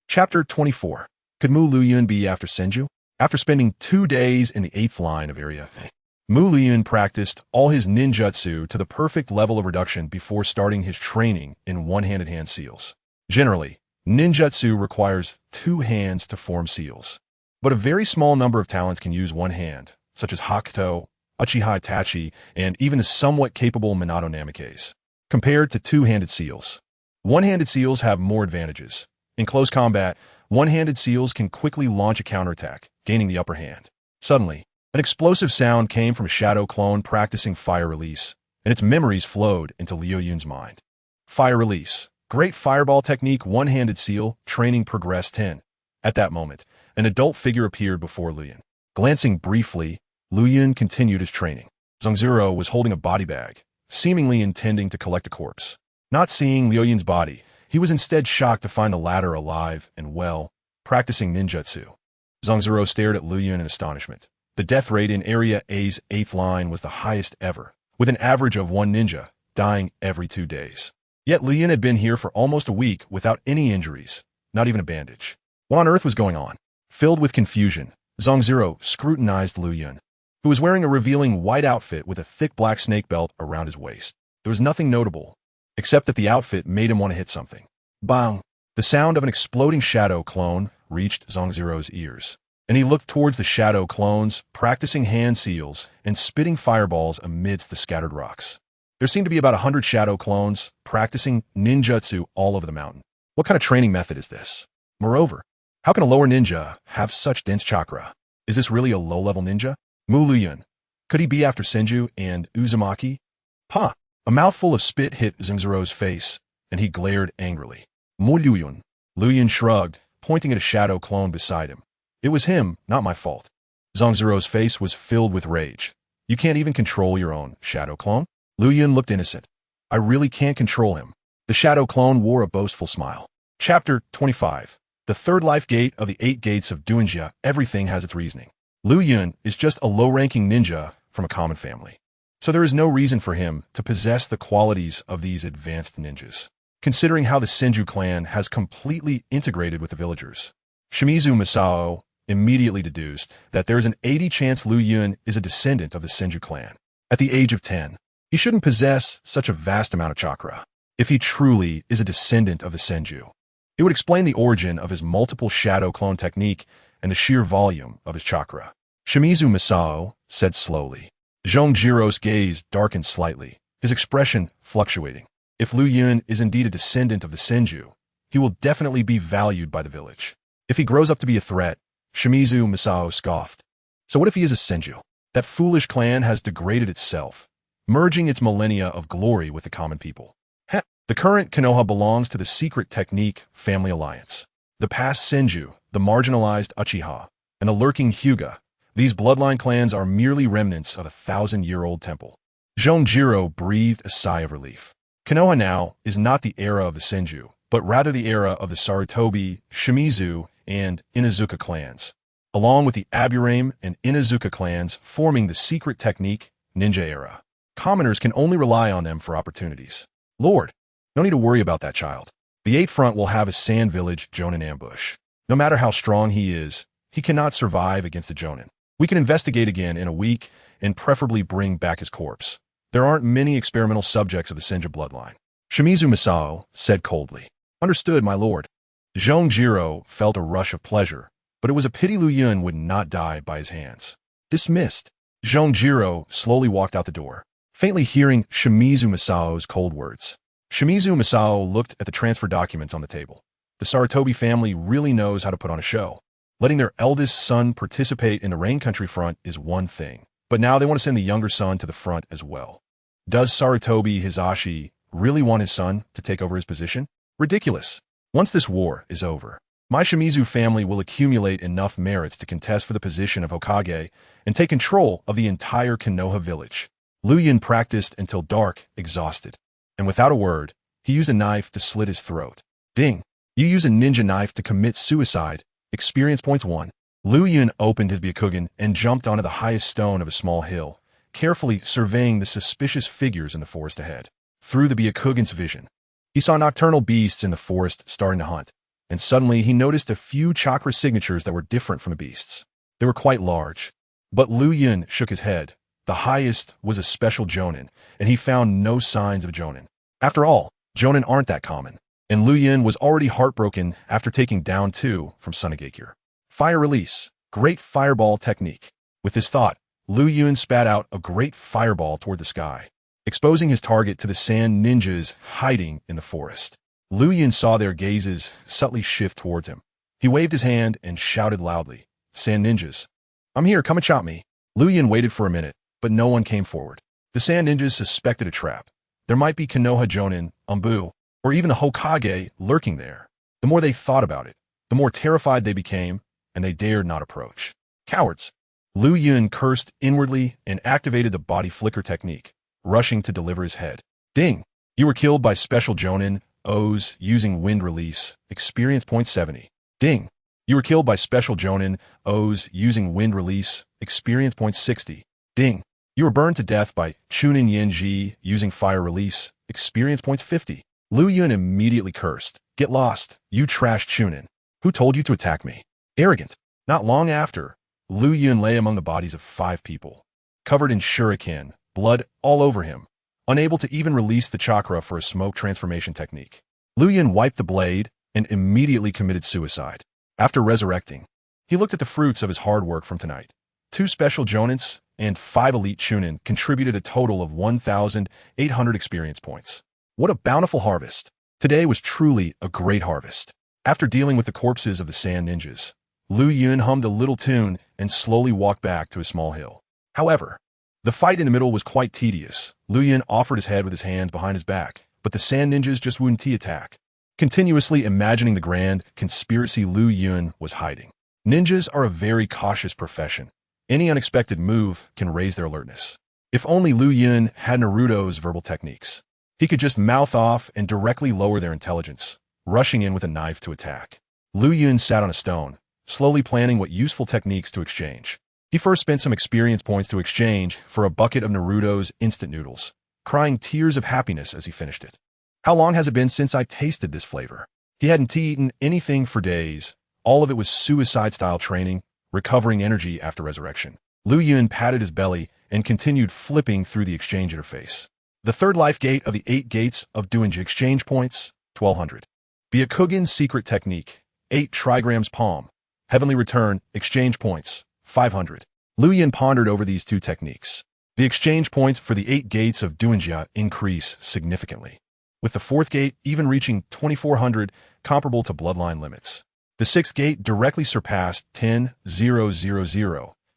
Speaker 1: Chapter 24. Could Liu Yun be after Senju? After spending 2 days in the 8th line of area, Liu Yun practiced all his ninjutsu to the perfect level of reduction before starting his training in one-handed hand seals. Generally, ninjutsu requires 2 hands to form seals, but a very small number of talents can use one hand, such as Hakuto, Uchiha Itachi, and even the somewhat capable Minato Namikaze. Compared to 2-handed seals, one-handed seals have more advantages. In close combat, one-handed seals can quickly launch a counterattack, gaining the upper hand. Suddenly, an explosive sound came from a shadow clone practicing fire release, and its memories flowed into Liu Yun's mind. Fire release. Great fireball technique, one-handed seal, training progress 10. At that moment, an adult figure appeared before Liu Yun. Glancing briefly, Liu Yun continued his training. Zongzuro was holding a body bag, seemingly intending to collect a corpse. Not seeing Liu Yun's body, he was instead shocked to find the latter alive and well, practicing ninjutsu. Zongzuro stared at Liu Yun in astonishment. The death rate in Area A's 8th line was the highest ever, with an average of 1 ninja dying every 2 days. Yet Liu Yun had been here for almost a week without any injuries, not even a bandage. What on earth was going on? Filled with confusion, Zongzuro scrutinized Liu Yun, who was wearing a revealing white outfit with a thick black snake belt around his waist. There was nothing notable, except that the outfit made him want to hit something. Bang! The sound of an exploding shadow clone reached Zongzuro's ears, and he looked towards the shadow clones, practicing hand seals and spitting fireballs amidst the scattered rocks. There seemed to be about 100 shadow clones practicing ninjutsu all over the mountain. What kind of training method is this? Moreover, how can a lower ninja have such dense chakra? Is this really a low-level ninja? Liu Yun. Could he be after Senju and Uzumaki? Ha! A mouthful of spit hit Zongzuro's face, and he glared angrily. Liu Yun. Liu Yun shrugged, pointing at a shadow clone beside him. It was him, not my fault. Zongzuro's face was filled with rage. You can't even control your own shadow clone? Liu Yun looked innocent. I really can't control him. The shadow clone wore a boastful smile. Chapter 25. The third life gate of the 8 gates of Duinjia. Everything has its reasoning. Liu Yun is just a low-ranking ninja from a common family, so there is no reason for him to possess the qualities of these advanced ninjas, considering how the Senju clan has completely integrated with the villagers. Shimizu Masao immediately deduced that there is an 80 chance Liu Yun is a descendant of the Senju clan. At the age of 10, he shouldn't possess such a vast amount of chakra. If he truly is a descendant of the Senju, it would explain the origin of his multiple shadow clone technique and the sheer volume of his chakra. Shimizu Masao said slowly. Zhongjiro's gaze darkened slightly, his expression fluctuating. If Liu Yun is indeed a descendant of the Senju, he will definitely be valued by the village. If he grows up to be a threat, Shimizu Masao scoffed. So what if he is a Senju? That foolish clan has degraded itself, merging its millennia of glory with the common people. Heh. The current Konoha belongs to the secret technique Family Alliance. The past Senju, the marginalized Uchiha, and the lurking Hyuga. These bloodline clans are merely remnants of a 1,000-year-old temple. Zhongjiro breathed a sigh of relief. Konoha now is not the era of the Senju, but rather the era of the Sarutobi, Shimizu, and Inazuka clans, along with the Aburame and Inazuka clans forming the secret technique ninja era. Commoners can only rely on them for opportunities. Lord, no need to worry about that child. The 8th front will have a sand village Jonin ambush. No matter how strong he is, he cannot survive against the Jonin. We can investigate again in a week and preferably bring back his corpse. There aren't many experimental subjects of the Senju bloodline. Shimizu Masao said coldly. Understood, my lord. Zhongjiro felt a rush of pleasure, but it was a pity Liu Yun would not die by his hands. Dismissed. Zhongjiro slowly walked out the door, faintly hearing Shimizu Masao's cold words. Shimizu Masao looked at the transfer documents on the table. The Sarutobi family really knows how to put on a show. Letting their eldest son participate in the Rain Country front is one thing, But now they want to send the younger son to the front as well. Does Sarutobi Hisashi really want his son to take over his position? Ridiculous. Once this war is over, my Shimizu family will accumulate enough merits to contest for the position of Hokage and take control of the entire Konoha village. Liu Yun practiced until dark, exhausted. And without a word, he used a knife to slit his throat. Ding! You use a ninja knife to commit suicide. Experience points 1. Liu Yun opened his Byakugan and jumped onto the highest stone of a small hill, carefully surveying the suspicious figures in the forest ahead. Through the Byakugan's vision, he saw nocturnal beasts in the forest starting to hunt, and suddenly he noticed a few chakra signatures that were different from the beasts. They were quite large. But Liu Yun shook his head. The highest was a special jonin, and he found no signs of jonin. After all, jonin aren't that common, and Liu Yun was already heartbroken after taking down 2 from Sunagakure. Fire release, great fireball technique. With this thought, Liu Yun spat out a great fireball toward the sky, exposing his target to the sand ninjas hiding in the forest. Liu Yun saw their gazes subtly shift towards him. He waved his hand and shouted loudly, "Sand ninjas, I'm here, come and chop me." Liu Yun waited for a minute, but no one came forward. The sand ninjas suspected a trap. There might be Konoha Jonin, Umbu, or even the Hokage lurking there. The more they thought about it, the more terrified they became, and they dared not approach. Cowards! Liu Yun cursed inwardly and activated the body flicker technique, rushing to deliver his head. Ding! You were killed by special Jonin, O's, using wind release. Experience point 70. Ding! You were killed by special Jonin, O's, using wind release. Experience point 60. Ding! You were burned to death by Chunin Yenji, using fire release. Experience points 50. Liu Yun immediately cursed. Get lost, you trashed Chunin. Who told you to attack me? Arrogant. Not long after, Liu Yun lay among the bodies of 5 people, covered in shuriken, blood all over him, unable to even release the chakra for a smoke transformation technique. Liu Yun wiped the blade and immediately committed suicide. After resurrecting, he looked at the fruits of his hard work from tonight. 2 special Jonins and 5 elite Chunin contributed a total of 1,800 experience points. What a bountiful harvest. Today was truly a great harvest. After dealing with the corpses of the sand ninjas, Liu Yun hummed a little tune and slowly walked back to a small hill. However, the fight in the middle was quite tedious. Liu Yun offered his head with his hands behind his back, but the sand ninjas just wouldn't attack. Continuously imagining the grand conspiracy Liu Yun was hiding. Ninjas are a very cautious profession. Any unexpected move can raise their alertness. If only Liu Yun had Naruto's verbal techniques. He could just mouth off and directly lower their intelligence, rushing in with a knife to attack. Liu Yun sat on a stone, slowly planning what useful techniques to exchange. He first spent some experience points to exchange for a bucket of Naruto's instant noodles, crying tears of happiness as he finished it. How long has it been since I tasted this flavor? He hadn't eaten anything for days. All of it was suicide-style training, recovering energy after resurrection. Liu Yun patted his belly and continued flipping through the exchange interface. The third life gate of the 8 gates of Duinji exchange points, 1200. Byakugan's secret technique, 8 trigrams palm. Heavenly return, exchange points, 500. Liu Yun pondered over these 2 techniques. The exchange points for the 8 gates of Duinji increase significantly, with the 4th gate even reaching 2400, comparable to bloodline limits. The 6th gate directly surpassed 10,000,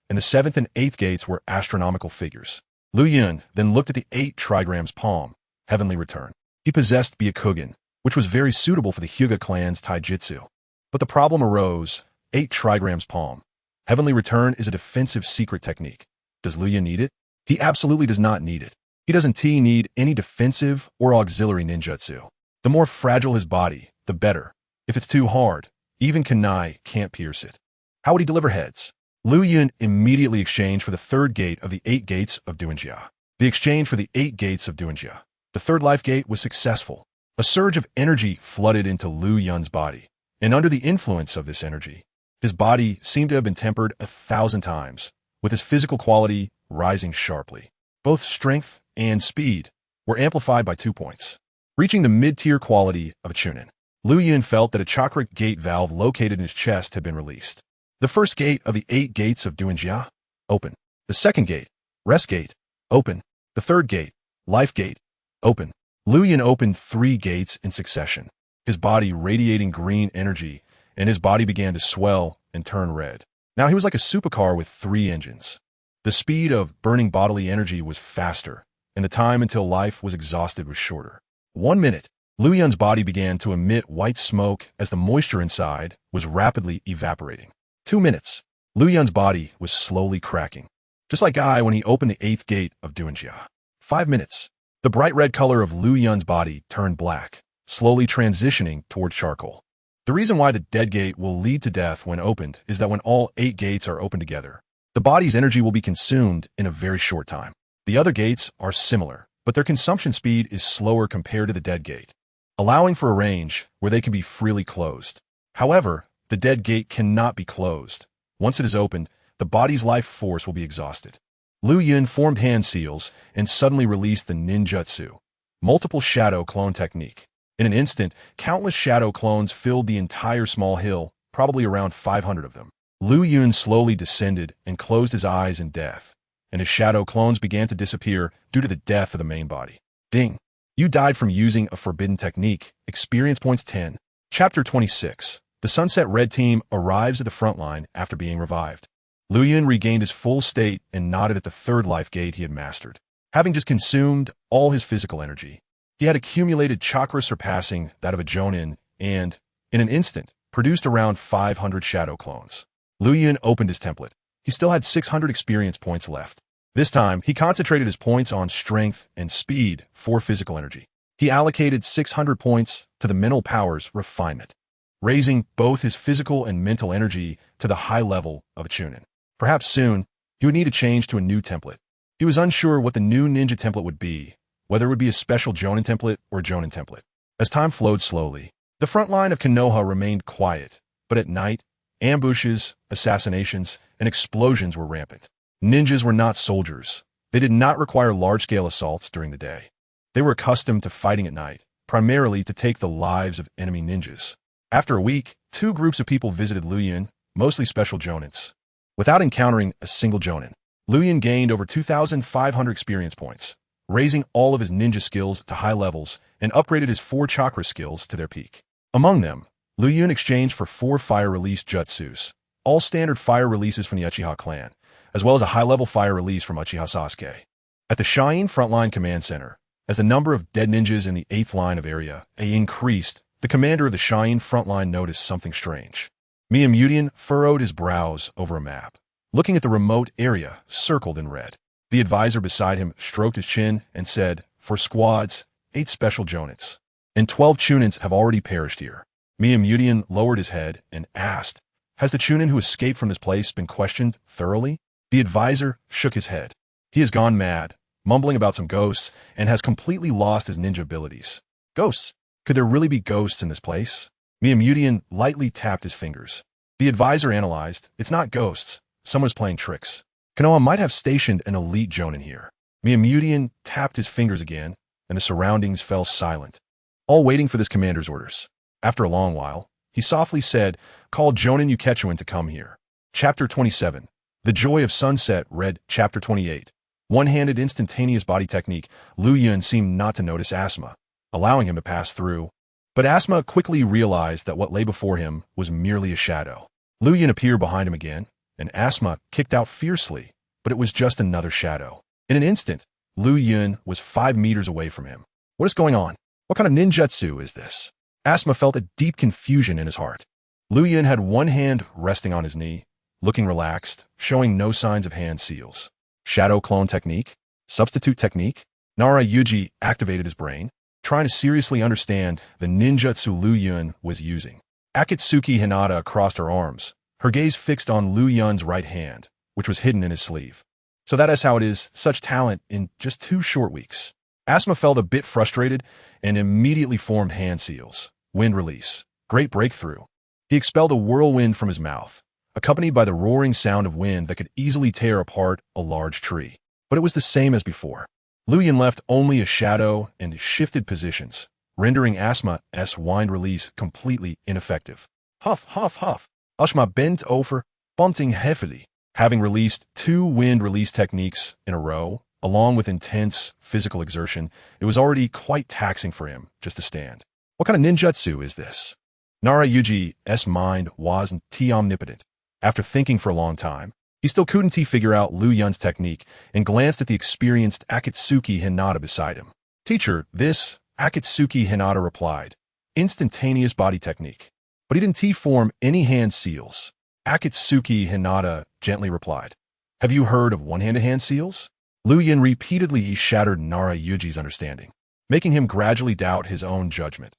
Speaker 1: and the 7th and 8th gates were astronomical figures. Liu Yun then looked at the 8 trigrams palm, heavenly return. He possessed Byakugan, which was very suitable for the Hyuga clan's taijutsu. But the problem arose. 8 trigrams palm. Heavenly return is a defensive secret technique. Does Liu Yun need it? He absolutely does not need it. He doesn't need any defensive or auxiliary ninjutsu. The more fragile his body, the better. If it's too hard, even kunai can't pierce it. How would he deliver heads? Liu Yun immediately exchanged for the 3rd gate of the 8 gates of Duinji. The exchange for the 8 gates of Duinji. The 3rd life gate was successful. A surge of energy flooded into Liu Yun's body, and under the influence of this energy, his body seemed to have been tempered 1,000 times, with his physical quality rising sharply. Both strength and speed were amplified by 2 points, reaching the mid-tier quality of a Chunin. Liu Yun felt that a chakra gate valve located in his chest had been released. The 1st gate of the 8 gates of Duinji, open. The 2nd gate, rest gate, open. The 3rd gate, life gate, open. Liu Yun opened 3 gates in succession, his body radiating green energy, and his body began to swell and turn red. Now he was like a supercar with 3 engines. The speed of burning bodily energy was faster, and the time until life was exhausted was shorter. 1 minute. Liu Yun's body began to emit white smoke as the moisture inside was rapidly evaporating. 2 minutes. Liu Yun's body was slowly cracking, just like Guy when he opened the 8th gate of Duanjia. 5 minutes. The bright red color of Liu Yun's body turned black, slowly transitioning toward charcoal. The reason why the dead gate will lead to death when opened is that when all 8 gates are opened together, the body's energy will be consumed in a very short time. The other gates are similar, but their consumption speed is slower compared to the dead gate, allowing for a range where they can be freely closed. However, the dead gate cannot be closed. Once it is opened, the body's life force will be exhausted. Liu Yun formed hand seals and suddenly released the ninjutsu, multiple shadow clone technique. In an instant, countless shadow clones filled the entire small hill, probably around 500 of them. Liu Yun slowly descended and closed his eyes in death, and his shadow clones began to disappear due to the death of the main body. Ding! You died from using a forbidden technique. Experience points 10. Chapter 26. The Sunset Red Team arrives at the front line after being revived. Liu Yun regained his full state and nodded at the 3rd life gate he had mastered. Having just consumed all his physical energy, he had accumulated chakra surpassing that of a Jonin and, in an instant, produced around 500 shadow clones. Liu Yun opened his template. He still had 600 experience points left. This time, he concentrated his points on strength and speed for physical energy. He allocated 600 points to the mental powers refinement, raising both his physical and mental energy to the high level of a Chunin. Perhaps soon, he would need to change to a new template. He was unsure what the new ninja template would be, whether it would be a special Jonin template or a Jonin template. As time flowed slowly, the front line of Konoha remained quiet, but at night, ambushes, assassinations, and explosions were rampant. Ninjas were not soldiers. They did not require large-scale assaults during the day. They were accustomed to fighting at night, primarily to take the lives of enemy ninjas. After a week, 2 groups of people visited Liu Yun, mostly special Jonins. Without encountering a single Jonin, Liu Yun gained over 2,500 experience points, raising all of his ninja skills to high levels and upgraded his 4 chakra skills to their peak. Among them, Liu Yun exchanged for 4 fire release jutsus, all standard fire releases from the Uchiha clan, as well as a high-level fire release from Uchiha Sasuke. At the Shine Frontline Command Center, as the number of dead ninjas in the 8th line of Area A increased, the commander of the Shine Frontline noticed something strange. Miyamutian furrowed his brows over a map, looking at the remote area circled in red. The advisor beside him stroked his chin and said, "For squads, 8 special Jonins, and 12 Chunins have already perished here." Miyamutian lowered his head and asked, "Has the Chunin who escaped from this place been questioned thoroughly?" The advisor shook his head. "He has gone mad, mumbling about some ghosts, and has completely lost his ninja abilities." Ghosts? Could there really be ghosts in this place? Miyamutian lightly tapped his fingers. The advisor analyzed. "It's not ghosts. Someone's playing tricks. Konoha might have stationed an elite Jonin here." Miyamutian tapped his fingers again, and the surroundings fell silent, all waiting for this commander's orders. After a long while, he softly said, "Call Jonin Ukechuin to come here." Chapter 27. The Joy of Sunset read Chapter 28. One-handed instantaneous body technique, Liu Yun seemed not to notice Asma, allowing him to pass through. But Asma quickly realized that what lay before him was merely a shadow. Liu Yun appeared behind him again, and Asma kicked out fiercely, but it was just another shadow. In an instant, Liu Yun was 5 meters away from him. What is going on? What kind of ninjutsu is this? Asma felt a deep confusion in his heart. Liu Yun had one hand resting on his knee, looking relaxed, showing no signs of hand seals. Shadow clone technique? Substitute technique? Nara Yuji activated his brain, trying to seriously understand the ninjutsu Liu Yun was using. Akatsuki Hinata crossed her arms, her gaze fixed on Liu Yun's right hand, which was hidden in his sleeve. So that is how it is, such talent in just 2 short weeks. Asma felt a bit frustrated and immediately formed hand seals. Wind release. Great breakthrough. He expelled a whirlwind from his mouth, accompanied by the roaring sound of wind that could easily tear apart a large tree. But it was the same as before. Liu Yun left only a shadow and shifted positions, rendering Asma's wind release completely ineffective. Huff, huff, huff. Asma bent over, bumping heavily. Having released 2 wind release techniques in a row, along with intense physical exertion, it was already quite taxing for him just to stand. What kind of ninjutsu is this? Nara Yuji's mind wasn't omnipotent. After thinking for a long time, He still couldn't figure out Liu Yun's technique and glanced at the experienced Akatsuki Hinata beside him. Teacher, this, Akatsuki Hinata replied. Instantaneous body technique. But he didn't form any hand seals. Akatsuki Hinata gently replied. Have you heard of one-handed hand seals? Liu Yun repeatedly shattered Nara Yuji's understanding, making him gradually doubt his own judgment.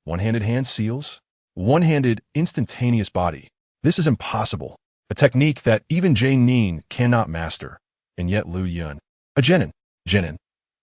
Speaker 1: One-handed hand seals? One-handed instantaneous body. This is impossible. A technique that even Jane Nin cannot master. And yet Liu Yun. A genin. Genin.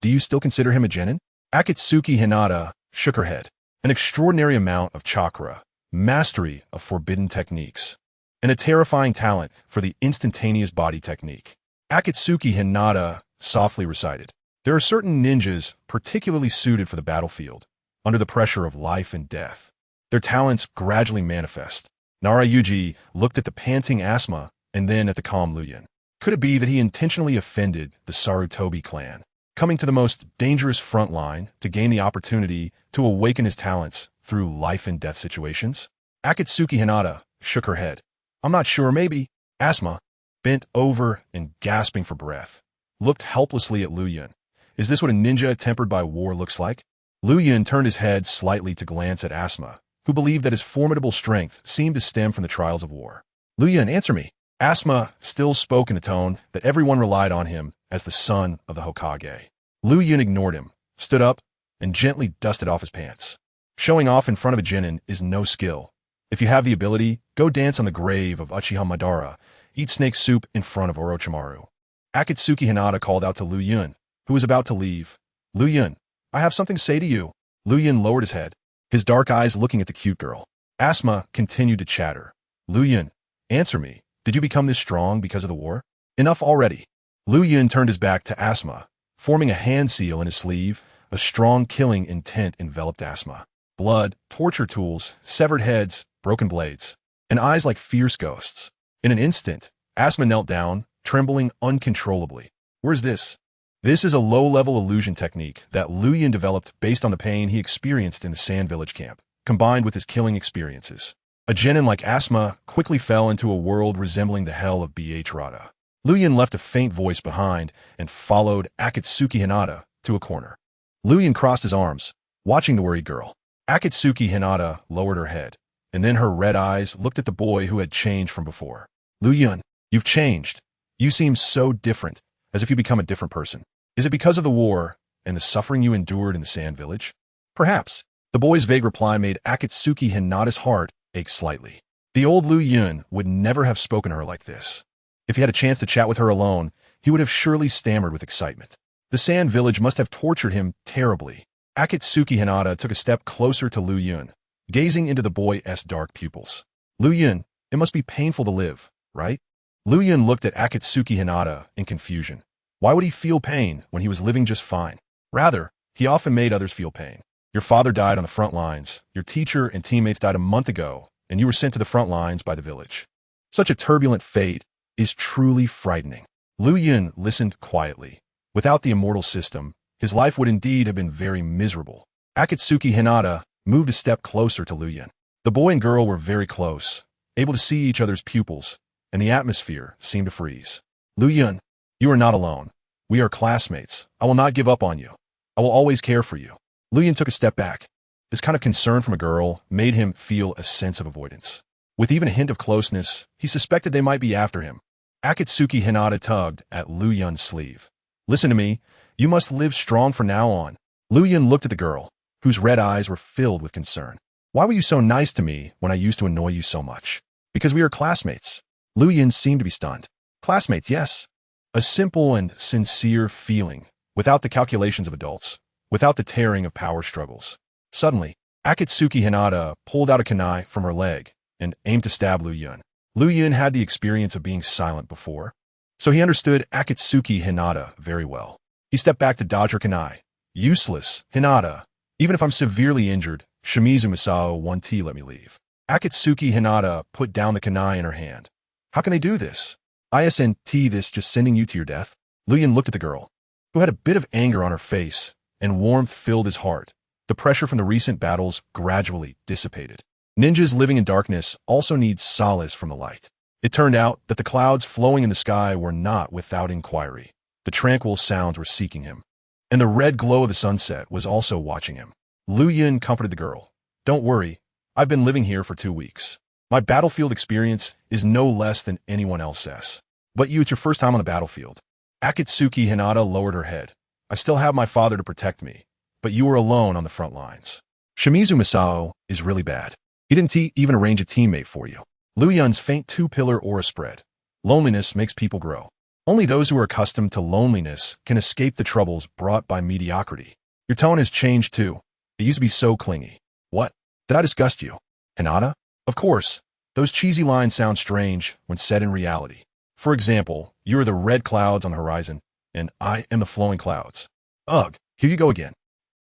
Speaker 1: Do you still consider him a genin? Akatsuki Hinata shook her head. An extraordinary amount of chakra, mastery of forbidden techniques, and a terrifying talent for the instantaneous body technique. Akatsuki Hinata softly recited. There are certain ninjas particularly suited for the battlefield, under the pressure of life and death. Their talents gradually manifest. Nara Yuji looked at the panting Asma and then at the calm Liu Yun. Could it be that he intentionally offended the Sarutobi clan, coming to the most dangerous front line to gain the opportunity to awaken his talents through life and death situations? Akatsuki Hinata shook her head. I'm not sure, maybe. Asma, bent over and gasping for breath, looked helplessly at Liu Yun. Is this what a ninja tempered by war looks like? Liu Yun turned his head slightly to glance at Asma, who believed that his formidable strength seemed to stem from the trials of war. Liu Yun, answer me. Asma still spoke in a tone that everyone relied on him as the son of the Hokage. Liu Yun ignored him, stood up, and gently dusted off his pants. Showing off in front of a genin is no skill. If you have the ability, go dance on the grave of Uchiha Madara, eat snake soup in front of Orochimaru. Akatsuki Hinata called out to Liu Yun, who was about to leave. Liu Yun, I have something to say to you. Liu Yun lowered his head, his dark eyes looking at the cute girl. Asma continued to chatter. Liu Yun, answer me. Did you become this strong because of the war? Enough already. Liu Yun turned his back to Asma, forming a hand seal in his sleeve. A strong killing intent enveloped Asma. Blood, torture tools, severed heads, broken blades, and eyes like fierce ghosts. In an instant, Asma knelt down, trembling uncontrollably. Where's this? This is a low-level illusion technique that Liu Yun developed based on the pain he experienced in the Sand Village camp, combined with his killing experiences. A genin like Asma quickly fell into a world resembling the hell of B.H. Rada. Liu Yun left a faint voice behind and followed Akatsuki Hinata to a corner. Liu Yun crossed his arms, watching the worried girl. Akatsuki Hinata lowered her head, and then her red eyes looked at the boy who had changed from before. Liu Yun, you've changed. You seem so different, as if you become a different person. Is it because of the war and the suffering you endured in the Sand Village? Perhaps. The boy's vague reply made Akatsuki Hinata's heart ache slightly. The old Liu Yun would never have spoken to her like this. If he had a chance to chat with her alone, he would have surely stammered with excitement. The Sand Village must have tortured him terribly. Akatsuki Hinata took a step closer to Liu Yun, gazing into the boy's dark pupils. Liu Yun, it must be painful to live, right? Liu Yun looked at Akatsuki Hinata in confusion. Why would he feel pain when he was living just fine? Rather, he often made others feel pain. Your father died on the front lines, your teacher and teammates died a month ago, and you were sent to the front lines by the village. Such a turbulent fate is truly frightening. Liu Yun listened quietly. Without the immortal system, his life would indeed have been very miserable. Akatsuki Hinata moved a step closer to Liu Yun. The boy and girl were very close, able to see each other's pupils, and the atmosphere seemed to freeze. Liu Yun, you are not alone. We are classmates. I will not give up on you. I will always care for you. Liu Yun took a step back. This kind of concern from a girl made him feel a sense of avoidance. With even a hint of closeness, he suspected they might be after him. Akatsuki Hinata tugged at Liu Yun's sleeve. Listen to me. You must live strong from now on. Liu Yun looked at the girl, whose red eyes were filled with concern. Why were you so nice to me when I used to annoy you so much? Because we are classmates. Liu Yun seemed to be stunned. Classmates, yes. A simple and sincere feeling, without the calculations of adults, without the tearing of power struggles. Suddenly, Akatsuki Hinata pulled out a kunai from her leg and aimed to stab Liu Yun. Liu Yun had the experience of being silent before, so he understood Akatsuki Hinata very well. He stepped back to dodge her kunai. Useless, Hinata. Even if I'm severely injured, Shimizu Masao won't let me leave. Akatsuki Hinata put down the kunai in her hand. How can they do this? Isn't this just sending you to your death? Liu Yun looked at the girl, who had a bit of anger on her face, and warmth filled his heart. The pressure from the recent battles gradually dissipated. Ninjas living in darkness also need solace from the light. It turned out that the clouds flowing in the sky were not without inquiry. The tranquil sounds were seeking him, and the red glow of the sunset was also watching him. Liu Yun comforted the girl. Don't worry, I've been living here for 2 weeks. My battlefield experience is no less than anyone else's. But it's your first time on the battlefield. Akatsuki Hinata lowered her head. I still have my father to protect me, but you were alone on the front lines. Shimizu Masao is really bad. He didn't even arrange a teammate for you. Liu Yun's faint 2-pillar aura spread. Loneliness makes people grow. Only those who are accustomed to loneliness can escape the troubles brought by mediocrity. Your tone has changed too. It used to be so clingy. What? Did I disgust you? Hinata? Of course. Those cheesy lines sound strange when said in reality. For example, you are the red clouds on the horizon, and I am the flowing clouds. Ugh, here you go again.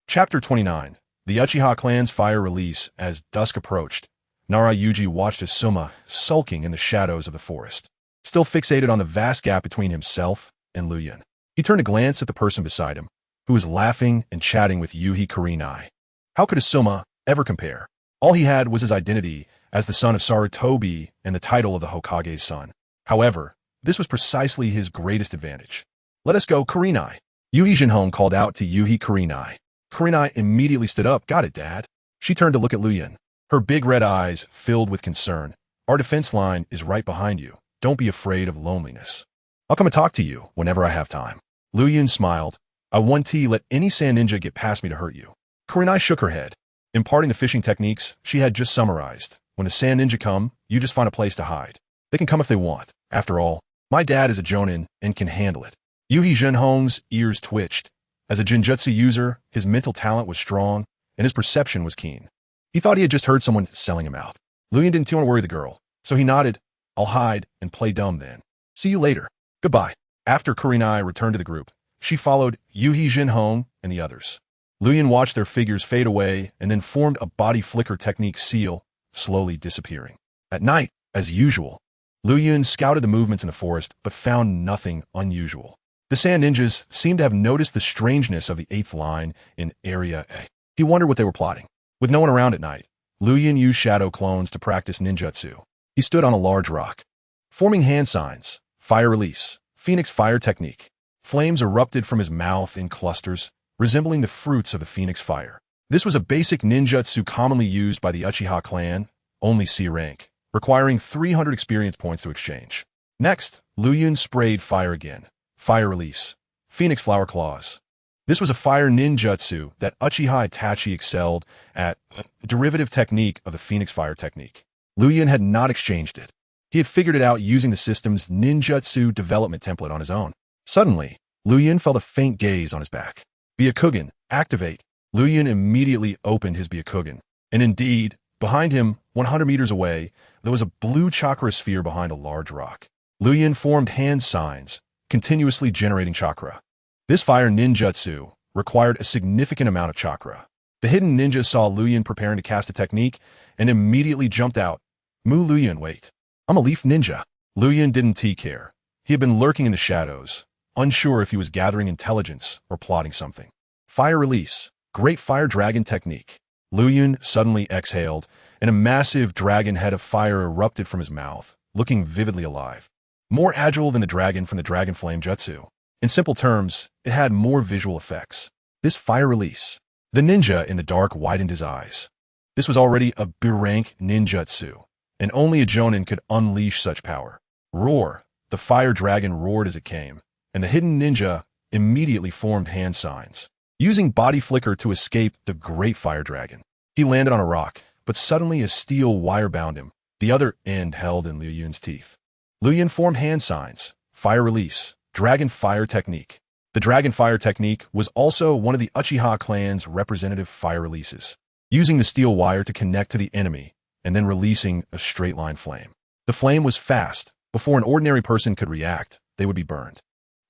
Speaker 1: Chapter 29. The Uchiha clan's fire release. As dusk approached, Nara Yuji watched as Suma sulking in the shadows of the forest, still fixated on the vast gap between himself and Liu Yun. He turned to glance at the person beside him, who was laughing and chatting with Yuhi Kurenai. How could Suma ever compare? All he had was his identity as the son of Sarutobi and the title of the Hokage's son. However, this was precisely his greatest advantage. Let us go, Kurenai. Yuhi Jinhong called out to Yuhi Kurenai. Kurenai immediately stood up. Got it, Dad. She turned to look at Liu Yun, her big red eyes filled with concern. Our defense line is right behind you. Don't be afraid of loneliness. I'll come and talk to you whenever I have time. Liu Yun smiled. I won't let any sand ninja get past me to hurt you. Kurenai shook her head, imparting the fishing techniques she had just summarized. When the sand ninja come, you just find a place to hide. They can come if they want. After all, my dad is a jonin and can handle it. Yuhi Jinhong's ears twitched. As a Jinjutsu user, his mental talent was strong, and his perception was keen. He thought he had just heard someone selling him out. Liu Yun didn't want to worry the girl, so he nodded. I'll hide and play dumb then. See you later. Goodbye. After Kurenai returned to the group, she followed Yuhi Jinhong and the others. Liu Yun watched their figures fade away and then formed a body flicker technique seal, slowly disappearing. At night, as usual, Liu Yun scouted the movements in the forest but found nothing unusual. The sand ninjas seemed to have noticed the strangeness of the 8th line in Area A. He wondered what they were plotting. With no one around at night, Liu Yun used shadow clones to practice ninjutsu. He stood on a large rock, forming hand signs, fire release, phoenix fire technique. Flames erupted from his mouth in clusters, resembling the fruits of the phoenix fire. This was a basic ninjutsu commonly used by the Uchiha clan, only C rank, requiring 300 experience points to exchange. Next, Liu Yun sprayed fire again. Fire release, phoenix flower claws. This was a fire ninjutsu that Uchiha Itachi excelled at, a derivative technique of the phoenix fire technique. Liu Yun had not exchanged it. He had figured it out using the system's ninjutsu development template on his own. Suddenly, Liu Yun felt a faint gaze on his back. Byakugan, activate. Liu Yun immediately opened his Byakugan, and indeed, behind him, 100 meters away, there was a blue chakra sphere behind a large rock. Liu Yun formed hand signs, continuously generating chakra. This fire ninjutsu required a significant amount of chakra. The hidden ninja saw Liu Yun preparing to cast a technique and immediately jumped out. Liu Yun, wait. I'm a leaf ninja. Liu Yun didn't care. He had been lurking in the shadows, unsure if he was gathering intelligence or plotting something. Fire release, great fire dragon technique. Liu Yun suddenly exhaled, and a massive dragon head of fire erupted from his mouth, looking vividly alive. More agile than the dragon from the Dragon Flame Jutsu. In simple terms, it had more visual effects. This fire release. The ninja in the dark widened his eyes. This was already a B-rank ninjutsu, and only a jonin could unleash such power. Roar. The fire dragon roared as it came, and the hidden ninja immediately formed hand signs, using body flicker to escape the great fire dragon. He landed on a rock, but suddenly a steel wire bound him, the other end held in Liu Yun's teeth. Liu Yun formed hand signs, fire release, dragon fire technique. The dragon fire technique was also one of the Uchiha clan's representative fire releases, using the steel wire to connect to the enemy and then releasing a straight line flame. The flame was fast. Before an ordinary person could react, they would be burned.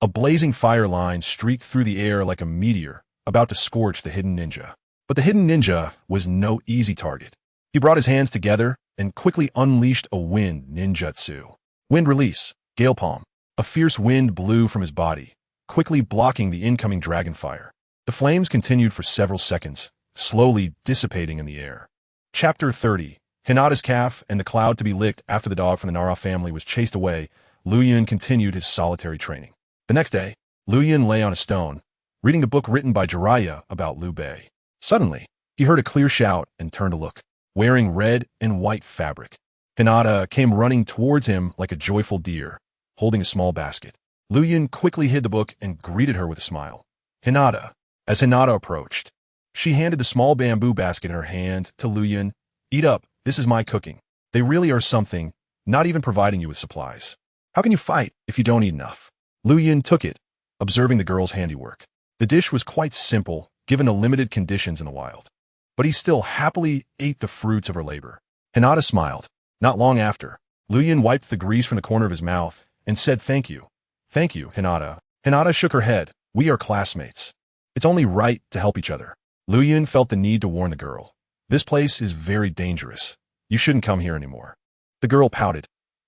Speaker 1: A blazing fire line streaked through the air like a meteor, about to scorch the hidden ninja. But the hidden ninja was no easy target. He brought his hands together and quickly unleashed a wind ninjutsu. Wind release, gale palm. A fierce wind blew from his body, quickly blocking the incoming dragon fire. The flames continued for several seconds, slowly dissipating in the air. Chapter 30. Hinata's calf and the cloud to be licked after the dog from the Nara family was chased away, Liu Yun continued his solitary training. The next day, Liu Yun lay on a stone, reading the book written by Jiraiya about Liu Bei. Suddenly, he heard a clear shout and turned to look. Wearing red and white fabric, Hinata came running towards him like a joyful deer, holding a small basket. Liu Yun quickly hid the book and greeted her with a smile. Hinata. As Hinata approached, she handed the small bamboo basket in her hand to Liu Yun. Eat up, this is my cooking. They really are something, not even providing you with supplies. How can you fight if you don't eat enough? Liu Yun took it, observing the girl's handiwork. The dish was quite simple, given the limited conditions in the wild. But he still happily ate the fruits of her labor. Hinata smiled. Not long after, Liu Yun wiped the grease from the corner of his mouth and said thank you. Thank you, Hinata. Hinata shook her head. We are classmates. It's only right to help each other. Liu Yun felt the need to warn the girl. This place is very dangerous. You shouldn't come here anymore. The girl pouted.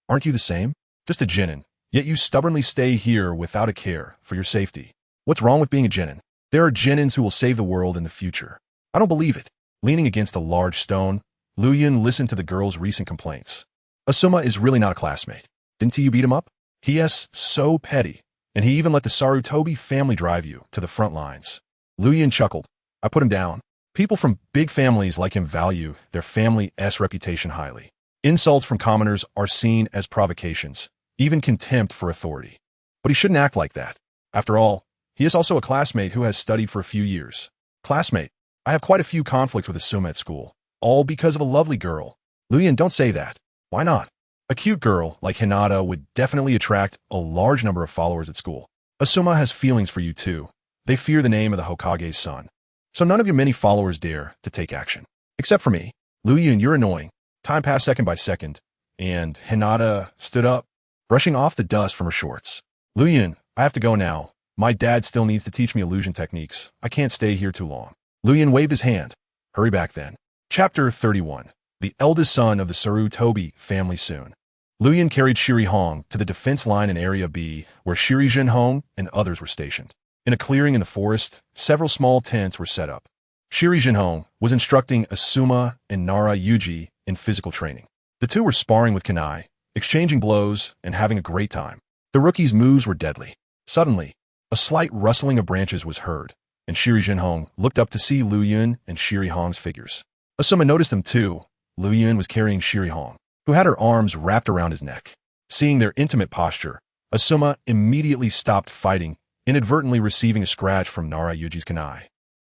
Speaker 1: Aren't you the same? Just a genin. Yet you stubbornly stay here without a care for your safety. What's wrong with being a genin? There are genins who will save the world in the future. I don't believe it. Leaning against a large stone, Liu Yun listened to the girl's recent complaints. Asuma is really not a classmate. Didn't you beat him up? He is so petty, and he even let the Sarutobi family drive you to the front lines. Liu Yun chuckled. I put him down. People from big families like him value their family's reputation highly. Insults from commoners are seen as provocations, even contempt for authority. But he shouldn't act like that. After all, he is also a classmate who has studied for a few years. Classmate, I have quite a few conflicts with Asuma at school, all because of a lovely girl. Liu Yun, don't say that. Why not? A cute girl like Hinata would definitely attract a large number of followers at school. Asuma has feelings for you too. They fear the name of the Hokage's son. So none of your many followers dare to take action. Except for me. Liu Yun, you're annoying. Time passed second by second, and Hinata stood up, brushing off the dust from her shorts. Liu Yun, I have to go now. My dad still needs to teach me illusion techniques. I can't stay here too long. Liu Yun waved his hand. Hurry back then. Chapter 31. The eldest son of the Sarutobi family soon. Liu Yun carried Shiri Hong to the defense line in Area B, where Shiri Jinhong and others were stationed. In a clearing in the forest, several small tents were set up. Shiri Jinhong was instructing Asuma and Nara Yuji in physical training. The two were sparring with Kanai, exchanging blows, and having a great time. The rookies' moves were deadly. Suddenly, a slight rustling of branches was heard, and Shiri Jinhong looked up to see Liu Yun and Shiri Hong's figures. Asuma noticed them too. Liu Yun was carrying Shiri Hong, who had her arms wrapped around his neck. Seeing their intimate posture, Asuma immediately stopped fighting, inadvertently receiving a scratch from Nara Yuji's Kanai.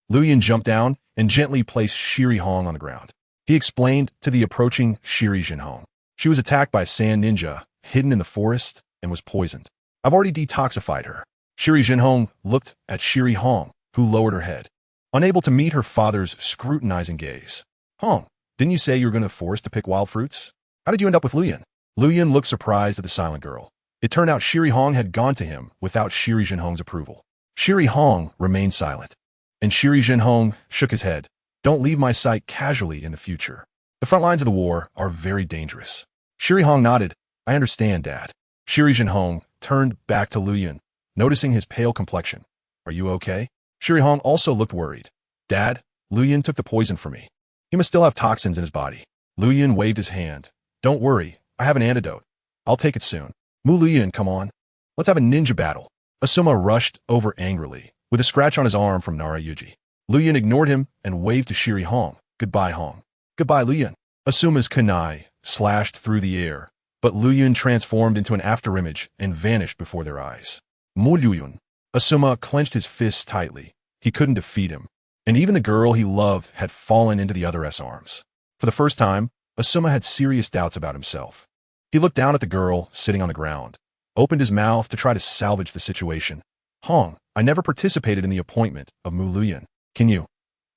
Speaker 1: Liu Yun jumped down and gently placed Shiri Hong on the ground. He explained to the approaching Shiri Jinhong. She was attacked by a sand ninja, hidden in the forest, and was poisoned. I've already detoxified her. Shiri Jinhong looked at Shiri Hong, who lowered her head, unable to meet her father's scrutinizing gaze. Hong, didn't you say you were going to the forest to pick wild fruits? How did you end up with Liu Yun? Liu Yun looked surprised at the silent girl. It turned out Shiri Hong had gone to him without Shiri Jinhong's approval. Shiri Hong remained silent, and Shiri Jinhong shook his head. Don't leave my sight casually in the future. The front lines of the war are very dangerous. Shiri Hong nodded. I understand, Dad. Shiri Jinhong turned back to Liu Yun, noticing his pale complexion. Are you okay? Shiri Hong also looked worried. Dad, Liu Yun took the poison from me. He must still have toxins in his body. Liu Yun waved his hand. Don't worry, I have an antidote. I'll take it soon. Liu Yun, come on. Let's have a ninja battle. Asuma rushed over angrily, with a scratch on his arm from Nara Yuji. Liu Yun ignored him and waved to Shiri Hong. Goodbye, Hong. Goodbye, Liu Yun. Asuma's kunai slashed through the air, but Liu Yun transformed into an afterimage and vanished before their eyes. Liu Yun. Asuma clenched his fists tightly. He couldn't defeat him, and even the girl he loved had fallen into the other's arms. For the first time, Asuma had serious doubts about himself. He looked down at the girl sitting on the ground, opened his mouth to try to salvage the situation. Hong, I never participated in the appointment of Liu Yun. Can you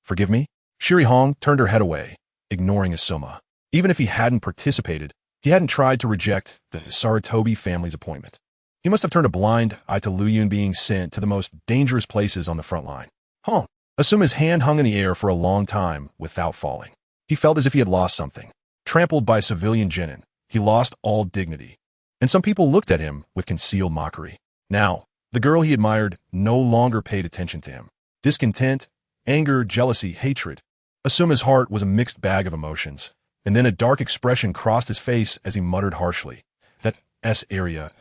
Speaker 1: forgive me? Shiri Hong turned her head away, ignoring Asuma. Even if he hadn't participated, he hadn't tried to reject the Sarutobi family's appointment. He must have turned a blind eye to Liu Yun being sent to the most dangerous places on the front line. Hong. Asuma's hand hung in the air for a long time without falling. He felt as if he had lost something. Trampled by civilian genin, he lost all dignity. And some people looked at him with concealed mockery. Now, the girl he admired no longer paid attention to him. Discontent, anger, jealousy, hatred. Asuma's heart was a mixed bag of emotions, and then a dark expression crossed his face as he muttered harshly. That S area,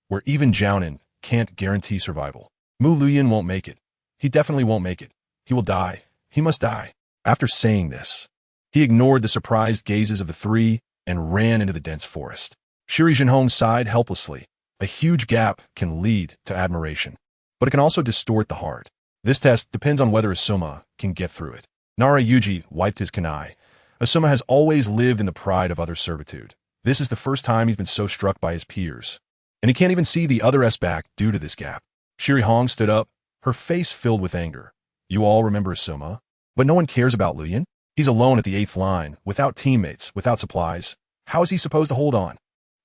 Speaker 1: where even Jounin can't guarantee survival. Liu Yun won't make it. He definitely won't make it. He will die. He must die. After saying this, he ignored the surprised gazes of the three and ran into the dense forest. Shiri Jinhong sighed helplessly. A huge gap can lead to admiration, but it can also distort the heart. This test depends on whether Asuma can get through it. Nara Yuji wiped his kunai. Asuma has always lived in the pride of other servitude. This is the first time he's been so struck by his peers, and he can't even see the other S back due to this gap. Shiri Hong stood up, her face filled with anger. You all remember Asuma, but no one cares about Liu Yun. He's alone at the 8th line, without teammates, without supplies. How is he supposed to hold on?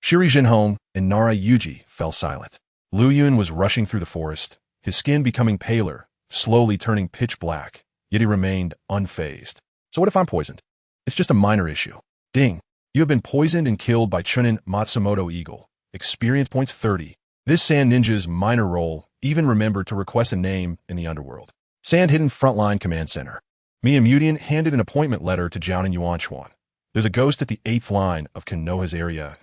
Speaker 1: Shiri Jinhong and Nara Yuji fell silent. Liu Yun was rushing through the forest, his skin becoming paler, slowly turning pitch black, yet he remained unfazed. So what if I'm poisoned? It's just a minor issue. Ding. You have been poisoned and killed by Chunin Matsumoto Eagle. Experience points 30. This Sand Ninja's minor role even remembered to request a name in the underworld. Sand Hidden Frontline Command Center. Miyamudian handed an appointment letter to Jounin Yuanchuan. There's a ghost at the 8th line of Konoha's area.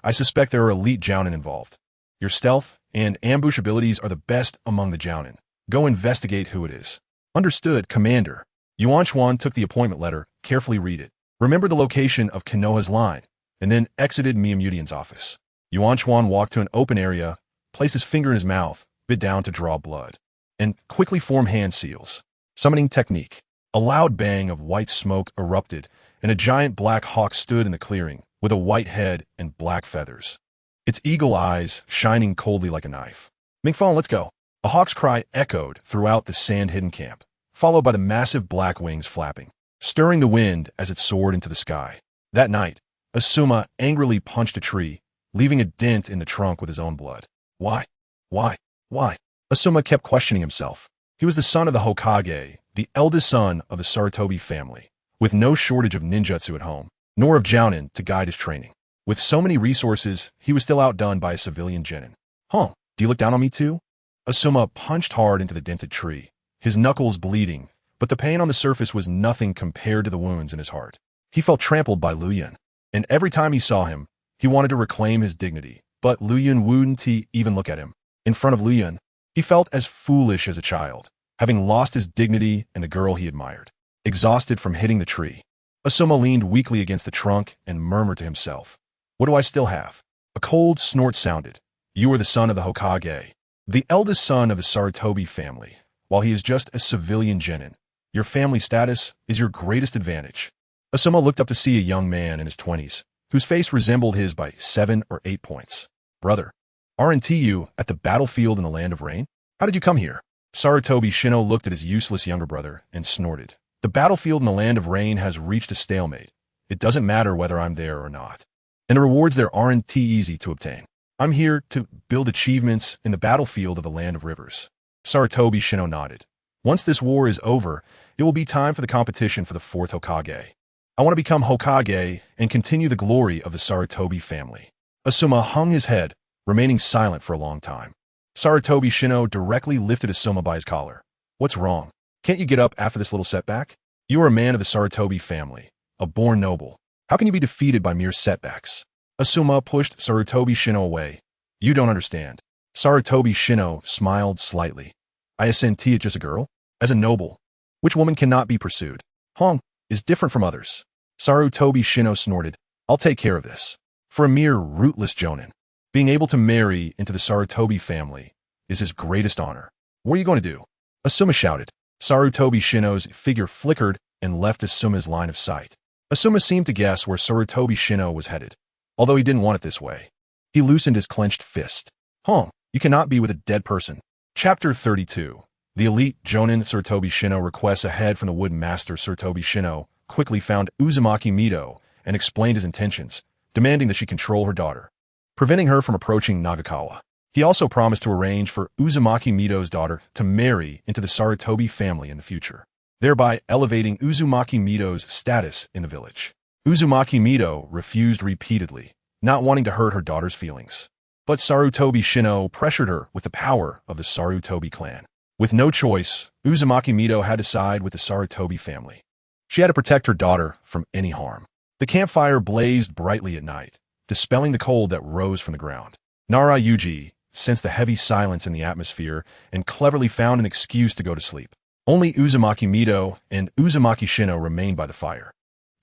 Speaker 1: I suspect there are elite Jounin involved. Your stealth and ambush abilities are the best among the Jounin. Go investigate who it is. Understood, Commander. Yuanchuan took the appointment letter, carefully read it. Remember the location of Konoha's line, and then exited Miyamudian's office. Yuanchuan walked to an open area, placed his finger in his mouth, bit down to draw blood, and quickly formed hand seals. Summoning technique. A loud bang of white smoke erupted, and a giant black hawk stood in the clearing, with a white head and black feathers. Its eagle eyes shining coldly like a knife. Mingfeng, let's go. A hawk's cry echoed throughout the sand-hidden camp, followed by the massive black wings flapping, stirring the wind as it soared into the sky. That night, Asuma angrily punched a tree, leaving a dent in the trunk with his own blood. Why? Why? Why? Asuma kept questioning himself. He was the son of the Hokage, the eldest son of the Sarutobi family, with no shortage of ninjutsu at home, nor of Jounin to guide his training. With so many resources, he was still outdone by a civilian genin. Huh, do you look down on me too? Asuma punched hard into the dented tree, his knuckles bleeding, but the pain on the surface was nothing compared to the wounds in his heart. He felt trampled by Liu Yun, and every time he saw him, he wanted to reclaim his dignity, but Liu Yun wouldn't even look at him. In front of Liu Yun, he felt as foolish as a child, having lost his dignity and the girl he admired. Exhausted from hitting the tree, Asuma leaned weakly against the trunk and murmured to himself, what do I still have? A cold snort sounded. You are the son of the Hokage, the eldest son of the Sarutobi family, while he is just a civilian genin. Your family status is your greatest advantage. Asuma looked up to see a young man in his 20s, whose face resembled his by 7 or 8 points. Brother, aren't you at the battlefield in the Land of Rain? How did you come here? Sarutobi Shino looked at his useless younger brother and snorted. The battlefield in the Land of Rain has reached a stalemate. It doesn't matter whether I'm there or not. And the rewards there aren't easy to obtain. I'm here to build achievements in the battlefield of the Land of Rivers. Sarutobi Shino nodded. Once this war is over, it will be time for the competition for the 4th Hokage. I want to become Hokage and continue the glory of the Sarutobi family. Asuma hung his head, remaining silent for a long time. Sarutobi Shino directly lifted Asuma by his collar. What's wrong? Can't you get up after this little setback? You are a man of the Sarutobi family, a born noble. How can you be defeated by mere setbacks? Asuma pushed Sarutobi Shino away. You don't understand. Sarutobi Shino smiled slightly. I assent just a girl? As a noble, which woman cannot be pursued? Hong is different from others. Sarutobi Shino snorted. I'll take care of this. For a mere rootless jonin, being able to marry into the Sarutobi family is his greatest honor. What are you going to do? Asuma shouted. Sarutobi Shino's figure flickered and left Asuma's line of sight. Asuma seemed to guess where Sarutobi Shino was headed, although he didn't want it this way. He loosened his clenched fist. Hong, you cannot be with a dead person. Chapter 32. The elite Jonin Sarutobi Shino requests a head from the Wood Master. Sarutobi Shino quickly found Uzumaki Mito and explained his intentions, demanding that she control her daughter, preventing her from approaching Nagakawa. He also promised to arrange for Uzumaki Mito's daughter to marry into the Sarutobi family in the future, thereby elevating Uzumaki Mito's status in the village. Uzumaki Mito refused repeatedly, not wanting to hurt her daughter's feelings. But Sarutobi Shino pressured her with the power of the Sarutobi clan. With no choice, Uzumaki Mito had to side with the Sarutobi family. She had to protect her daughter from any harm. The campfire blazed brightly at night, dispelling the cold that rose from the ground. Naruto sensed the heavy silence in the atmosphere and cleverly found an excuse to go to sleep. Only Uzumaki Mido and Uzumaki Shino remained by the fire.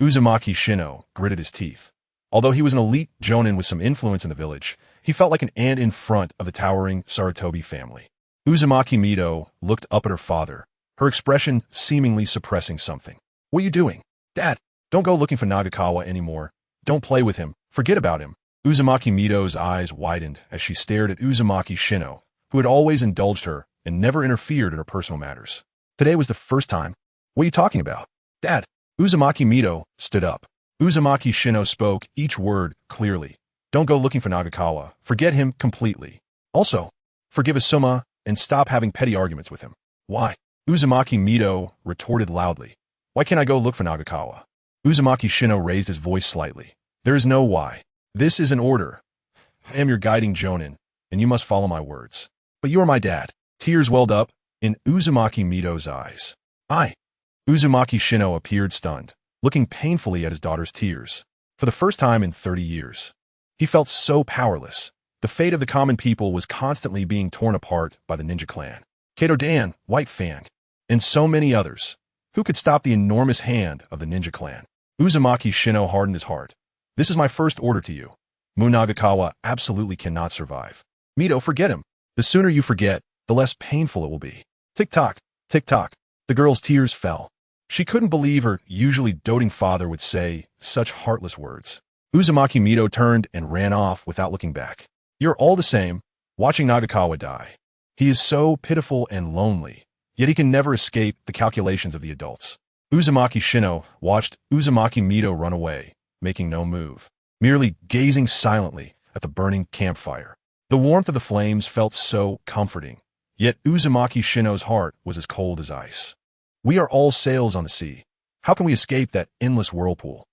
Speaker 1: Uzumaki Shino gritted his teeth. Although he was an elite jonin with some influence in the village, he felt like an ant in front of the towering Sarutobi family. Uzumaki Mido looked up at her father, her expression seemingly suppressing something. "What are you doing? Dad, don't go looking for Nagakawa anymore. Don't play with him. Forget about him." Uzumaki Mido's eyes widened as she stared at Uzumaki Shino, who had always indulged her and never interfered in her personal matters. Today was the first time. "What are you talking about? Dad?" Uzumaki Mido stood up. Uzumaki Shino spoke each word clearly. "Don't go looking for Nagakawa. Forget him completely. Also, forgive Asuma and stop having petty arguments with him." "Why?" Uzumaki Mido retorted loudly. "Why can't I go look for Nagakawa?" Uzumaki Shino raised his voice slightly. "There is no why. This is an order. I am your guiding jonin, and you must follow my words." "But you are my dad." Tears welled up in Uzumaki Mido's eyes. Uzumaki Shino appeared stunned, looking painfully at his daughter's tears. For the first time in 30 years, he felt so powerless. The fate of the common people was constantly being torn apart by the ninja clan. Kato Dan, White Fang, and so many others. Who could stop the enormous hand of the ninja clan? Uzumaki Shino hardened his heart. "This is my first order to you. Nagakawa absolutely cannot survive." "Mido, forget him. The sooner you forget, the less painful it will be." Tick-tock, tick-tock. The girl's tears fell. She couldn't believe her usually doting father would say such heartless words. Uzumaki Mido turned and ran off without looking back. "You're all the same, watching Nagakawa die. He is so pitiful and lonely, yet he can never escape the calculations of the adults." Uzumaki Shino watched Uzumaki Mido run away, making no move, merely gazing silently at the burning campfire. The warmth of the flames felt so comforting, yet Uzumaki Shino's heart was as cold as ice. "We are all sails on the sea. How can we escape that endless whirlpool?"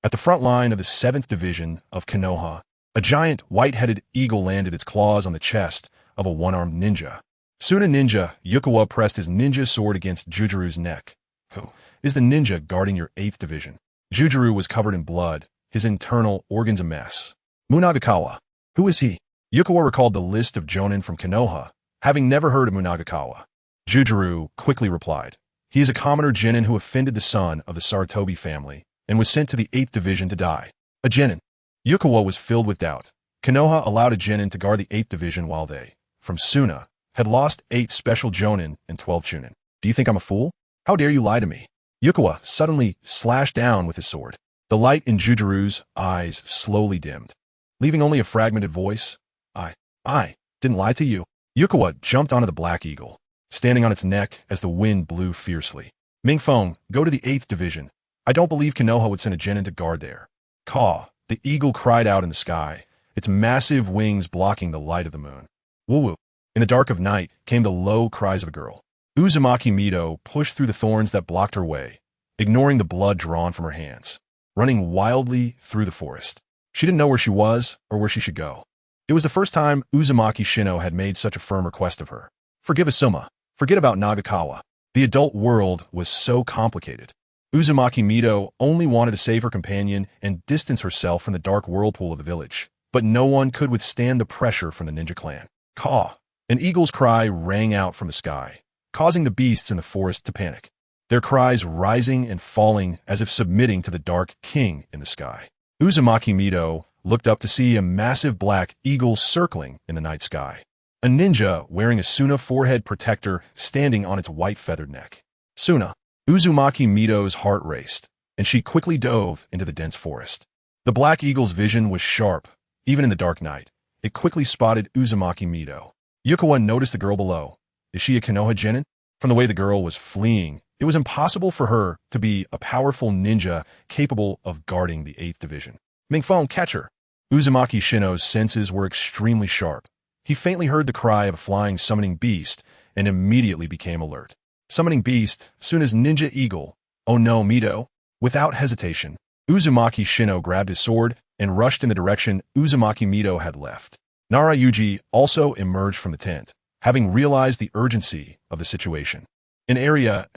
Speaker 1: At the front line of the 7th Division of Konoha, a giant white-headed eagle landed its claws on the chest of a one-armed ninja. Soon a ninja, Yukawa pressed his ninja sword against Jujuru's neck. "Who is the ninja guarding your 8th Division?" Jujuru was covered in blood, his internal organs a mess. "Munagakawa. Who is he?" Yukawa recalled the list of jonin from Konoha, having never heard of Munagakawa. Jujuru quickly replied. "He is a commoner genin who offended the son of the Sarutobi family and was sent to the 8th Division to die." "A genin?" Yukawa was filled with doubt. Konoha allowed a genin to guard the 8th Division while they, from Suna, had lost 8 special jonin and 12 chunin. "Do you think I'm a fool? How dare you lie to me?" Yukawa suddenly slashed down with his sword. The light in Jujuru's eyes slowly dimmed, leaving only a fragmented voice. I didn't lie to you." Yukawa jumped onto the black eagle, standing on its neck as the wind blew fiercely. "Mingfeng, go to the 8th Division. I don't believe Konoha would send a genin to guard there." "Caw," the eagle cried out in the sky, its massive wings blocking the light of the moon. "Woo-woo." In the dark of night came the low cries of a girl. Uzumaki Mido pushed through the thorns that blocked her way, ignoring the blood drawn from her hands, running wildly through the forest. She didn't know where she was or where she should go. It was the first time Uzumaki Shino had made such a firm request of her. "Forgive Asuma. Forget about Nagakawa." The adult world was so complicated. Uzumaki Mido only wanted to save her companion and distance herself from the dark whirlpool of the village, but no one could withstand the pressure from the ninja clan. "Caw!" An eagle's cry rang out from the sky, causing the beasts in the forest to panic, their cries rising and falling as if submitting to the dark king in the sky. Uzumaki Mido looked up to see a massive black eagle circling in the night sky. A ninja wearing a Suna forehead protector standing on its white feathered neck. "Suna." Uzumaki Mido's heart raced, and she quickly dove into the dense forest. The black eagle's vision was sharp, even in the dark night. It quickly spotted Uzumaki Mido. Yukawa noticed the girl below. Is she a Konoha genin? From the way the girl was fleeing, it was impossible for her to be a powerful ninja capable of guarding the 8th Division. "Mingfeng, catch her." Uzumaki Shino's senses were extremely sharp. He faintly heard the cry of a flying summoning beast and immediately became alert. Summoning beast, soon as ninja eagle. "Oh no, Mido." Without hesitation, Uzumaki Shino grabbed his sword and rushed in the direction Uzumaki Mido had left. Naruto also emerged from the tent, having realized the urgency of the situation. In Area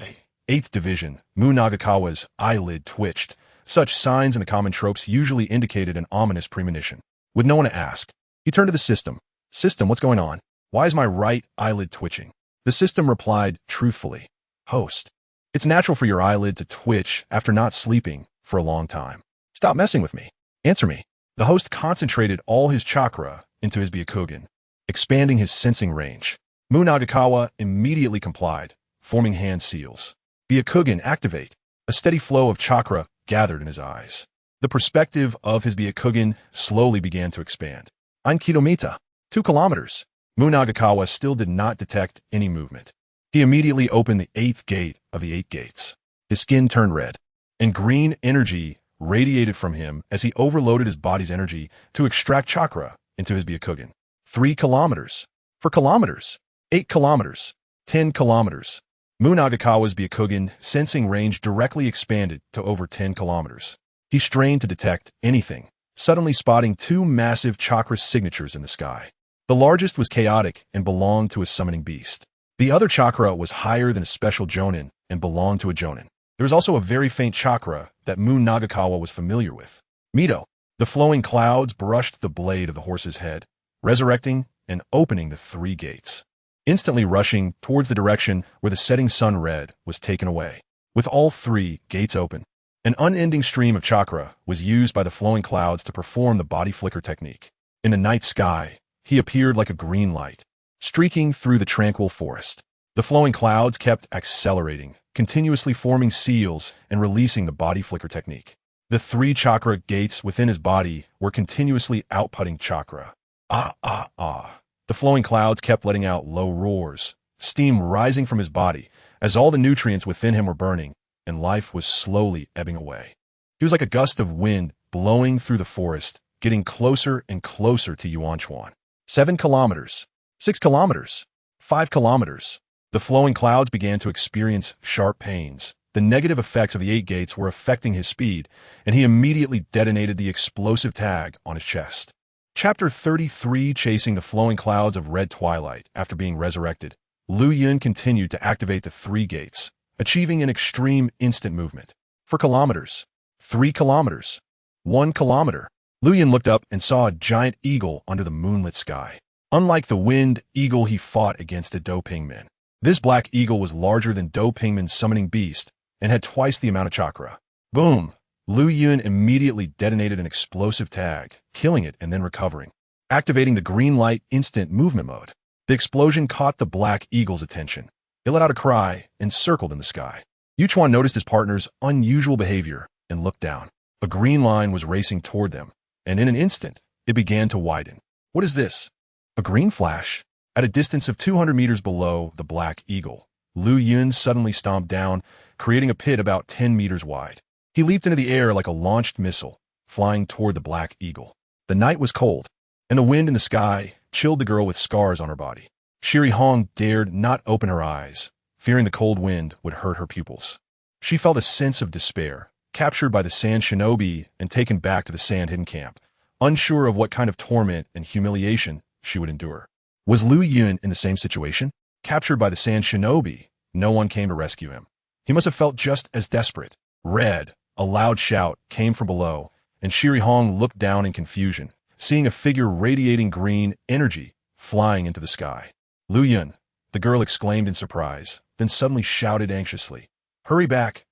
Speaker 1: 8th Division, Nagakawa's eyelid twitched, Such signs in the common tropes usually indicated an ominous premonition. With no one to ask, he turned to the system. System, what's going on? Why is my right eyelid twitching? The system replied truthfully. Host, it's natural for your eyelid to twitch after not sleeping for a long time. Stop messing with me. Answer me. The host concentrated all his chakra into his Byakugan, expanding his sensing range. Mu Nagakawa immediately complied, forming hand seals. Byakugan, activate. A steady flow of chakra gathered in his eyes. The perspective of his Byakugan slowly began to expand. 1 kilometer, 2 kilometers. Mu Nagakawa still did not detect any movement. He immediately opened the 8th gate of the 8 gates. His skin turned red, and green energy radiated from him as he overloaded his body's energy to extract chakra into his Byakugan. 3 kilometers, 4 kilometers, 8 kilometers, 10 kilometers. Mu Nagakawa's Byakugan sensing range directly expanded to over 10 kilometers. He strained to detect anything, suddenly spotting 2 massive chakra signatures in the sky. The largest was chaotic and belonged to a summoning beast. The other chakra was higher than a special jonin and belonged to a jonin. There was also a very faint chakra that Mu Nagakawa was familiar with. Mito. The flowing clouds brushed the blade of the horse's head, resurrecting and opening the 3 gates. Instantly rushing towards the direction where the setting sun red was taken away. With all 3 gates open, an unending stream of chakra was used by the flowing clouds to perform the body flicker technique. In the night sky, he appeared like a green light, streaking through the tranquil forest. The flowing clouds kept accelerating, continuously forming seals and releasing the body flicker technique. The 3 chakra gates within his body were continuously outputting chakra. Ah, ah, ah. The flowing clouds kept letting out low roars, steam rising from his body as all the nutrients within him were burning, and life was slowly ebbing away. He was like a gust of wind blowing through the forest, getting closer and closer to Yuanchuan. 7 kilometers, 6 kilometers, 5 kilometers. The flowing clouds began to experience sharp pains. The negative effects of the 8 gates were affecting his speed, and he immediately detonated the explosive tag on his chest. Chapter 33, Chasing the Flowing Clouds of Red Twilight. After being resurrected, Liu Yun continued to activate the 3 gates, achieving an extreme instant movement. 4 kilometers, 3 kilometers, 1 kilometer. Liu Yun looked up and saw a giant eagle under the moonlit sky. Unlike the winged eagle he fought against at Do-Pingmen, this black eagle was larger than Do-Pingmen's summoning beast and had twice the amount of chakra. Boom! Liu Yun immediately detonated an explosive tag, killing it and then recovering, activating the green light instant movement mode. The explosion caught the black eagle's attention. It let out a cry and circled in the sky. Yuchuan noticed his partner's unusual behavior and looked down. A green line was racing toward them, and in an instant, it began to widen. What is this? A green flash? At a distance of 200 meters below the black eagle, Liu Yun suddenly stomped down, creating a pit about 10 meters wide. He leaped into the air like a launched missile, flying toward the black eagle. The night was cold, and the wind in the sky chilled the girl with scars on her body. Shiri Hong dared not open her eyes, fearing the cold wind would hurt her pupils. She felt a sense of despair, captured by the Sand Shinobi and taken back to the Sand Hidden Camp, unsure of what kind of torment and humiliation she would endure. Was Liu Yun in the same situation? Captured by the Sand Shinobi, no one came to rescue him. He must have felt just as desperate. Red, a loud shout came from below, and Shiri Hong looked down in confusion, seeing a figure radiating green energy flying into the sky. Liu Yun, the girl exclaimed in surprise, then suddenly shouted anxiously. Hurry back,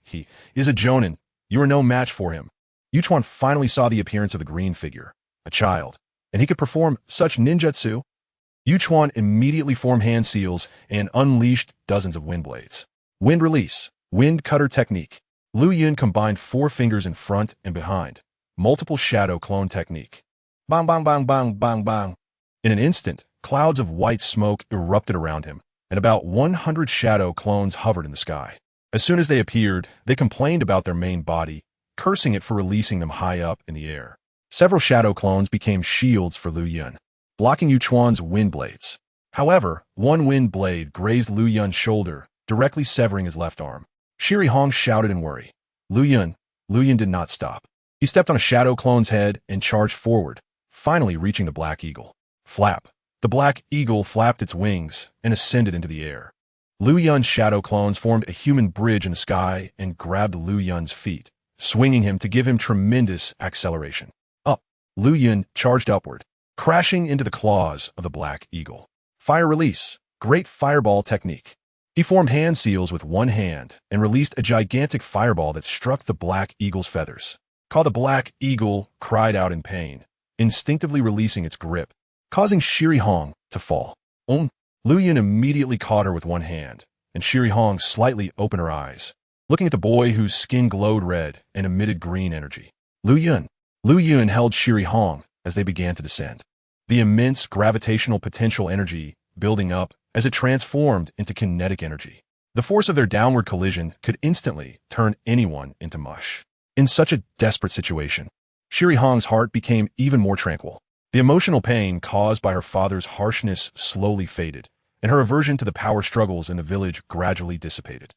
Speaker 1: he is a jonin. You are no match for him. Yuchuan finally saw the appearance of the green figure, a child, and he could perform such ninjutsu. Yuchuan immediately formed hand seals and unleashed dozens of wind blades. Wind release, wind cutter technique. Liu Yun combined 4 fingers in front and behind. Multiple shadow clone technique. Bang, bang, bang, bang, bang, bang. In an instant, clouds of white smoke erupted around him, and about 100 shadow clones hovered in the sky. As soon as they appeared, they complained about their main body, cursing it for releasing them high up in the air. Several shadow clones became shields for Liu Yun, blocking Yuchuan's wind blades. However, one wind blade grazed Liu Yun's shoulder, directly severing his left arm. Shiri Hong shouted in worry. Liu Yun did not stop. He stepped on a shadow clone's head and charged forward, finally reaching the black eagle. Flap. The black eagle flapped its wings and ascended into the air. Liu Yun's shadow clones formed a human bridge in the sky and grabbed Liu Yun's feet, swinging him to give him tremendous acceleration. Up, Liu Yun charged upward, crashing into the claws of the Black Eagle. Fire release, great fireball technique. He formed hand seals with one hand and released a gigantic fireball that struck the Black Eagle's feathers. The Black Eagle cried out in pain, instinctively releasing its grip, causing Shiri Hong to fall. Liu Yun immediately caught her with one hand, and Shiri Hong slightly opened her eyes, looking at the boy whose skin glowed red and emitted green energy. Liu Yun held Shiri Hong as they began to descend. The immense gravitational potential energy building up as it transformed into kinetic energy. The force of their downward collision could instantly turn anyone into mush. In such a desperate situation, Shiri Hong's heart became even more tranquil. The emotional pain caused by her father's harshness slowly faded, and her aversion to the power struggles in the village gradually dissipated.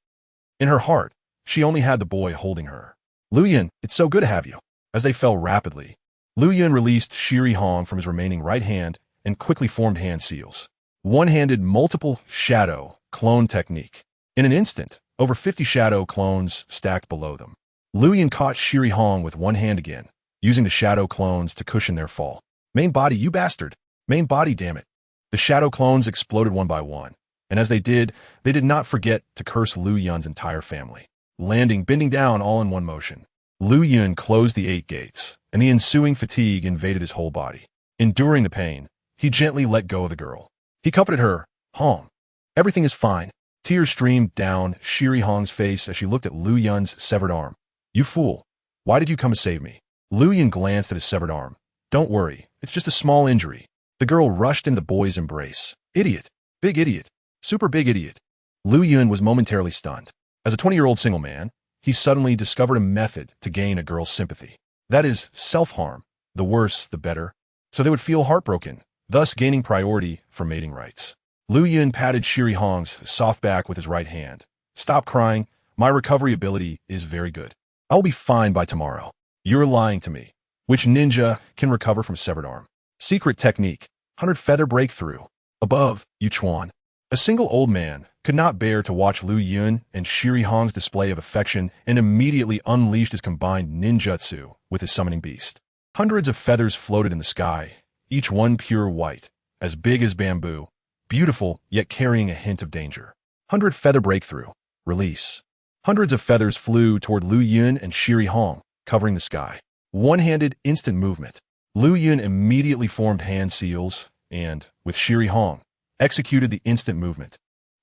Speaker 1: In her heart, she only had the boy holding her. Liu Yun, it's so good to have you. As they fell rapidly, Liu Yun released Shiri Hong from his remaining right hand and quickly formed hand seals. One-handed multiple shadow clone technique. In an instant, over 50 shadow clones stacked below them. Liu Yun caught Shiri Hong with one hand again, using the shadow clones to cushion their fall. Main body, you bastard! Main body, damn it! The shadow clones exploded one by one, and as they did not forget to curse Liu Yun's entire family, bending down all in one motion. Liu Yun closed the 8 gates, and the ensuing fatigue invaded his whole body. Enduring the pain, he gently let go of the girl. He comforted her. Hong, everything is fine. Tears streamed down Shiri Hong's face as she looked at Liu Yun's severed arm. You fool. Why did you come to save me? Liu Yun glanced at his severed arm. Don't worry, it's just a small injury. The girl rushed into the boy's embrace. Idiot. Big idiot. Super big idiot. Liu Yun was momentarily stunned. As a 20-year-old single man, he suddenly discovered a method to gain a girl's sympathy. That is, self-harm. The worse, the better. So they would feel heartbroken, thus gaining priority for mating rights. Liu Yun patted Shiri Hong's soft back with his right hand. Stop crying. My recovery ability is very good. I'll be fine by tomorrow. You're lying to me. Which ninja can recover from severed arm? Secret technique. 100 feather breakthrough. Above, Yu Chuan. A single old man could not bear to watch Liu Yun and Shiri Hong's display of affection and immediately unleashed his combined ninjutsu with his summoning beast. Hundreds of feathers floated in the sky, each one pure white, as big as bamboo, beautiful yet carrying a hint of danger. 100 feather breakthrough. Release. Hundreds of feathers flew toward Liu Yun and Shiri Hong, covering the sky. One-handed instant movement. Liu Yun immediately formed hand seals and, with Shiri Hong, executed the instant movement.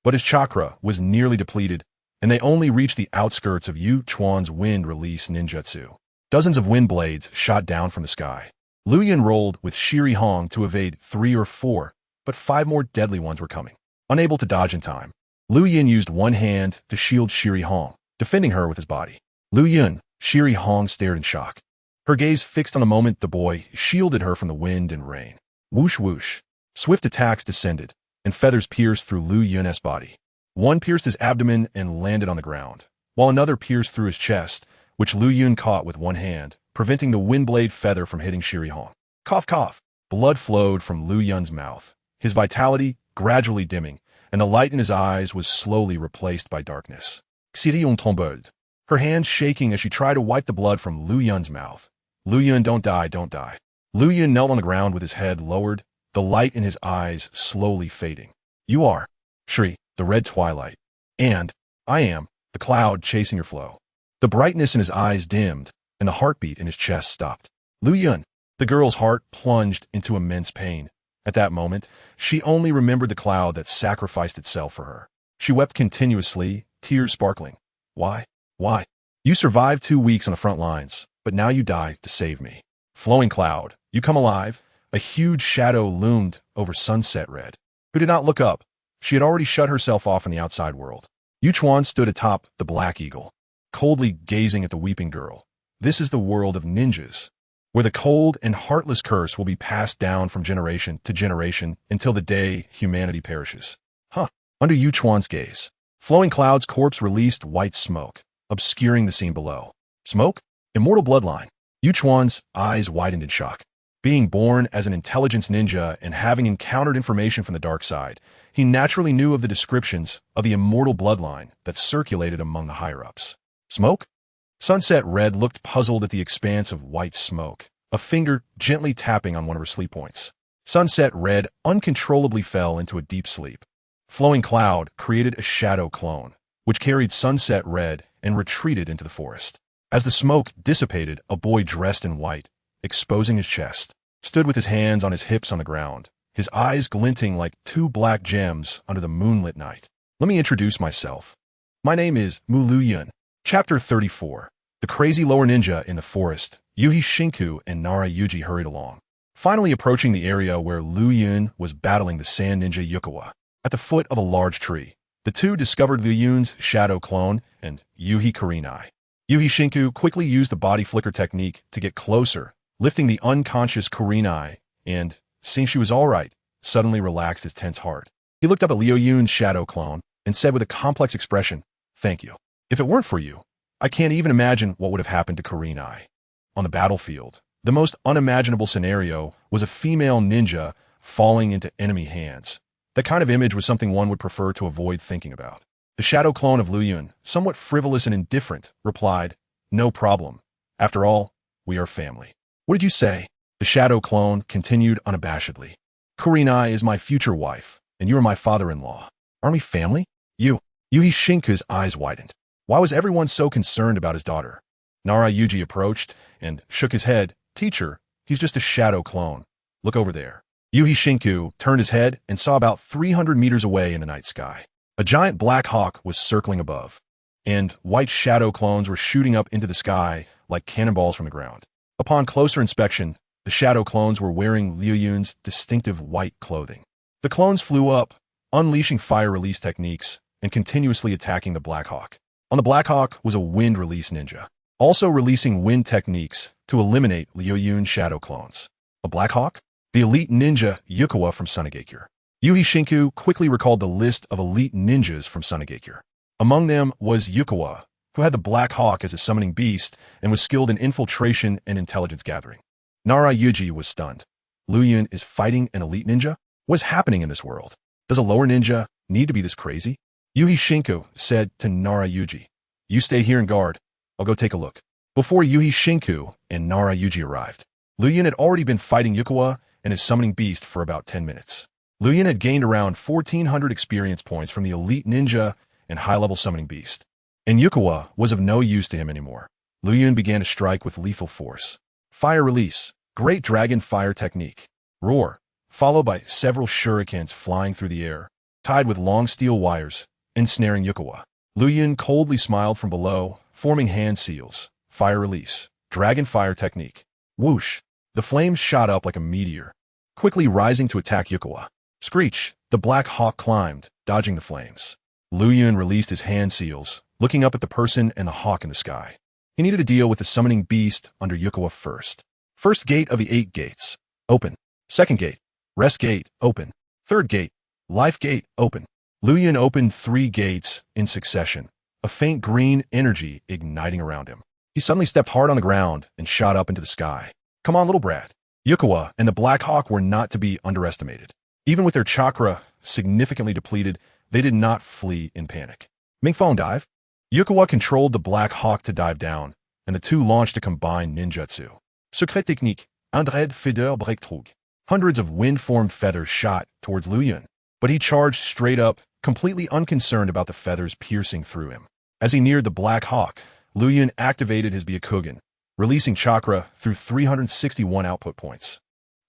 Speaker 1: But his chakra was nearly depleted, and they only reached the outskirts of Yu Chuan's wind release ninjutsu. Dozens of wind blades shot down from the sky. Liu Yun rolled with Shiri Hong to evade 3 or 4, but 5 more deadly ones were coming. Unable to dodge in time, Liu Yun used one hand to shield Shiri Hong, defending her with his body. Liu Yun, Shiri Hong stared in shock. Her gaze fixed on the moment the boy shielded her from the wind and rain. Whoosh whoosh. Swift attacks descended, and feathers pierced through Liu Yun's body. One pierced his abdomen and landed on the ground, while another pierced through his chest, which Liu Yun caught with one hand, preventing the windblade feather from hitting Shiri Hong. Cough cough. Blood flowed from Liu Yun's mouth, his vitality gradually dimming, and the light in his eyes was slowly replaced by darkness. Xirion tombed. Her hand shaking as she tried to wipe the blood from Liu Yun's mouth. Liu Yun, don't die, don't die. Liu Yun knelt on the ground with his head lowered, the light in his eyes slowly fading. You are, Shri, the red twilight. And I am, the cloud chasing your flow. The brightness in his eyes dimmed, and the heartbeat in his chest stopped. Liu Yun, the girl's heart plunged into immense pain. At that moment, she only remembered the cloud that sacrificed itself for her. She wept continuously, tears sparkling. Why? Why? You survived 2 weeks on the front lines, but now you die to save me. Flowing cloud, you come alive. A huge shadow loomed over Sunset Red, who did not look up. She had already shut herself off in the outside world. Yu Chuan stood atop the Black Eagle, coldly gazing at the weeping girl. This is the world of ninjas, where the cold and heartless curse will be passed down from generation to generation until the day humanity perishes. Under Yu Chuan's gaze, Flowing Cloud's corpse released white smoke, obscuring the scene below. Smoke? Immortal bloodline. Yu Chuan's eyes widened in shock. Being born as an intelligence ninja and having encountered information from the dark side, he naturally knew of the descriptions of the immortal bloodline that circulated among the higher-ups. Smoke? Sunset Red looked puzzled at the expanse of white smoke, a finger gently tapping on one of her sleep points. Sunset Red uncontrollably fell into a deep sleep. Flowing Cloud created a shadow clone, which carried Sunset Red and retreated into the forest. As the smoke dissipated, a boy dressed in white, exposing his chest, stood with his hands on his hips on the ground, his eyes glinting like two black gems under the moonlit night. Let me introduce myself. My name is Liu Yun. Chapter 34. The crazy lower ninja in the forest. Yuhi Shinku and Nara Yuji hurried along, finally approaching the area where Liu Yun was battling the sand ninja Yukawa. At the foot of a large tree, the two discovered Liu Yun's shadow clone and Yuhi Kurenai. Yuhi Shinku quickly used the body flicker technique to get closer, lifting the unconscious Kurenai and, seeing she was all right, suddenly relaxed his tense heart. He looked up at Liu Yun's shadow clone and said with a complex expression, "Thank you. If it weren't for you, I can't even imagine what would have happened to Kurenai." On the battlefield, the most unimaginable scenario was a female ninja falling into enemy hands. That kind of image was something one would prefer to avoid thinking about. The shadow clone of Liu Yun, somewhat frivolous and indifferent, replied, "No problem. After all, we are family." "What did you say?" The shadow clone continued unabashedly. "Kurenai is my future wife, and you are my father-in-law. Aren't we family?" Yuhi Shinku's eyes widened. Why was everyone so concerned about his daughter? Nara Yuji approached and shook his head. "Teacher, he's just a shadow clone. Look over there." Yuhi Shinku turned his head and saw about 300 meters away in the night sky. A giant black hawk was circling above, and white shadow clones were shooting up into the sky like cannonballs from the ground. Upon closer inspection, the shadow clones were wearing Liu Yun's distinctive white clothing. The clones flew up, unleashing fire release techniques and continuously attacking the Black Hawk. On the Black Hawk was a wind release ninja, also releasing wind techniques to eliminate Liu Yun's shadow clones. A Black Hawk? The elite ninja Yukawa from Sunagakure. Yuhi Shinku quickly recalled the list of elite ninjas from Sunagakure. Among them was Yukawa, who had the Black Hawk as a summoning beast and was skilled in infiltration and intelligence gathering. Nara Yuji was stunned. Liu Yun is fighting an elite ninja? What's happening in this world? Does a lower ninja need to be this crazy? Yuhi Shinku said to Nara Yuji, "You stay here and guard. I'll go take a look." Before Yuhi Shinku and Nara Yuji arrived, Liu Yun had already been fighting Yukawa and his summoning beast for about 10 minutes. Liu Yun had gained around 1,400 experience points from the elite ninja and high-level summoning beast, and Yukawa was of no use to him anymore. Liu Yun began to strike with lethal force. Fire release, great dragon fire technique, roar, followed by several shurikens flying through the air, tied with long steel wires, ensnaring Yukawa. Liu Yun coldly smiled from below, forming hand seals, fire release, dragon fire technique. Whoosh! The flames shot up like a meteor, quickly rising to attack Yukawa. Screech! The Black Hawk climbed, dodging the flames. Liu Yun released his hand seals, looking up at the person and the hawk in the sky. He needed to deal with the summoning beast under Yukawa first. First gate of the 8 gates, open. Second gate, rest gate, open. Third gate, life gate, open. Liu Yun opened 3 gates in succession, a faint green energy igniting around him. He suddenly stepped hard on the ground and shot up into the sky. "Come on, little brat." Yukawa and the Black Hawk were not to be underestimated. Even with their chakra significantly depleted, they did not flee in panic. Mingfeng dive? Yukawa controlled the Black Hawk to dive down, and the two launched a combined ninjutsu. Secret technique, Andred Feder Breakthrough. Hundreds of wind-formed feathers shot towards Liu Yun, but he charged straight up, completely unconcerned about the feathers piercing through him. As he neared the Black Hawk, Liu Yun activated his Byakugan, releasing chakra through 361 output points.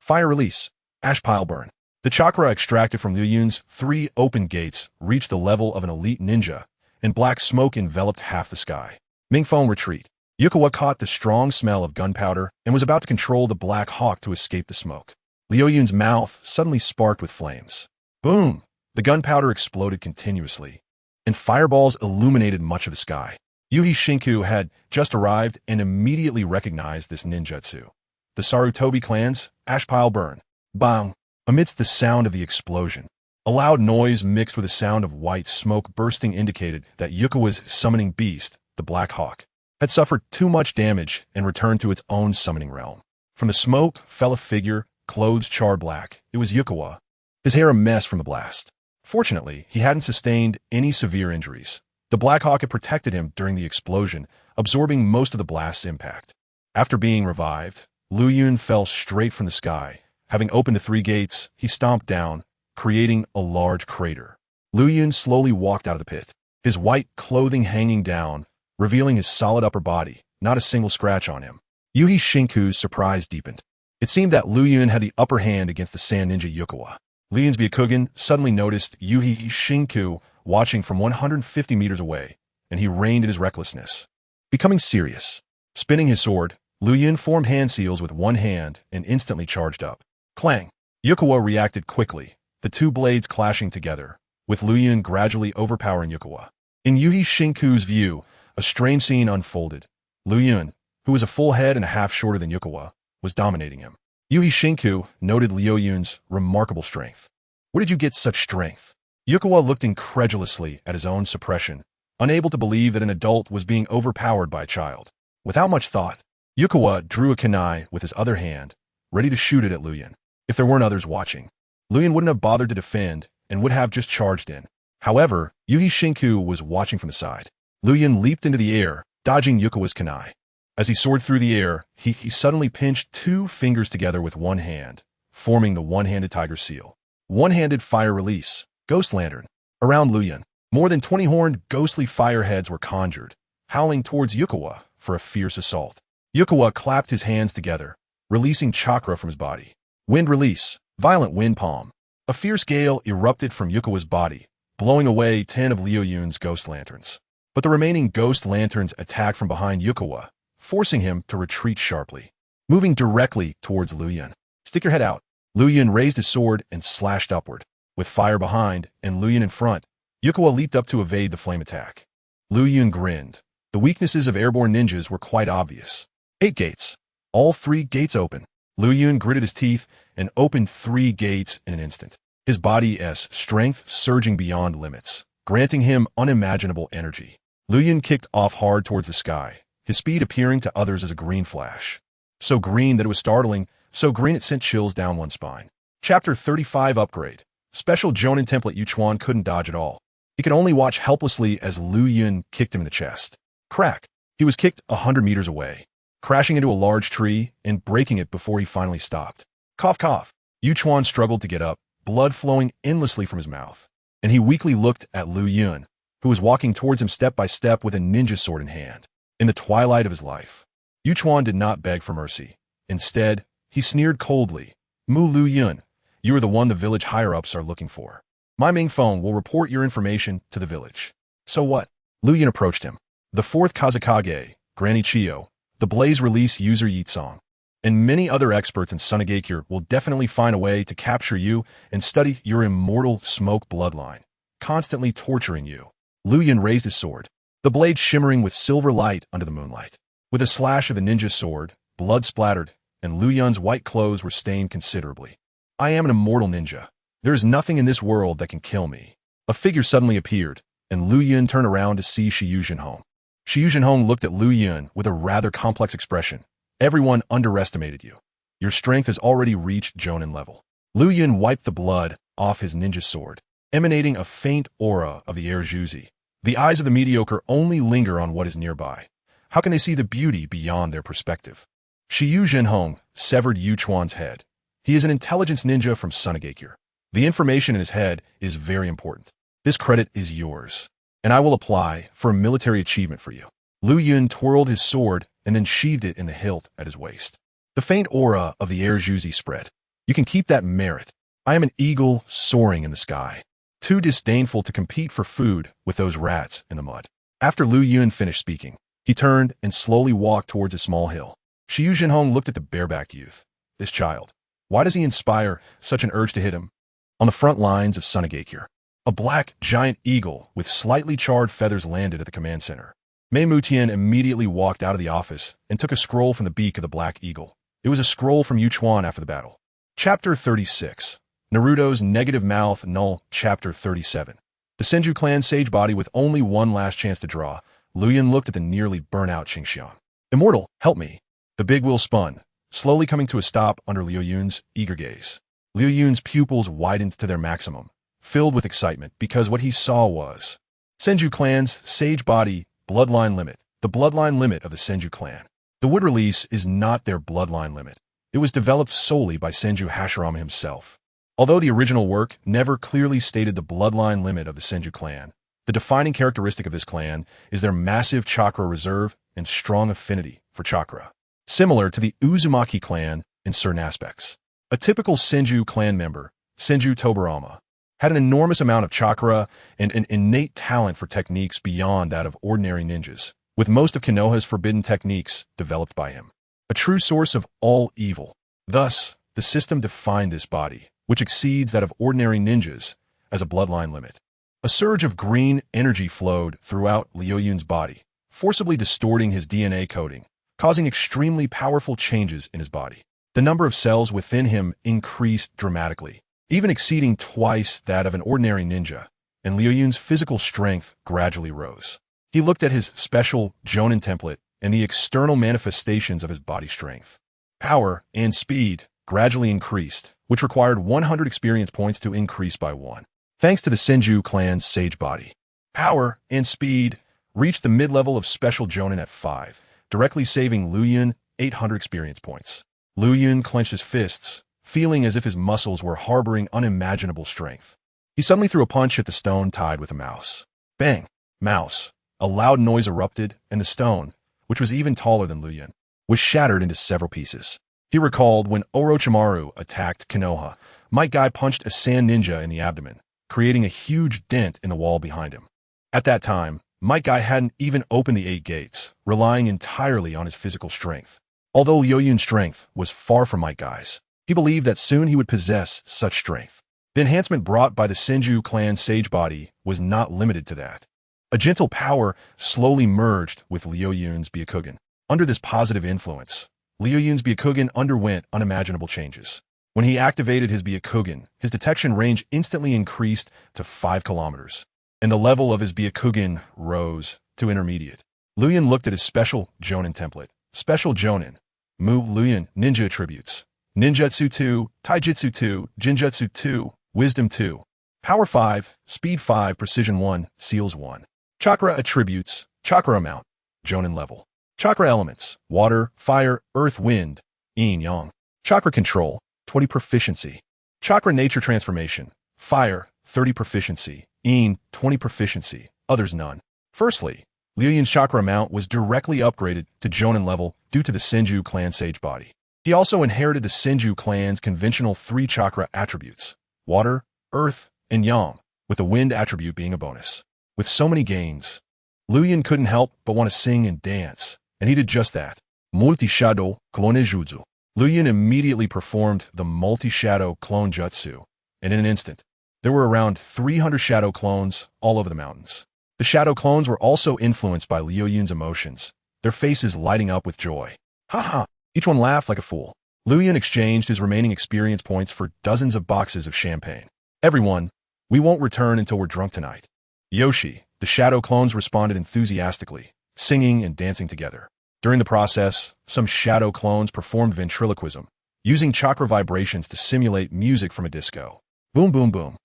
Speaker 1: Fire release, ash pile burn. The chakra extracted from Liu Yun's 3 open gates reached the level of an elite ninja, and black smoke enveloped half the sky. Mingfeng retreat. Yukawa caught the strong smell of gunpowder and was about to control the Black Hawk to escape the smoke. Liu Yun's mouth suddenly sparked with flames. Boom! The gunpowder exploded continuously, and fireballs illuminated much of the sky. Yuhi Shinku had just arrived and immediately recognized this ninjutsu. The Sarutobi clan's ash pile burn. Bang! Amidst the sound of the explosion, a loud noise mixed with a sound of white smoke bursting indicated that Yukawa's summoning beast, the Black Hawk, had suffered too much damage and returned to its own summoning realm. From the smoke fell a figure, clothes charred black. It was Yukawa, his hair a mess from the blast. Fortunately, he hadn't sustained any severe injuries. The Black Hawk had protected him during the explosion, absorbing most of the blast's impact. After being revived, Liu Yun fell straight from the sky. Having opened the 3 gates, he stomped down, creating a large crater. Liu Yun slowly walked out of the pit, his white clothing hanging down, revealing his solid upper body, not a single scratch on him. Yuhi Shinku's surprise deepened. It seemed that Liu Yun had the upper hand against the sand ninja Yukawa. Liu Yun's Byakugan suddenly noticed Yuhi Shinku watching from 150 meters away, and he reined in his recklessness. Becoming serious, spinning his sword, Liu Yun formed hand seals with one hand and instantly charged up. Clang! Yukawa reacted quickly, the 2 blades clashing together, with Liu Yun gradually overpowering Yukawa. In Yuhi Shinku's view, a strange scene unfolded. Liu Yun, who was a full head and a half shorter than Yukawa, was dominating him. Yuhi Shinku noted Liu Yun's remarkable strength. Where did you get such strength? Yukawa looked incredulously at his own suppression, unable to believe that an adult was being overpowered by a child. Without much thought, Yukawa drew a kunai with his other hand, ready to shoot it at Liu Yun. If there weren't others watching, Liu Yun wouldn't have bothered to defend and would have just charged in. However, Yuhi Shinku was watching from the side. Liu Yun leaped into the air, dodging Yukawa's kunai. As he soared through the air, he suddenly pinched 2 fingers together with one hand, forming the one-handed tiger seal. One-handed fire release, ghost lantern. Around Liu Yun, more than 20 horned ghostly fireheads were conjured, howling towards Yukawa for a fierce assault. Yukawa clapped his hands together, releasing chakra from his body. Wind release, violent wind palm. A fierce gale erupted from Yukawa's body, blowing away 10 of Liu Yun's ghost lanterns. But the remaining ghost lanterns attacked from behind Yukawa, forcing him to retreat sharply, moving directly towards Liu Yun. Stick your head out. Liu Yun raised his sword and slashed upward. With fire behind and Liu Yun in front, Yukawa leaped up to evade the flame attack. Liu Yun grinned. The weaknesses of airborne ninjas were quite obvious. 8 gates. All 3 gates open. Liu Yun gritted his teeth and opened 3 gates in an instant. His body's strength surging beyond limits, granting him unimaginable energy. Liu Yun kicked off hard towards the sky, his speed appearing to others as a green flash. So green that it was startling, so green it sent chills down one's spine. Chapter 35 Upgrade. Special Jonin template Yuchuan couldn't dodge at all. He could only watch helplessly as Liu Yun kicked him in the chest. Crack! He was kicked 100 meters away, crashing into a large tree and breaking it before he finally stopped. Cough cough. Yuchuan struggled to get up, blood flowing endlessly from his mouth, and he weakly looked at Liu Yun, who was walking towards him step by step with a ninja sword in hand. In the twilight of his life, Yuchuan did not beg for mercy. Instead, he sneered coldly. Mu Liu Yun, you are the one the village higher-ups are looking for. My Ming Phone will report your information to the village. So what? Liu Yun approached him. The 4th Kazakage, Granny Chiyo, the Blaze Release user Yitsong, and many other experts in Sunagakure will definitely find a way to capture you and study your immortal smoke bloodline, constantly torturing you. Liu Yun raised his sword, the blade shimmering with silver light under the moonlight. With a slash of the ninja sword, blood splattered, and Liu Yun's white clothes were stained considerably. I am an immortal ninja. There is nothing in this world that can kill me. A figure suddenly appeared, and Liu Yun turned around to see Shiyu Jinhong. Shiyu Jinhong looked at Liu Yun with a rather complex expression. Everyone underestimated you. Your strength has already reached Jonin level. Liu Yun wiped the blood off his ninja sword, emanating a faint aura of the air Juzi. The eyes of the mediocre only linger on what is nearby. How can they see the beauty beyond their perspective? Shiyu Jinhong severed Yuchuan's head. He is an intelligence ninja from Sunagakure. The information in his head is very important. This credit is yours, and I will apply for a military achievement for you. Liu Yun twirled his sword and then sheathed it in the hilt at his waist. The faint aura of the air Juzi spread. You can keep that merit. I am an eagle soaring in the sky, too disdainful to compete for food with those rats in the mud. After Liu Yun finished speaking, he turned and slowly walked towards a small hill. Shiyu Jinhong looked at the barebacked youth. This child. Why does he inspire such an urge to hit him? On the front lines of Sunagakure, a black giant eagle with slightly charred feathers landed at the command center. Mei Mutian immediately walked out of the office and took a scroll from the beak of the black eagle. It was a scroll from Yuchuan after the battle. Chapter 36. Naruto's Negative Mouth Null. Chapter 37. The Senju clan sage body with only one last chance to draw, Liu Yun looked at the nearly burnt-out Qingxiang. Immortal, help me. The big wheel spun, slowly coming to a stop under Liu Yun's eager gaze. Liu Yun's pupils widened to their maximum, filled with excitement because what he saw was Senju Clan's Sage Body Bloodline Limit. The bloodline limit of the Senju clan. The wood release is not their bloodline limit. It was developed solely by Senju Hashirama himself. Although the original work never clearly stated the bloodline limit of the Senju clan, the defining characteristic of this clan is their massive chakra reserve and strong affinity for chakra, similar to the Uzumaki clan in certain aspects. A typical Senju clan member, Senju Tobarama, had an enormous amount of chakra and an innate talent for techniques beyond that of ordinary ninjas, with most of Konoha's forbidden techniques developed by him. A true source of all evil. Thus, the system defined this body, which exceeds that of ordinary ninjas, as a bloodline limit. A surge of green energy flowed throughout Liu Yun's body, forcibly distorting his DNA coding, causing extremely powerful changes in his body. The number of cells within him increased dramatically, even exceeding twice that of an ordinary ninja, and Liu Yun's physical strength gradually rose. He looked at his special Jonin template and the external manifestations of his body strength. Power and speed gradually increased, which required 100 experience points to increase by 1. Thanks to the Senju clan's Sage Body, power and speed reached the mid-level of special Jonin at 5, directly saving Liu Yun 800 experience points. Liu Yun clenched his fists, feeling as if his muscles were harboring unimaginable strength. He suddenly threw a punch at the stone tied with a mouse. Bang! Mouse. A loud noise erupted, and the stone, which was even taller than Liu Yun, was shattered into several pieces. He recalled when Orochimaru attacked Konoha, Might Guy punched a sand ninja in the abdomen, creating a huge dent in the wall behind him. At that time, Might Guy hadn't even opened the 8 gates, relying entirely on his physical strength. Although Liu Yun's strength was far from Might Guy's, he believed that soon he would possess such strength. The enhancement brought by the Senju clan Sage Body was not limited to that. A gentle power slowly merged with Liu Yun's Byakugan. Under this positive influence, Liu Yun's Byakugan underwent unimaginable changes. When he activated his Byakugan, his detection range instantly increased to 5 kilometers, and the level of his Byakugan rose to intermediate. Liu Yun looked at his special Jonin template. Special Jonin. Mu Liu Yun Ninja Attributes. Ninjutsu 2, Taijutsu 2, Jinjutsu 2, Wisdom 2. Power 5, Speed 5, Precision 1, Seals 1. Chakra Attributes. Chakra Amount. Jonin Level. Chakra Elements. Water, Fire, Earth, Wind. Yin Yang. Chakra Control. 20 Proficiency. Chakra Nature Transformation. Fire, 30 Proficiency. Yin, 20 Proficiency. Others none. Firstly, Liu Yun's chakra amount was directly upgraded to Jonin level due to the Senju clan Sage Body. He also inherited the Senju clan's conventional 3 chakra attributes, Water, Earth, and Yang, with the Wind attribute being a bonus. With so many gains, Liu Yun couldn't help but want to sing and dance, and he did just that. Multi-Shadow Clone Jutsu. Liu Yun immediately performed the Multi-Shadow Clone Jutsu, and in an instant, there were around 300 shadow clones all over the mountains. The shadow clones were also influenced by Liu Yun's emotions, their faces lighting up with joy. Haha! Each one laughed like a fool. Liu Yun exchanged his remaining experience points for dozens of boxes of champagne. Everyone, we won't return until we're drunk tonight. Yoshi, the shadow clones responded enthusiastically, singing and dancing together. During the process, some shadow clones performed ventriloquism, using chakra vibrations to simulate music from a disco. Boom boom boom.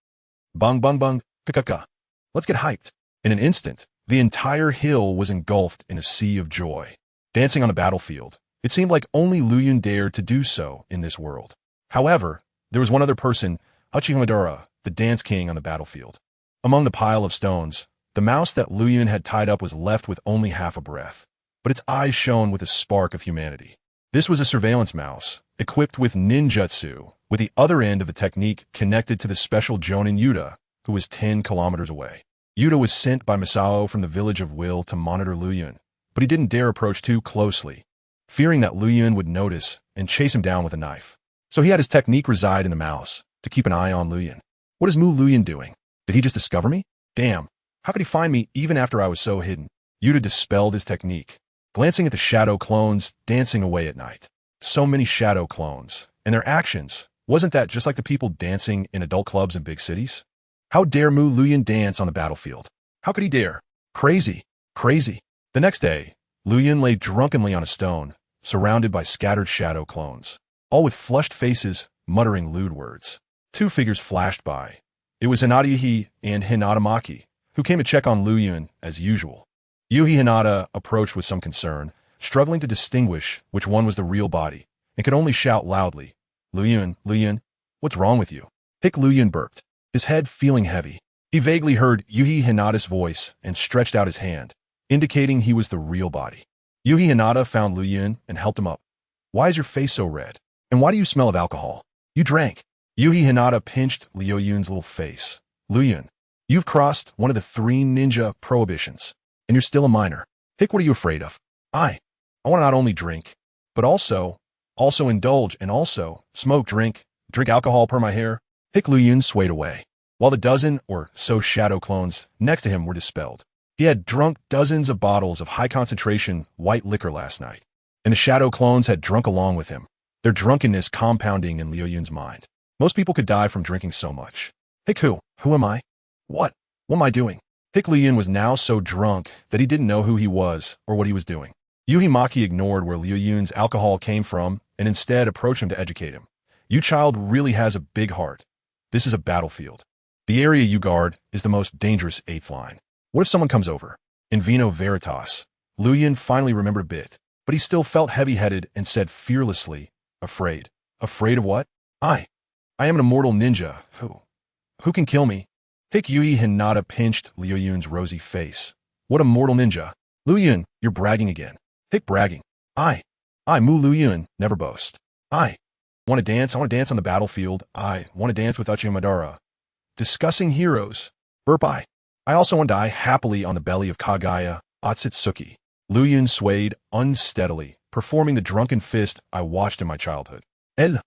Speaker 1: Bung bung bung, ka-ka-ka. Let's get hyped. In an instant, the entire hill was engulfed in a sea of joy. Dancing on the battlefield, it seemed like only Liu Yun dared to do so in this world. However, there was one other person, Uchiha Madara, the dance king on the battlefield. Among the pile of stones, the mouse that Liu Yun had tied up was left with only half a breath, but its eyes shone with a spark of humanity. This was a surveillance mouse, equipped with ninjutsu, with the other end of the technique connected to the special Jonin Yuta, who was 10 kilometers away. Yuta was sent by Masao from the village of Will to monitor Liu Yun, but he didn't dare approach too closely, fearing that Liu Yun would notice and chase him down with a knife. So he had his technique reside in the mouse, to keep an eye on Liu Yun. What is Liu Yun doing? Did he just discover me? Damn, how could he find me even after I was so hidden? Yuta dispelled his technique, glancing at the shadow clones dancing away at night. So many shadow clones, and their actions, wasn't that just like the people dancing in adult clubs in big cities? How dare Liu Yun dance on the battlefield? How could he dare? Crazy, crazy. The next day, Liu Yun lay drunkenly on a stone, surrounded by scattered shadow clones, all with flushed faces, muttering lewd words. 2 figures flashed by. It was Hinatahi and Hinatamaki, who came to check on Liu Yun as usual. Yuhi Hinata approached with some concern, struggling to distinguish which one was the real body, and could only shout loudly, Liu Yun, what's wrong with you? Liu Yun burped, his head feeling heavy. He vaguely heard Yuhi Hinata's voice and stretched out his hand, indicating he was the real body. Yuhi Hinata found Liu Yun and helped him up. Why is your face so red? And why do you smell of alcohol? You drank. Yuhi Hinata pinched Liu Yun's little face. Liu Yun, you've crossed one of the 3 ninja prohibitions, and you're still a minor. What are you afraid of? I want to not only drink, but also indulge and also smoke, drink alcohol per my hair. Liu Yun swayed away, while the dozen or so shadow clones next to him were dispelled. He had drunk dozens of bottles of high-concentration white liquor last night, and the shadow clones had drunk along with him, their drunkenness compounding in Liu Yun's mind. Most people could die from drinking so much. Who am I? What am I doing? Liu Yun was now so drunk that he didn't know who he was or what he was doing. Yuhi Maki ignored where Liu Yun's alcohol came from and instead approached him to educate him. You child really has a big heart. This is a battlefield. The area you guard is the most dangerous 8th line. What if someone comes over? In vino veritas. Liu Yun finally remembered a bit, but he still felt heavy-headed and said fearlessly, afraid. Afraid of what? I am an immortal ninja. Who can kill me? Yuhi Hinata pinched Liu Yun's rosy face. What immortal ninja? Liu Yun, you're bragging again. Bragging. I, Liu Yun, never boast. I want to dance on the battlefield. I want to dance with Uchiha Madara. Discussing heroes. Burp I also want to die happily on the belly of Kagaya, Otsutsuki. Liu Yun swayed unsteadily, performing the drunken fist I watched in my childhood. El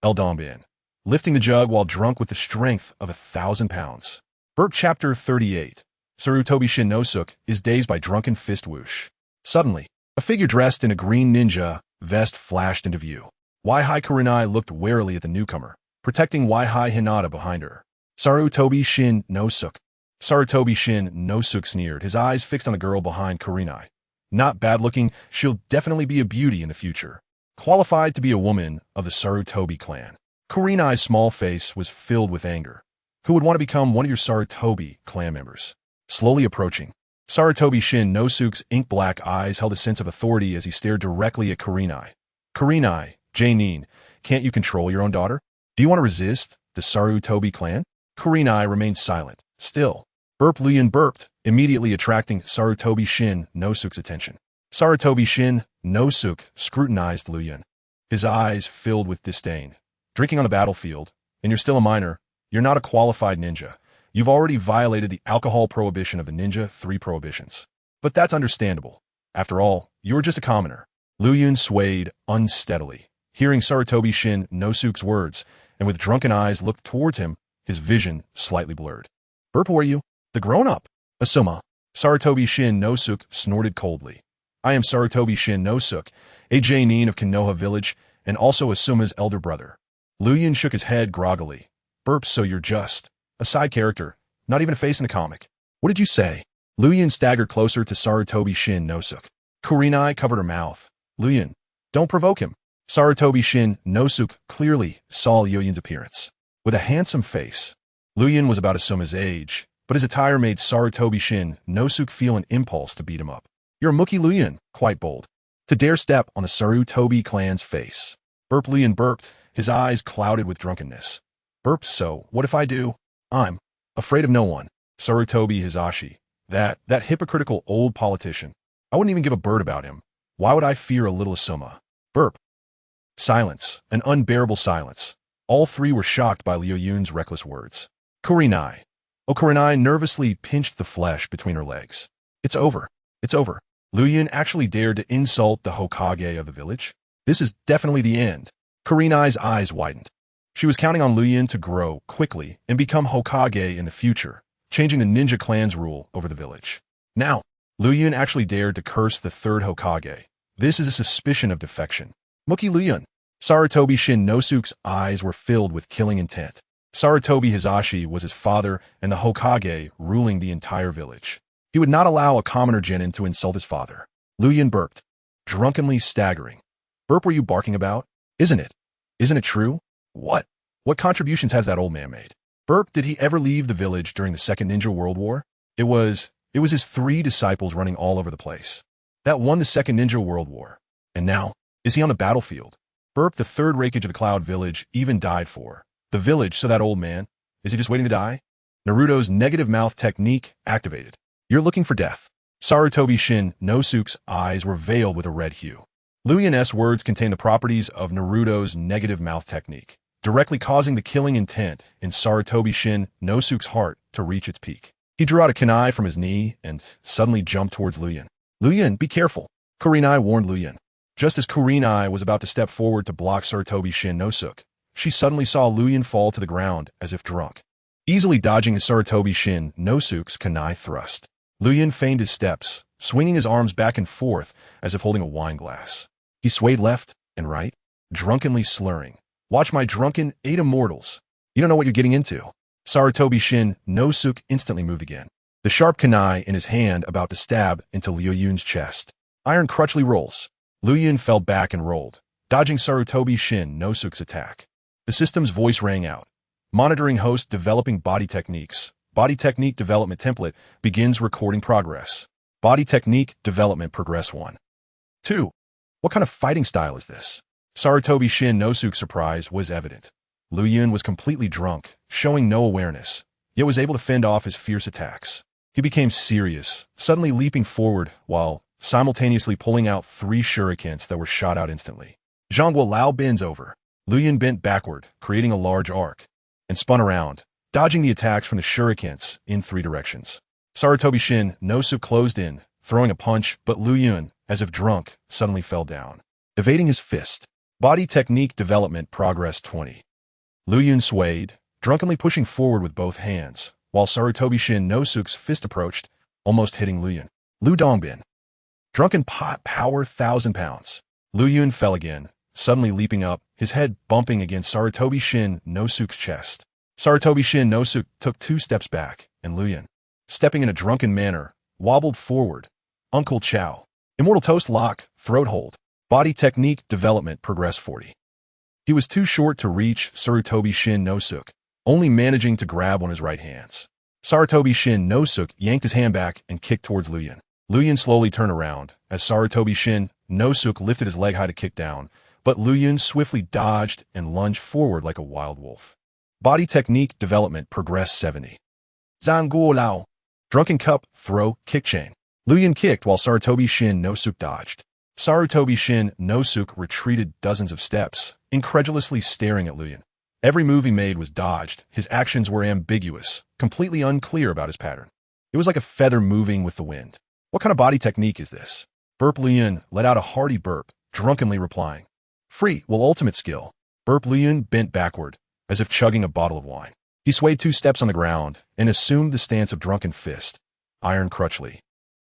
Speaker 1: Donbin, lifting the jug while drunk with the strength of 1,000 pounds. Burp Chapter 38. Sarutobi Shin Nosuk is dazed by drunken fist whoosh. Suddenly, a figure dressed in a green ninja vest flashed into view. Waihai Kurenai looked warily at the newcomer, protecting Waihai Hinata behind her. Sarutobi Shin Nosuk. Sarutobi Shin Nosuk sneered, his eyes fixed on the girl behind Kurenai. Not bad-looking, she'll definitely be a beauty in the future. Qualified to be a woman of the Sarutobi clan. Kurenai's small face was filled with anger. Who would want to become one of your Sarutobi clan members? Slowly approaching, Sarutobi Shin Nosuk's ink-black eyes held a sense of authority as he stared directly at Kurenai. Kurenai, Jainin, can't you control your own daughter? Do you want to resist the Sarutobi clan? Kurenai remained silent. Still, Liu Yun burped, immediately attracting Sarutobi Shin Nosuk's attention. Sarutobi Shin Nosuk scrutinized Liu Yun, his eyes filled with disdain. Drinking on the battlefield, and you're still a minor, you're not a qualified ninja. You've already violated the alcohol prohibition of the Ninja 3 prohibitions. But that's understandable. After all, you're just a commoner. Liu Yun swayed unsteadily, hearing Sarutobi Shin Nosuk's words, and with drunken eyes looked towards him, his vision slightly blurred. Burp, who are you? The grown-up. Asuma. Sarutobi Shin Nosuk snorted coldly. I am Sarutobi Shin Nosuk, a Jainin of Konoha village, and also Asuma's elder brother. Liu Yun shook his head groggily. Burp, so you're just a side character, not even a face in a comic. What did you say? Liu Yun staggered closer to Sarutobi Shin Nosuk. Kurenai covered her mouth. Liu Yun, don't provoke him. Sarutobi Shin Nosuk clearly saw Liu Yun's appearance. With a handsome face, Liu Yun was about Asuma's age, but his attire made Sarutobi Shin Nosuk feel an impulse to beat him up. You're a Mookie Liu Yun, quite bold. To dare step on the Sarutobi clan's face. Burp Liu Yun burped, his eyes clouded with drunkenness. Burp, so what if I do? I'm afraid of no one. Sarutobi Hisashi, that hypocritical old politician. I wouldn't even give a bird about him. Why would I fear a little Asuma? Burp. Silence, an unbearable silence. All 3 were shocked by Liu Yun's reckless words. Kurenai. Kurenai nervously pinched the flesh between her legs. It's over. It's over. Liu Yun actually dared to insult the Hokage of the village. This is definitely the end. Kurenai's eyes widened. She was counting on Liu Yun to grow quickly and become Hokage in the future, changing the ninja clan's rule over the village. Now, Liu Yun actually dared to curse the 3rd Hokage. This is a suspicion of defection. Mookie Liu Yun. Sarutobi Shin Nosuk's eyes were filled with killing intent. Sarutobi Hisashi was his father and the Hokage ruling the entire village. He would not allow a commoner genin to insult his father. Liu Yun burped, drunkenly staggering. Burp, were you barking about? Isn't it? Isn't it true? What? What contributions has that old man made? Burp, did he ever leave the village during the Second Ninja World War? It was his 3 disciples running all over the place. That won the Second Ninja World War. And now, is he on the battlefield? Burp, the 3rd Raikage of the Cloud Village, even died for. The village, so that old man, is he just waiting to die? Naruto's negative mouth technique activated. You're looking for death. Sarutobi Shin Nosuke's eyes were veiled with a red hue. Liu Yun's words contain the properties of Naruto's negative mouth technique, directly causing the killing intent in Sarutobi Shin Nosuke's heart to reach its peak. He drew out a kunai from his knee and suddenly jumped towards Liu Yun. Liu Yun, be careful, Kurenai warned Liu Yun. Just as Kurenai was about to step forward to block Sarutobi Shin Nosuke, she suddenly saw Liu Yun fall to the ground as if drunk, easily dodging Sarutobi Shin Nosuke's kunai thrust. Liu Yun feigned his steps, swinging his arms back and forth as if holding a wine glass. He swayed left and right, drunkenly slurring, "Watch my drunken 8 immortals. You don't know what you're getting into." Sarutobi Shin Nosuke instantly moved again, the sharp kunai in his hand about to stab into Liu Yun's chest. Iron crutchly rolls. Liu Yun fell back and rolled, dodging Sarutobi Shin Nosuke's attack. The system's voice rang out. Monitoring host developing body techniques. Body technique development template begins recording progress. Body technique development progress 1. 2. What kind of fighting style is this? Sarutobi Shin Nosuke's surprise was evident. Liu Yun was completely drunk, showing no awareness, yet was able to fend off his fierce attacks. He became serious, suddenly leaping forward while simultaneously pulling out 3 shurikens that were shot out instantly. Zhangguo Lao bends over. Liu Yun bent backward, creating a large arc, and spun around, dodging the attacks from the shurikens in 3 directions. Sarutobi Shin Nosuke closed in, throwing a punch, but Liu Yun, as if drunk, suddenly fell down, evading his fist. Body technique development progress 20. Liu Yun swayed, drunkenly pushing forward with both hands, while Sarutobi Shin Nosuke's fist approached, almost hitting Liu Yun. Liu Dongbin. Drunken pot power 1,000 pounds. Liu Yun fell again, suddenly leaping up, his head bumping against Sarutobi Shin Nosuke's chest. Sarutobi Shin Nosuke took 2 steps back, and Liu Yun, stepping in a drunken manner, wobbled forward. Uncle Chow. Immortal toast lock, throat hold. Body technique development progress 40. He was too short to reach Sarutobi Shin Nosuke, only managing to grab on his right hands. Sarutobi Shin Nosuke yanked his hand back and kicked towards Liu Yun. Liu Yun slowly turned around as Sarutobi Shin Nosuke lifted his leg high to kick down, but Liu Yun swiftly dodged and lunged forward like a wild wolf. Body technique development progress 70. Zhangguo Lao. Drunken cup, throw, kick chain. Liu Yun kicked while Sarutobi Shin Nosuke dodged. Sarutobi Shin Nosuke retreated dozens of steps, incredulously staring at Liu Yun. Every move he made was dodged. His actions were ambiguous, completely unclear about his pattern. It was like a feather moving with the wind. What kind of body technique is this? Burp Liu Yun let out a hearty burp, drunkenly replying. Free, will ultimate skill. Burp Liu Yun bent backward, as if chugging a bottle of wine. He swayed 2 steps on the ground and assumed the stance of drunken fist. Iron crutchly.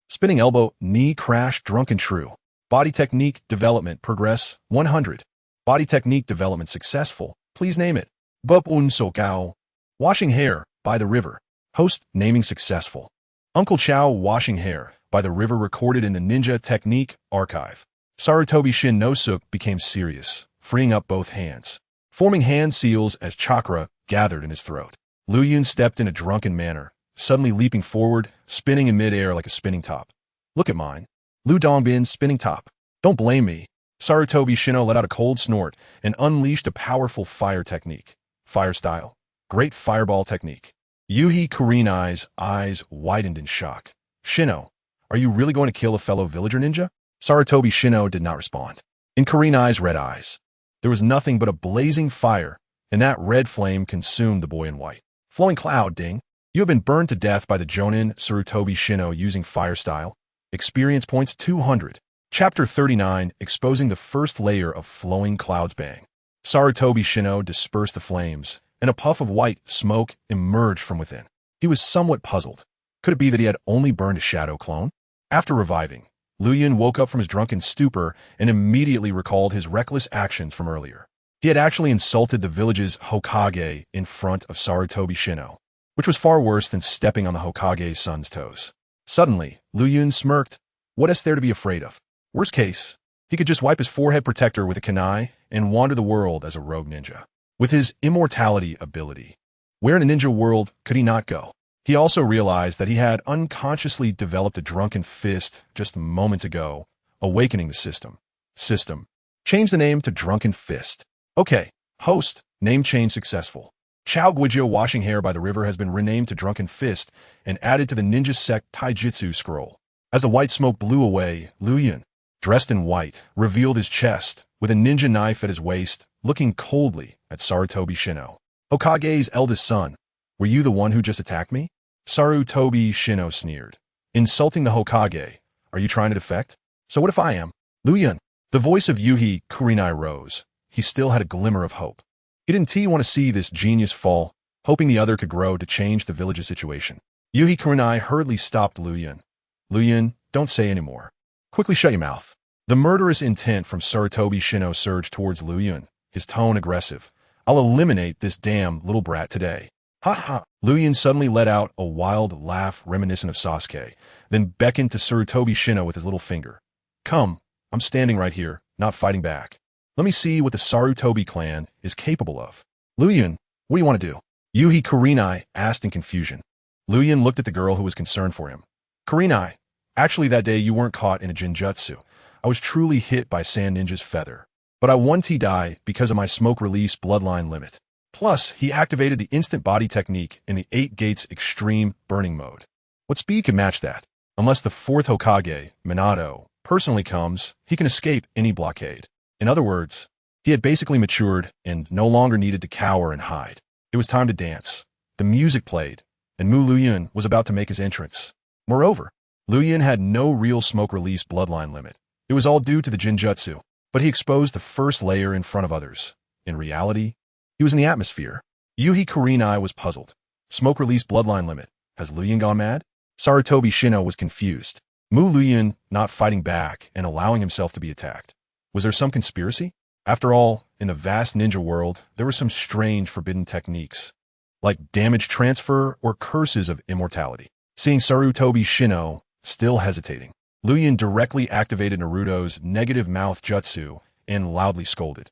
Speaker 1: Spinning elbow, knee crash, drunken true. Body technique development progress 100. Body technique development successful. Please name it. Bup un so gao. Washing hair, by the river. Host, naming successful. Uncle Chow washing hair, by the river recorded in the Ninja Technique Archive. Sarutobi Shin Nosuke became serious, freeing up both hands, forming hand seals as chakra gathered in his throat. Liu Yun stepped in a drunken manner, suddenly leaping forward, spinning in midair like a spinning top. Look at mine. Liu Dongbin's spinning top. Don't blame me. Sarutobi Shino let out a cold snort and unleashed a powerful fire technique. Fire style. Great fireball technique. Yuhi Kurenai's eyes widened in shock. Shino, are you really going to kill a fellow villager ninja? Sarutobi Shino did not respond. In Kurenai's red eyes, there was nothing but a blazing fire, and that red flame consumed the boy in white. Flowing cloud, ding. You have been burned to death by the Jonin Sarutobi Shino using fire style. Experience points 200. Chapter 39, exposing the first layer of flowing clouds bang. Sarutobi Shino dispersed the flames, and a puff of white smoke emerged from within. He was somewhat puzzled. Could it be that he had only burned a shadow clone? After reviving, Liu Yun woke up from his drunken stupor and immediately recalled his reckless actions from earlier. He had actually insulted the village's Hokage in front of Sarutobi Shino, which was far worse than stepping on the Hokage's son's toes. Suddenly, Liu Yun smirked. What is there to be afraid of? Worst case, he could just wipe his forehead protector with a kunai and wander the world as a rogue ninja. With his immortality ability, where in a ninja world could he not go? He also realized that he had unconsciously developed a drunken fist just moments ago, awakening the system. System. Change the name to Drunken Fist. Okay. Host. Name change successful. Chao Guizhou washing hair by the river has been renamed to Drunken Fist and added to the ninja sect Taijutsu scroll. As the white smoke blew away, Liu Yun, dressed in white, revealed his chest, with a ninja knife at his waist, looking coldly at Sarutobi Shino. Hokage's eldest son. Were you the one who just attacked me? Sarutobi Shino sneered. Insulting the Hokage. Are you trying to defect? So what if I am? Liu Yun. The voice of Yuhi Kurenai rose. He still had a glimmer of hope. He didn't want to see this genius fall, hoping the other could grow to change the village's situation. Yuhi Kurenai hurriedly stopped Liu Yun. Liu Yun, don't say any more. Quickly shut your mouth. The murderous intent from Sarutobi Shino surged towards Liu Yun, his tone aggressive. I'll eliminate this damn little brat today. Ha ha! Liu Yun suddenly let out a wild laugh reminiscent of Sasuke, then beckoned to Sarutobi Shino with his little finger. Come, I'm standing right here, not fighting back. Let me see what the Sarutobi clan is capable of. Liu Yun, what do you want to do? Yuhi Kurenai asked in confusion. Liu Yun looked at the girl who was concerned for him. Kurenai, actually that day you weren't caught in a jinjutsu. I was truly hit by Sand Ninja's feather. But I won die because of my smoke release bloodline limit. Plus, he activated the instant body technique in the 8 Gates Extreme Burning Mode. What speed can match that? Unless the 4th Hokage, Minato, personally comes, he can escape any blockade. In other words, he had basically matured and no longer needed to cower and hide. It was time to dance. The music played, and Liu Yun was about to make his entrance. Moreover, Liu Yun had no real smoke release bloodline limit. It was all due to the Jinjutsu, but he exposed the first layer in front of others. In reality, he was in the atmosphere. Yuhi Kurenai was puzzled. Smoke release bloodline limit. Has Liu Yun gone mad? Sarutobi Shino was confused. Liu Yun not fighting back and allowing himself to be attacked. Was there some conspiracy? After all, in the vast ninja world, there were some strange forbidden techniques, like damage transfer or curses of immortality. Seeing Sarutobi Shino still hesitating, Liu Yun directly activated Naruto's negative mouth jutsu and loudly scolded.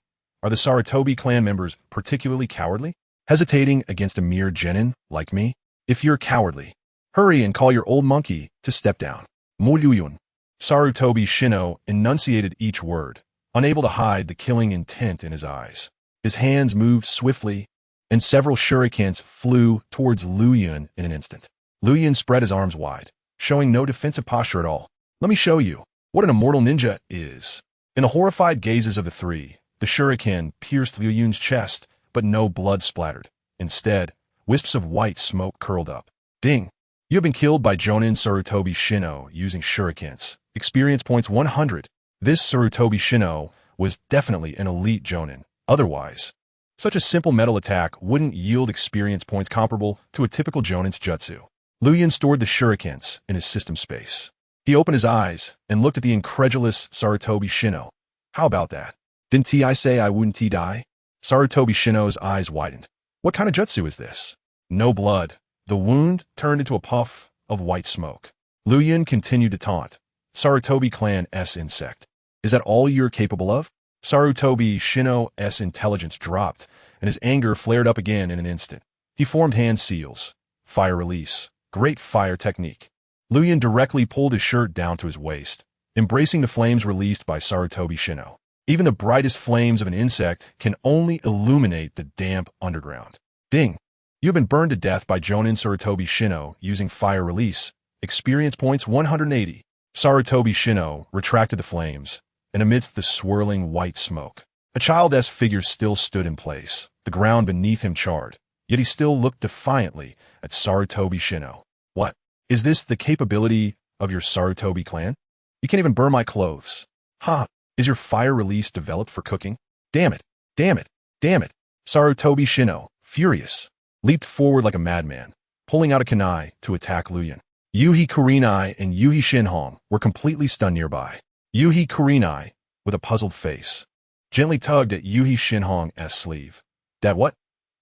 Speaker 1: Are the Sarutobi clan members particularly cowardly? Hesitating against a mere genin like me? If you're cowardly, hurry and call your old monkey to step down. Liu Yun. Sarutobi Shino enunciated each word, unable to hide the killing intent in his eyes. His hands moved swiftly, and several shurikens flew towards Liu Yun in an instant. Liu Yun spread his arms wide, showing no defensive posture at all. Let me show you what an immortal ninja is. In the horrified gazes of the three, the shuriken pierced Liu Yun's chest, but no blood splattered. Instead, wisps of white smoke curled up. Ding! You have been killed by Jonin Sarutobi Shino using shurikens. Experience points 100. This Sarutobi Shino was definitely an elite Jonin. Otherwise, such a simple metal attack wouldn't yield experience points comparable to a typical Jonin's jutsu. Liu Yun stored the shurikens in his system space. He opened his eyes and looked at the incredulous Sarutobi Shino. How about that? Didn't I say I wouldn't die? Sarutobi Shino's eyes widened. What kind of jutsu is this? No blood. The wound turned into a puff of white smoke. Liu Yun continued to taunt. Sarutobi clan S insect. Is that all you're capable of? Sarutobi Shino's intelligence dropped, and his anger flared up again in an instant. He formed hand seals. Fire release. Great fire technique. Liu Yun directly pulled his shirt down to his waist, embracing the flames released by Sarutobi Shino. Even the brightest flames of an insect can only illuminate the damp underground. Ding! You have been burned to death by Jonin Sarutobi Shino using fire release. Experience points 180. Sarutobi Shino retracted the flames, and amidst the swirling white smoke, a child's figure still stood in place, the ground beneath him charred, yet he still looked defiantly at Sarutobi Shino. What? Is this the capability of your Sarutobi clan? You can't even burn my clothes. Ha! Is your fire release developed for cooking? Damn it! Damn it! Damn it! Sarutobi Shino, furious, leaped forward like a madman, pulling out a kunai to attack Liu Yun. Yuhi Kurenai and Yuhi Shinhong were completely stunned nearby. Yuhi Kurenai, with a puzzled face, gently tugged at Yuhi Shinhong's sleeve. Dad, what?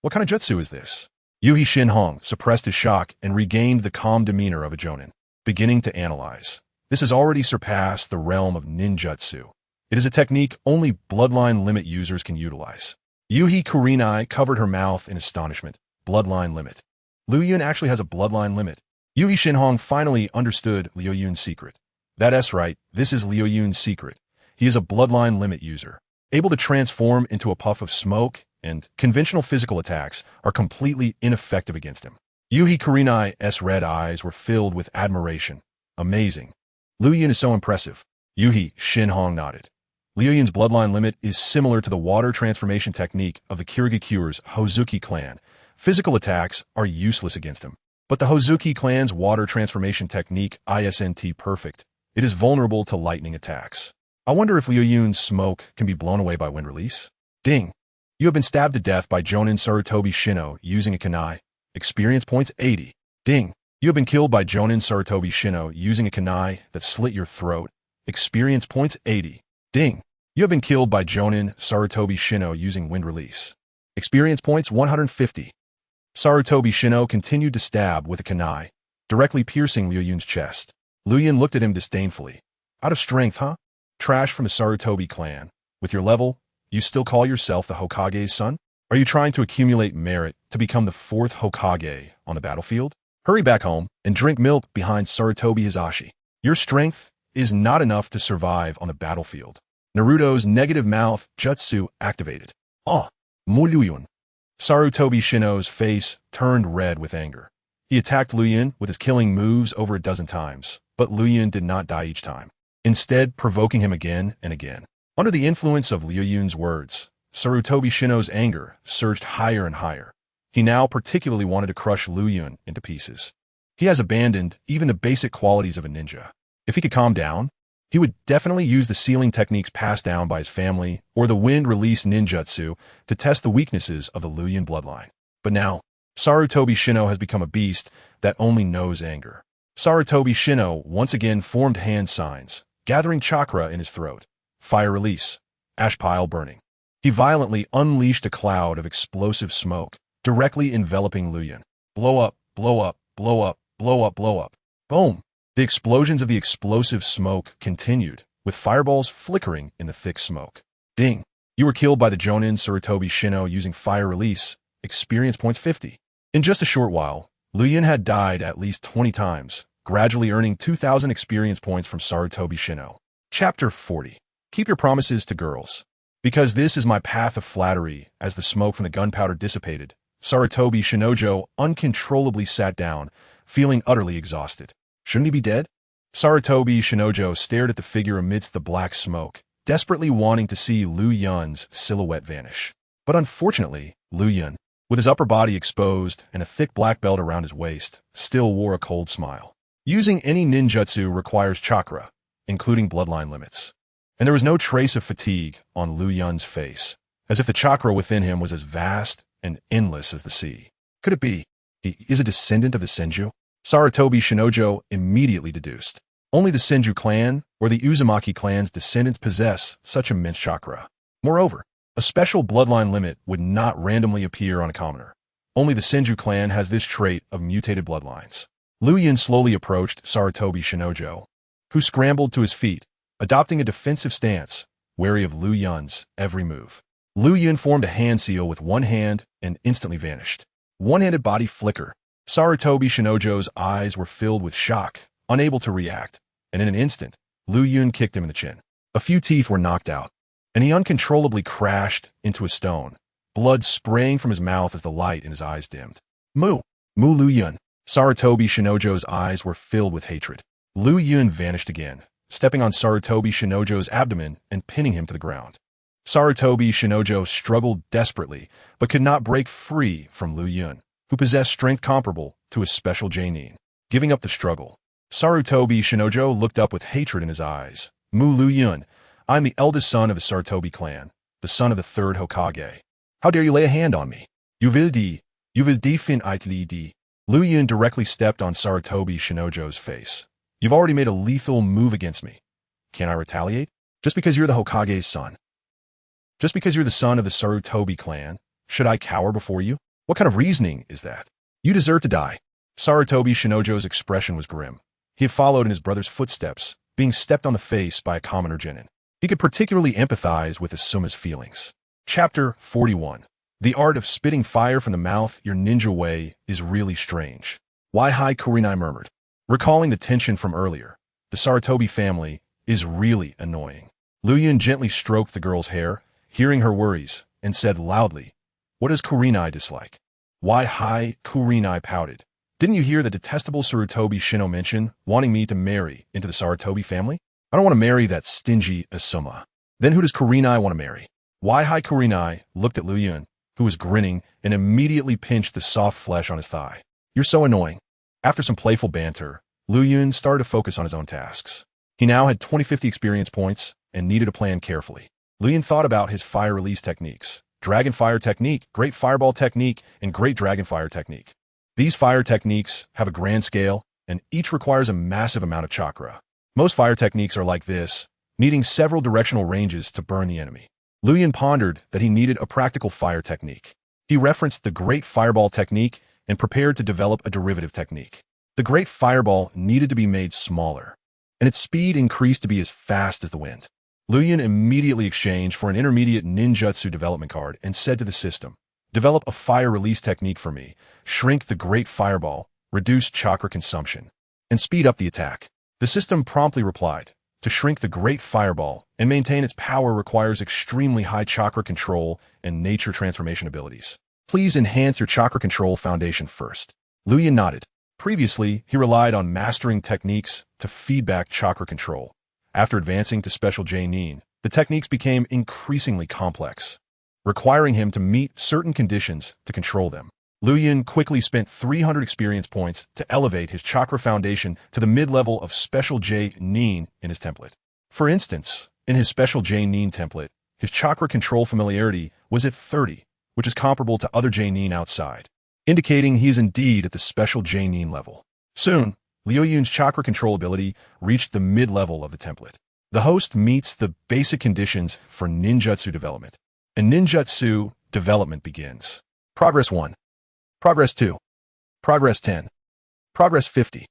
Speaker 1: What kind of jutsu is this? Yuhi Shinhong suppressed his shock and regained the calm demeanor of a jonin, beginning to analyze. This has already surpassed the realm of ninjutsu. It is a technique only bloodline limit users can utilize. Yuhi Kurenai covered her mouth in astonishment. Bloodline limit. Liu Yun actually has a bloodline limit. Yu Shinhong finally understood Liu Yun's secret. That's right, this is Liu Yun's secret. He is a bloodline limit user, able to transform into a puff of smoke, and conventional physical attacks are completely ineffective against him. Yuhi Kurenai's red eyes were filled with admiration. Amazing. Liu Yun is so impressive. Yuhi Shinhong nodded. Liu Yun's bloodline limit is similar to the water transformation technique of the Kirigakure's Hozuki clan. Physical attacks are useless against him. But the Hozuki clan's water transformation technique isn't perfect. It is vulnerable to lightning attacks. I wonder if Liu Yun's smoke can be blown away by wind release. Ding. You have been stabbed to death by Jonin Sarutobi Shino using a kunai. Experience points 80. Ding. You have been killed by Jonin Sarutobi Shino using a kunai that slit your throat. Experience points 80. Ding. You have been killed by Jonin Sarutobi Shino using wind release. Experience points 150. Sarutobi Shino continued to stab with a kunai, directly piercing Liu Yun's chest. Liu Yun looked at him disdainfully. Out of strength, huh? Trash from the Sarutobi clan. With your level, you still call yourself the Hokage's son? Are you trying to accumulate merit to become the 4th Hokage on the battlefield? Hurry back home and drink milk behind Sarutobi Hizashi. Your strength is not enough to survive on the battlefield. Naruto's negative mouth jutsu activated. Mu Liu Yun. Sarutobi Shino's face turned red with anger. He attacked Liu Yun with his killing moves over a dozen times, but Liu Yun did not die each time, instead provoking him again and again. Under the influence of Liu Yun's words, Sarutobi Shino's anger surged higher and higher. He now particularly wanted to crush Liu Yun into pieces. He has abandoned even the basic qualities of a ninja. If he could calm down, he would definitely use the sealing techniques passed down by his family or the wind release ninjutsu to test the weaknesses of the Liu Yun bloodline. But now, Sarutobi Shino has become a beast that only knows anger. Sarutobi Shino once again formed hand signs, gathering chakra in his throat. Fire release. Ash pile burning. He violently unleashed a cloud of explosive smoke, directly enveloping Liu Yun. Blow up, blow up, blow up, blow up, blow up. Boom! The explosions of the explosive smoke continued, with fireballs flickering in the thick smoke. Ding! You were killed by the Jonin Sarutobi Shino using fire release. Experience points 50. In just a short while, Liu Yun had died at least 20 times, gradually earning 2,000 experience points from Sarutobi Shino. Chapter 40. Keep your promises to girls. Because this is my path of flattery. As the smoke from the gunpowder dissipated, Sarutobi Shinojo uncontrollably sat down, feeling utterly exhausted. Shouldn't he be dead? Sarutobi Shinojo stared at the figure amidst the black smoke, desperately wanting to see Liu Yun's silhouette vanish. But unfortunately, Liu Yun, with his upper body exposed and a thick black belt around his waist, still wore a cold smile. Using any ninjutsu requires chakra, including bloodline limits. And there was no trace of fatigue on Liu Yun's face, as if the chakra within him was as vast and endless as the sea. Could it be he is a descendant of the Senju? Sarutobi Shinojo immediately deduced. Only the Senju clan or the Uzumaki clan's descendants possess such immense chakra. Moreover, a special bloodline limit would not randomly appear on a commoner. Only the Senju clan has this trait of mutated bloodlines. Liu Yun slowly approached Sarutobi Shinojo, who scrambled to his feet, adopting a defensive stance, wary of Liu Yun's every move. Liu Yun formed a hand seal with one hand and instantly vanished. One-handed body flicker. Sarutobi Shinojo's eyes were filled with shock, unable to react, and in an instant, Liu Yun kicked him in the chin. A few teeth were knocked out, and he uncontrollably crashed into a stone, blood spraying from his mouth as the light in his eyes dimmed. Mu Liu Yun. Sarutobi Shinojo's eyes were filled with hatred. Liu Yun vanished again, stepping on Sarutobi Shinojo's abdomen and pinning him to the ground. Sarutobi Shinojo struggled desperately, but could not break free from Liu Yun, who possessed strength comparable to his special Jainin. Giving up the struggle, Sarutobi Shinojo looked up with hatred in his eyes. Mu Liu Yun, I am the eldest son of the Sarutobi clan, the son of the 3rd Hokage. How dare you lay a hand on me? You will defin heartily di. Liu Yun directly stepped on Sarutobi Shinojo's face. You've already made a lethal move against me. Can I retaliate? Just because you're the Hokage's son. Just because you're the son of the Sarutobi clan, should I cower before you? What kind of reasoning is that? You deserve to die. Sarutobi Shinojo's expression was grim. He had followed in his brother's footsteps, being stepped on the face by a commoner genin. He could particularly empathize with Asuma's feelings. Chapter 41. The art of spitting fire from the mouth your ninja way is really strange. Hahaha Kurenai murmured, recalling the tension from earlier. The Sarutobi family is really annoying. Liu Yun gently stroked the girl's hair, hearing her worries, and said loudly, "What does Kurenai dislike?" Hahaha Kurenai pouted. "Didn't you hear the detestable Sarutobi Shino mention wanting me to marry into the Sarutobi family? I don't want to marry that stingy Asuma." "Then who does Kurenai want to marry?" Hahaha Kurenai looked at Liu Yun, who was grinning, and immediately pinched the soft flesh on his thigh. "You're so annoying." After some playful banter, Liu Yun started to focus on his own tasks. He now had 2050 experience points and needed to plan carefully. Liu Yun thought about his fire release techniques: Dragon Fire Technique, Great Fireball Technique, and Great Dragon Fire Technique. These fire techniques have a grand scale, and each requires a massive amount of chakra. Most fire techniques are like this, needing several directional ranges to burn the enemy. Liu Yun pondered that he needed a practical fire technique. He referenced the Great Fireball Technique and prepared to develop a derivative technique. The Great Fireball needed to be made smaller, and its speed increased to be as fast as the wind. Liu Yun immediately exchanged for an intermediate ninjutsu development card and said to the system, "Develop a fire release technique for me, shrink the Great Fireball, reduce chakra consumption, and speed up the attack." The system promptly replied, "To shrink the Great Fireball and maintain its power requires extremely high chakra control and nature transformation abilities. Please enhance your chakra control foundation first." Liu Yun nodded. Previously, he relied on mastering techniques to feedback chakra control. After advancing to Special J-Nin, the techniques became increasingly complex, requiring him to meet certain conditions to control them. Liu Yun quickly spent 300 experience points to elevate his chakra foundation to the mid-level of Special J-Nin in his template. For instance, in his Special J-Nin template, his chakra control familiarity was at 30, which is comparable to other J-Nin outside, indicating he is indeed at the Special J-Nin level. Soon, Liu Yun's chakra control ability reached the mid-level of the template. The host meets the basic conditions for ninjutsu development, and ninjutsu development begins. Progress 1. Progress 2. Progress 10. Progress 50.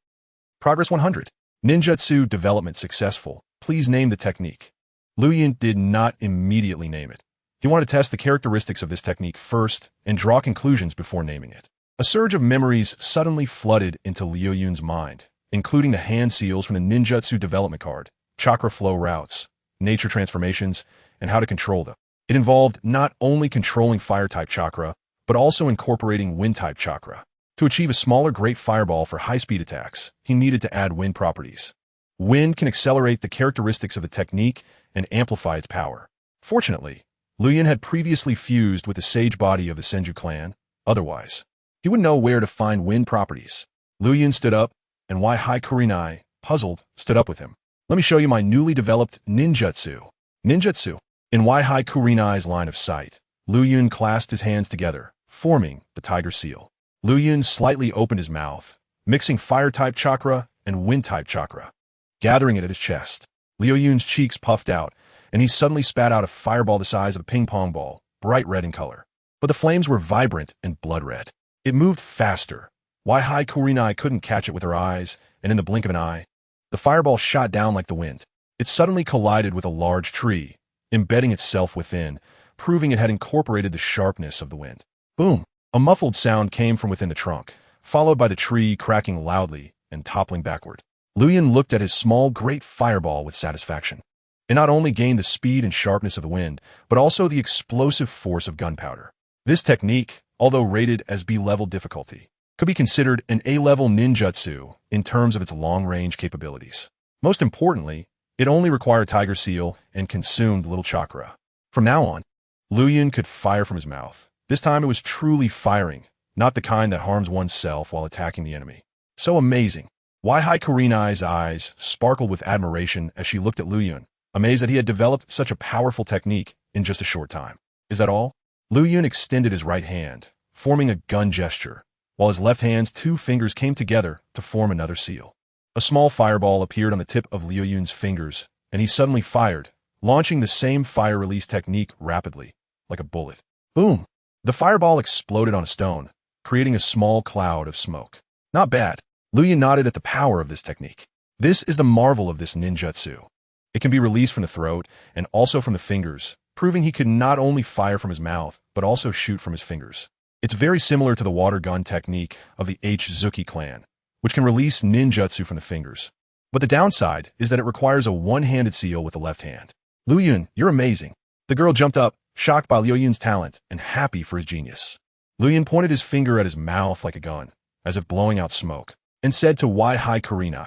Speaker 1: Progress 100. Ninjutsu development successful. Please name the technique. Liu Yun did not immediately name it. He wanted to test the characteristics of this technique first and draw conclusions before naming it. A surge of memories suddenly flooded into Liu Yun's mind, including the hand seals from the ninjutsu development card, chakra flow routes, nature transformations, and how to control them. It involved not only controlling fire-type chakra, but also incorporating wind-type chakra. To achieve a smaller Great Fireball for high-speed attacks, he needed to add wind properties. Wind can accelerate the characteristics of the technique and amplify its power. Fortunately, Liu Yun had previously fused with the sage body of the Senju clan. Otherwise, he would know where to find wind properties. Liu Yun stood up, and Hahaha Kurenai, puzzled, stood up with him. "Let me show you my newly developed ninjutsu." Ninjutsu. In Hahaha Kurenai's line of sight, Liu Yun clasped his hands together, forming the tiger seal. Liu Yun slightly opened his mouth, mixing fire-type chakra and wind-type chakra, gathering it at his chest. Liu Yun's cheeks puffed out, and he suddenly spat out a fireball the size of a ping-pong ball, bright red in color. But the flames were vibrant and blood-red. It moved faster. Hahaha Kurenai couldn't catch it with her eyes, and in the blink of an eye, the fireball shot down like the wind. It suddenly collided with a large tree, embedding itself within, proving it had incorporated the sharpness of the wind. Boom! A muffled sound came from within the trunk, followed by the tree cracking loudly and toppling backward. Liu Yun looked at his small Great Fireball with satisfaction. It not only gained the speed and sharpness of the wind, but also the explosive force of gunpowder. This technique, although rated as B-level difficulty, could be considered an A-level ninjutsu in terms of its long-range capabilities. Most importantly, it only required Tiger Seal and consumed little chakra. From now on, Liu Yun could fire from his mouth. This time it was truly firing, not the kind that harms oneself while attacking the enemy. So amazing. Hahaha Kurenai's eyes sparkled with admiration as she looked at Liu Yun, amazed that he had developed such a powerful technique in just a short time. Is that all? Liu Yun extended his right hand, forming a gun gesture, while his left hand's two fingers came together to form another seal. A small fireball appeared on the tip of Liu Yun's fingers, and he suddenly fired, launching the same fire release technique rapidly, like a bullet. Boom! The fireball exploded on a stone, creating a small cloud of smoke. Not bad. Liu Yun nodded at the power of this technique. This is the marvel of this ninjutsu. It can be released from the throat and also from the fingers, proving he could not only fire from his mouth, but also shoot from his fingers. It's very similar to the water gun technique of the Hokage clan, which can release ninjutsu from the fingers. But the downside is that it requires a one-handed seal with the left hand. Liu Yun, you're amazing. The girl jumped up, shocked by Liu Yun's talent and happy for his genius. Liu Yun pointed his finger at his mouth like a gun, as if blowing out smoke, and said to Hahaha Liu,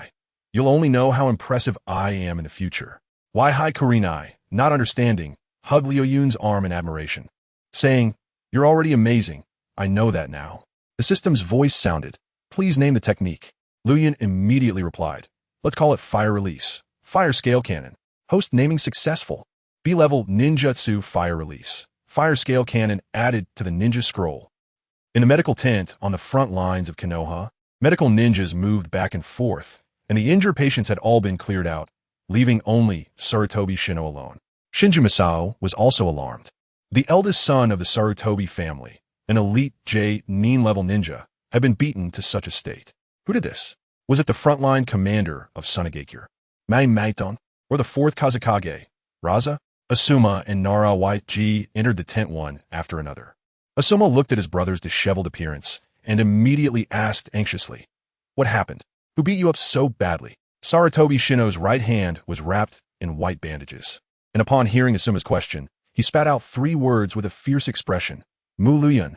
Speaker 1: "You'll only know how impressive I am in the future." Hahaha Liu, not understanding, hugged Liu Yun's arm in admiration, saying, "You're already amazing. I know that now." The system's voice sounded, "Please name the technique." Liu Yun immediately replied, "Let's call it Fire Release. Fire Scale Cannon. Host naming successful. B-level Ninjutsu Fire Release. Fire Scale Cannon added to the Ninja Scroll." In the medical tent on the front lines of Konoha, medical ninjas moved back and forth, and the injured patients had all been cleared out, leaving only Sarutobi Shino alone. Shinju Masao was also alarmed. The eldest son of the Sarutobi family, an elite J-level ninja, had been beaten to such a state. Who did this? Was it the frontline commander of Sunagakure, Maiton, or the fourth Kazekage, Raza? Asuma and Nara YG entered the tent one after another. Asuma looked at his brother's disheveled appearance and immediately asked anxiously, "What happened? Who beat you up so badly?" Sarutobi Shino's right hand was wrapped in white bandages, and upon hearing Asuma's question, he spat out 3 words with a fierce expression, "Mu Liu Yun."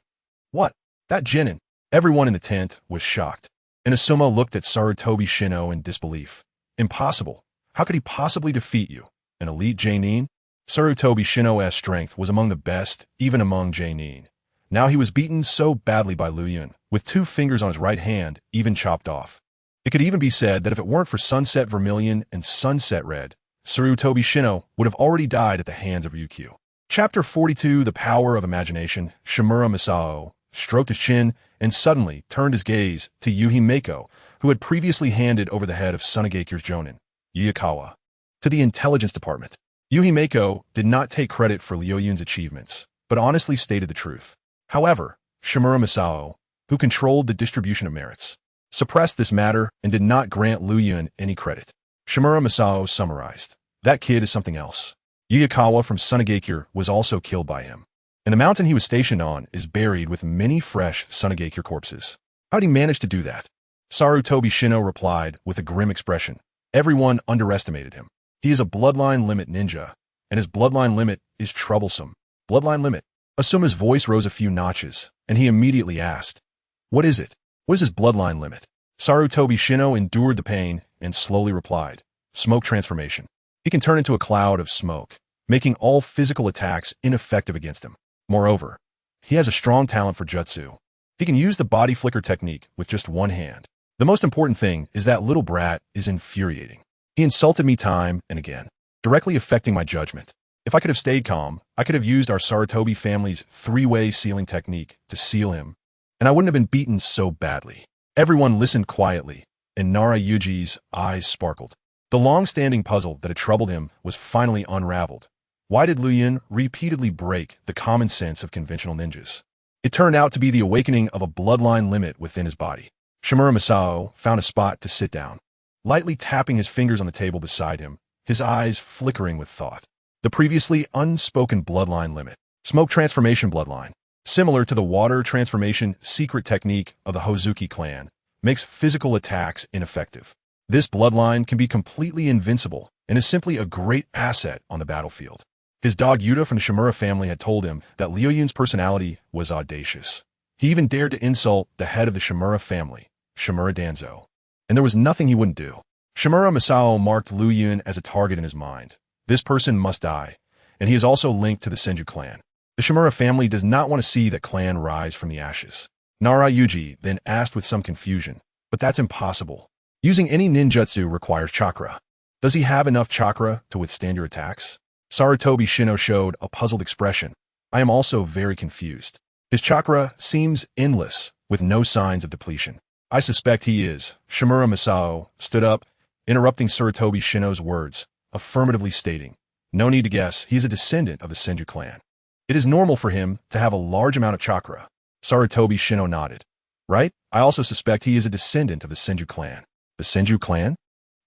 Speaker 1: "What? That genin?" Everyone in the tent was shocked, and Asuma looked at Sarutobi Shino in disbelief. "Impossible. How could he possibly defeat you? An elite J-nin?" Sarutobi Shino's strength was among the best, even among J-nin. Now he was beaten so badly by Liu Yun, with 2 fingers on his right hand, even chopped off. It could even be said that if it weren't for Sunset Vermilion and Sunset Red, Sarutobi Shino would have already died at the hands of Ryukyu. Chapter 42, The Power of Imagination. Shimura Masao stroked his chin and suddenly turned his gaze to Yuhi Mako, who had previously handed over the head of Sunagakure's Jonin, Yuikawa, to the intelligence department. Yuhi Mako did not take credit for Liu Yun's achievements, but honestly stated the truth. However, Shimura Masao, who controlled the distribution of merits, suppressed this matter and did not grant Liu Yun any credit. Shimura Masao summarized, "That kid is something else. Yuikawa from Sunagakure was also killed by him, and the mountain he was stationed on is buried with many fresh Sunagakure corpses. How'd he manage to do that?" Sarutobi Shino replied with a grim expression, "Everyone underestimated him. He is a bloodline limit ninja, and his bloodline limit is troublesome." Bloodline limit? Asuma's voice rose a few notches, and he immediately asked, "What is it? What is his bloodline limit?" Sarutobi Shino endured the pain and slowly replied, "Smoke transformation. He can turn into a cloud of smoke, making all physical attacks ineffective against him. Moreover, he has a strong talent for jutsu. He can use the body flicker technique with just one hand. The most important thing is that little brat is infuriating. He insulted me time and again, directly affecting my judgment. If I could have stayed calm, I could have used our Sarutobi family's 3-way sealing technique to seal him, and I wouldn't have been beaten so badly." Everyone listened quietly, and Nara Yuji's eyes sparkled. The long-standing puzzle that had troubled him was finally unraveled. Why did Liu Yun repeatedly break the common sense of conventional ninjas? It turned out to be the awakening of a bloodline limit within his body. Shimura Masao found a spot to sit down, lightly tapping his fingers on the table beside him, his eyes flickering with thought. The previously unspoken bloodline limit. Smoke transformation bloodline, similar to the water transformation secret technique of the Hozuki clan, makes physical attacks ineffective. This bloodline can be completely invincible and is simply a great asset on the battlefield. His dog Yuta from the Shimura family had told him that Liu Yun's personality was audacious. He even dared to insult the head of the Shimura family, Shimura Danzo. And there was nothing he wouldn't do. Shimura Masao marked Liu Yun as a target in his mind. This person must die, and he is also linked to the Senju clan. The Shimura family does not want to see the clan rise from the ashes. Nara Yuji then asked with some confusion, "But that's impossible. Using any ninjutsu requires chakra. Does he have enough chakra to withstand your attacks?" Sarutobi Shino showed a puzzled expression. "I am also very confused. His chakra seems endless, with no signs of depletion." "I suspect he is." Shimura Masao stood up, interrupting Sarutobi Shino's words, affirmatively stating, "No need to guess, he is a descendant of the Senju clan. It is normal for him to have a large amount of chakra." Sarutobi Shino nodded. "Right? I also suspect he is a descendant of the Senju clan." "The Senju clan?"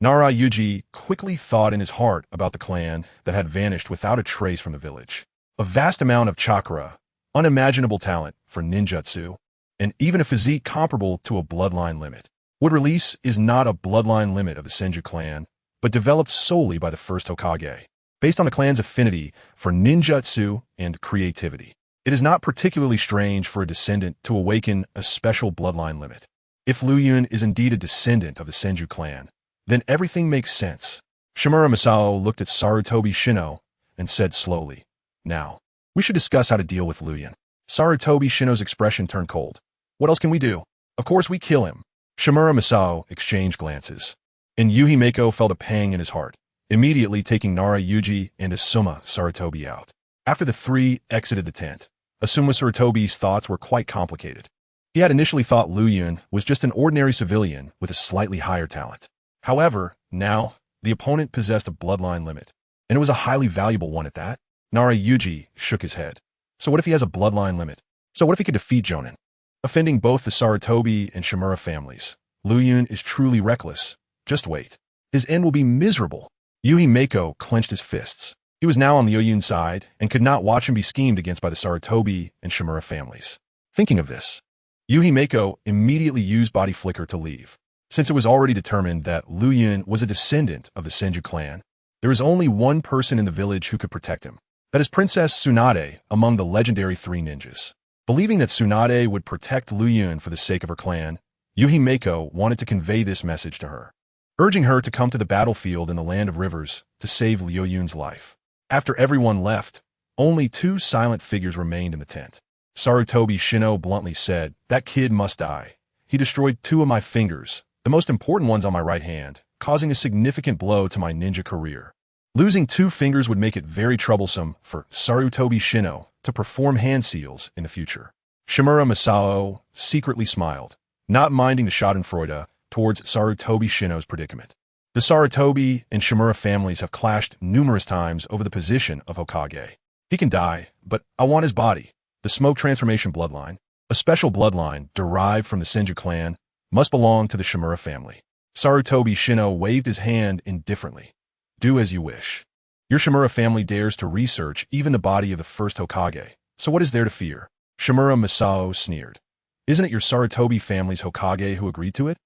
Speaker 1: Nara Yuji quickly thought in his heart about the clan that had vanished without a trace from the village. a vast amount of chakra, unimaginable talent for ninjutsu, and even a physique comparable to a bloodline limit. Would release is not a bloodline limit of the Senju clan, but developed solely by the first Hokage, based on the clan's affinity for ninjutsu and creativity. It is not particularly strange for a descendant to awaken a special bloodline limit. If Liu Yun is indeed a descendant of the Senju clan, then everything makes sense. Shimura Masao looked at Sarutobi Shino and said slowly, "Now, we should discuss how to deal with Liu Yun." Sarutobi Shino's expression turned cold. "What else can we do? Of course we kill him." Shimura Masao exchanged glances, and Yuhi Mako felt a pang in his heart, immediately taking Nara Yuji and Asuma Sarutobi out. After the three exited the tent, Asuma Sarutobi's thoughts were quite complicated. He had initially thought Liu Yun was just an ordinary civilian with a slightly higher talent. However, now, the opponent possessed a bloodline limit, and it was a highly valuable one at that. Nara Yuji shook his head. So what if he has a bloodline limit? So what if he could defeat Jonin? Offending both the Sarutobi and Shimura families, Liu Yun is truly reckless. Just wait. His end will be miserable. Yuhi Mako clenched his fists. He was now on Liu Yun's side and could not watch him be schemed against by the Sarutobi and Shimura families. Thinking of this, Yuhi Mako immediately used Body Flicker to leave. Since it was already determined that Liu Yun was a descendant of the Senju clan, there is only one person in the village who could protect him. That is Princess Tsunade among the legendary three ninjas. Believing that Tsunade would protect Liu Yun for the sake of her clan, Yuhi Mako wanted to convey this message to her, urging her to come to the battlefield in the Land of Rivers to save Liu Yun's life. After everyone left, only two silent figures remained in the tent. Sarutobi Shino bluntly said, "That kid must die. He destroyed two of my fingers, the most important ones on my right hand, causing a significant blow to my ninja career." Losing two fingers would make it very troublesome for Sarutobi Shino to perform hand seals in the future. Shimura Masao secretly smiled, not minding the schadenfreude towards Sarutobi Shino's predicament. The Sarutobi and Shimura families have clashed numerous times over the position of Hokage. He can die, but I want his body. The smoke transformation bloodline, a special bloodline derived from the Senju clan, must belong to the Shimura family. Sarutobi Shino waved his hand indifferently. "Do as you wish. Your Shimura family dares to research even the body of the first Hokage, so what is there to fear?" Shimura Masao sneered. "Isn't it your Sarutobi family's Hokage who agreed to it?"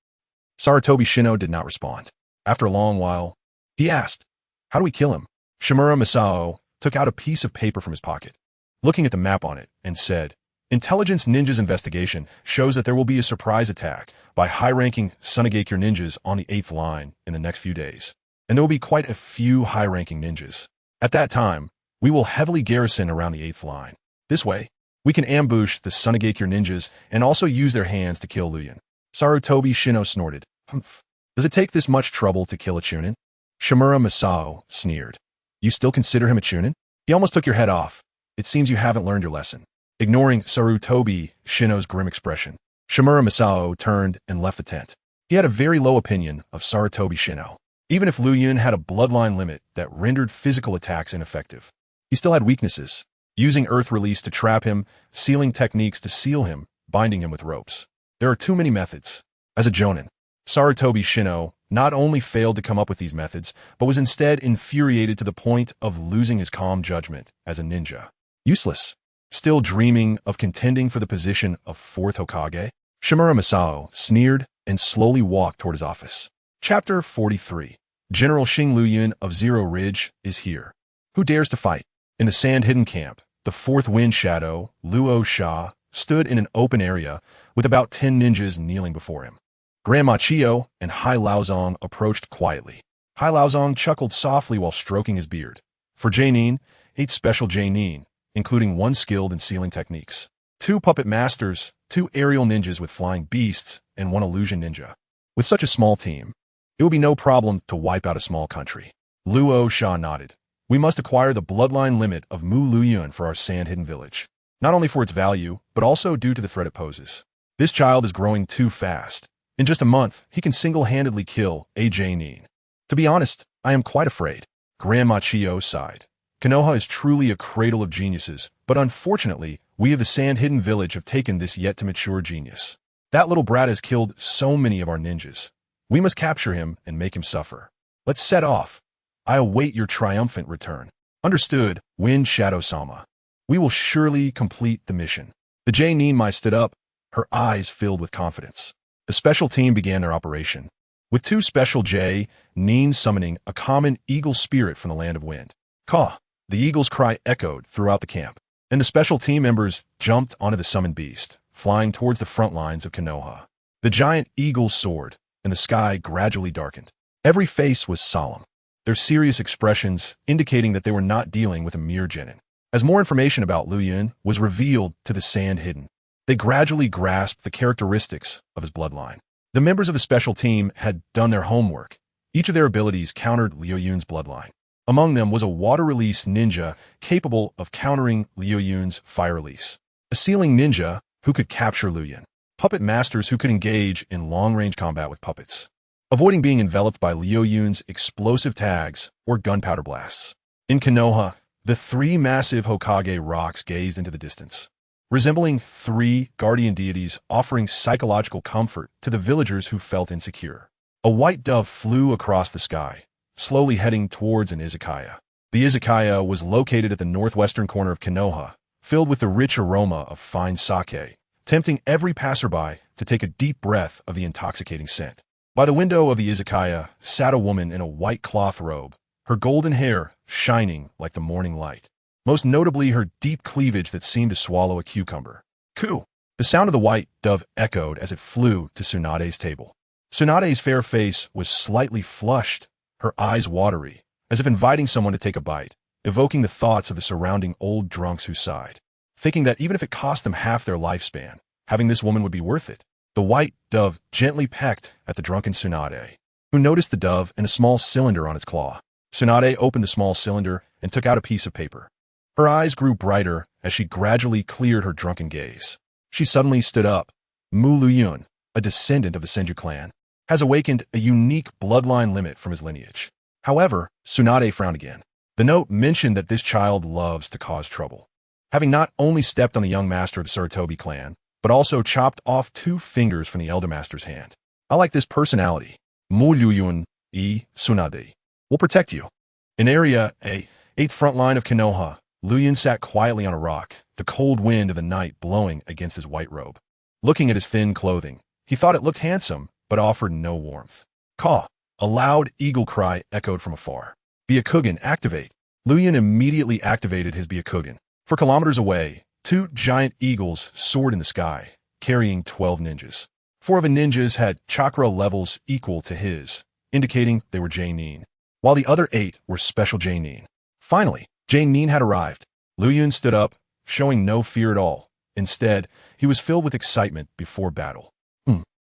Speaker 1: Sarutobi Shino did not respond. After a long while, he asked, "How do we kill him?" Shimura Masao took out a piece of paper from his pocket, looking at the map on it, and said, "Intelligence Ninja's investigation shows that there will be a surprise attack by high-ranking Sunagakure ninjas on the 8th line in the next few days, and there will be quite a few high-ranking ninjas. At that time, we will heavily garrison around the 8th line. This way, we can ambush the Sunagakure ninjas and also use their hands to kill Liu Yun." Sarutobi Shino snorted. "Humph. Does it take this much trouble to kill a Chunin?" Shimura Masao sneered. "You still consider him a Chunin? He almost took your head off. It seems you haven't learned your lesson." Ignoring Sarutobi Shino's grim expression, Shimura Masao turned and left the tent. He had a very low opinion of Sarutobi Shino. Even if Liu Yun had a bloodline limit that rendered physical attacks ineffective, he still had weaknesses, using earth release to trap him, sealing techniques to seal him, binding him with ropes. There are too many methods. As a Jonin, Sarutobi Shino not only failed to come up with these methods, but was instead infuriated to the point of losing his calm judgment as a ninja. Useless. Still dreaming of contending for the position of 4th Hokage, Shimura Masao sneered and slowly walked toward his office. Chapter 43. General Xing Liu Yun of Zero Ridge is here. Who dares to fight? In the sand-hidden camp, the 4th Wind Shadow, Luo Sha, stood in an open area with about 10 ninjas kneeling before him. Grandma Chio and Hai Laozong approached quietly. Hai Laozong chuckled softly while stroking his beard. For Jainin, 8 special Jainin, including 1 skilled in sealing techniques, 2 puppet masters, 2 aerial ninjas with flying beasts, and 1 illusion ninja. With such a small team, it would be no problem to wipe out a small country. Luo Sha nodded. We must acquire the bloodline limit of Mu Liu Yun for our sand-hidden village, not only for its value, but also due to the threat it poses. This child is growing too fast. In just a month, he can single-handedly kill a Jainin. To be honest, I am quite afraid. Grandma Chio sighed. Konoha is truly a cradle of geniuses, but unfortunately, we of the sand-hidden village have taken this yet-to-mature genius. That little brat has killed so many of our ninjas. We must capture him and make him suffer. Let's set off. I await your triumphant return. Understood, Wind Shadow Sama. We will surely complete the mission. The J-Nin Mai stood up, her eyes filled with confidence. The special team began their operation, with two special J-Nins summoning a common eagle spirit from the land of wind. Caw! The eagle's cry echoed throughout the camp, and the special team members jumped onto the summoned beast, flying towards the front lines of Konoha. The giant eagle soared, and the sky gradually darkened. Every face was solemn, their serious expressions indicating that they were not dealing with a mere genin. As more information about Liu Yun was revealed to the Sand Hidden, they gradually grasped the characteristics of his bloodline. The members of the special team had done their homework. Each of their abilities countered Liu Yun's bloodline. Among them was a water release ninja capable of countering Liu Yun's fire release, a sealing ninja who could capture Liu Yun, puppet masters who could engage in long-range combat with puppets, avoiding being enveloped by Liu Yun's explosive tags or gunpowder blasts. In Konoha, the three massive Hokage rocks gazed into the distance, resembling three guardian deities offering psychological comfort to the villagers who felt insecure. A white dove flew across the sky, slowly heading towards an izakaya. The izakaya was located at the northwestern corner of Konoha, filled with the rich aroma of fine sake, tempting every passerby to take a deep breath of the intoxicating scent. By the window of the izakaya sat a woman in a white cloth robe, her golden hair shining like the morning light, most notably her deep cleavage that seemed to swallow a cucumber. Coo! The sound of the white dove echoed as it flew to Tsunade's table. Tsunade's fair face was slightly flushed, her eyes watery, as if inviting someone to take a bite, evoking the thoughts of the surrounding old drunks who sighed, thinking that even if it cost them half their lifespan, having this woman would be worth it. The white dove gently pecked at the drunken Tsunade, who noticed the dove and a small cylinder on its claw. Tsunade opened the small cylinder and took out a piece of paper. Her eyes grew brighter as she gradually cleared her drunken gaze. She suddenly stood up. Liu Yun, a descendant of the Senju clan, has awakened a unique bloodline limit from his lineage. However, Tsunade frowned again. The note mentioned that this child loves to cause trouble, having not only stepped on the young master of the Sarutobi clan, but also chopped off 2 fingers from the elder master's hand. I like this personality. Liu Yun, Tsunade, will protect you. In Area A, 8th front line of Konoha, Liu Yun sat quietly on a rock, the cold wind of the night blowing against his white robe. Looking at his thin clothing, he thought it looked handsome, but offered no warmth. Caw! A loud eagle cry echoed from afar. Byakugan, activate! Liu Yun immediately activated his Byakugan. For kilometers away, 2 giant eagles soared in the sky, carrying 12 ninjas. 4 of the ninjas had chakra levels equal to his, indicating they were J-Nin, while the other 8 were special J-Nin. Finally, J-Nin had arrived. Liu Yun stood up, showing no fear at all. Instead, he was filled with excitement before battle.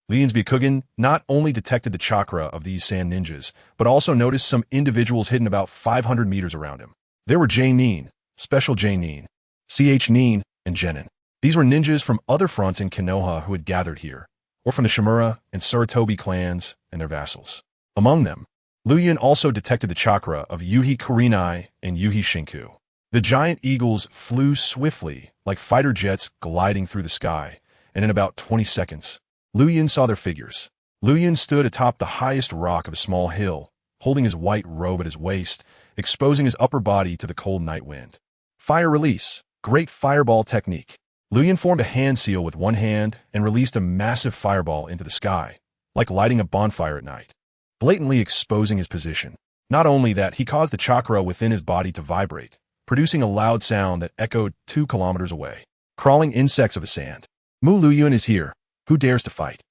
Speaker 1: Liu Yun's Byakugan not only detected the chakra of these sand ninjas, but also noticed some individuals hidden about 500 meters around him. There were J-Nin, special J-Nin, Ch-Nin, and Genin. These were ninjas from other fronts in Konoha who had gathered here, or from the Shimura and Sarutobi clans and their vassals. Among them, Liu Yun also detected the chakra of Yuhi Kurenai and Yuhi Shinku. The giant eagles flew swiftly, like fighter jets gliding through the sky, and in about 20 seconds, Liu Yun saw their figures. Liu Yun stood atop the highest rock of a small hill, holding his white robe at his waist, exposing his upper body to the cold night wind. Fire release. Great fireball technique. Liu Yun formed a hand seal with one hand and released a massive fireball into the sky, like lighting a bonfire at night, blatantly exposing his position. Not only that, he caused the chakra within his body to vibrate, producing a loud sound that echoed 2 kilometers away. Crawling insects of the sand. Liu Yun is here. Who dares to fight?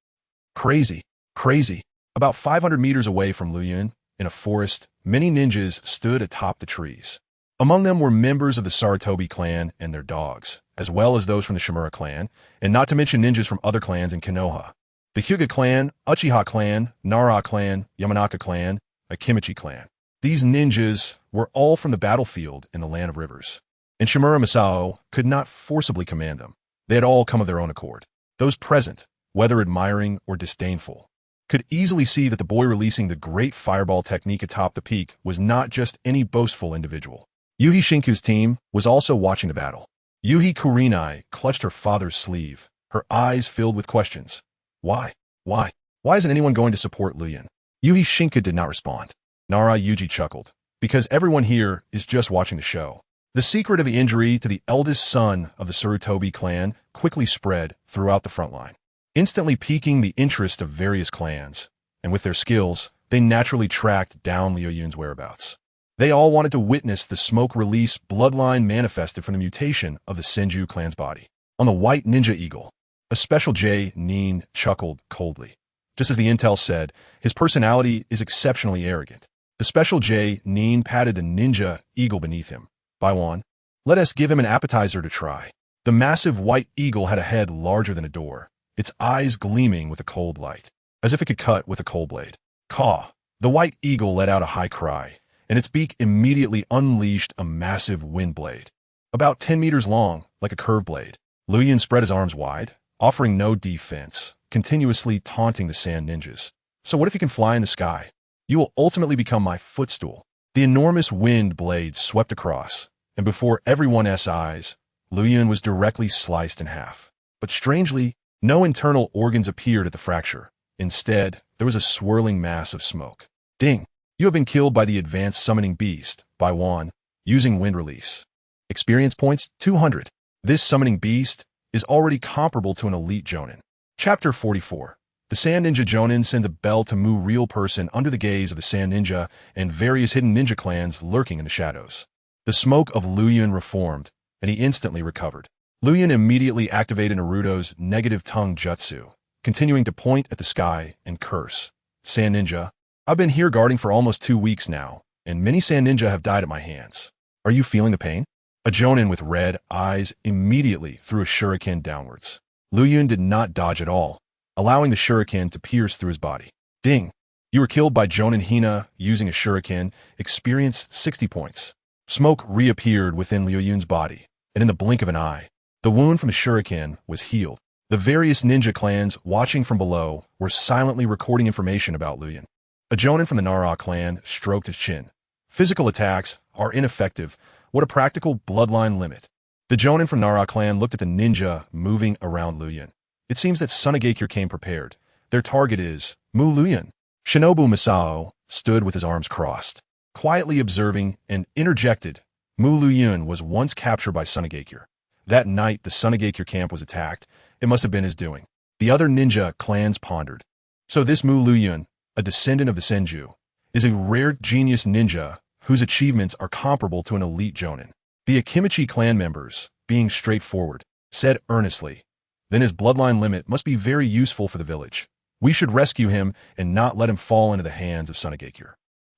Speaker 1: Crazy. Crazy. About 500 meters away from Liu Yun, in a forest, many ninjas stood atop the trees. Among them were members of the Sarutobi clan and their dogs, as well as those from the Shimura clan, and not to mention ninjas from other clans in Konoha. The Hyuga clan, Uchiha clan, Nara clan, Yamanaka clan, Akimichi clan. These ninjas were all from the battlefield in the Land of Rivers, and Shimura Masao could not forcibly command them. They had all come of their own accord. Those present, whether admiring or disdainful, could easily see that the boy releasing the great fireball technique atop the peak was not just any boastful individual. Yuhi Shinku's team was also watching the battle. Yuhi Kurenai clutched her father's sleeve, her eyes filled with questions. Why? Why? Why isn't anyone going to support Liu Yun? Yuhi Shinku did not respond. Nara Yuji chuckled. Because everyone here is just watching the show. The secret of the injury to the eldest son of the Sarutobi clan quickly spread throughout the front line, instantly piquing the interest of various clans, and with their skills, they naturally tracked down Liu Yun's whereabouts. They all wanted to witness the smoke release bloodline manifested from the mutation of the Senju clan's body. On the white ninja eagle, a special J. Neen chuckled coldly. Just as the intel said, his personality is exceptionally arrogant. The special J. Neen patted the ninja eagle beneath him. Baiwan, let us give him an appetizer to try. The massive white eagle had a head larger than a door, its eyes gleaming with a cold light, as if it could cut with a cold blade. Caw! The white eagle let out a high cry, and its beak immediately unleashed a massive wind blade, about 10 meters long, like a curved blade. Liu Yun spread his arms wide, offering no defense, continuously taunting the sand ninjas. So what if you can fly in the sky? You will ultimately become my footstool. The enormous wind blade swept across, and before everyone's eyes, Liu Yun was directly sliced in half. But strangely, no internal organs appeared at the fracture. Instead, there was a swirling mass of smoke. Ding! You have been killed by the advanced summoning beast, Baiwan, using wind release. Experience points 200. This summoning beast is already comparable to an elite Jonin. Chapter 44. The Sand Ninja Jonin sends a bell to Mu real person under the gaze of the Sand Ninja and various hidden ninja clans lurking in the shadows. The smoke of Liu Yun reformed, and he instantly recovered. Liu Yun immediately activated Naruto's negative tongue jutsu, continuing to point at the sky and curse. Sand Ninja, I've been here guarding for almost 2 weeks now, and many Sand Ninja have died at my hands. Are you feeling the pain? A Jonin with red eyes immediately threw a shuriken downwards. Liu Yun did not dodge at all, allowing the shuriken to pierce through his body. Ding! You were killed by Jonin Hina using a shuriken, experienced 60 points. Smoke reappeared within Liu Yun's body, and in the blink of an eye, the wound from the shuriken was healed. The various ninja clans watching from below were silently recording information about Liu Yun. A Jonin from the Nara clan stroked his chin. Physical attacks are ineffective. What a practical bloodline limit. The Jonin from Nara clan looked at the ninja moving around Liu Yun. It seems that Sunagakure came prepared. Their target is Mu Liu Yun. Shinobu Masao stood with his arms crossed, quietly observing and interjected. Mu Liu Yun was once captured by Sunagakure. That night the Sunagakure camp was attacked. It must have been his doing. The other ninja clans pondered. So this Mu Liu Yun, a descendant of the Senju, is a rare genius ninja whose achievements are comparable to an elite Jonin. The Akimichi clan members, being straightforward, said earnestly, then his bloodline limit must be very useful for the village. We should rescue him and not let him fall into the hands of Sunagakure.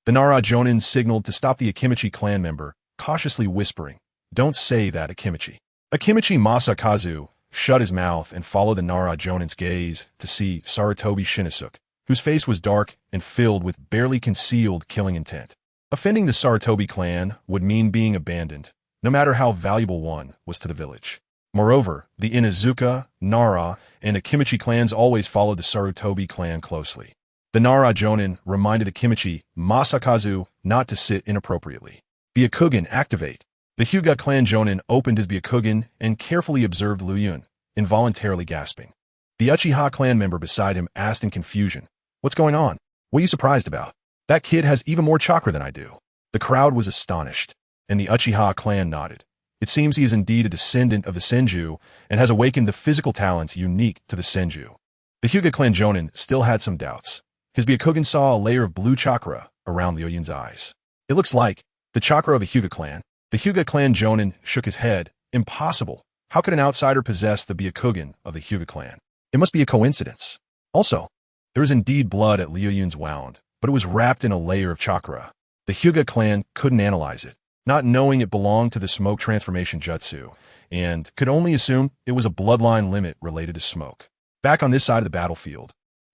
Speaker 1: The Nara Jonin signaled to stop the Akimichi clan member, cautiously whispering, don't say that, Akimichi. Akimichi Masakazu shut his mouth and followed the Nara Jonin's gaze to see Sarutobi Shinosuke, whose face was dark and filled with barely concealed killing intent. Offending the Sarutobi clan would mean being abandoned, no matter how valuable one was to the village. Moreover, the Inazuka, Nara, and Akimichi clans always followed the Sarutobi clan closely. The Nara Jonin reminded Akimichi Masakazu not to sit inappropriately. Byakugan activate. The Hyuga clan Jonin opened his Byakugan and carefully observed Liu Yun, involuntarily gasping. The Uchiha clan member beside him asked in confusion, what's going on? What are you surprised about? That kid has even more chakra than I do. The crowd was astonished, and the Uchiha clan nodded. It seems he is indeed a descendant of the Senju and has awakened the physical talents unique to the Senju. The Hyuga clan Jonin still had some doubts. His Byakugan saw a layer of blue chakra around Liu Yun's eyes. It looks like the chakra of the Hyuga clan. The Hyuga clan Jonin shook his head. Impossible. How could an outsider possess the Byakugan of the Hyuga clan? It must be a coincidence. Also, there is indeed blood at Liu Yun's wound, but it was wrapped in a layer of chakra. The Hyuga clan couldn't analyze it, not knowing it belonged to the smoke transformation jutsu, and could only assume it was a bloodline limit related to smoke. Back on this side of the battlefield,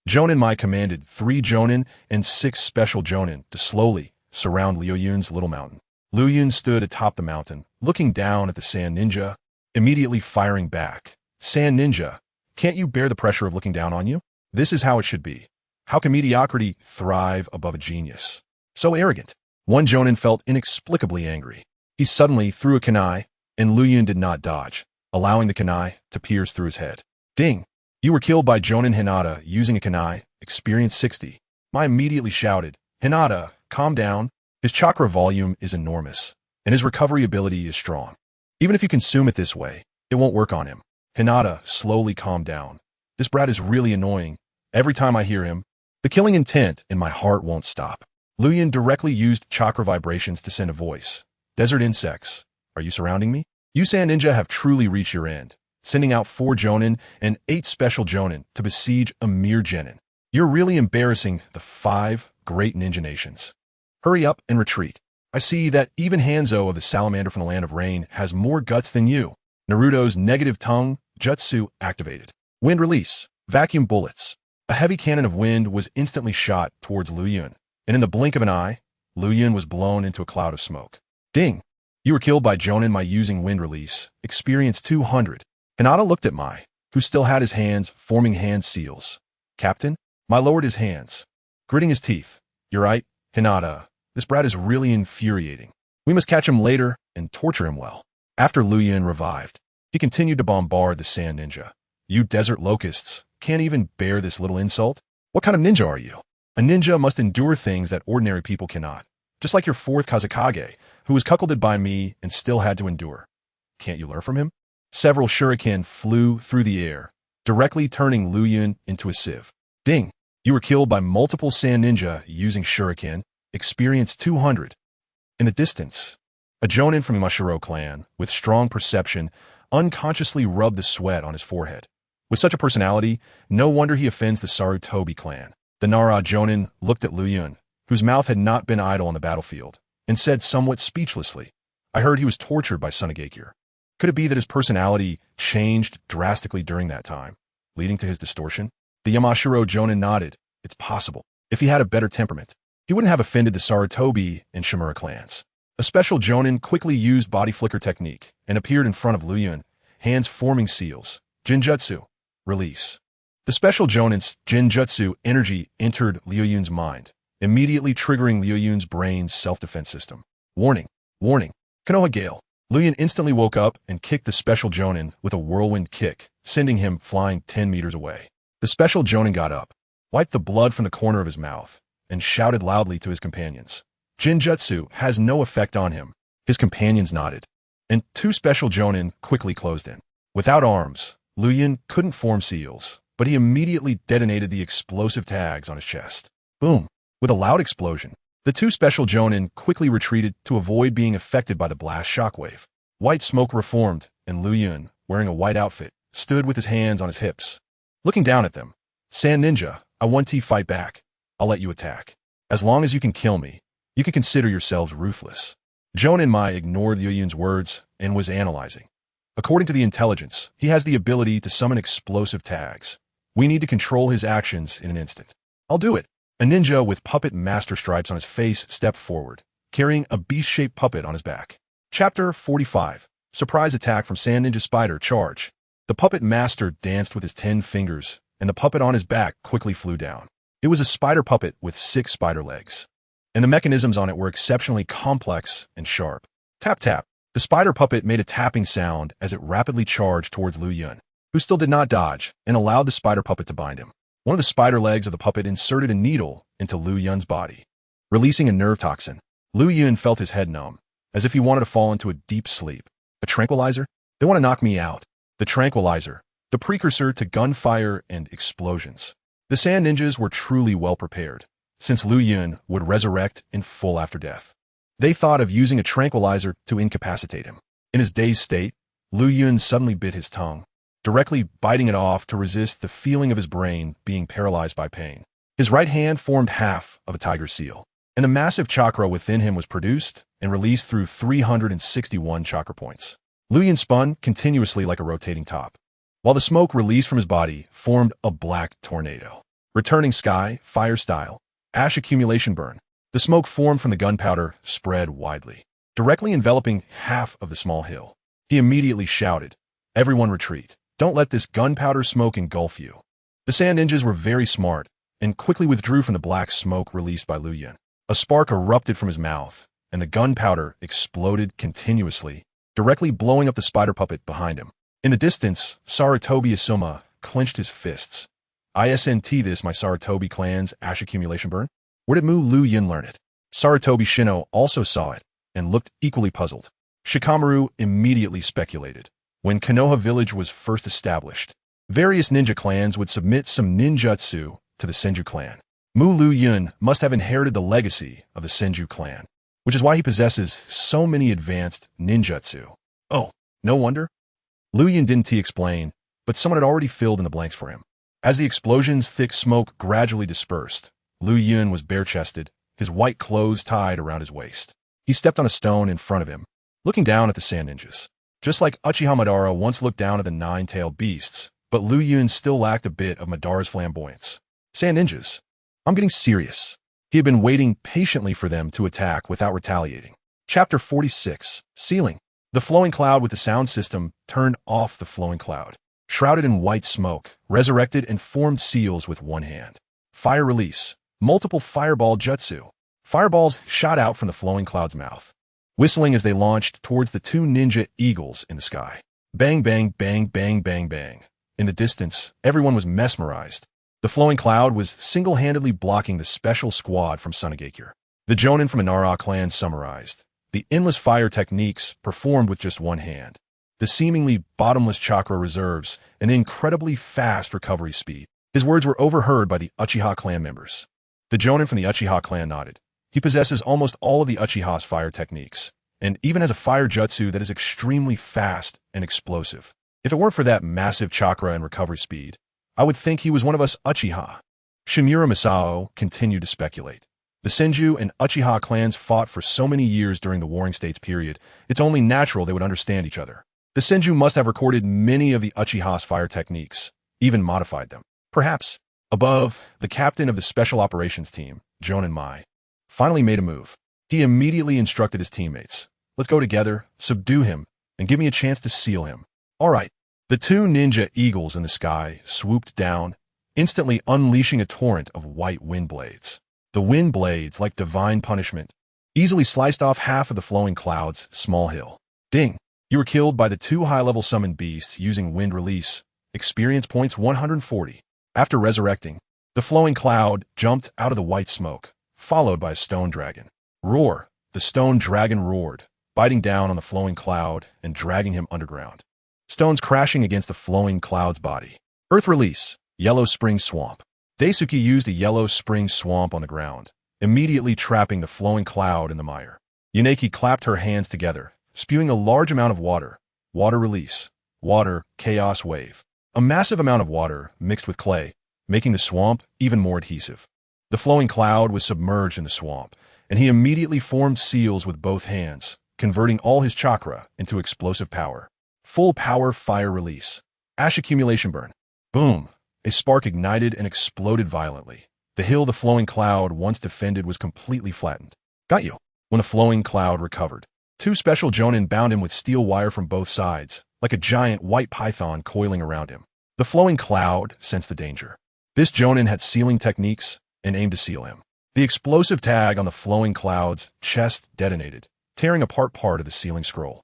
Speaker 1: Jonin Mai commanded 3 Jonin and 6 special Jonin to slowly surround Liu Yun's little mountain. Liu Yun stood atop the mountain, looking down at the Sand Ninja, immediately firing back. Sand Ninja, can't you bear the pressure of looking down on you? This is how it should be. How can mediocrity thrive above a genius? So arrogant. One Jonin felt inexplicably angry. He suddenly threw a kunai, and Liu Yun did not dodge, allowing the kunai to pierce through his head. Ding! You were killed by Jonin Hinata using a kunai, experience 60. Mai immediately shouted, Hinata, calm down. His chakra volume is enormous. and his recovery ability is strong. Even if you consume it this way, it won't work on him. Hinata slowly calmed down. This brat is really annoying. Every time I hear him, the killing intent in my heart won't stop. Liu Yun directly used chakra vibrations to send a voice. Desert insects, are you surrounding me? You Sand Ninja have truly reached your end, sending out 4 Jonin and 8 special Jonin to besiege a mere genin. You're really embarrassing the 5 great ninja nations. Hurry up and retreat. I see that even Hanzo of the Salamander from the Land of Rain has more guts than you. Naruto's negative tongue jutsu activated. Wind release. Vacuum bullets. A heavy cannon of wind was instantly shot towards Liu Yun, and in the blink of an eye, Liu Yun was blown into a cloud of smoke. Ding! You were killed by Jonin Mai using wind release. Experience 200. Hinata looked at Mai, who still had his hands forming hand seals. Captain? Mai lowered his hands, gritting his teeth. You're right, Hinata. This brat is really infuriating. We must catch him later and torture him well. After Liu Yun revived, he continued to bombard the Sand Ninja. You desert locusts can't even bear this little insult? What kind of ninja are you? A ninja must endure things that ordinary people cannot. Just like your 4th Kazekage, who was cuckolded by me and still had to endure. Can't you learn from him? Several shuriken flew through the air, directly turning Liu Yun into a sieve. Ding! You were killed by multiple Sand Ninja using shuriken. Experience 200. In the distance, a Jonin from the Mashiro clan, with strong perception, unconsciously rubbed the sweat on his forehead. With such a personality, no wonder he offends the Sarutobi clan. The Nara Jonin looked at Liu Yun, whose mouth had not been idle on the battlefield, and said somewhat speechlessly, I heard he was tortured by Sunagakure. Could it be that his personality changed drastically during that time, leading to his distortion? The Yamashiro Jonin nodded. It's possible. If he had a better temperament, he wouldn't have offended the Sarutobi and Shimura clans. A special Jonin quickly used body flicker technique and appeared in front of Liu Yun, hands forming seals. Jinjutsu. Release. The special Jonin's Jinjutsu energy entered Liu Yun's mind, immediately triggering Liu Yun's brain's self-defense system. Warning. Warning. Konoha Gale. Liu Yun instantly woke up and kicked the special Jonin with a whirlwind kick, sending him flying 10 meters away. The special Jonin got up, wiped the blood from the corner of his mouth, and shouted loudly to his companions. Jinjutsu has no effect on him. His companions nodded, and 2 special Jonin quickly closed in. Without arms, Liu Yun couldn't form seals, but he immediately detonated the explosive tags on his chest. Boom! With a loud explosion, the 2 special Jonin quickly retreated to avoid being affected by the blast shockwave. White smoke reformed, and Liu Yun, wearing a white outfit, stood with his hands on his hips. Looking down at them, Sand Ninja, I want to fight back. I'll let you attack. As long as you can kill me, you can consider yourselves ruthless. Jonin Mai ignored Liu Yun's words and was analyzing. According to the intelligence, he has the ability to summon explosive tags. We need to control his actions in an instant. I'll do it. A ninja with puppet master stripes on his face stepped forward, carrying a beast-shaped puppet on his back. Chapter 45. Surprise attack from Sand Ninja Spider. Charge. The puppet master danced with his 10 fingers, and the puppet on his back quickly flew down. It was a spider puppet with 6 spider legs, and the mechanisms on it were exceptionally complex and sharp. Tap tap. The spider puppet made a tapping sound as it rapidly charged towards Liu Yun, who still did not dodge, and allowed the spider puppet to bind him. One of the spider legs of the puppet inserted a needle into Liu Yun's body, releasing a nerve toxin. Liu Yun felt his head numb, as if he wanted to fall into a deep sleep. A tranquilizer? They want to knock me out. The tranquilizer, the precursor to gunfire and explosions. The Sand Ninjas were truly well prepared, since Liu Yun would resurrect in full after death. They thought of using a tranquilizer to incapacitate him. In his dazed state, Liu Yun suddenly bit his tongue, directly biting it off to resist the feeling of his brain being paralyzed by pain. His right hand formed half of a tiger seal, and the massive chakra within him was produced and released through 361 chakra points. Liu Yun spun continuously like a rotating top, while the smoke released from his body formed a black tornado. Returning sky, fire style, ash accumulation burn. The smoke formed from the gunpowder spread widely, directly enveloping half of the small hill. He immediately shouted, "Everyone retreat. Don't let this gunpowder smoke engulf you." The Sand Ninjas were very smart and quickly withdrew from the black smoke released by Liu Yun. A spark erupted from his mouth, and the gunpowder exploded continuously, directly blowing up the spider puppet behind him. In the distance, Sarutobi Asuma clenched his fists. "Isn't this my Sarutobi clan's ash accumulation burn? Where did Liu Yun learn it?" Sarutobi Shino also saw it, and looked equally puzzled. Shikamaru immediately speculated. When Konoha village was first established, various ninja clans would submit some ninjutsu to the Senju clan. Liu Yun must have inherited the legacy of the Senju clan, which is why he possesses so many advanced ninjutsu. Oh, no wonder. Liu Yun didn't explain, but someone had already filled in the blanks for him. As the explosion's thick smoke gradually dispersed, Liu Yun was bare-chested, his white clothes tied around his waist. He stepped on a stone in front of him, looking down at the sand ninjas. Just like Uchiha Madara once looked down at the nine-tailed beasts, but Liu Yun still lacked a bit of Madara's flamboyance. Sand ninjas. I'm getting serious. He had been waiting patiently for them to attack without retaliating. Chapter 46. Sealing. The flowing cloud with the sound system turned off the flowing cloud. Shrouded in white smoke, resurrected and formed seals with one hand. Fire release. Multiple fireball jutsu. Fireballs shot out from the flowing cloud's mouth, whistling as they launched towards the two ninja eagles in the sky. Bang, bang, bang, bang, bang, bang. In the distance, everyone was mesmerized. The flowing cloud was single-handedly blocking the special squad from Sunagakure. The Jonin from Inara clan summarized. The endless fire techniques performed with just one hand. The seemingly bottomless chakra reserves an incredibly fast recovery speed. His words were overheard by the Uchiha clan members. The Jonin from the Uchiha clan nodded. He possesses almost all of the Uchiha's fire techniques, and even has a fire jutsu that is extremely fast and explosive. If it weren't for that massive chakra and recovery speed, I would think he was one of us Uchiha. Shimura Masao continued to speculate. The Senju and Uchiha clans fought for so many years during the Warring States period, it's only natural they would understand each other. The Senju must have recorded many of the Uchiha's fire techniques, even modified them. Perhaps. Above, the captain of the Special Operations Team, Jonin Mai, finally made a move. He immediately instructed his teammates. Let's go together, subdue him, and give me a chance to seal him. All right. The two ninja eagles in the sky swooped down, instantly unleashing a torrent of white wind blades. The wind blades, like divine punishment, easily sliced off half of the flowing cloud's small hill. Ding! You were killed by the two high-level summoned beasts using wind release. Experience points 140. After resurrecting, the flowing cloud jumped out of the white smoke, followed by a stone dragon. Roar! The stone dragon roared, biting down on the flowing cloud and dragging him underground. Stones crashing against the flowing cloud's body. Earth release. Yellow spring swamp. Daisuke used a yellow spring swamp on the ground, immediately trapping the flowing cloud in the mire. Yuneki clapped her hands together, spewing a large amount of water. Water release. Water, chaos wave. A massive amount of water mixed with clay, making the swamp even more adhesive. The flowing cloud was submerged in the swamp, and he immediately formed seals with both hands, converting all his chakra into explosive power. Full power fire release. Ash accumulation burn. Boom! A spark ignited and exploded violently. The hill the flowing cloud once defended was completely flattened. Got you. When the flowing cloud recovered, two special Jonin bound him with steel wire from both sides, like a giant white python coiling around him. The flowing cloud sensed the danger. This Jonin had sealing techniques and aimed to seal him. The explosive tag on the flowing cloud's chest detonated, tearing apart part of the sealing scroll.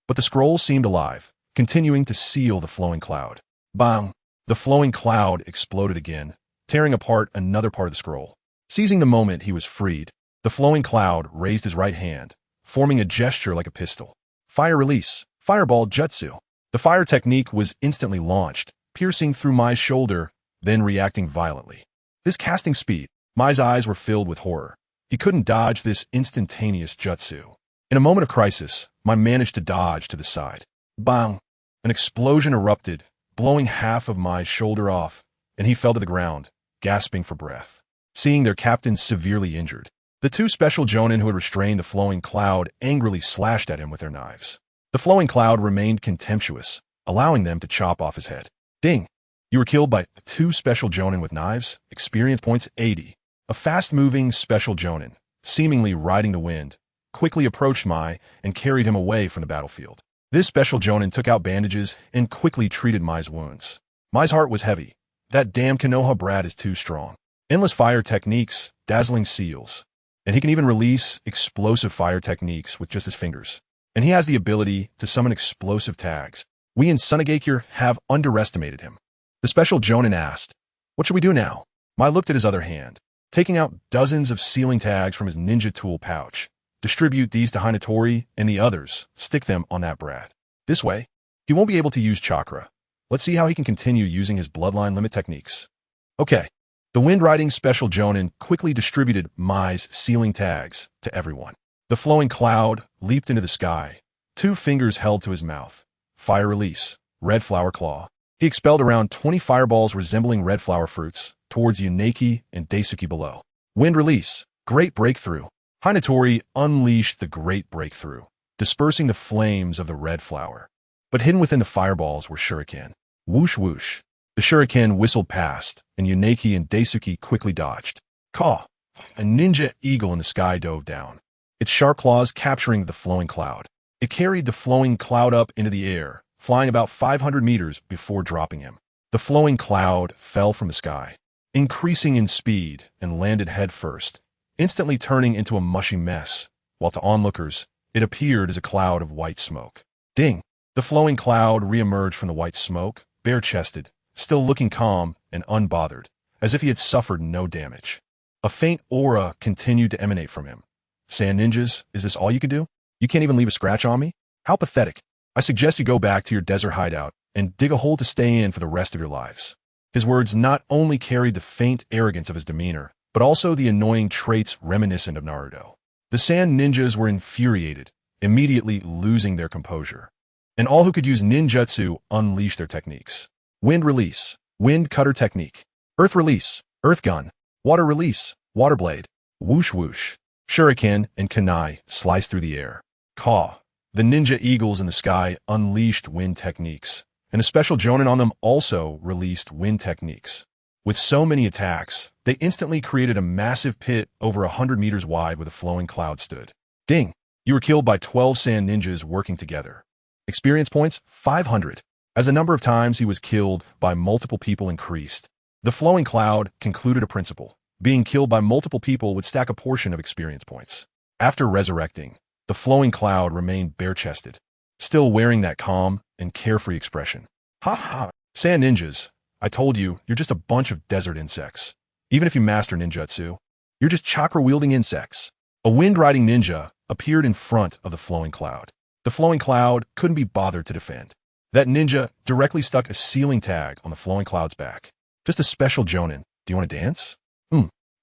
Speaker 1: But the scroll seemed alive, continuing to seal the flowing cloud. Bang! The flowing cloud exploded again, tearing apart another part of the scroll. Seizing the moment he was freed, the flowing cloud raised his right hand, forming a gesture like a pistol. Fire release. Fireball jutsu. The fire technique was instantly launched, piercing through Mai's shoulder, then reacting violently. This casting speed, Mai's eyes were filled with horror. He couldn't dodge this instantaneous jutsu. In a moment of crisis, Mai managed to dodge to the side. Bang! An explosion erupted, blowing half of Mai's shoulder off, and he fell to the ground, gasping for breath. Seeing their captain severely injured, the two special Jonin who had restrained the flowing cloud angrily slashed at him with their knives. The flowing cloud remained contemptuous, allowing them to chop off his head. Ding! You were killed by two special Jonin with knives. Experience points 80. A fast-moving special Jonin, seemingly riding the wind, quickly approached Mai and carried him away from the battlefield. This special Jonin took out bandages and quickly treated Mai's wounds. Mai's heart was heavy. That damn Konoha brat is too strong. Endless fire techniques, dazzling seals. And he can even release explosive fire techniques with just his fingers. And he has the ability to summon explosive tags. We in Sunagakure have underestimated him. The special Jonin asked, "What should we do now?" Mai looked at his other hand, taking out dozens of sealing tags from his ninja tool pouch. Distribute these to Hinatori and the others. Stick them on that brat. This way, he won't be able to use chakra. Let's see how he can continue using his bloodline limit techniques. Okay. The Wind Riding Special Jonin quickly distributed Mai's sealing tags to everyone. The flowing cloud leaped into the sky. 2 fingers held to his mouth. Fire release. Red flower claw. He expelled around 20 fireballs resembling red flower fruits towards Yuneki and Daisuke below. Wind release. Great breakthrough. Hinatori unleashed the great breakthrough, dispersing the flames of the red flower. But hidden within the fireballs were shuriken. Whoosh whoosh. The shuriken whistled past, and Yuneki and Daisuke quickly dodged. Caw! A ninja eagle in the sky dove down, its sharp claws capturing the flowing cloud. It carried the flowing cloud up into the air, flying about 500 meters before dropping him. The flowing cloud fell from the sky, increasing in speed, and landed headfirst, instantly turning into a mushy mess, while to onlookers, it appeared as a cloud of white smoke. Ding! The flowing cloud reemerged from the white smoke, bare-chested, still looking calm and unbothered, as if he had suffered no damage. A faint aura continued to emanate from him. Sand ninjas, is this all you can do? You can't even leave a scratch on me? How pathetic. I suggest you go back to your desert hideout and dig a hole to stay in for the rest of your lives. His words not only carried the faint arrogance of his demeanor, but also the annoying traits reminiscent of Naruto. The sand ninjas were infuriated, immediately losing their composure. And all who could use ninjutsu unleashed their techniques. Wind release, wind cutter technique. Earth release, earth gun. Water release, water blade. Whoosh whoosh. Shuriken and kunai sliced through the air. Caw. The ninja eagles in the sky unleashed wind techniques, and a special jonin on them also released wind techniques. With so many attacks, they instantly created a massive pit over 100 meters wide where the flowing cloud stood. Ding! You were killed by 12 sand ninjas working together. Experience points, 500. As the number of times he was killed by multiple people increased, the flowing cloud concluded a principle. Being killed by multiple people would stack a portion of experience points. After resurrecting, the flowing cloud remained bare-chested, still wearing that calm and carefree expression. Ha! Sand ninjas, I told you, you're just a bunch of desert insects. Even if you master ninjutsu, you're just chakra-wielding insects. A wind-riding ninja appeared in front of the flowing cloud. The flowing cloud couldn't be bothered to defend. That ninja directly stuck a sealing tag on the flowing cloud's back. Just a special jonin. Do you want to dance?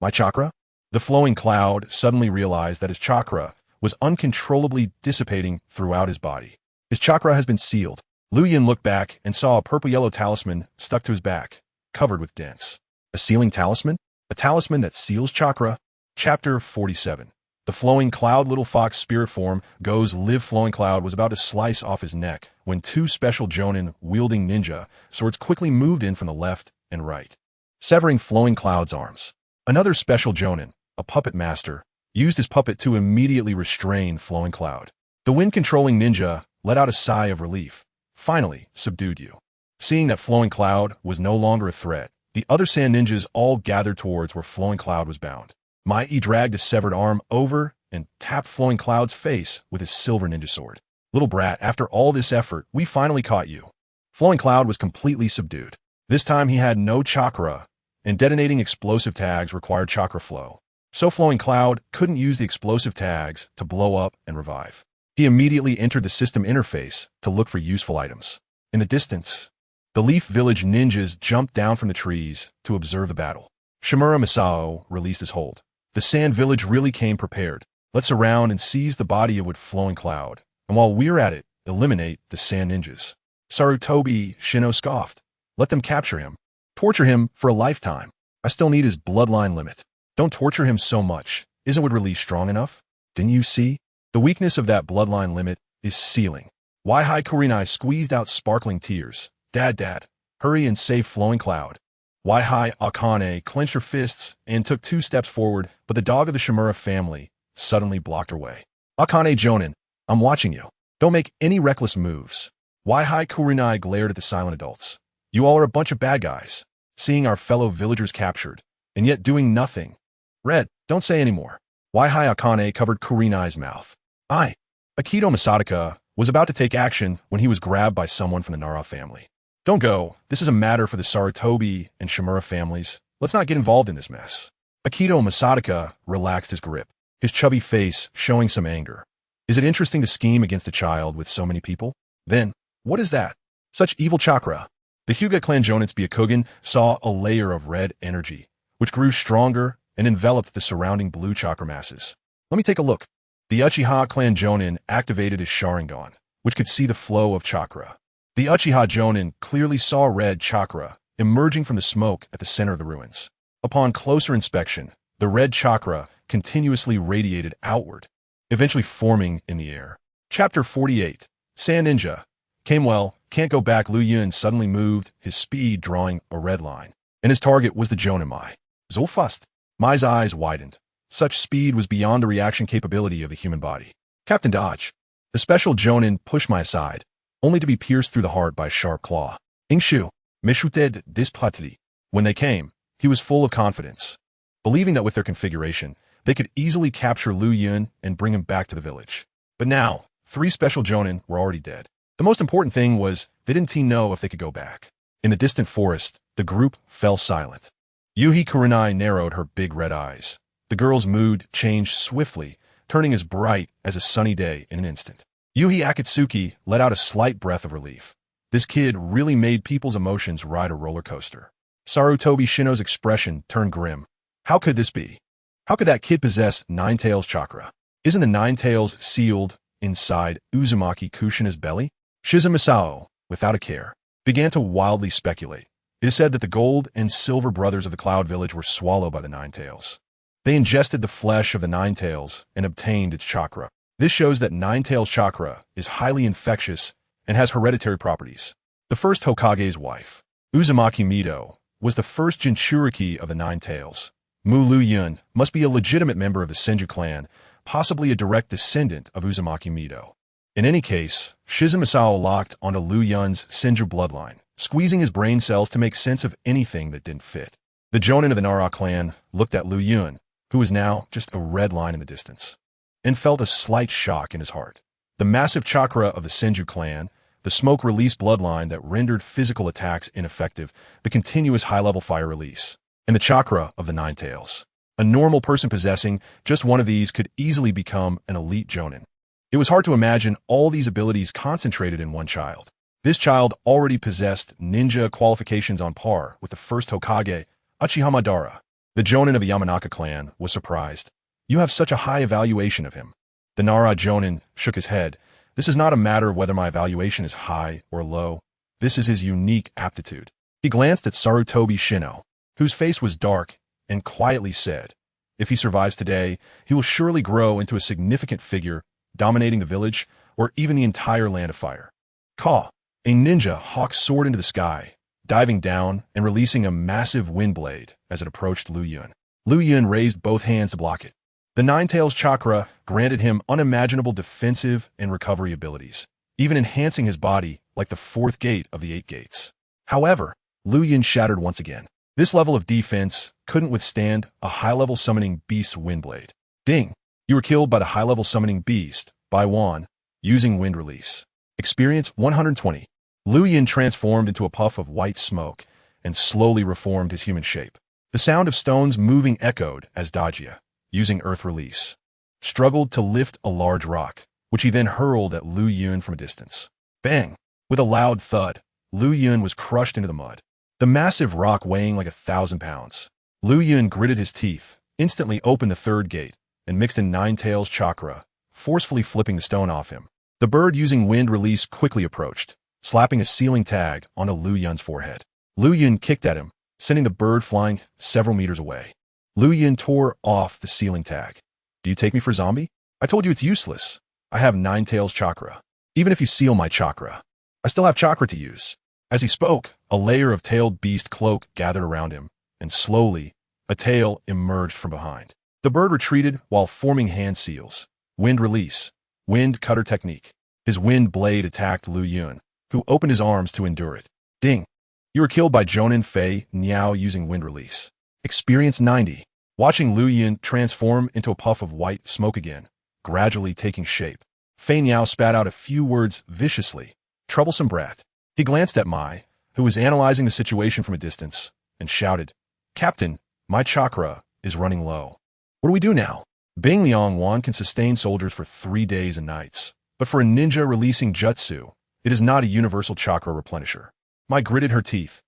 Speaker 1: My chakra? The flowing cloud suddenly realized that his chakra was uncontrollably dissipating throughout his body. His chakra has been sealed. Liu Yun looked back and saw a purple-yellow talisman stuck to his back, covered with dents. A sealing talisman? A talisman that seals chakra? Chapter 47. The flowing cloud little fox spirit form Go's live flowing cloud was about to slice off his neck when 2 special jonin wielding ninja swords quickly moved in from the left and right, severing flowing cloud's arms. Another special jonin, a puppet master, used his puppet to immediately restrain flowing cloud. The wind-controlling ninja let out a sigh of relief, finally subdued you. Seeing that flowing cloud was no longer a threat, the other sand ninjas all gathered towards where flowing cloud was bound. Mai dragged his severed arm over and tapped flowing cloud's face with his silver ninja sword. Little brat, after all this effort, we finally caught you. Flowing cloud was completely subdued. This time he had no chakra, and detonating explosive tags required chakra flow. So flowing cloud couldn't use the explosive tags to blow up and revive. He immediately entered the system interface to look for useful items. In the distance, the Leaf Village ninjas jumped down from the trees to observe the battle. Shimura Masao released his hold. The Sand Village really came prepared. Let's surround and seize the body of flowing cloud, and while we're at it, eliminate the sand ninjas. Sarutobi Shino scoffed. Let them capture him. Torture him for a lifetime. I still need his bloodline limit. Don't torture him so much. Isn't what release strong enough? Didn't you see? The weakness of that bloodline limit is sealing. Waihai Kurinai squeezed out sparkling tears. Dad, hurry and save flowing cloud. Waihai Akane clenched her fists and took 2 steps forward, but the dog of the Shimura family suddenly blocked her way. Akane Jonin, I'm watching you. Don't make any reckless moves. Waihai Kurinai glared at the silent adults. You all are a bunch of bad guys, seeing our fellow villagers captured, and yet doing nothing. Red, don't say any more. Waihai Akane covered Kurinai's mouth. Akito Masataka was about to take action when he was grabbed by someone from the Nara family. Don't go. This is a matter for the Sarutobi and Shimura families. Let's not get involved in this mess. Akito Masataka relaxed his grip. his chubby face showing some anger. Is it interesting to scheme against a child with so many people? Then, what is that? Such evil chakra. The Hyuga clan Jonins Byakugan saw a layer of red energy, which grew stronger and enveloped the surrounding blue chakra masses. Let me take a look. The Uchiha clan Jonin activated his Sharingan, which could see the flow of chakra. The Uchiha Jonin clearly saw red chakra emerging from the smoke at the center of the ruins. Upon closer inspection, the red chakra continuously radiated outward, eventually forming in the air. Chapter 48. Sand Ninja. Came well, can't go back. Liu Yun suddenly moved, his speed drawing a red line, and his target was the Jonin Mai. So fast. Mai's eyes widened. Such speed was beyond the reaction capability of the human body. Captain Dodge. The special Jonin pushed Mai aside, only to be pierced through the heart by a sharp claw. Ingshu. Mishuted displatri. When they came, he was full of confidence, believing that with their configuration, they could easily capture Liu Yun and bring him back to the village. But now, 3 special Jonin were already dead. The most important thing was they didn't know if they could go back. In the distant forest, the group fell silent. Yuhi Kurenai narrowed her big red eyes. The girl's mood changed swiftly, turning as bright as a sunny day in an instant. Yuhi Akatsuki let out a slight breath of relief. This kid really made people's emotions ride a roller coaster. Sarutobi Shino's expression turned grim. How could this be? How could that kid possess Nine Tails chakra? Isn't the Nine Tails sealed inside Uzumaki Kushina's belly? Shizumisao, without a care, began to wildly speculate. It is said that the gold and silver brothers of the Cloud Village were swallowed by the Nine Tails. They ingested the flesh of the Nine Tails and obtained its chakra. This shows that Nine Tails chakra is highly infectious and has hereditary properties. The first Hokage's wife, Uzumaki Mido, was the first Jinchuriki of the Nine Tails. Mu Liu Yun must be a legitimate member of the Senju clan, possibly a direct descendant of Uzumaki Mido. In any case, Shizumisao locked onto Liu Yun's Senju bloodline, squeezing his brain cells to make sense of anything that didn't fit. The Jonin of the Nara clan looked at Liu Yun, who was now just a red line in the distance, and felt a slight shock in his heart. The massive chakra of the Senju clan, the smoke-release bloodline that rendered physical attacks ineffective, the continuous high-level fire release, and the chakra of the Nine Tails. A normal person possessing just one of these could easily become an elite Jonin. It was hard to imagine all these abilities concentrated in one child. This child already possessed ninja qualifications on par with the first Hokage, Uchiha Madara. The Jonin of the Yamanaka clan was surprised. You have such a high evaluation of him. The Nara Jonin shook his head. This is not a matter of whether my evaluation is high or low. This is his unique aptitude. He glanced at Sarutobi Shino, whose face was dark, and quietly said, if he survives today, he will surely grow into a significant figure, dominating the village or even the entire land of fire. Ka, a ninja hawk soared into the sky, diving down and releasing a massive wind blade as it approached Liu Yun. Liu Yun raised both hands to block it. The Nine Tails chakra granted him unimaginable defensive and recovery abilities, even enhancing his body like the 4th gate of the 8 gates. However, Liu Yun shattered once again. This level of defense couldn't withstand a high-level summoning beast's wind blade. Ding! You were killed by the high-level summoning beast, by Wan, using wind release. Experience 120. Liu Yun transformed into a puff of white smoke and slowly reformed his human shape. The sound of stones moving echoed as Dajia, using earth release, struggled to lift a large rock, which he then hurled at Liu Yun from a distance. Bang! With a loud thud, Liu Yun was crushed into the mud, the massive rock weighing like 1,000 pounds. Liu Yun gritted his teeth, instantly opened the 3rd gate, and mixed in Nine Tails chakra, forcefully flipping the stone off him. The bird using wind release quickly approached, slapping a sealing tag onto Liu Yun's forehead. Liu Yun kicked at him, sending the bird flying several meters away. Liu Yun tore off the sealing tag. Do you take me for zombie? I told you it's useless. I have Nine Tails chakra. Even if you seal my chakra, I still have chakra to use. As he spoke, a layer of tailed beast cloak gathered around him, and slowly, a tail emerged from behind. The bird retreated while forming hand seals. Wind release. Wind cutter technique. His wind blade attacked Liu Yun, who opened his arms to endure it. Ding! You were killed by Jonin Fei Niao using wind release. Experience 90. Watching Liu Yun transform into a puff of white smoke again, gradually taking shape, Fei Niao spat out a few words viciously. Troublesome brat. He glanced at Mai, who was analyzing the situation from a distance, and shouted, Captain, my chakra is running low. What do we do now? Bing Liang Wan can sustain soldiers for 3 days and nights, but for a ninja releasing jutsu, it is not a universal chakra replenisher. Mai gritted her teeth.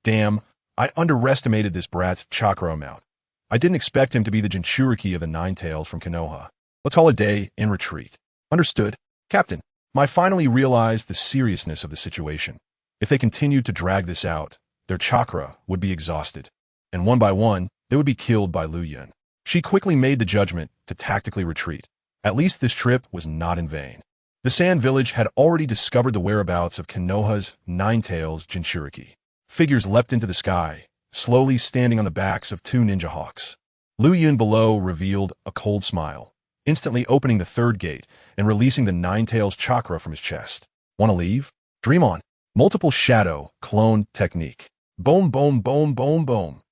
Speaker 1: Damn, I underestimated this brat's chakra amount. I didn't expect him to be the Jinchuriki of the Nine Tails from Konoha. Let's call a day in retreat. Understood, Captain. Mai finally realized the seriousness of the situation. If they continued to drag this out, their chakra would be exhausted, and one by one, they would be killed by Liu Yun. She quickly made the judgment to tactically retreat. At least this trip was not in vain. The Sand Village had already discovered the whereabouts of Konoha's Nine Tails Jinchuriki. Figures leapt into the sky, slowly standing on the backs of 2 ninja hawks. Liu Yun below revealed a cold smile, instantly opening the 3rd gate and releasing the Nine Tails chakra from his chest. Want to leave? Dream on. Multiple shadow clone technique. Boom, boom, boom, boom, boom.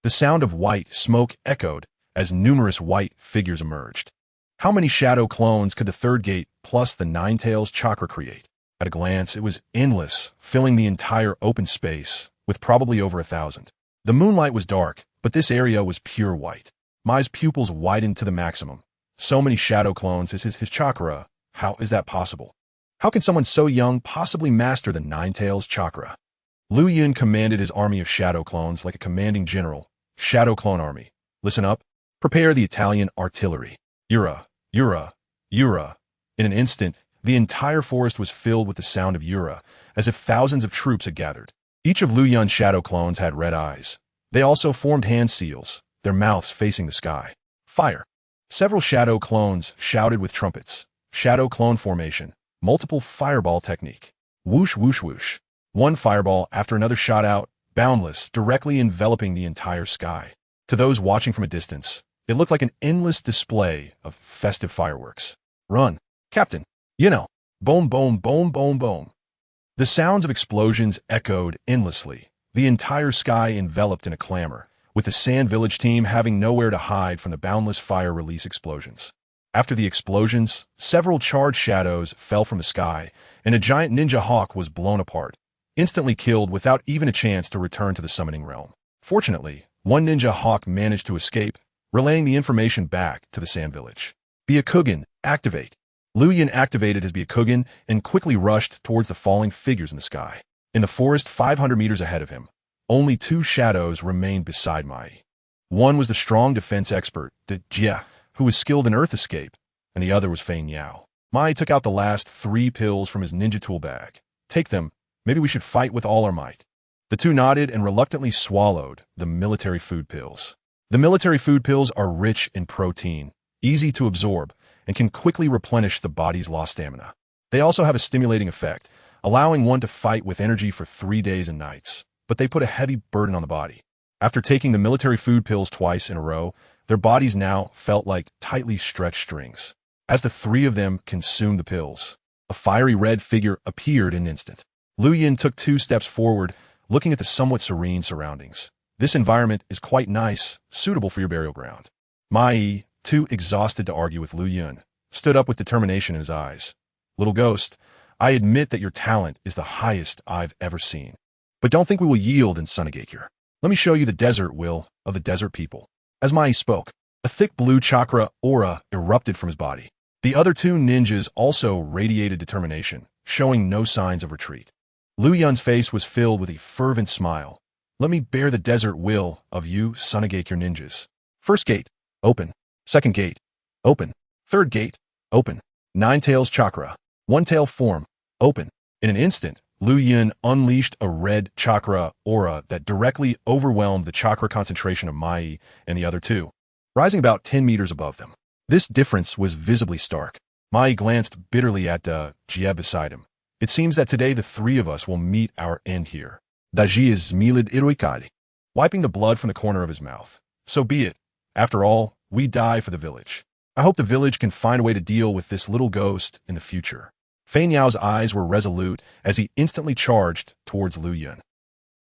Speaker 1: The sound of white smoke echoed as numerous white figures emerged. How many shadow clones could the 3rd gate plus the Nine Tails chakra create? At a glance, it was endless, filling the entire open space with probably over 1,000. The moonlight was dark, but this area was pure white. Mai's pupils widened to the maximum. So many shadow clones is his chakra. How is that possible? How can someone so young possibly master the Nine Tails chakra? Liu Yun commanded his army of shadow clones like a commanding general. Shadow clone army. Listen up. Prepare the Italian artillery. Ura, Ura, Ura. In an instant, the entire forest was filled with the sound of Ura, as if thousands of troops had gathered. Each of Liu Yun's shadow clones had red eyes. They also formed hand seals, their mouths facing the sky. Fire. Several shadow clones shouted with trumpets. Shadow clone formation. Multiple fireball technique. Whoosh, whoosh, whoosh. One fireball after another shot out, boundless, directly enveloping the entire sky. To those watching from a distance, it looked like an endless display of festive fireworks. Run, Captain. You know. Boom, boom, boom, boom, boom. The sounds of explosions echoed endlessly, the entire sky enveloped in a clamor, with the Sand Village team having nowhere to hide from the boundless fire release explosions. After the explosions, several charged shadows fell from the sky, and a giant ninja hawk was blown apart, instantly killed without even a chance to return to the summoning realm. Fortunately, one ninja hawk managed to escape, relaying the information back to the Sand Village. Byakugan, activate. Liu Yun activated his Byakugan and quickly rushed towards the falling figures in the sky. In the forest 500 meters ahead of him, only 2 shadows remained beside Mai. One was the strong defense expert, the Jia, who was skilled in earth escape, and the other was Fein Yao. Mai took out the last 3 pills from his ninja tool bag. Take them. Maybe we should fight with all our might. The 2 nodded and reluctantly swallowed the military food pills. The military food pills are rich in protein, easy to absorb, and can quickly replenish the body's lost stamina. They also have a stimulating effect, allowing one to fight with energy for 3 days and nights, but they put a heavy burden on the body. After taking the military food pills twice in a row, their bodies now felt like tightly stretched strings. As the 3 of them consumed the pills, a fiery red figure appeared in an instant. Liu Yun took 2 steps forward, looking at the somewhat serene surroundings. This environment is quite nice, suitable for your burial ground. Mai, too exhausted to argue with Liu Yun, stood up with determination in his eyes. Little ghost, I admit that your talent is the highest I've ever seen. But don't think we will yield in Sunagakure. Let me show you the desert will of the desert people. As Mai spoke, a thick blue chakra aura erupted from his body. The other 2 ninjas also radiated determination, showing no signs of retreat. Liu Yun's face was filled with a fervent smile. Let me bear the desert will of you Sunagakure ninjas. First gate, open. Second gate, open. Third gate, open. Nine Tails chakra. One tail form, open. In an instant, Liu Yun unleashed a red chakra aura that directly overwhelmed the chakra concentration of Mai and the other 2, rising about 10 meters above them. This difference was visibly stark. Mai glanced bitterly at Jie beside him. It seems that today the 3 of us will meet our end here. Daji is milid iroikali, wiping the blood from the corner of his mouth. So be it. After all, we die for the village. I hope the village can find a way to deal with this little ghost in the future. Fein Yao's eyes were resolute as he instantly charged towards Liu Yun.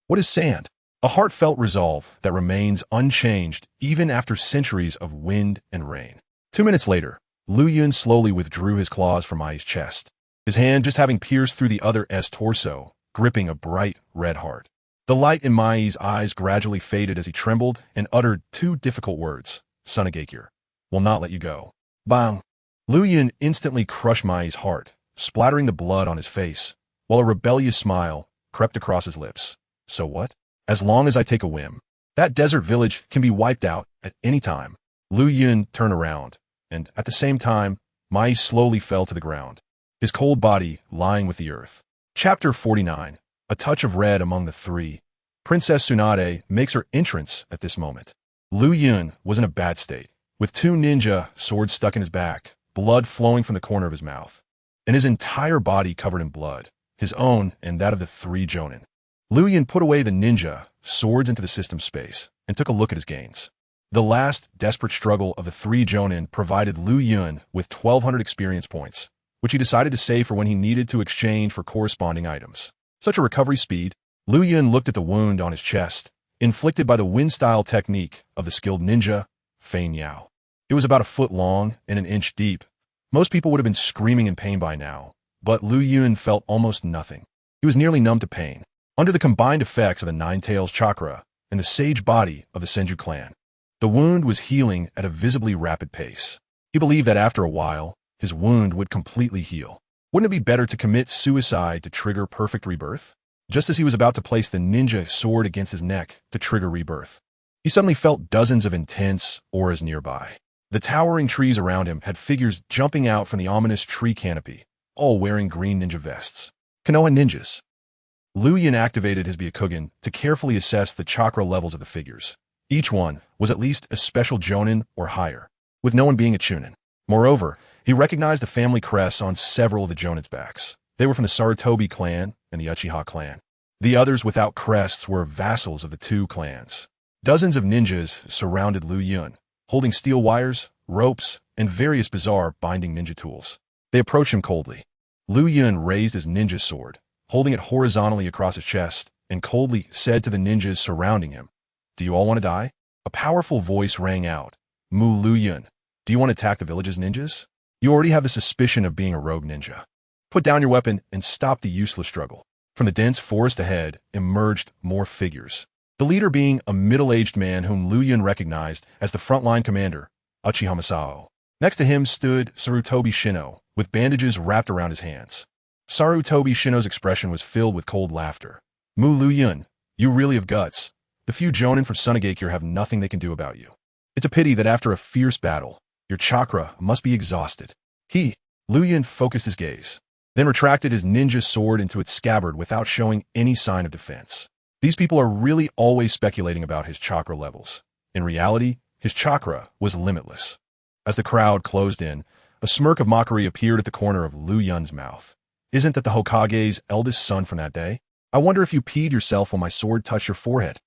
Speaker 1: What is sand? A heartfelt resolve that remains unchanged even after centuries of wind and rain. 2 minutes later, Liu Yun slowly withdrew his claws from Mai's chest, his hand just having pierced through the other's torso, gripping a bright red heart. The light in Mai's eyes gradually faded as he trembled and uttered 2 difficult words, Sunagakure. will not let you go. Bang! Liu Yun instantly crushed Mai's heart, splattering the blood on his face, while a rebellious smile crept across his lips. So what? As long as I take a whim. That desert village can be wiped out at any time. Liu Yun turned around, and at the same time, Mai slowly fell to the ground, his cold body lying with the earth. Chapter 49. A touch of red among the three. Princess Tsunade makes her entrance at this moment. Liu Yun was in a bad state, with two ninja swords stuck in his back, blood flowing from the corner of his mouth, and his entire body covered in blood, his own and that of the three jonin. Liu Yun put away the ninja swords into the system space and took a look at his gains. The last desperate struggle of the three jonin provided Liu Yun with 1,200 experience points, which he decided to save for when he needed to exchange for corresponding items. Such a recovery speed. Liu Yun looked at the wound on his chest, inflicted by the wind-style technique of the skilled ninja, Fein Yao. It was about a foot long and an inch deep. Most people would have been screaming in pain by now, but Liu Yun felt almost nothing. He was nearly numb to pain, under the combined effects of the Nine Tails chakra and the sage body of the Senju clan. The wound was healing at a visibly rapid pace. He believed that after a while, his wound would completely heal. Wouldn't it be better to commit suicide to trigger perfect rebirth? Just as he was about to place the ninja sword against his neck to trigger rebirth, he suddenly felt dozens of intense auras nearby. The towering trees around him had figures jumping out from the ominous tree canopy, all wearing green ninja vests. Konoha ninjas. Liu Yun activated his Byakugan to carefully assess the chakra levels of the figures. Each one was at least a special jonin or higher, with no one being a chunin. Moreover, he recognized the family crests on several of the jonin's backs. They were from the Sarutobi clan and the Uchiha clan. The others without crests were vassals of the two clans. Dozens of ninjas surrounded Liu Yun, holding steel wires, ropes, and various bizarre binding ninja tools. They approached him coldly. Liu Yun raised his ninja sword, holding it horizontally across his chest, and coldly said to the ninjas surrounding him, "Do you all want to die?" A powerful voice rang out. "Mu Liu Yun, do you want to attack the village's ninjas? You already have the suspicion of being a rogue ninja. Put down your weapon and stop the useless struggle." From the dense forest ahead emerged more figures, the leader being a middle-aged man whom Liu Yun recognized as the frontline commander, Uchiha Masao. Next to him stood Sarutobi Shino, with bandages wrapped around his hands. Sarutobi Shino's expression was filled with cold laughter. "Mu Liu Yun, you really have guts. The few jonin from Sunagake here have nothing they can do about you. It's a pity that after a fierce battle, your chakra must be exhausted." Liu Yun focused his gaze, then retracted his ninja sword into its scabbard without showing any sign of defense. These people are really always speculating about his chakra levels. In reality, his chakra was limitless. As the crowd closed in, a smirk of mockery appeared at the corner of Liu Yun's mouth. "Isn't that the Hokage's eldest son from that day? I wonder if you peed yourself when my sword touched your forehead."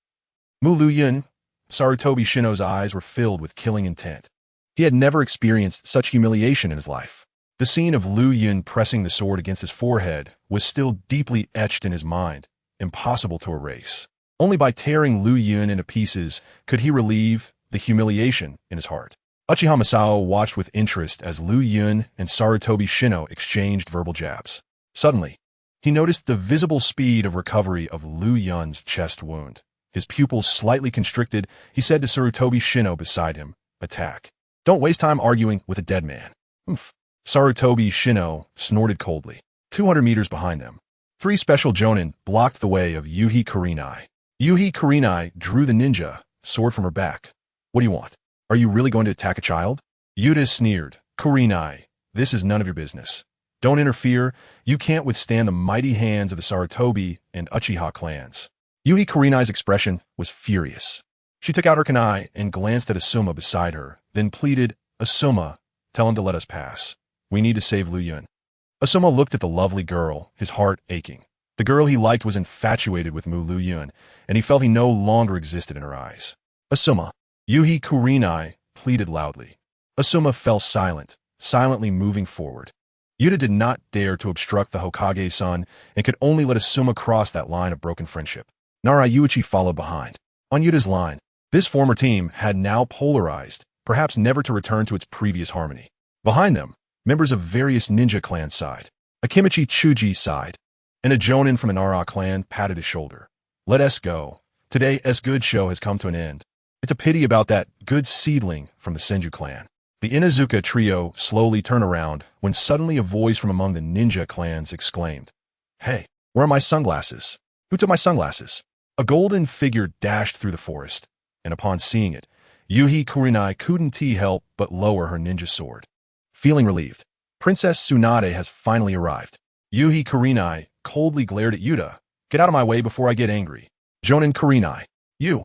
Speaker 1: Mu Liu Yun, Sarutobi Shino's eyes were filled with killing intent. He had never experienced such humiliation in his life. The scene of Liu Yun pressing the sword against his forehead was still deeply etched in his mind, impossible to erase. Only by tearing Liu Yun into pieces could he relieve the humiliation in his heart. Uchiha Masao watched with interest as Liu Yun and Sarutobi Shino exchanged verbal jabs. Suddenly, he noticed the visible speed of recovery of Liu Yun's chest wound. His pupils slightly constricted, he said to Sarutobi Shino beside him, "Attack. Don't waste time arguing with a dead man." "Oomph." Sarutobi Shino snorted coldly. 200 meters behind them, three special jonin blocked the way of Yuhi Kurenai. Yuhi Kurenai drew the ninja sword from her back. "What do you want? Are you really going to attack a child?" Yuta sneered. "Kurenai, this is none of your business. Don't interfere. You can't withstand the mighty hands of the Sarutobi and Uchiha clans." Yuhi Kurenai's expression was furious. She took out her kunai and glanced at Asuma beside her, then pleaded, "Asuma, tell him to let us pass. We need to save Liu Yun." Asuma looked at the lovely girl, his heart aching. The girl he liked was infatuated with Mu Liu Yun, and he felt he no longer existed in her eyes. "Asuma," Yuhi Kurenai pleaded loudly. Asuma fell silent, silently moving forward. Yuta did not dare to obstruct the Hokage's son and could only let Asuma cross that line of broken friendship. Narayuichi followed behind. On Yuta's line, this former team had now polarized, perhaps never to return to its previous harmony. Behind them, members of various ninja clans sighed. Akimichi Chuji sighed, and a jonin from the Nara clan patted his shoulder. "Let us go. Today's good show has come to an end. It's a pity about that good seedling from the Senju clan." The Inuzuka trio slowly turned around when suddenly a voice from among the ninja clans exclaimed, "Hey, where are my sunglasses? Who took my sunglasses?" A golden figure dashed through the forest, and upon seeing it, Yuhi Kurenai couldn't help but lower her ninja sword. Feeling relieved, Princess Tsunade has finally arrived. Yuhi Kurenai coldly glared at Yuta. "Get out of my way before I get angry." Jonin Kurenai. "You."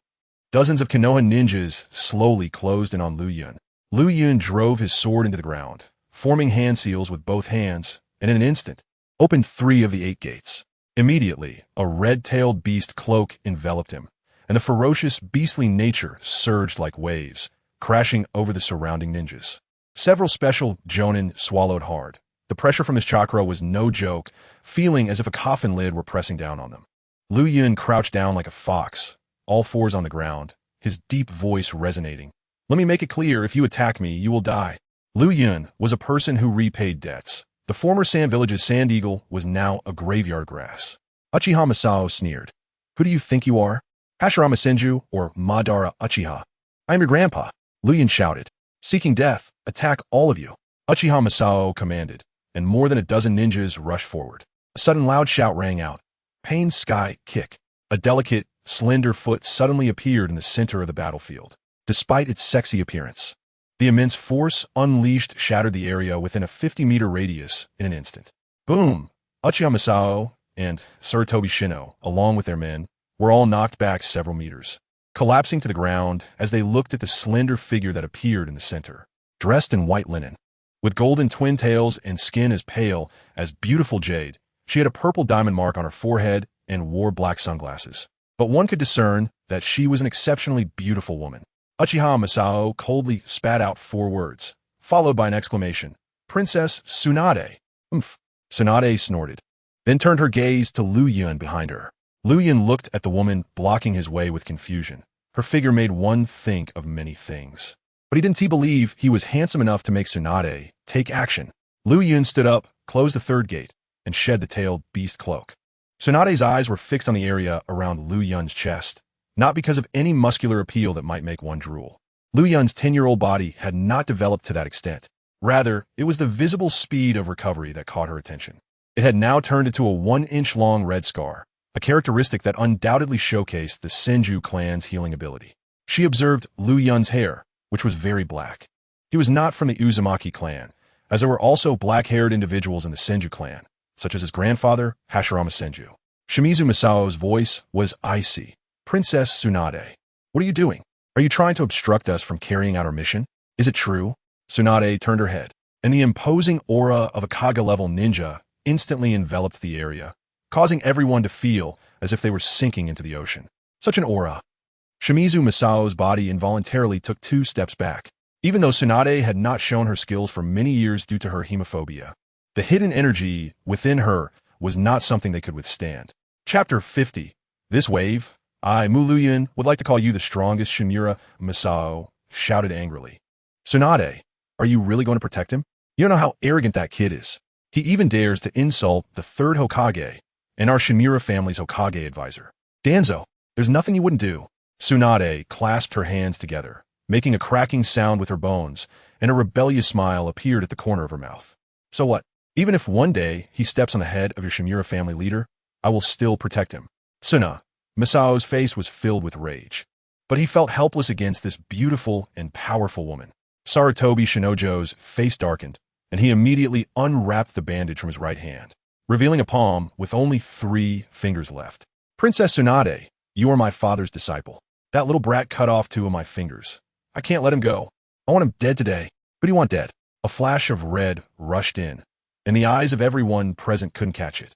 Speaker 1: Dozens of Konoha ninjas slowly closed in on Liu Yun. Liu Yun drove his sword into the ground, forming hand seals with both hands, and in an instant, opened 3 of the 8 gates. Immediately, a red-tailed beast cloak enveloped him, and the ferocious, beastly nature surged like waves, crashing over the surrounding ninjas. Several special Jonin swallowed hard. The pressure from his chakra was no joke, feeling as if a coffin lid were pressing down on them. Liu Yun crouched down like a fox, all fours on the ground, his deep voice resonating. "Let me make it clear, if you attack me, you will die." Liu Yun was a person who repaid debts. The former Sand Village's Sand Eagle was now a graveyard grass. Uchiha Masao sneered. "Who do you think you are? Hashirama Senju or Madara Uchiha?" "I am your grandpa," Liu Yun shouted. "Seeking death, attack all of you." Uchiha Masao commanded, and more than a dozen ninjas rushed forward. A sudden loud shout rang out. Pain's sky kick. A delicate, slender foot suddenly appeared in the center of the battlefield. Despite its sexy appearance, the immense force unleashed shattered the area within a 50-meter radius in an instant. Boom! Uchiha Masao and Sarutobi Shino, along with their men, were all knocked back several meters, collapsing to the ground as they looked at the slender figure that appeared in the center. Dressed in white linen, with golden twin tails and skin as pale as beautiful jade, she had a purple diamond mark on her forehead and wore black sunglasses. But one could discern that she was an exceptionally beautiful woman. Uchiha Masao coldly spat out 4 words, followed by an exclamation. "Princess Tsunade." "Umph." Tsunade snorted, then turned her gaze to Liu Yun behind her. Liu Yun looked at the woman blocking his way with confusion. Her figure made one think of many things. But he didn't believe he was handsome enough to make Tsunade take action. Liu Yun stood up, closed the 3rd gate, and shed the tailed beast cloak. Tsunade's eyes were fixed on the area around Liu Yun's chest, not because of any muscular appeal that might make one drool. Liu Yun's 10-year-old body had not developed to that extent. Rather, it was the visible speed of recovery that caught her attention. It had now turned into a 1-inch-long red scar, a characteristic that undoubtedly showcased the Senju clan's healing ability. She observed Liu Yun's hair, which was very black. He was not from the Uzumaki clan, as there were also black-haired individuals in the Senju clan, such as his grandfather, Hashirama Senju. Shimizu Masao's voice was icy. "Princess Tsunade, what are you doing? Are you trying to obstruct us from carrying out our mission? Is it true?" Tsunade turned her head, and the imposing aura of a Kage-level ninja instantly enveloped the area, causing everyone to feel as if they were sinking into the ocean. Such an aura. Shimizu Masao's body involuntarily took 2 steps back, even though Tsunade had not shown her skills for many years due to her hemophobia. The hidden energy within her was not something they could withstand. Chapter 50. This wave. "I, Mu Liu Yun, would like to call you the strongest," Shimura Masao shouted angrily. "Tsunade, are you really going to protect him? You don't know how arrogant that kid is. He even dares to insult the 3rd Hokage and our Shimura family's Hokage advisor. Danzo, there's nothing you wouldn't do." Tsunade clasped her hands together, making a cracking sound with her bones, and a rebellious smile appeared at the corner of her mouth. "So what? Even if one day he steps on the head of your Shimura family leader, I will still protect him." Tsuna. Masao's face was filled with rage, but he felt helpless against this beautiful and powerful woman. Sarutobi Shinojo's face darkened, and he immediately unwrapped the bandage from his right hand, revealing a palm with only 3 fingers left. "Princess Tsunade, you are my father's disciple. That little brat cut off 2 of my fingers. I can't let him go. I want him dead today." "Who do you want dead?" A flash of red rushed in, and the eyes of everyone present couldn't catch it.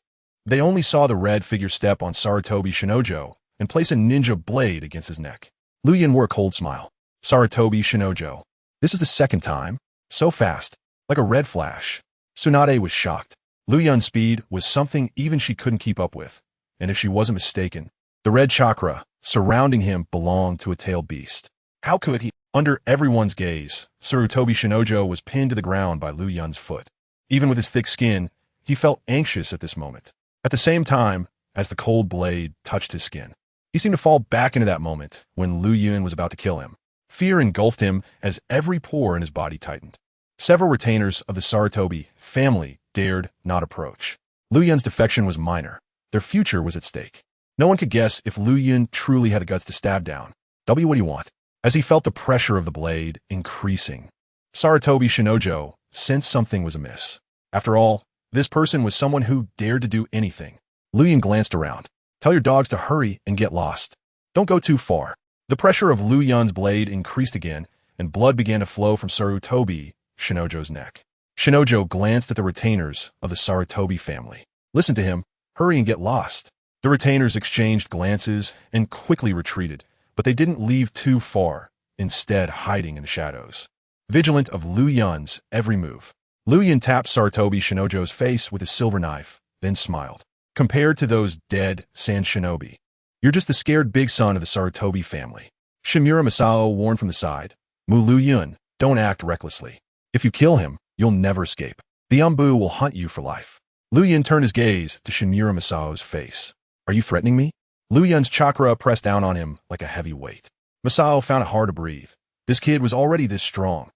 Speaker 1: They only saw the red figure step on Sarutobi Shinojo and place a ninja blade against his neck. Liu Yun wore a cold smile. "Sarutobi Shinojo, this is the 2nd time. So fast, like a red flash." Tsunade was shocked. Liu Yun's speed was something even she couldn't keep up with, and if she wasn't mistaken, the red chakra surrounding him belonged to a tailed beast. How could he? Under everyone's gaze, Sarutobi Shinojo was pinned to the ground by Liu Yun's foot. Even with his thick skin, he felt anxious at this moment. At the same time, as the cold blade touched his skin, he seemed to fall back into that moment when Liu Yun was about to kill him. Fear engulfed him as every pore in his body tightened. Several retainers of the Sarutobi family dared not approach. Liu Yun's defection was minor. Their future was at stake. No one could guess if Liu Yun truly had the guts to stab down. W, what do you want? As he felt the pressure of the blade increasing, Sarutobi Shinojo sensed something was amiss. After all, this person was someone who dared to do anything. Liu Yun glanced around. Tell your dogs to hurry and get lost. Don't go too far. The pressure of Liu Yun's blade increased again, and blood began to flow from Sarutobi Shinojo's neck. Shinojo glanced at the retainers of the Sarutobi family. Listen to him. Hurry and get lost. The retainers exchanged glances and quickly retreated, but they didn't leave too far, instead hiding in the shadows, vigilant of Liu Yun's every move. Liu Yun tapped Sarutobi Shinojo's face with his silver knife, then smiled. Compared to those dead sand shinobi, you're just the scared big son of the Sarutobi family. Shimura Masao warned from the side. Liu Yun, don't act recklessly. If you kill him, you'll never escape. The Umbu will hunt you for life. Liu Yun turned his gaze to Shimura Masao's face. Are you threatening me? Liu Yun's chakra pressed down on him like a heavy weight. Masao found it hard to breathe. This kid was already this strong.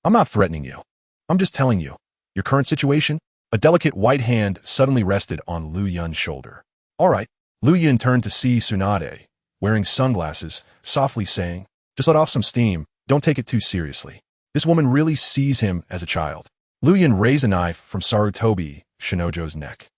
Speaker 1: I'm not threatening you. I'm just telling you. Your current situation? A delicate white hand suddenly rested on Liu Yun's shoulder. All right. Liu Yun turned to see Tsunade, wearing sunglasses, softly saying, just let off some steam. Don't take it too seriously. This woman really sees him as a child. Liu Yun raised a knife from Sarutobi Shinojo's neck.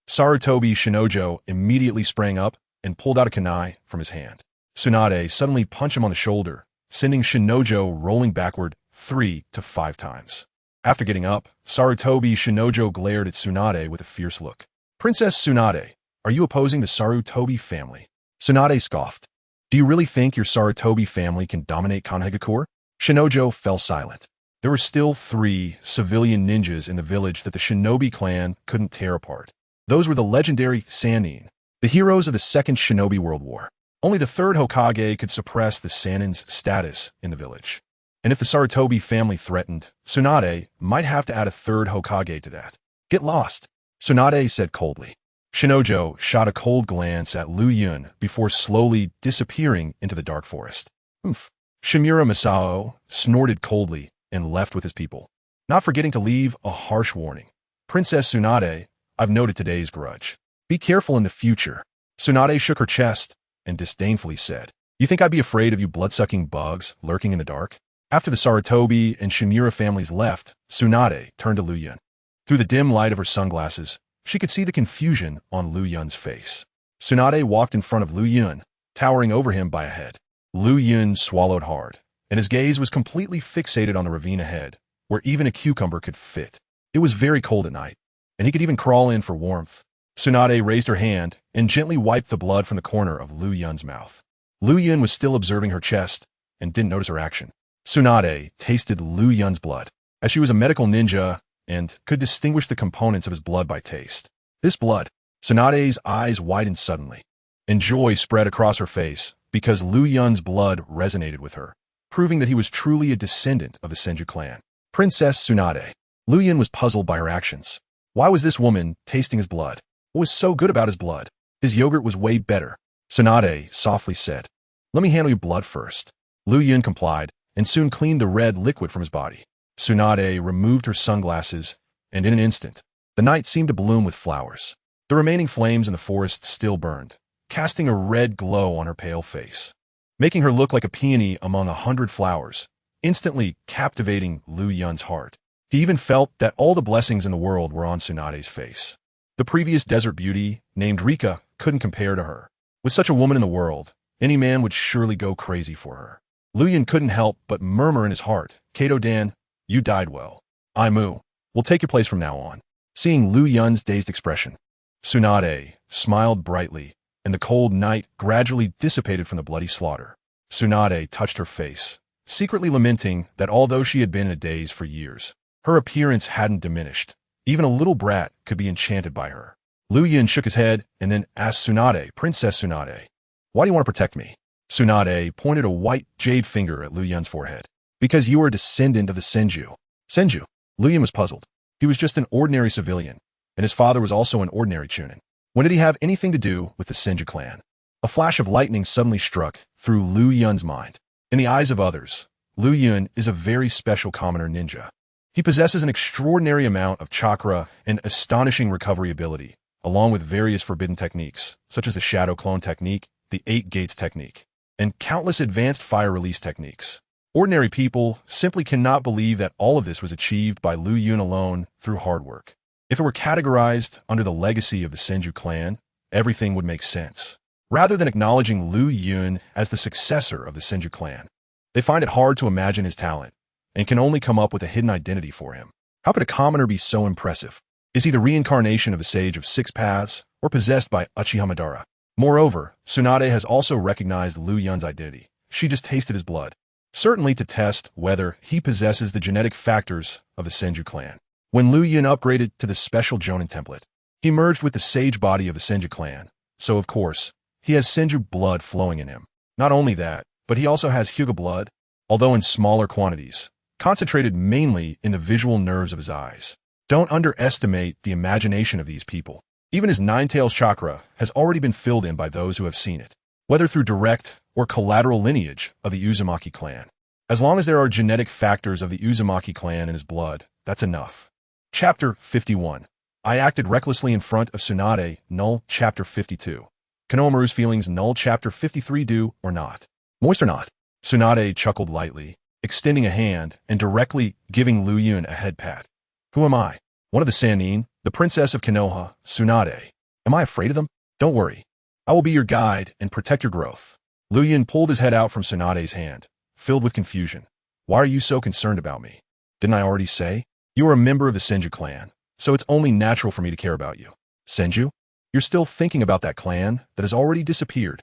Speaker 1: Sarutobi Shinojo immediately sprang up and pulled out a kunai from his hand. Tsunade suddenly punched him on the shoulder, sending Shinojo rolling backward 3 to 5 times. After getting up, Sarutobi Shinojo glared at Tsunade with a fierce look. Princess Tsunade, are you opposing the Sarutobi family? Tsunade scoffed. Do you really think your Sarutobi family can dominate Kanhegakure? Shinojo fell silent. There were still 3 civilian ninjas in the village that the Shinobi clan couldn't tear apart. Those were the legendary Sannin, the heroes of the Second Shinobi World War. Only the 3rd Hokage could suppress the Sannin's status in the village. And if the Sarutobi family threatened, Tsunade might have to add a 3rd Hokage to that. Get lost, Tsunade said coldly. Shinojo shot a cold glance at Liu Yun before slowly disappearing into the dark forest. Oomph. Shimura Masao snorted coldly and left with his people, not forgetting to leave a harsh warning. Princess Tsunade, I've noted today's grudge. Be careful in the future. Tsunade shook her chest and disdainfully said, you think I'd be afraid of you blood-sucking bugs lurking in the dark? After the Sarutobi and Shimura families left, Tsunade turned to Liu Yun. Through the dim light of her sunglasses, she could see the confusion on Liu Yun's face. Tsunade walked in front of Liu Yun, towering over him by a head. Liu Yun swallowed hard, and his gaze was completely fixated on the ravine ahead, where even a cucumber could fit. It was very cold at night, and he could even crawl in for warmth. Tsunade raised her hand and gently wiped the blood from the corner of Liu Yun's mouth. Liu Yun was still observing her chest and didn't notice her action. Tsunade tasted Liu Yun's blood, as she was a medical ninja and could distinguish the components of his blood by taste. This blood, Tsunade's eyes widened suddenly, and joy spread across her face because Liu Yun's blood resonated with her, proving that he was truly a descendant of the Senju clan. Princess Tsunade. Liu Yun was puzzled by her actions. Why was this woman tasting his blood? What was so good about his blood? His yogurt was way better. Tsunade softly said, let me handle your blood first. Liu Yun complied and soon cleaned the red liquid from his body. Tsunade removed her sunglasses, and in an instant, the night seemed to bloom with flowers. The remaining flames in the forest still burned, casting a red glow on her pale face, making her look like a peony among 100 flowers, instantly captivating Liu Yun's heart. He even felt that all the blessings in the world were on Tsunade's face. The previous desert beauty, named Rika, couldn't compare to her. With such a woman in the world, any man would surely go crazy for her. Liu Yun couldn't help but murmur in his heart, Kato-dan, you died well. Aimu, we'll take your place from now on. Seeing Liu Yun's dazed expression, Tsunade smiled brightly, and the cold night gradually dissipated from the bloody slaughter. Tsunade touched her face, secretly lamenting that although she had been in a daze for years, her appearance hadn't diminished. Even a little brat could be enchanted by her. Liu Yun shook his head and then asked Tsunade, Princess Tsunade, why do you want to protect me? Tsunade pointed a white jade finger at Liu Yun's forehead. Because you are a descendant of the Senju. Senju? Liu Yun was puzzled. He was just an ordinary civilian, and his father was also an ordinary chunin. When did he have anything to do with the Senju clan? A flash of lightning suddenly struck through Liu Yun's mind. In the eyes of others, Liu Yun is a very special commoner ninja. He possesses an extraordinary amount of chakra and astonishing recovery ability, along with various forbidden techniques, such as the Shadow Clone technique, the 8 Gates technique, and countless advanced fire release techniques. Ordinary people simply cannot believe that all of this was achieved by Liu Yun alone through hard work. If it were categorized under the legacy of the Senju clan, everything would make sense. Rather than acknowledging Liu Yun as the successor of the Senju clan, they find it hard to imagine his talent and can only come up with a hidden identity for him. How could a commoner be so impressive? Is he the reincarnation of the Sage of Six Paths or possessed by Uchiha Madara? Moreover, Tsunade has also recognized Liu Yun's identity. She just tasted his blood, certainly to test whether he possesses the genetic factors of the Senju clan. When Liu Yun upgraded to the special Jonin template, he merged with the sage body of the Senju clan, so of course, he has Senju blood flowing in him. Not only that, but he also has Hyuga blood, although in smaller quantities, concentrated mainly in the visual nerves of his eyes. Don't underestimate the imagination of these people. Even his Nine-Tails chakra has already been filled in by those who have seen it, whether through direct or collateral lineage of the Uzumaki clan. As long as there are genetic factors of the Uzumaki clan in his blood, that's enough. Chapter 51. I acted recklessly in front of Tsunade, null. Chapter 52. Konohamaru's feelings, null. Chapter 53. Do or not. Moist or not? Tsunade chuckled lightly, extending a hand and directly giving Liu Yun a head pat. Who am I? One of the Sannin, the princess of Konoha, Tsunade. Am I afraid of them? Don't worry. I will be your guide and protect your growth. Liu Yun pulled his head out from Tsunade's hand, filled with confusion. Why are you so concerned about me? Didn't I already say? You are a member of the Senju clan, so it's only natural for me to care about you. Senju? You're still thinking about that clan that has already disappeared.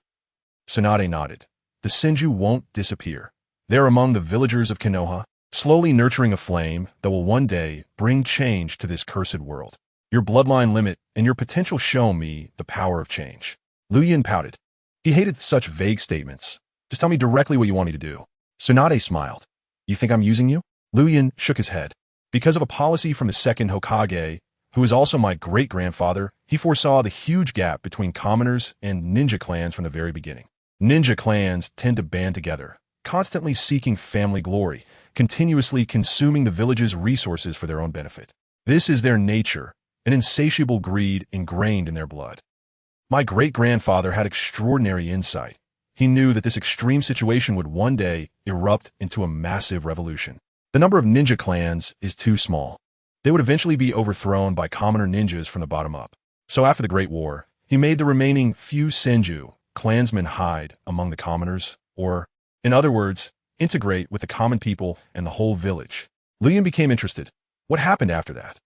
Speaker 1: Tsunade nodded. The Senju won't disappear. They're among the villagers of Konoha, slowly nurturing a flame that will one day bring change to this cursed world. Your bloodline limit and your potential show me the power of change. Liu Yun pouted. He hated such vague statements. Just tell me directly what you want me to do. Tsunade smiled. You think I'm using you? Liu Yun shook his head. Because of a policy from the second Hokage, who is also my great-grandfather, he foresaw the huge gap between commoners and ninja clans from the very beginning. Ninja clans tend to band together, constantly seeking family glory, continuously consuming the village's resources for their own benefit. This is their nature, an insatiable greed ingrained in their blood. My great-grandfather had extraordinary insight. He knew that this extreme situation would one day erupt into a massive revolution. The number of ninja clans is too small. They would eventually be overthrown by commoner ninjas from the bottom up. So after the Great War, he made the remaining few Senju clansmen hide among the commoners, or, in other words, integrate with the common people and the whole village. Liu Yun became interested. What happened after that?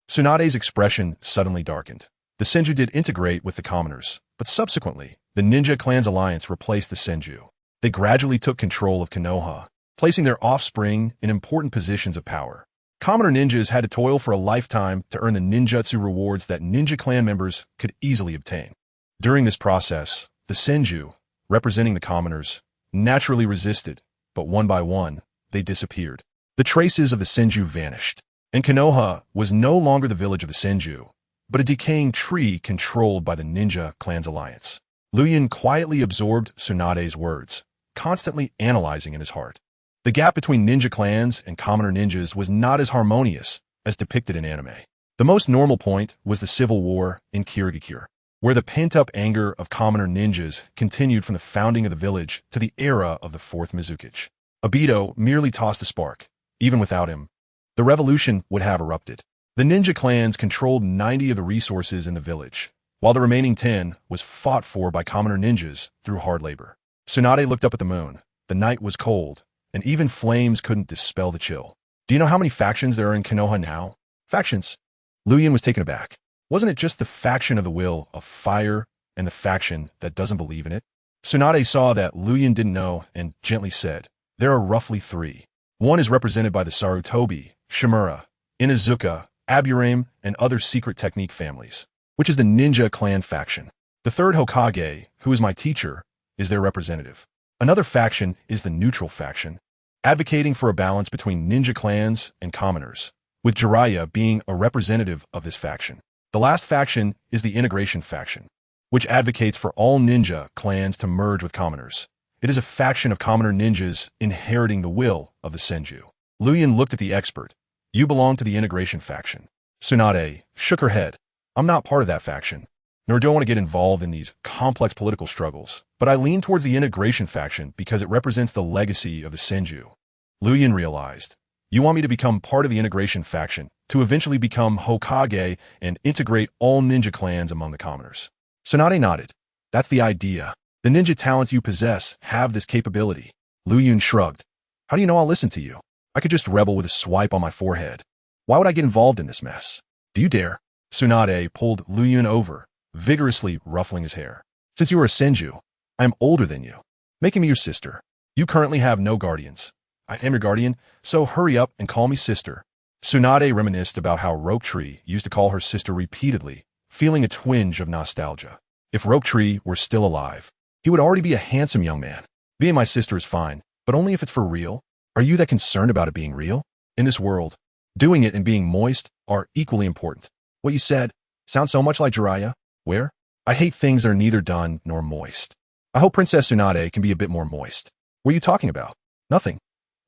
Speaker 1: Tsunade's expression suddenly darkened. The Senju did integrate with the commoners, but subsequently, the Ninja Clan's alliance replaced the Senju. They gradually took control of Konoha, placing their offspring in important positions of power. Commoner ninjas had to toil for a lifetime to earn the ninjutsu rewards that Ninja Clan members could easily obtain. During this process, the Senju, representing the commoners, naturally resisted, but one by one, they disappeared. The traces of the Senju vanished, and Konoha was no longer the village of the Senju, but a decaying tree controlled by the Ninja Clan's alliance. Liu Yun quietly absorbed Tsunade's words, constantly analyzing in his heart. The gap between ninja clans and commoner ninjas was not as harmonious as depicted in anime. The most normal point was the civil war in Kirigakure, where the pent-up anger of commoner ninjas continued from the founding of the village to the era of the fourth Mizukage. Obito merely tossed a spark. Even without him, the revolution would have erupted. The ninja clans controlled 90 of the resources in the village, while the remaining 10 was fought for by commoner ninjas through hard labor. Tsunade looked up at the moon. The night was cold, and even flames couldn't dispel the chill. Do you know how many factions there are in Konoha now? Factions? Liu Yun was taken aback. Wasn't it just the faction of the will of fire and the faction that doesn't believe in it? Tsunade saw that Liu Yun didn't know and gently said, there are roughly 3. One is represented by the Sarutobi, Shimura, Inuzuka, Aburame, and other secret technique families, which is the Ninja Clan faction. The third Hokage, who is my teacher, is their representative. Another faction is the neutral faction, advocating for a balance between ninja clans and commoners, with Jiraiya being a representative of this faction. The last faction is the integration faction, which advocates for all ninja clans to merge with commoners, It is a faction of commoner ninjas inheriting the will of the Senju. Liu Yun looked at the expert. You belong to the integration faction. Tsunade shook her head. I'm not part of that faction, nor do I want to get involved in these complex political struggles, but I lean towards the integration faction because it represents the legacy of the Senju. Liu Yun realized. You want me to become part of the integration faction, to eventually become Hokage and integrate all ninja clans among the commoners. Tsunade nodded. That's the idea. The ninja talents you possess have this capability. Liu Yun shrugged. How do you know I'll listen to you? I could just rebel with a swipe on my forehead. Why would I get involved in this mess? Do you dare? Tsunade pulled Liu Yun over, vigorously ruffling his hair. Since you are a Senju, I am older than you, making me your sister. You currently have no guardians. I am your guardian, so hurry up and call me sister. Tsunade reminisced about how Roketree used to call her sister repeatedly, feeling a twinge of nostalgia. If Roketree were still alive, he would already be a handsome young man. Being my sister is fine, but only if it's for real. Are you that concerned about it being real? In this world, doing it and being moist are equally important. What you said sounds so much like Jiraiya. Where? I hate things that are neither done nor moist. I hope Princess Tsunade can be a bit more moist. What are you talking about? Nothing.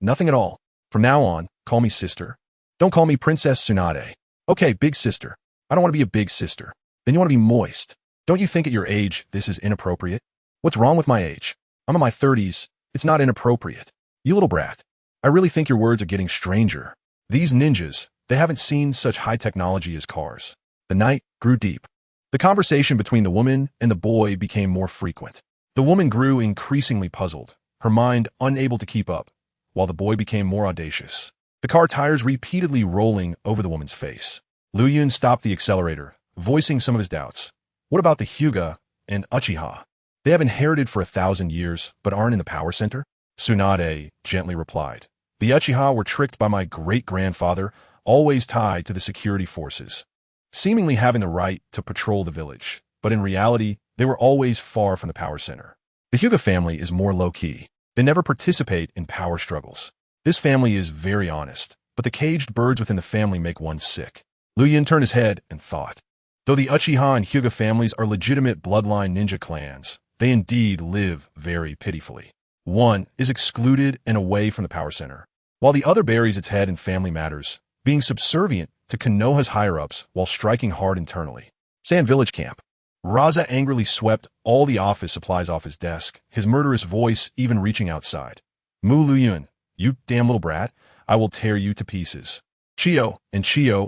Speaker 1: Nothing at all. From now on, call me sister. Don't call me Princess Tsunade. Okay, big sister. I don't want to be a big sister. Then you want to be moist. Don't you think at your age this is inappropriate? What's wrong with my age? I'm in my 30s. It's not inappropriate. You little brat. I really think your words are getting stranger. These ninjas, they haven't seen such high technology as cars. The night grew deep. The conversation between the woman and the boy became more frequent. The woman grew increasingly puzzled, her mind unable to keep up, while the boy became more audacious. The car tires repeatedly rolling over the woman's face. Liu Yun stopped the accelerator, voicing some of his doubts. What about the Hyuga and Uchiha? They have inherited for 1,000 years, but aren't in the power center? Tsunade gently replied. The Uchiha were tricked by my great-grandfather, always tied to the security forces, seemingly having the right to patrol the village, but in reality, they were always far from the power center. The Hyuga family is more low-key. They never participate in power struggles. This family is very honest, but the caged birds within the family make one sick. Liu Yun turned his head and thought. Though the Uchiha and Hyuga families are legitimate bloodline ninja clans, they indeed live very pitifully. One is excluded and away from the power center, while the other buries its head in family matters, being subservient to Konoha's higher-ups while striking hard internally. Sand Village Camp. Raza angrily swept all the office supplies off his desk, his murderous voice even reaching outside. Mu Liu Yun, you damn little brat, I will tear you to pieces. Chio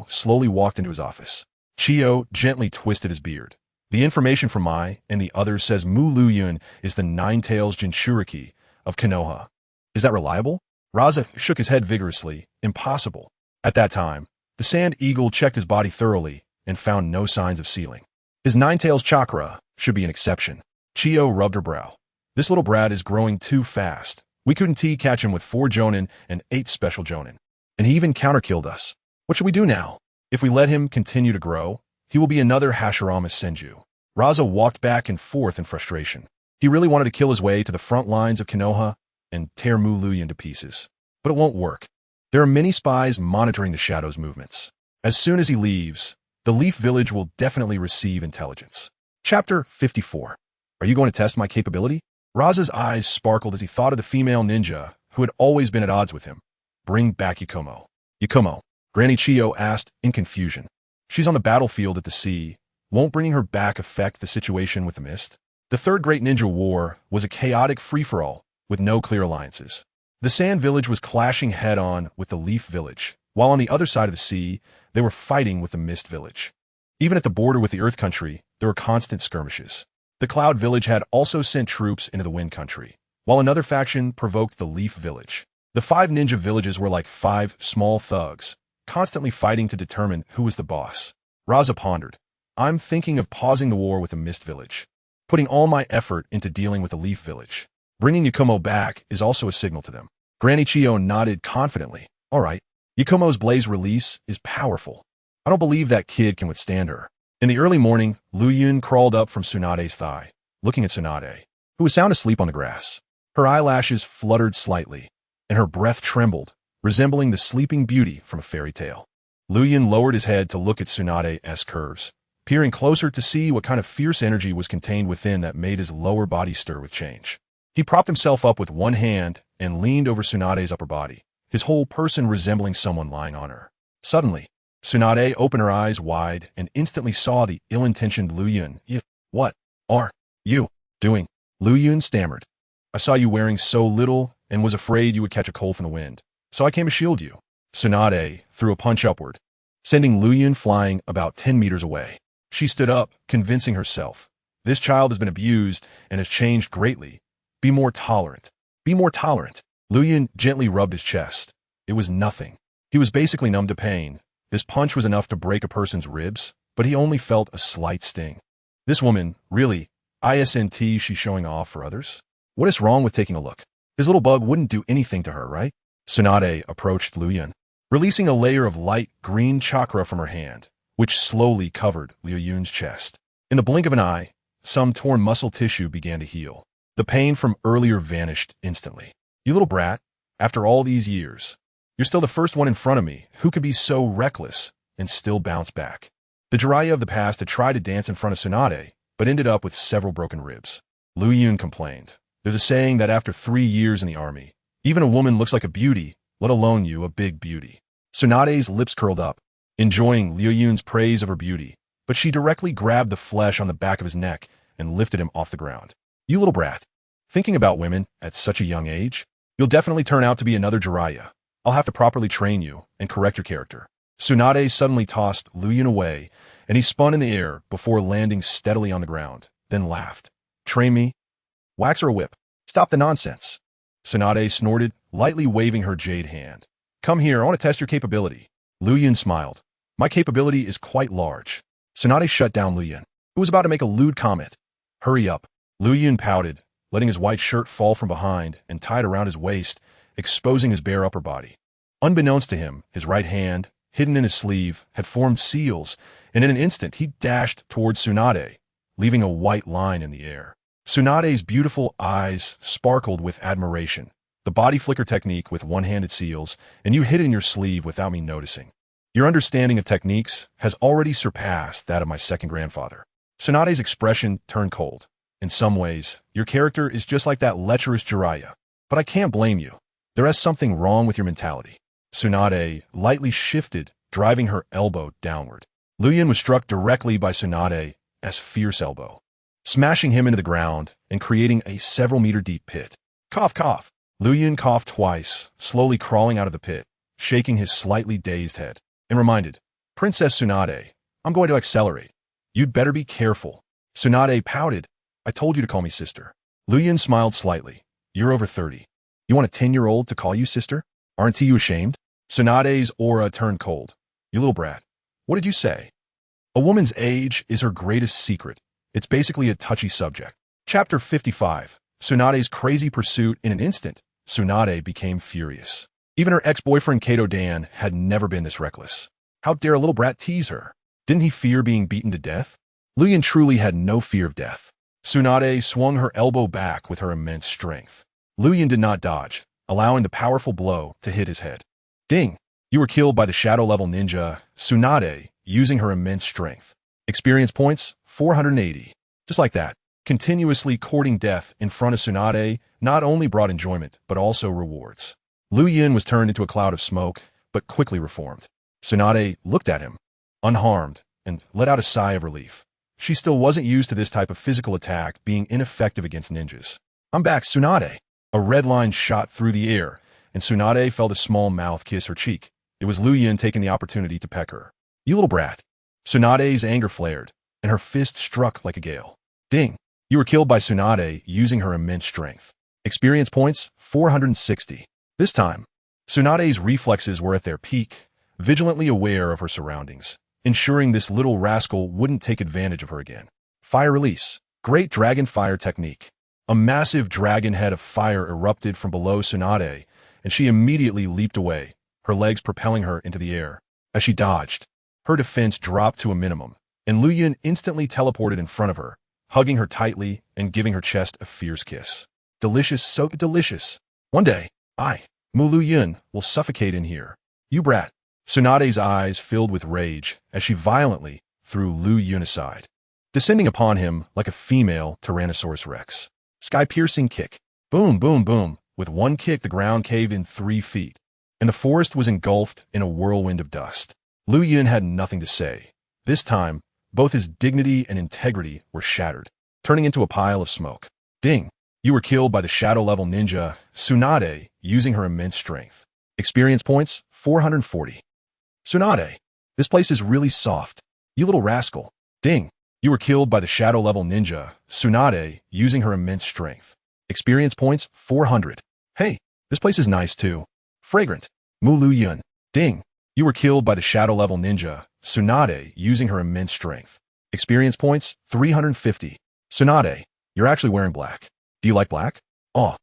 Speaker 1: slowly walked into his office. Chio gently twisted his beard. The information from Mai and the others says Mu Liu Yun is the Nine-Tails Jinchuriki of Konoha. Is that reliable? Raza shook his head vigorously. Impossible. At that time, the Sand Eagle checked his body thoroughly and found no signs of sealing. His Nine-Tails chakra should be an exception. Chio rubbed her brow. This little brat is growing too fast. We couldn't catch him with 4 Jonin and 8 special Jonin. And he even counter-killed us. What should we do now? If we let him continue to grow, he will be another Hashirama Senju. Raza walked back and forth in frustration. He really wanted to kill his way to the front lines of Konoha and tear Mu Liu Yun to pieces. But it won't work. There are many spies monitoring the Shadow's movements. As soon as he leaves, the Leaf Village will definitely receive intelligence. Chapter 54. Are you going to test my capability? Raza's eyes sparkled as he thought of the female ninja who had always been at odds with him. Bring back Yakumo. Yakumo, Granny Chio asked in confusion. She's on the battlefield at the sea. Won't bringing her back affect the situation with the mist? The Third Great Ninja War was a chaotic free-for-all with no clear alliances. The Sand Village was clashing head-on with the Leaf Village, while on the other side of the sea, they were fighting with the Mist Village. Even at the border with the Earth Country, there were constant skirmishes. The Cloud Village had also sent troops into the Wind Country, while another faction provoked the Leaf Village. The 5 ninja villages were like 5 small thugs, constantly fighting to determine who was the boss. Raza pondered. I'm thinking of pausing the war with the Mist Village, putting all my effort into dealing with the Leaf Village. Bringing Yakumo back is also a signal to them. Granny Chio nodded confidently. All right, Yakumo's blaze release is powerful. I don't believe that kid can withstand her. In the early morning, Liu Yun crawled up from Tsunade's thigh, looking at Tsunade, who was sound asleep on the grass. Her eyelashes fluttered slightly, and her breath trembled, resembling the sleeping beauty from a fairy tale. Liu Yun lowered his head to look at Tsunade's curves, peering closer to see what kind of fierce energy was contained within that made his lower body stir with change. He propped himself up with one hand and leaned over Tsunade's upper body, his whole person resembling someone lying on her. Suddenly, Tsunade opened her eyes wide and instantly saw the ill-intentioned Liu Yun. What are you doing? Liu Yun stammered. I saw you wearing so little and was afraid you would catch a cold from the wind, so I came to shield you. Tsunade threw a punch upward, sending Liu Yun flying about 10 meters away. She stood up, convincing herself. This child has been abused and has changed greatly. Be more tolerant. Be more tolerant. Liu Yun gently rubbed his chest. It was nothing. He was basically numb to pain. This punch was enough to break a person's ribs, but he only felt a slight sting. This woman, really, isn't she showing off for others? What is wrong with taking a look? His little bug wouldn't do anything to her, right? Tsunade approached Liu Yun, releasing a layer of light green chakra from her hand, which slowly covered Liu Yun's chest. In the blink of an eye, some torn muscle tissue began to heal. The pain from earlier vanished instantly. You little brat, after all these years, you're still the first one in front of me who could be so reckless and still bounce back. The Jiraiya of the past had tried to dance in front of Tsunade, but ended up with several broken ribs. Liu Yun complained. There's a saying that after 3 years in the army, even a woman looks like a beauty, let alone you a big beauty. Tsunade's lips curled up, enjoying Liu Yun's praise of her beauty, but she directly grabbed the flesh on the back of his neck and lifted him off the ground. You little brat. Thinking about women at such a young age? You'll definitely turn out to be another Jiraiya. I'll have to properly train you and correct your character. Tsunade suddenly tossed Liu Yun away, and he spun in the air before landing steadily on the ground, then laughed. Train me? Wax or a whip? Stop the nonsense. Tsunade snorted, lightly waving her jade hand. Come here, I want to test your capability. Liu Yun smiled. My capability is quite large. Tsunade shut down Liu Yun, who was about to make a lewd comment. Hurry up. Liu Yun pouted, letting his white shirt fall from behind and tied around his waist, exposing his bare upper body. Unbeknownst to him, his right hand, hidden in his sleeve, had formed seals, and in an instant he dashed towards Tsunade, leaving a white line in the air. Tsunade's beautiful eyes sparkled with admiration. The body flicker technique with one-handed seals, and you hid in your sleeve without me noticing. Your understanding of techniques has already surpassed that of my second grandfather. Tsunade's expression turned cold. In some ways, your character is just like that lecherous Jiraiya, but I can't blame you. There is something wrong with your mentality. Tsunade lightly shifted, driving her elbow downward. Liu Yun was struck directly by Tsunade's fierce elbow, smashing him into the ground and creating a several-meter-deep pit. Cough, cough. Liu Yun coughed twice, slowly crawling out of the pit, shaking his slightly dazed head, and reminded, Princess Tsunade, I'm going to accelerate. You'd better be careful. Tsunade pouted. I told you to call me sister. Liu Yun smiled slightly. You're over 30. You want a 10-year-old to call you sister? Aren't you ashamed? Tsunade's aura turned cold. You little brat. What did you say? A woman's age is her greatest secret. It's basically a touchy subject. Chapter 55. Tsunade's crazy pursuit. In an instant, Tsunade became furious. Even her ex-boyfriend Kato Dan had never been this reckless. How dare a little brat tease her? Didn't he fear being beaten to death? Liu Yun truly had no fear of death. Tsunade swung her elbow back with her immense strength. Liu Yun did not dodge, allowing the powerful blow to hit his head. Ding! You were killed by the shadow-level ninja, Tsunade, using her immense strength. Experience points, 480. Just like that, continuously courting death in front of Tsunade not only brought enjoyment, but also rewards. Liu Yun was turned into a cloud of smoke, but quickly reformed. Tsunade looked at him, unharmed, and let out a sigh of relief. She still wasn't used to this type of physical attack being ineffective against ninjas. I'm back, Tsunade. A red line shot through the air, and Tsunade felt a small mouth kiss her cheek. It was Liu Yun taking the opportunity to peck her. You little brat. Tsunade's anger flared, and her fist struck like a gale. Ding! You were killed by Tsunade using her immense strength. Experience points, 460. This time, Tsunade's reflexes were at their peak, vigilantly aware of her surroundings, ensuring this little rascal wouldn't take advantage of her again. Fire release. Great dragon fire technique. A massive dragon head of fire erupted from below Tsunade, and she immediately leaped away, her legs propelling her into the air. As she dodged, her defense dropped to a minimum, and Liu Yun instantly teleported in front of her, hugging her tightly and giving her chest a fierce kiss. Delicious, so delicious. One day, Liu Yun, will suffocate in here. You brat. Tsunade's eyes filled with rage as she violently threw Liu Yun aside, descending upon him like a female Tyrannosaurus Rex. Sky-piercing kick. Boom, boom, boom. With one kick, the ground caved in 3 feet, and the forest was engulfed in a whirlwind of dust. Liu Yun had nothing to say. This time, both his dignity and integrity were shattered, turning into a pile of smoke. Ding! You were killed by the shadow-level ninja, Tsunade, using her immense strength. Experience points, 440. Tsunade, this place is really soft. You little rascal. Ding! You were killed by the shadow-level ninja, Tsunade, using her immense strength. Experience points, 400. Hey, this place is nice too. Fragrant. Mu Liu Yun. Ding! You were killed by the shadow-level ninja, Tsunade, using her immense strength. Experience points, 350. Tsunade, you're actually wearing black. Do you like black? Oh.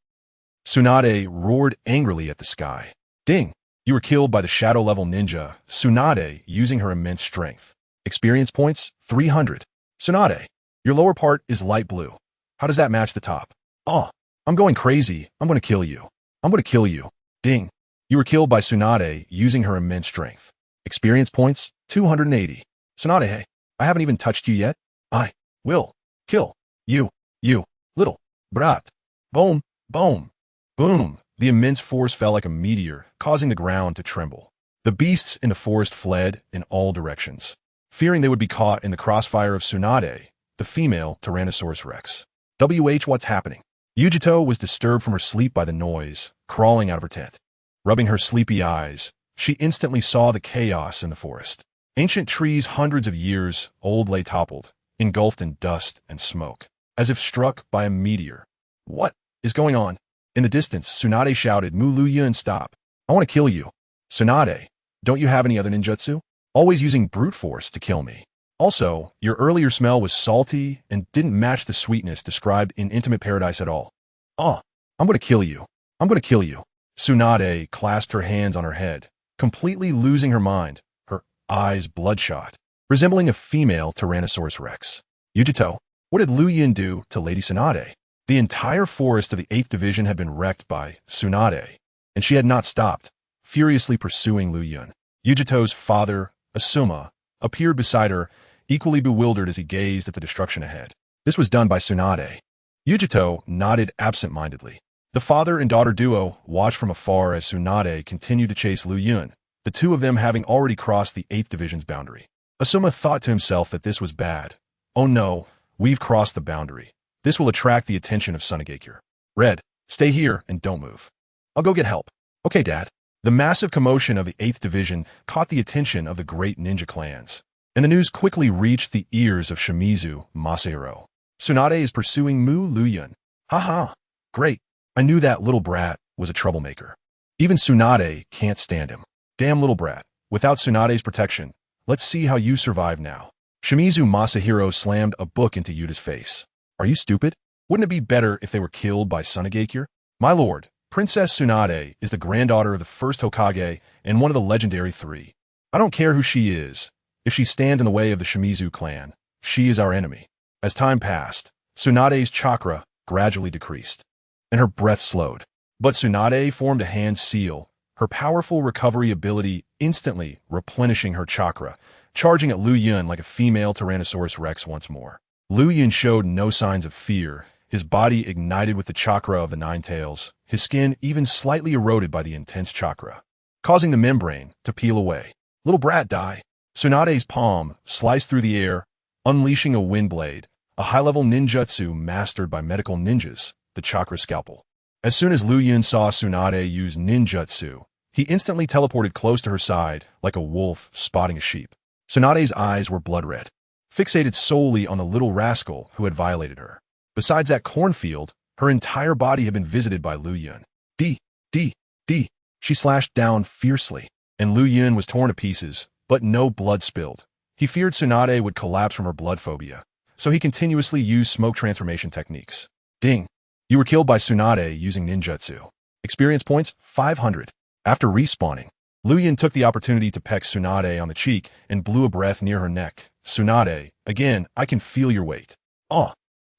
Speaker 1: Tsunade roared angrily at the sky. Ding! You were killed by the shadow-level ninja, Tsunade, using her immense strength. Experience points, 300. Tsunade, your lower part is light blue. How does that match the top? Oh, I'm going crazy. I'm going to kill you. I'm going to kill you. Ding! You were killed by Tsunade, using her immense strength. Experience points, 280. Tsunade, hey, I haven't even touched you yet. I will kill you, you little brat. Boom, boom, boom. The immense force fell like a meteor, causing the ground to tremble. The beasts in the forest fled in all directions, fearing they would be caught in the crossfire of Tsunade, the female Tyrannosaurus Rex. What's happening? Yujito was disturbed from her sleep by the noise, crawling out of her tent. Rubbing her sleepy eyes, she instantly saw the chaos in the forest. Ancient trees hundreds of years old lay toppled, engulfed in dust and smoke, as if struck by a meteor. What is going on? In the distance, Tsunade shouted, Mu Liu Yun, stop. I want to kill you. Tsunade, don't you have any other ninjutsu? Always using brute force to kill me. Also, your earlier smell was salty and didn't match the sweetness described in Intimate Paradise at all. Oh, I'm going to kill you. I'm going to kill you. Tsunade clasped her hands on her head, completely losing her mind, her eyes bloodshot, resembling a female Tyrannosaurus Rex. Yujito, what did Liu Yun do to Lady Tsunade? The entire forest of the 8th Division had been wrecked by Tsunade, and she had not stopped, furiously pursuing Liu Yun. Yujito's father, Asuma, appeared beside her, equally bewildered as he gazed at the destruction ahead. This was done by Tsunade. Yujito nodded absent-mindedly. The father and daughter duo watched from afar as Tsunade continued to chase Liu Yun, the two of them having already crossed the 8th Division's boundary. Asuma thought to himself that this was bad. Oh no, we've crossed the boundary. This will attract the attention of Sunagakure. Red, stay here and don't move. I'll go get help. Okay, Dad. The massive commotion of the 8th Division caught the attention of the great ninja clans, and the news quickly reached the ears of Shimizu Masahiro. Tsunade is pursuing Mu Liu Yun. Haha, great. I knew that little brat was a troublemaker. Even Tsunade can't stand him. Damn little brat. Without Tsunade's protection, let's see how you survive now. Shimizu Masahiro slammed a book into Yuta's face. Are you stupid? Wouldn't it be better if they were killed by Sunagakure? My lord, Princess Tsunade is the granddaughter of the first Hokage and one of the legendary 3. I don't care who she is. If she stands in the way of the Shimizu clan, she is our enemy. As time passed, Tsunade's chakra gradually decreased, and her breath slowed. But Tsunade formed a hand seal, her powerful recovery ability instantly replenishing her chakra, charging at Liu Yun like a female Tyrannosaurus Rex once more. Liu Yun showed no signs of fear, his body ignited with the chakra of the 9 tails, his skin even slightly eroded by the intense chakra, causing the membrane to peel away. Little brat, die. Tsunade's palm sliced through the air, unleashing a wind blade, a high-level ninjutsu mastered by medical ninjas, the chakra scalpel. As soon as Liu Yun saw Tsunade use ninjutsu, he instantly teleported close to her side like a wolf spotting a sheep. Tsunade's eyes were blood-red, fixated solely on the little rascal who had violated her. Besides that cornfield, her entire body had been visited by Liu Yun. D. She slashed down fiercely, and Liu Yun was torn to pieces, but no blood spilled. He feared Tsunade would collapse from her blood phobia, so he continuously used smoke transformation techniques. Ding! You were killed by Tsunade using ninjutsu. Experience points, 500. After respawning, Liu Yun took the opportunity to peck Tsunade on the cheek and blew a breath near her neck. Tsunade, again, I can feel your weight. Oh,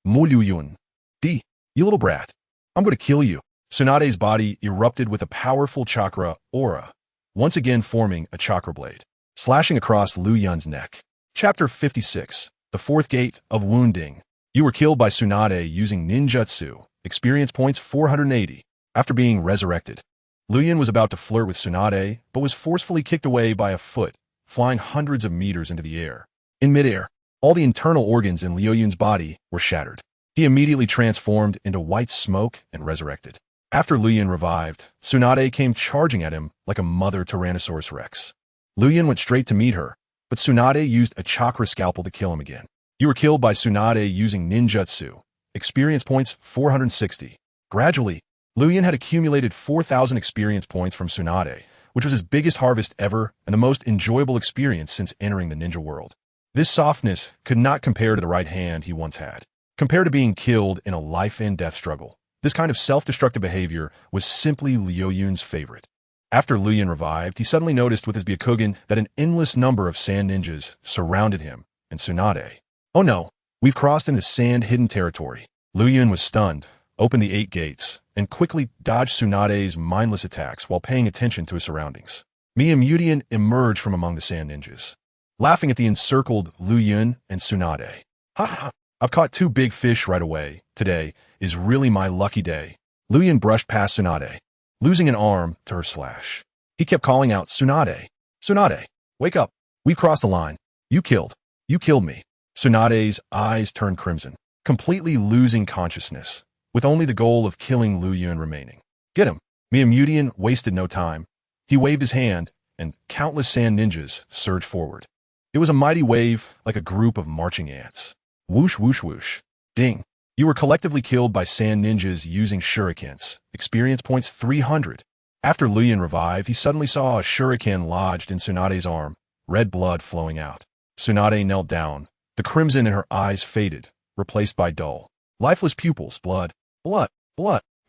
Speaker 1: Mu Liu Yun. D. You little brat. I'm going to kill you. Tsunade's body erupted with a powerful chakra aura, once again forming a chakra blade, slashing across Liu Yun's neck. Chapter 56. The Fourth Gate of Wounding. You were killed by Tsunade using ninjutsu. experience points 480. After being resurrected, Liu Yun was about to flirt with Tsunade, but was forcefully kicked away by a foot, flying hundreds of meters into the air. In midair, all the internal organs in Liu Yun's body were shattered. He immediately transformed into white smoke and resurrected. After Liu Yun revived, Tsunade came charging at him like a mother Tyrannosaurus Rex. Liu Yun went straight to meet her, but Tsunade used a chakra scalpel to kill him again. You were killed by Tsunade using ninjutsu. Experience points 460. Gradually, Liu Yun had accumulated 4,000 experience points from Tsunade, which was his biggest harvest ever and the most enjoyable experience since entering the ninja world. This softness could not compare to the right hand he once had. Compared to being killed in a life-and-death struggle, this kind of self-destructive behavior was simply Liu Yun's favorite. After Liu Yun revived, he suddenly noticed with his Byakugan that an endless number of sand ninjas surrounded him and Tsunade. Oh no, we've crossed into sand-hidden territory. Liu Yun was stunned, opened the 8 gates, and quickly dodged Tsunade's mindless attacks while paying attention to his surroundings. Immortal emerged from among the sand ninjas, laughing at the encircled Liu Yun and Tsunade. Ha! I've caught 2 big fish right away. Today is really my lucky day. Liu Yun brushed past Tsunade, losing an arm to her slash. He kept calling out, Tsunade, Tsunade, wake up. We've crossed the line. You killed me. Tsunade's eyes turned crimson, completely losing consciousness, with only the goal of killing Liu Yun remaining. Get him. Miyamutian wasted no time. He waved his hand, and countless sand ninjas surged forward. It was a mighty wave like a group of marching ants. Whoosh, whoosh, whoosh. Ding. You were collectively killed by sand ninjas using shurikens. Experience points 300. After Liu Yun revived, he suddenly saw a shuriken lodged in Tsunade's arm, red blood flowing out. Tsunade knelt down. The crimson in her eyes faded, replaced by dull, lifeless pupils. Blood.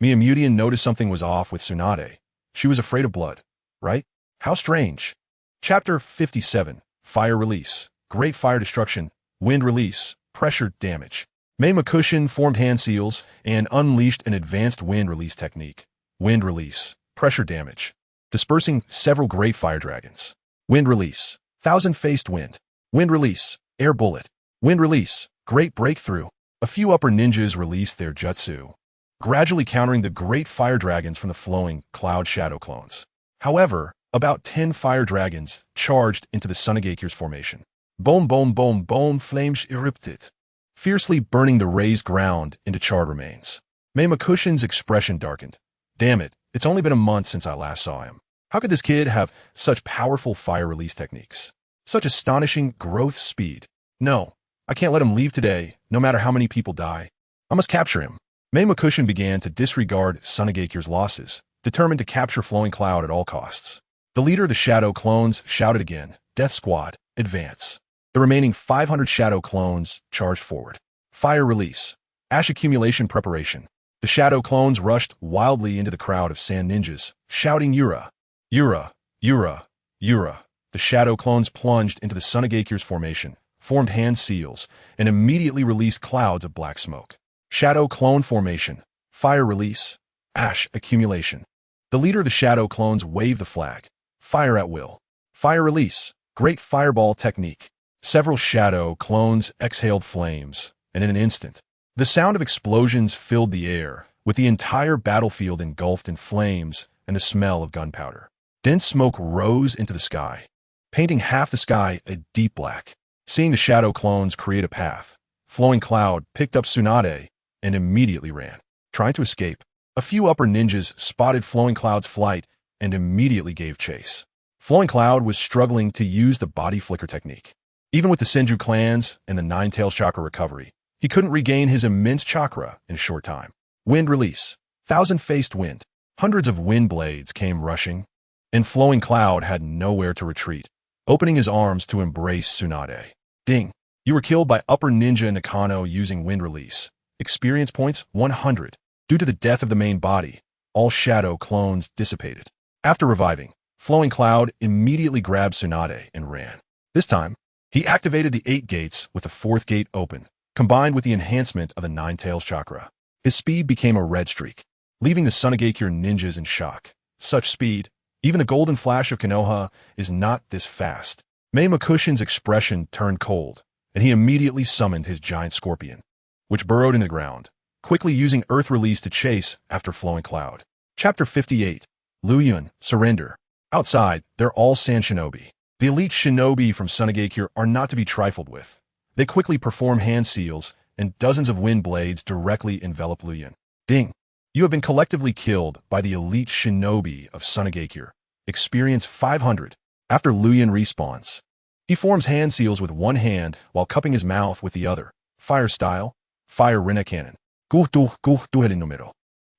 Speaker 1: Miyamutian noticed something was off with Tsunade. She was afraid of blood, right? How strange. Chapter 57. Fire Release. Great Fire Destruction. Wind Release. Pressure Damage. Mei Makushin formed hand seals and unleashed an advanced wind release technique. Wind Release. Pressure Damage. Dispersing several great fire dragons. Wind Release. Thousand-Faced Wind. Wind Release. Air Bullet. Wind Release. Great Breakthrough. A few upper ninjas released their jutsu, gradually countering the great fire dragons from the flowing cloud shadow clones. However, about 10 fire dragons charged into the Sunagekyu's formation. Boom, boom, boom, boom, flames erupted, fiercely burning the raised ground into charred remains. Mei Makushin's expression darkened. Damn it, it's only been a month since I last saw him. How could this kid have such powerful fire release techniques? Such astonishing growth speed. No, I can't let him leave today, no matter how many people die. I must capture him. Mei Makushin began to disregard Sunagekyu's losses, determined to capture Flowing Cloud at all costs. The leader of the Shadow Clones shouted again, Death Squad, advance. The remaining 500 Shadow Clones charged forward. Fire Release. Ash Accumulation Preparation. The Shadow Clones rushed wildly into the crowd of sand ninjas, shouting Yura, Yura, Yura, Yura. The Shadow Clones plunged into the Sunagekyu's formation, formed hand seals, and immediately released clouds of black smoke. Shadow Clone Formation. Fire Release. Ash Accumulation. The leader of the Shadow Clones waved the flag. Fire at will. Fire Release. Great Fireball Technique. Several Shadow Clones exhaled flames, and in an instant, the sound of explosions filled the air, with the entire battlefield engulfed in flames and the smell of gunpowder. Dense smoke rose into the sky, painting half the sky a deep black. Seeing the Shadow Clones create a path, Flowing Cloud picked up Tsunade and immediately ran. Trying to escape, a few upper ninjas spotted Flowing Cloud's flight and immediately gave chase. Flowing Cloud was struggling to use the body flicker technique. Even with the Senju clans and the Nine-Tails chakra recovery, he couldn't regain his immense chakra in a short time. Wind Release. Thousand-Faced Wind. Hundreds of wind blades came rushing, and Flowing Cloud had nowhere to retreat, opening his arms to embrace Tsunade. Ding. You were killed by Upper Ninja Nakano using Wind Release. Experience points 100. Due to the death of the main body, all Shadow Clones dissipated. After reviving, Flowing Cloud immediately grabbed Tsunade and ran. This time, he activated the 8 gates with the 4th gate open, combined with the enhancement of the Nine-Tails chakra. His speed became a red streak, leaving the Sunagakure ninjas in shock. Such speed, even the golden flash of Konoha, is not this fast. Mei Makushin's expression turned cold, and he immediately summoned his giant scorpion, which burrowed in the ground, quickly using earth release to chase after flowing cloud. Chapter 58. Liu Yun, Surrender. Outside, they're all sand shinobi. The elite shinobi from Sunagakure are not to be trifled with. They quickly perform hand seals, and dozens of wind blades directly envelop Liu Yun. Ding! You have been collectively killed by the elite shinobi of Sunagakure. Experience 500. After Liu Yun respawns, he forms hand seals with one hand while cupping his mouth with the other. Fire style, fire rinna cannon. Número.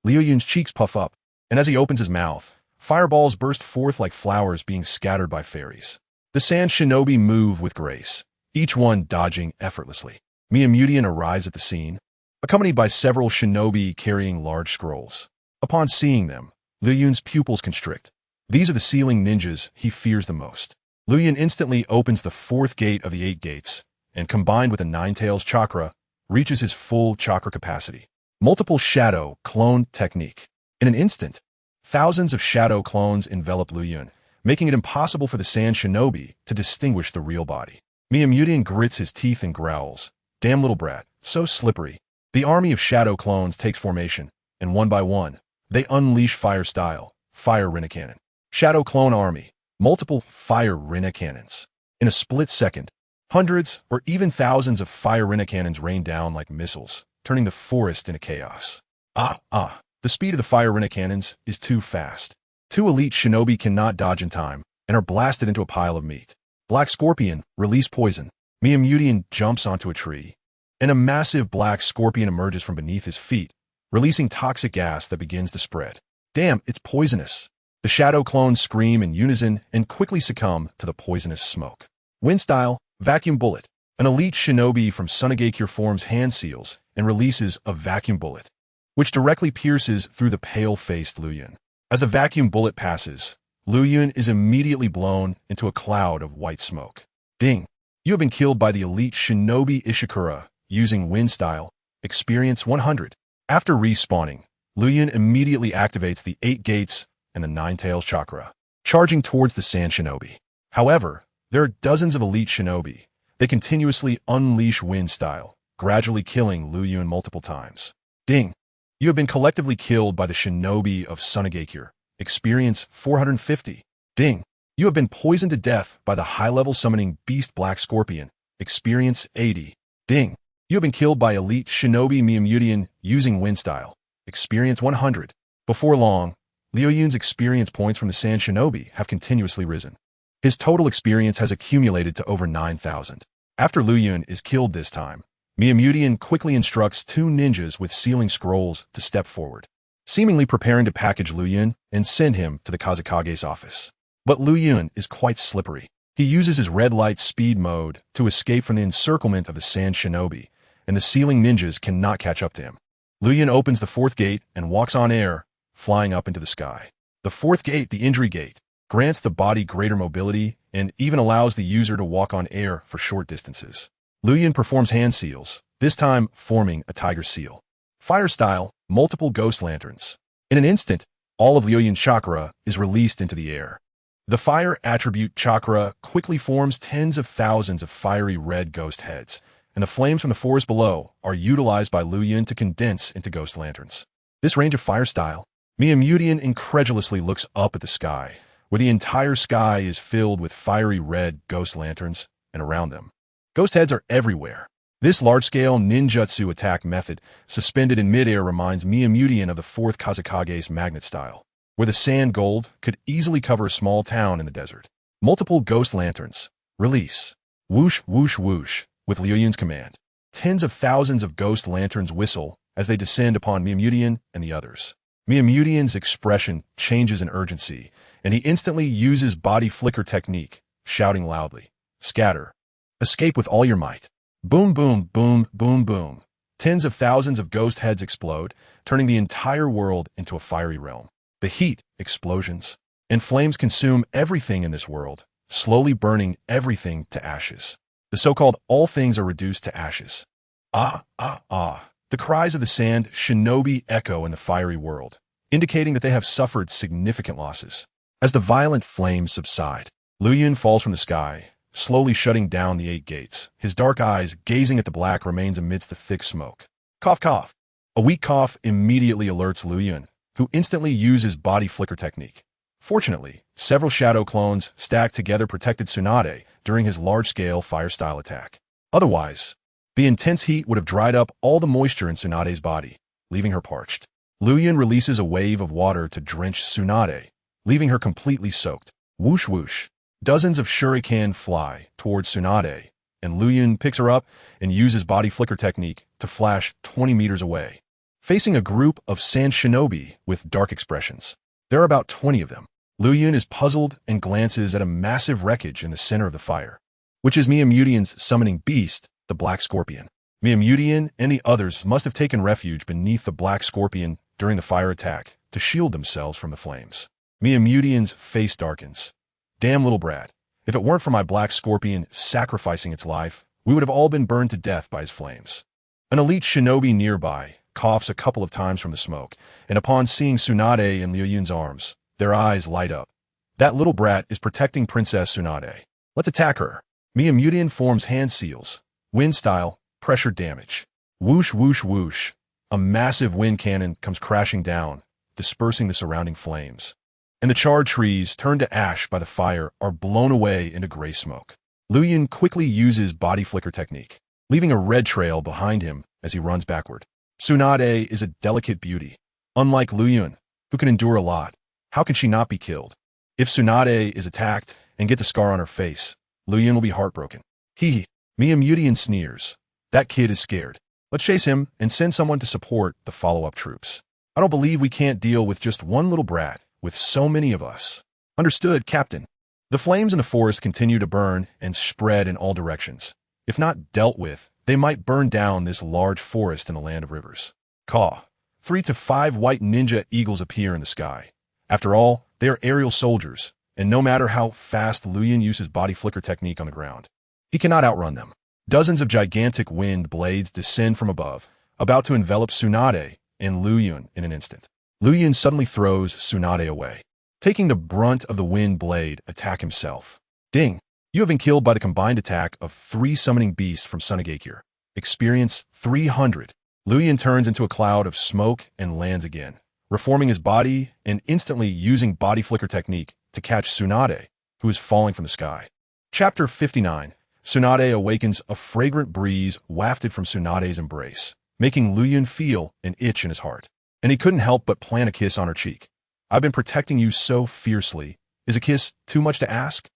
Speaker 1: Liu Yun's cheeks puff up, and as he opens his mouth, fireballs burst forth like flowers being scattered by fairies. The sand shinobi move with grace, each one dodging effortlessly. Miyamutian arrives at the scene, accompanied by several shinobi carrying large scrolls. Upon seeing them, Liu Yun's pupils constrict. These are the sealing ninjas he fears the most. Liu Yun instantly opens the fourth gate of the 8 gates, and combined with a Nine-Tails chakra, reaches his full chakra capacity. Multiple shadow clone technique. In an instant, thousands of shadow clones envelop Liu Yun, making it impossible for the sand shinobi to distinguish the real body. Miyamutian grits his teeth and growls. Damn little brat, so slippery. The army of shadow clones takes formation, and one by one, they unleash fire style, fire rinna cannon. Shadow clone army, multiple fire rinna cannons. In a split second, hundreds or even thousands of fire rinna cannons rain down like missiles, turning the forest into chaos. The speed of the fire rinna cannons is too fast. 2 elite shinobi cannot dodge in time and are blasted into a pile of meat. Black Scorpion, release poison. Miyamutian jumps onto a tree, and a massive black scorpion emerges from beneath his feet, releasing toxic gas that begins to spread. Damn, it's poisonous. The shadow clones scream in unison and quickly succumb to the poisonous smoke. Wind style, vacuum bullet. An elite shinobi from Sunagakure forms hand seals and releases a vacuum bullet, which directly pierces through the pale-faced Liu Yun. As the vacuum bullet passes, Liu Yun is immediately blown into a cloud of white smoke. Ding! You have been killed by the elite shinobi Ishikura using wind style. Experience 100. After respawning, Liu Yun immediately activates the 8 gates and the Nine-Tails chakra, charging towards the sand shinobi. However, there are dozens of elite shinobi. They continuously unleash wind style, gradually killing Liu Yun multiple times. Ding! You have been collectively killed by the shinobi of Sunagakure. Experience 450. Ding! You have been poisoned to death by the high-level summoning beast Black Scorpion. Experience 80. Ding! You have been killed by elite shinobi Miyamutian using wind style. Experience 100. Before long, Liu Yun's experience points from the sand shinobi have continuously risen. His total experience has accumulated to over 9,000. After Liu Yun is killed this time, Miyamutian quickly instructs 2 ninjas with sealing scrolls to step forward, seemingly preparing to package Liu Yun and send him to the Kazakage's office. But Liu Yun is quite slippery. He uses his red light speed mode to escape from the encirclement of the sand shinobi, and the sealing ninjas cannot catch up to him. Liu Yun opens the 4th gate and walks on air, flying up into the sky. The 4th gate, the injury gate, grants the body greater mobility and even allows the user to walk on air for short distances. Liu Yun performs hand seals, this time forming a tiger seal. Fire style, multiple ghost lanterns. In an instant, all of Liu Yun's chakra is released into the air. The fire attribute chakra quickly forms tens of thousands of fiery red ghost heads, and the flames from the forest below are utilized by Liu Yun to condense into ghost lanterns. This range of fire style, Miyamutian incredulously looks up at the sky, where the entire sky is filled with fiery red ghost lanterns, and around them, ghost heads are everywhere. This large-scale ninjutsu attack method, suspended in midair, reminds Miyamutian of the 4th Kazakage's magnet style, where the sand gold could easily cover a small town in the desert. Multiple ghost lanterns. Release. Whoosh, whoosh, whoosh, with Liu Yun's command. Tens of thousands of ghost lanterns whistle as they descend upon Miyamutian and the others. Miyamutian's expression changes in urgency, and he instantly uses body flicker technique, shouting loudly, "Scatter! Escape with all your might!" Boom, boom, boom, boom, boom. Tens of thousands of ghost heads explode, turning the entire world into a fiery realm. The heat, explosions, and flames consume everything in this world, slowly burning everything to ashes. The so-called all things are reduced to ashes. Ah, ah, ah. The cries of the sand shinobi echo in the fiery world, indicating that they have suffered significant losses. As the violent flames subside, Liu Yun falls from the sky, slowly shutting down the 8 gates. His dark eyes, gazing at the black remains amidst the thick smoke. Cough, cough. A weak cough immediately alerts Liu Yun, who instantly uses body flicker technique. Fortunately, several shadow clones stacked together protected Tsunade during his large-scale fire-style attack. Otherwise, the intense heat would have dried up all the moisture in Tsunade's body, leaving her parched. Liu Yun releases a wave of water to drench Tsunade, leaving her completely soaked. Whoosh whoosh. Dozens of shuriken fly towards Tsunade, and Liu Yun picks her up and uses body flicker technique to flash 20 meters away. Facing a group of sand shinobi with dark expressions. There are about 20 of them. Liu Yun is puzzled and glances at a massive wreckage in the center of the fire, which is Miyamutian's summoning beast, the Black Scorpion. Miyamutian and the others must have taken refuge beneath the Black Scorpion during the fire attack to shield themselves from the flames. Miyamutian's face darkens. Damn little brat. If it weren't for my Black Scorpion sacrificing its life, we would have all been burned to death by his flames. An elite shinobi nearby coughs a couple of times from the smoke, and upon seeing Tsunade in Liu Yun's arms, their eyes light up. That little brat is protecting Princess Tsunade. Let's attack her. Miyamutian forms hand seals. Wind style, pressure damage. Whoosh whoosh whoosh. A massive wind cannon comes crashing down, dispersing the surrounding flames. And the charred trees, turned to ash by the fire, are blown away into gray smoke. Liu Yun quickly uses body flicker technique, leaving a red trail behind him as he runs backward. Tsunade is a delicate beauty. Unlike Liu Yun, who can endure a lot, how can she not be killed? If Tsunade is attacked and gets a scar on her face, Liu Yun will be heartbroken. Miyamutian sneers. That kid is scared. Let's chase him and send someone to support the follow-up troops. I don't believe we can't deal with just one little brat, with so many of us. Understood, Captain. The flames in the forest continue to burn and spread in all directions. If not dealt with, they might burn down this large forest in the land of rivers. Caw. 3 to 5 white ninja eagles appear in the sky. After all, they are aerial soldiers, and no matter how fast Liu Yun uses body flicker technique on the ground, he cannot outrun them. Dozens of gigantic wind blades descend from above, about to envelop Tsunade and Liu Yun in an instant. Liu Yun suddenly throws Tsunade away, taking the brunt of the wind blade attack himself. Ding! You have been killed by the combined attack of 3 summoning beasts from Sunagakure. Experience 300. Liu Yun turns into a cloud of smoke and lands again, reforming his body and instantly using body flicker technique to catch Tsunade, who is falling from the sky. Chapter 59. Tsunade awakens a fragrant breeze wafted from Tsunade's embrace, making Liu Yun feel an itch in his heart. And he couldn't help but plant a kiss on her cheek. I've been protecting you so fiercely. Is a kiss too much to ask?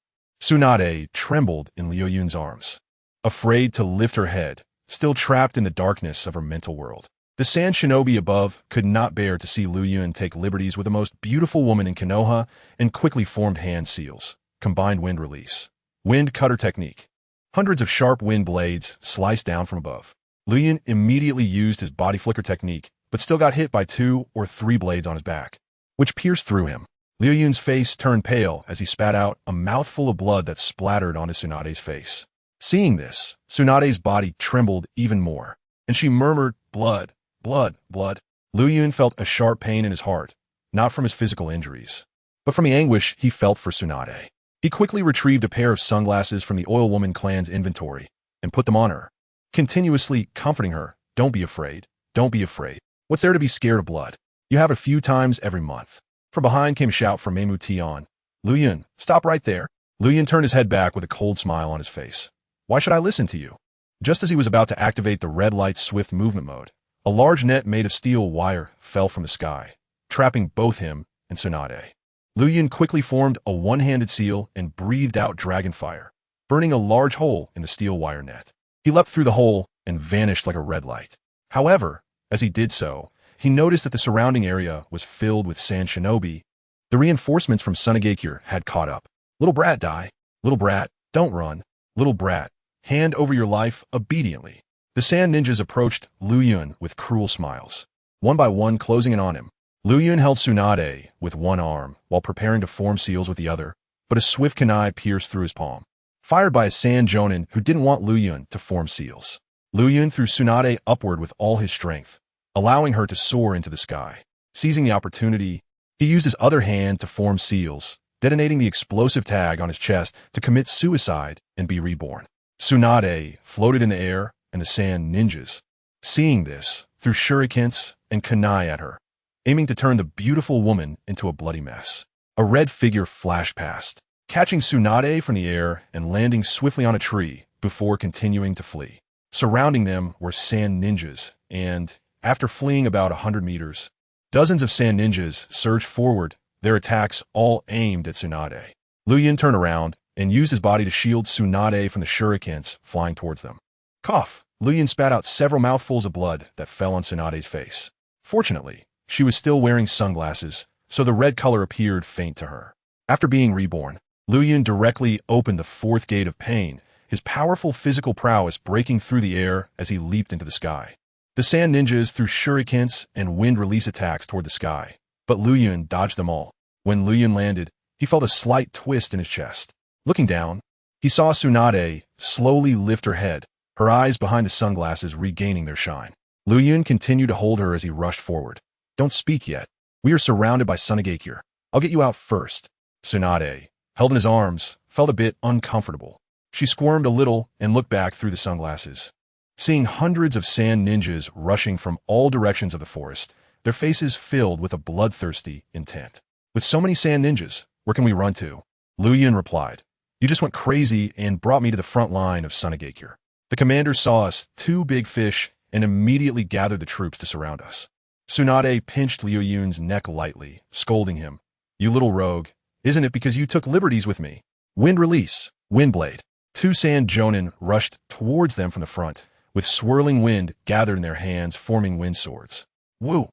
Speaker 1: Tsunade trembled in Liu Yun's arms, afraid to lift her head, still trapped in the darkness of her mental world. The sand shinobi above could not bear to see Liu Yun take liberties with the most beautiful woman in Konoha and quickly formed hand seals, combined wind release, wind cutter technique. Hundreds of sharp wind blades sliced down from above. Liu Yun immediately used his body flicker technique, but still got hit by 2 or 3 blades on his back, which pierced through him. Liu Yun's face turned pale as he spat out a mouthful of blood that splattered onto Tsunade's face. Seeing this, Tsunade's body trembled even more, and she murmured, blood, blood, blood. Liu Yun felt a sharp pain in his heart, not from his physical injuries, but from the anguish he felt for Tsunade. He quickly retrieved a pair of sunglasses from the Oil Woman clan's inventory and put them on her, continuously comforting her. Don't be afraid. Don't be afraid. What's there to be scared of blood? You have a few times every month. From behind came a shout from Meimu Tion. Liu Yun, stop right there. Liu Yun turned his head back with a cold smile on his face. Why should I listen to you? Just as he was about to activate the red light's swift movement mode, a large net made of steel wire fell from the sky, trapping both him and Tsunade. Liu Yun quickly formed a one-handed seal and breathed out dragon fire, burning a large hole in the steel wire net. He leapt through the hole and vanished like a red light. However, as he did so, he noticed that the surrounding area was filled with sand shinobi. The reinforcements from Sunagakure had caught up. Little brat, die. Little brat, don't run. Little brat, hand over your life obediently. The sand ninjas approached Liu Yun with cruel smiles, one by one closing in on him. Liu Yun held Tsunade with one arm while preparing to form seals with the other, but a swift kunai pierced through his palm, fired by a sand jonin who didn't want Liu Yun to form seals. Liu Yun threw Tsunade upward with all his strength, allowing her to soar into the sky. Seizing the opportunity, he used his other hand to form seals, detonating the explosive tag on his chest to commit suicide and be reborn. Tsunade floated in the air, and the sand ninjas, seeing this, threw shurikens and kunai at her, aiming to turn the beautiful woman into a bloody mess. A red figure flashed past, catching Tsunade from the air and landing swiftly on a tree before continuing to flee. Surrounding them were sand ninjas, and, after fleeing about 100 meters, dozens of sand ninjas surged forward, their attacks all aimed at Tsunade. Liu Yun turned around and used his body to shield Tsunade from the shurikens flying towards them. Cough! Liu Yun spat out several mouthfuls of blood that fell on Tsunade's face. Fortunately, she was still wearing sunglasses, so the red color appeared faint to her. After being reborn, Liu Yun directly opened the fourth gate of pain, his powerful physical prowess breaking through the air as he leaped into the sky. The sand ninjas threw shurikens and wind release attacks toward the sky, but Liu Yun dodged them all. When Liu Yun landed, he felt a slight twist in his chest. Looking down, he saw Tsunade slowly lift her head, her eyes behind the sunglasses regaining their shine. Liu Yun continued to hold her as he rushed forward. Don't speak yet. We are surrounded by Sunagakure. I'll get you out first. Tsunade, held in his arms, felt a bit uncomfortable. She squirmed a little and looked back through the sunglasses. Seeing hundreds of sand ninjas rushing from all directions of the forest, their faces filled with a bloodthirsty intent. With so many sand ninjas, where can we run to? Liu Yun replied. You just went crazy and brought me to the front line of Sunagakure. The commander saw us, two big fish, and immediately gathered the troops to surround us. Tsunade pinched Liu Yun's neck lightly, scolding him. You little rogue, isn't it because you took liberties with me? Wind release, wind blade. Two sand jonin rushed towards them from the front, with swirling wind gathered in their hands forming wind swords. Woo!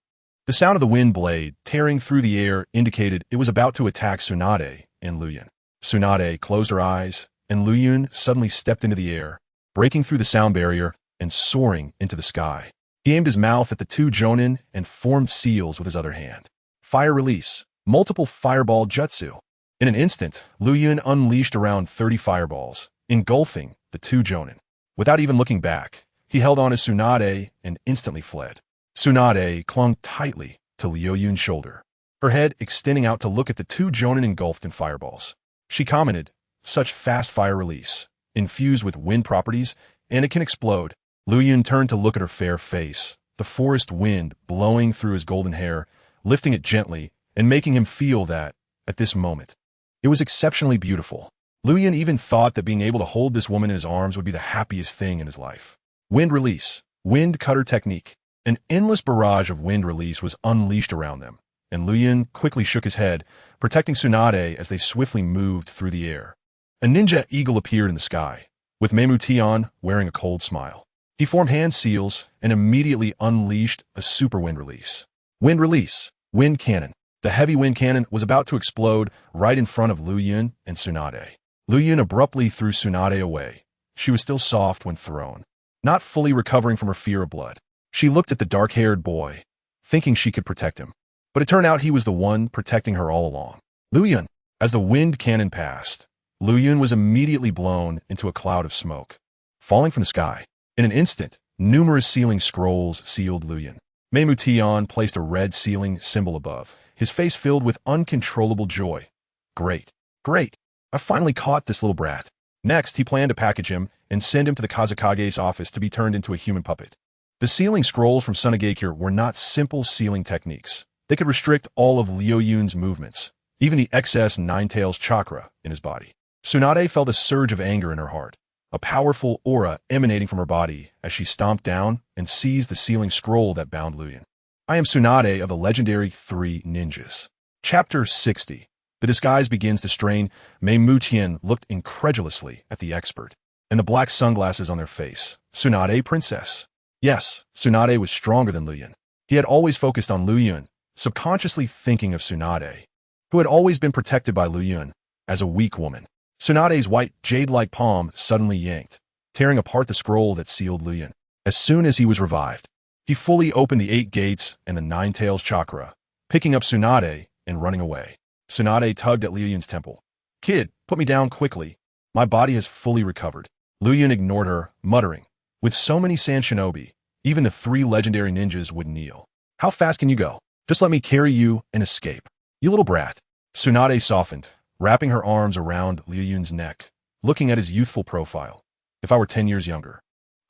Speaker 1: The sound of the wind blade tearing through the air indicated it was about to attack Tsunade and Liu Yun. Tsunade closed her eyes, and Liu Yun suddenly stepped into the air, breaking through the sound barrier and soaring into the sky. He aimed his mouth at the two jonin and formed seals with his other hand. Fire release, multiple fireball jutsu. In an instant, Liu Yun unleashed around 30 fireballs, engulfing the two jonin. Without even looking back, he held on to Tsunade and instantly fled. Tsunade clung tightly to Liu Yun's shoulder, her head extending out to look at the two jonin engulfed in fireballs. She commented, such fast fire release, infused with wind properties, and it can explode. Liu Yun turned to look at her fair face, the forest wind blowing through his golden hair, lifting it gently and making him feel that, at this moment, it was exceptionally beautiful. Liu Yun even thought that being able to hold this woman in his arms would be the happiest thing in his life. Wind release, wind cutter technique. An endless barrage of wind release was unleashed around them, and Liu Yun quickly shook his head, protecting Tsunade as they swiftly moved through the air. A ninja eagle appeared in the sky, with Meimutian wearing a cold smile. He formed hand seals and immediately unleashed a super wind release. Wind release, wind cannon. The heavy wind cannon was about to explode right in front of Liu Yun and Tsunade. Liu Yun abruptly threw Tsunade away. She was still soft when thrown, not fully recovering from her fear of blood. She looked at the dark-haired boy, thinking she could protect him. But it turned out he was the one protecting her all along. Liu Yun. As the wind cannon passed, Liu Yun was immediately blown into a cloud of smoke, falling from the sky. In an instant, numerous sealing scrolls sealed Liu Yun. Meimutian placed a red sealing symbol above, his face filled with uncontrollable joy. Great, great. I finally caught this little brat. Next, he planned to package him and send him to the Kazakage's office to be turned into a human puppet. The sealing scrolls from Sunagakure were not simple sealing techniques. They could restrict all of Liu Yun's movements, even the excess nine-tails chakra in his body. Tsunade felt a surge of anger in her heart, a powerful aura emanating from her body as she stomped down and seized the sealing scroll that bound Liu Yun. I am Tsunade of the legendary Three Ninjas. Chapter 60. The disguise begins to strain. Meimutian looked incredulously at the expert, and the black sunglasses on their face. Tsunade, princess. Yes, Tsunade was stronger than Liu Yun. He had always focused on Liu Yun, subconsciously thinking of Tsunade, who had always been protected by Liu Yun, as a weak woman. Tsunade's white, jade-like palm suddenly yanked, tearing apart the scroll that sealed Liu Yun. As soon as he was revived, he fully opened the 8 gates and the nine-tails chakra, picking up Tsunade and running away. Tsunade tugged at Liu Yun's temple. Kid, put me down quickly. My body has fully recovered. Liu Yun ignored her, muttering, with so many sand shinobi, even the 3 legendary ninjas would kneel. How fast can you go? Just let me carry you and escape. You little brat. Tsunade softened, wrapping her arms around Liu Yun's neck, looking at his youthful profile. If I were 10 years younger,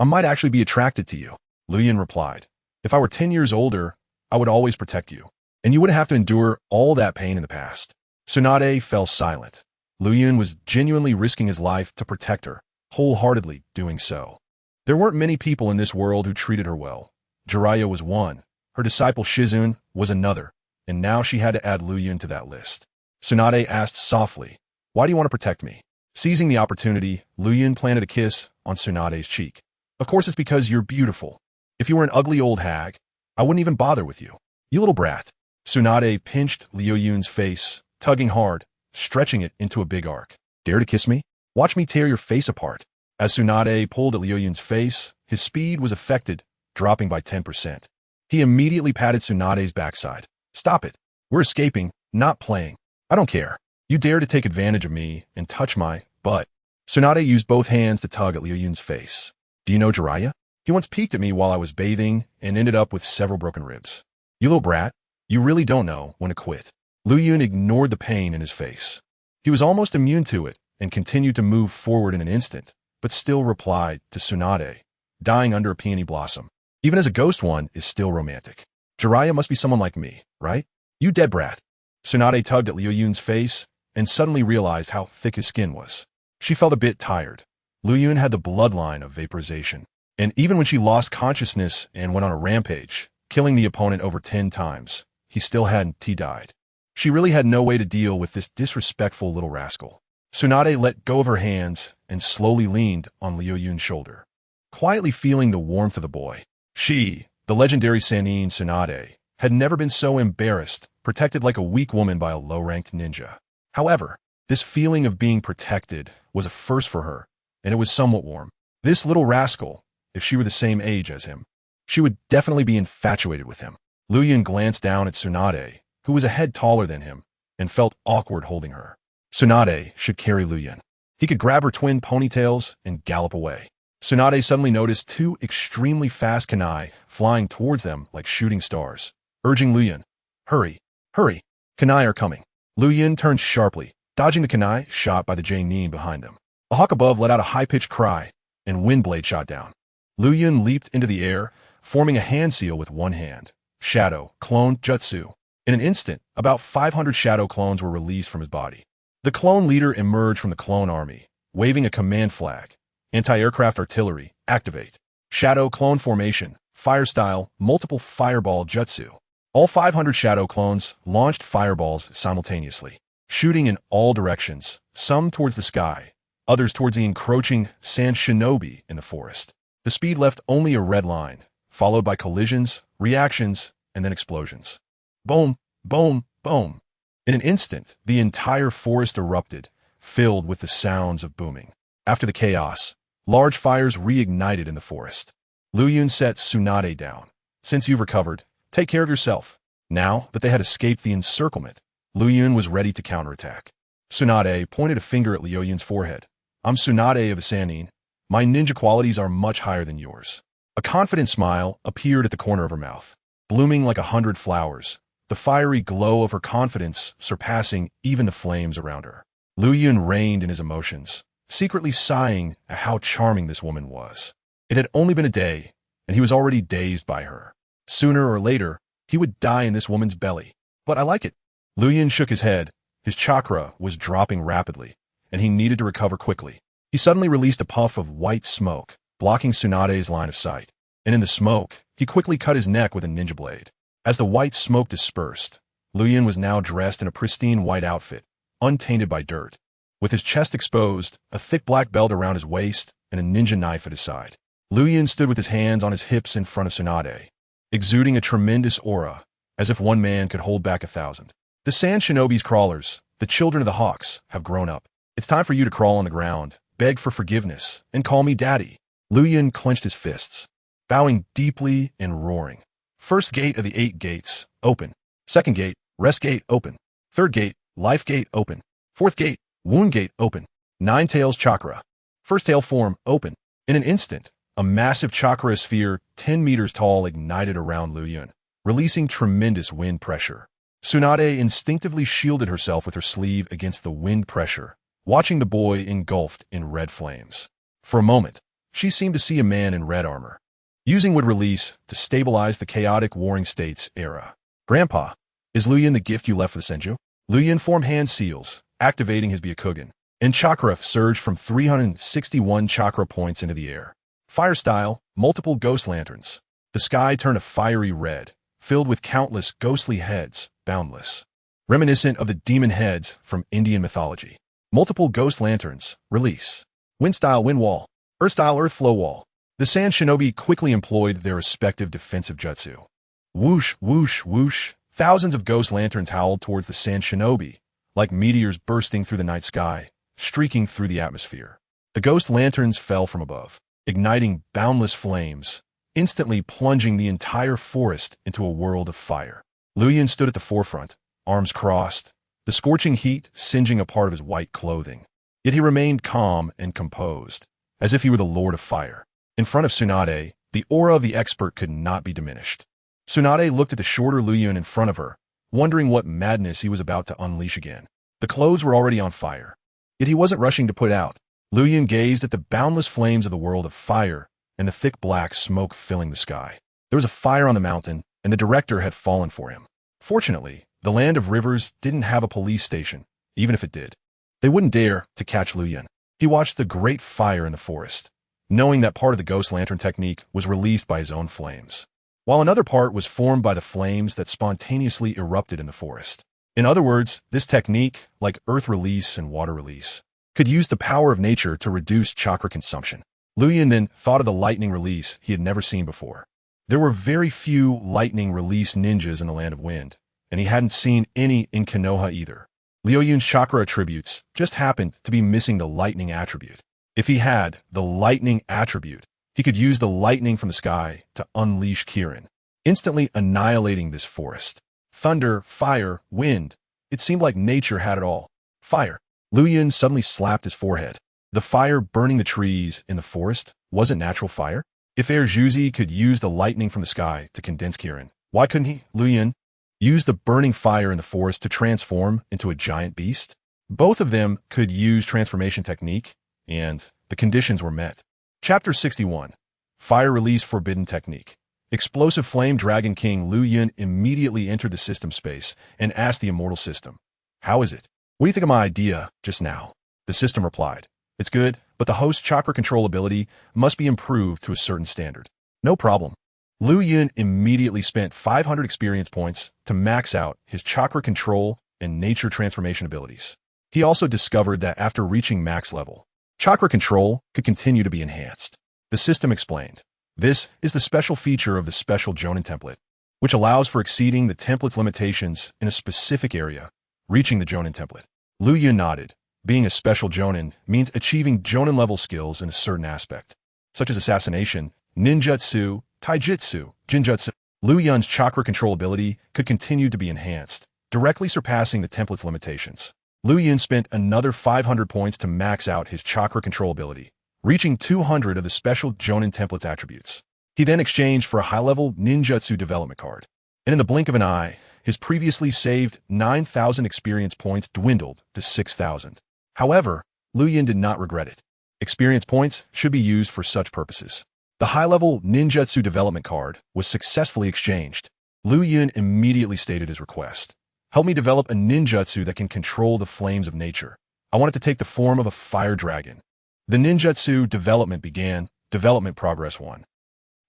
Speaker 1: I might actually be attracted to you, Liu Yun replied. If I were 10 years older, I would always protect you, and you wouldn't have to endure all that pain in the past. Tsunade fell silent. Liu Yun was genuinely risking his life to protect her, wholeheartedly doing so. There weren't many people in this world who treated her well. Jiraiya was one, her disciple Shizune was another, and now she had to add Liu Yun to that list. Tsunade asked softly, "Why do you want to protect me?" Seizing the opportunity, Liu Yun planted a kiss on Tsunade's cheek. "Of course it's because you're beautiful. If you were an ugly old hag, I wouldn't even bother with you. You little brat." Tsunade pinched Liu Yun's face, tugging hard, stretching it into a big arc. "Dare to kiss me? Watch me tear your face apart." As Tsunade pulled at Liu Yun's face, his speed was affected, dropping by 10%. He immediately patted Tsunade's backside. "Stop it. We're escaping, not playing. I don't care. You dare to take advantage of me and touch my butt." Tsunade used both hands to tug at Liu Yun's face. "Do you know Jiraiya? He once peeked at me while I was bathing and ended up with several broken ribs. You little brat, you really don't know when to quit." Liu Yun ignored the pain in his face. He was almost immune to it and continued to move forward in an instant, but still replied to Tsunade, dying under a peony blossom. "Even as a ghost, one is still romantic. Jiraiya must be someone like me, right? You dead brat." Tsunade tugged at Liu Yun's face and suddenly realized how thick his skin was. She felt a bit tired. Liu Yun had the bloodline of vaporization, and even when she lost consciousness and went on a rampage, killing the opponent over 10 times, he still hadn't died. She really had no way to deal with this disrespectful little rascal. Tsunade let go of her hands and slowly leaned on Liu Yun's shoulder, quietly feeling the warmth of the boy. She, the legendary Sannin Tsunade, had never been so embarrassed, protected like a weak woman by a low-ranked ninja. However, this feeling of being protected was a first for her, and it was somewhat warm. This little rascal, if she were the same age as him, she would definitely be infatuated with him. Liu Yun glanced down at Tsunade, who was a head taller than him, and felt awkward holding her. Tsunade should carry Liu Yun. He could grab her twin ponytails and gallop away. Tsunade suddenly noticed 2 extremely fast kunai flying towards them like shooting stars, urging Liu Yun, "Hurry, hurry, kunai are coming." Liu Yun turned sharply, dodging the kunai shot by the Jainin behind them. A hawk above let out a high-pitched cry, and Windblade shot down. Liu Yun leaped into the air, forming a hand seal with one hand. Shadow, clone, jutsu. In an instant, about 500 shadow clones were released from his body. The clone leader emerged from the clone army, waving a command flag. Anti-aircraft artillery, activate. Shadow clone formation, fire style, multiple fireball jutsu. All 500 shadow clones launched fireballs simultaneously, shooting in all directions, some towards the sky, others towards the encroaching sand shinobi in the forest. The speed left only a red line, followed by collisions, reactions, and then explosions. Boom, boom, boom. In an instant, the entire forest erupted, filled with the sounds of booming. After the chaos, large fires reignited in the forest. Liu Yun set Tsunade down. "Since you've recovered, take care of yourself." Now that they had escaped the encirclement, Liu Yun was ready to counterattack. Tsunade pointed a finger at Liu Yun's forehead. "I'm Tsunade of the Sannin. My ninja qualities are much higher than yours." A confident smile appeared at the corner of her mouth, blooming like 100 flowers, the fiery glow of her confidence surpassing even the flames around her. Liu Yun reigned in his emotions, secretly sighing at how charming this woman was. It had only been a day, and he was already dazed by her. Sooner or later, he would die in this woman's belly. But I like it. Liu Yun shook his head. His chakra was dropping rapidly, and he needed to recover quickly. He suddenly released a puff of white smoke, blocking Tsunade's line of sight. And in the smoke, he quickly cut his neck with a ninja blade. As the white smoke dispersed, Liu Yun was now dressed in a pristine white outfit, untainted by dirt. With his chest exposed, a thick black belt around his waist, and a ninja knife at his side. Liu Yun stood with his hands on his hips in front of Tsunade, exuding a tremendous aura, as if one man could hold back 1,000. "The Sand Shinobi's crawlers, the children of the Hawks, have grown up. It's time for you to crawl on the ground, beg for forgiveness, and call me daddy." Liu Yun clenched his fists, bowing deeply and roaring. "First gate of the 8 gates, open. Second gate, rest gate, open. Third gate, life gate, open. Fourth gate, wound gate, open. 9 tails chakra. First tail form, open." In an instant, a massive chakra sphere 10 meters tall ignited around Liu Yun, releasing tremendous wind pressure. Tsunade instinctively shielded herself with her sleeve against the wind pressure, watching the boy engulfed in red flames. For a moment, she seemed to see a man in red armor. Using would release to stabilize the chaotic warring states era. Grandpa, is Liu Yun the gift you left for the Senju? Liu Yun formed hand seals, activating his Byakugan, and chakra surged from 361 chakra points into the air. Fire style, multiple ghost lanterns. The sky turned a fiery red, filled with countless ghostly heads, boundless. Reminiscent of the demon heads from Indian mythology. Multiple ghost lanterns, release. Wind style, wind wall. Earth style, earth flow wall. The sand shinobi quickly employed their respective defensive jutsu. Whoosh, whoosh, whoosh. Thousands of ghost lanterns howled towards the sand shinobi, like meteors bursting through the night sky, streaking through the atmosphere. The ghost lanterns fell from above, igniting boundless flames, instantly plunging the entire forest into a world of fire. Liu Yun stood at the forefront, arms crossed, the scorching heat singeing a part of his white clothing. Yet he remained calm and composed, as if he were the Lord of Fire. In front of Tsunade, the aura of the expert could not be diminished. Tsunade looked at the shorter Liu Yun in front of her, wondering what madness he was about to unleash again. The clothes were already on fire, yet he wasn't rushing to put out. Liu Yun gazed at the boundless flames of the world of fire and the thick black smoke filling the sky. There was a fire on the mountain, and the director had fallen for him. Fortunately, the land of rivers didn't have a police station, even if it did. They wouldn't dare to catch Liu Yun. He watched the great fire in the forest, knowing that part of the ghost lantern technique was released by his own flames, while another part was formed by the flames that spontaneously erupted in the forest. In other words, this technique, like earth release and water release, could use the power of nature to reduce chakra consumption. Liu Yun then thought of the lightning release he had never seen before. There were very few lightning release ninjas in the Land of Wind, and he hadn't seen any in Konoha either. Liu Yun's chakra attributes just happened to be missing the lightning attribute. If he had the lightning attribute, he could use the lightning from the sky to unleash Kirin, instantly annihilating this forest. Thunder, fire, wind. It seemed like nature had it all. Fire. Liu Yun suddenly slapped his forehead. The fire burning the trees in the forest wasn't natural fire. If Air Juzi could use the lightning from the sky to condense Kirin, why couldn't he, Liu Yun, use the burning fire in the forest to transform into a giant beast? Both of them could use transformation technique, and the conditions were met. Chapter 61. Fire Release Forbidden Technique. Explosive Flame Dragon King Liu Yun immediately entered the system space and asked the Immortal system, "How is it? What do you think of my idea just now?" The system replied, "It's good, but the host's chakra control ability must be improved to a certain standard." "No problem." Liu Yun immediately spent 500 experience points to max out his chakra control and nature transformation abilities. He also discovered that after reaching max level, chakra control could continue to be enhanced. The system explained, "This is the special feature of the special Jonin template, which allows for exceeding the template's limitations in a specific area, reaching the Jonin template." Liu Yun nodded. Being a special Jonin means achieving Jonin-level skills in a certain aspect, such as assassination, ninjutsu, taijutsu, jinjutsu. Liu Yun's chakra control ability could continue to be enhanced, directly surpassing the template's limitations. Liu Yun spent another 500 points to max out his chakra control ability, reaching 200 of the special Jonin template's attributes. He then exchanged for a high-level ninjutsu development card, and in the blink of an eye, his previously saved 9,000 experience points dwindled to 6,000. However, Liu Yun did not regret it. Experience points should be used for such purposes. The high-level ninjutsu development card was successfully exchanged. Liu Yun immediately stated his request. "Help me develop a ninjutsu that can control the flames of nature. I want it to take the form of a fire dragon." The ninjutsu development began. Development progress 1,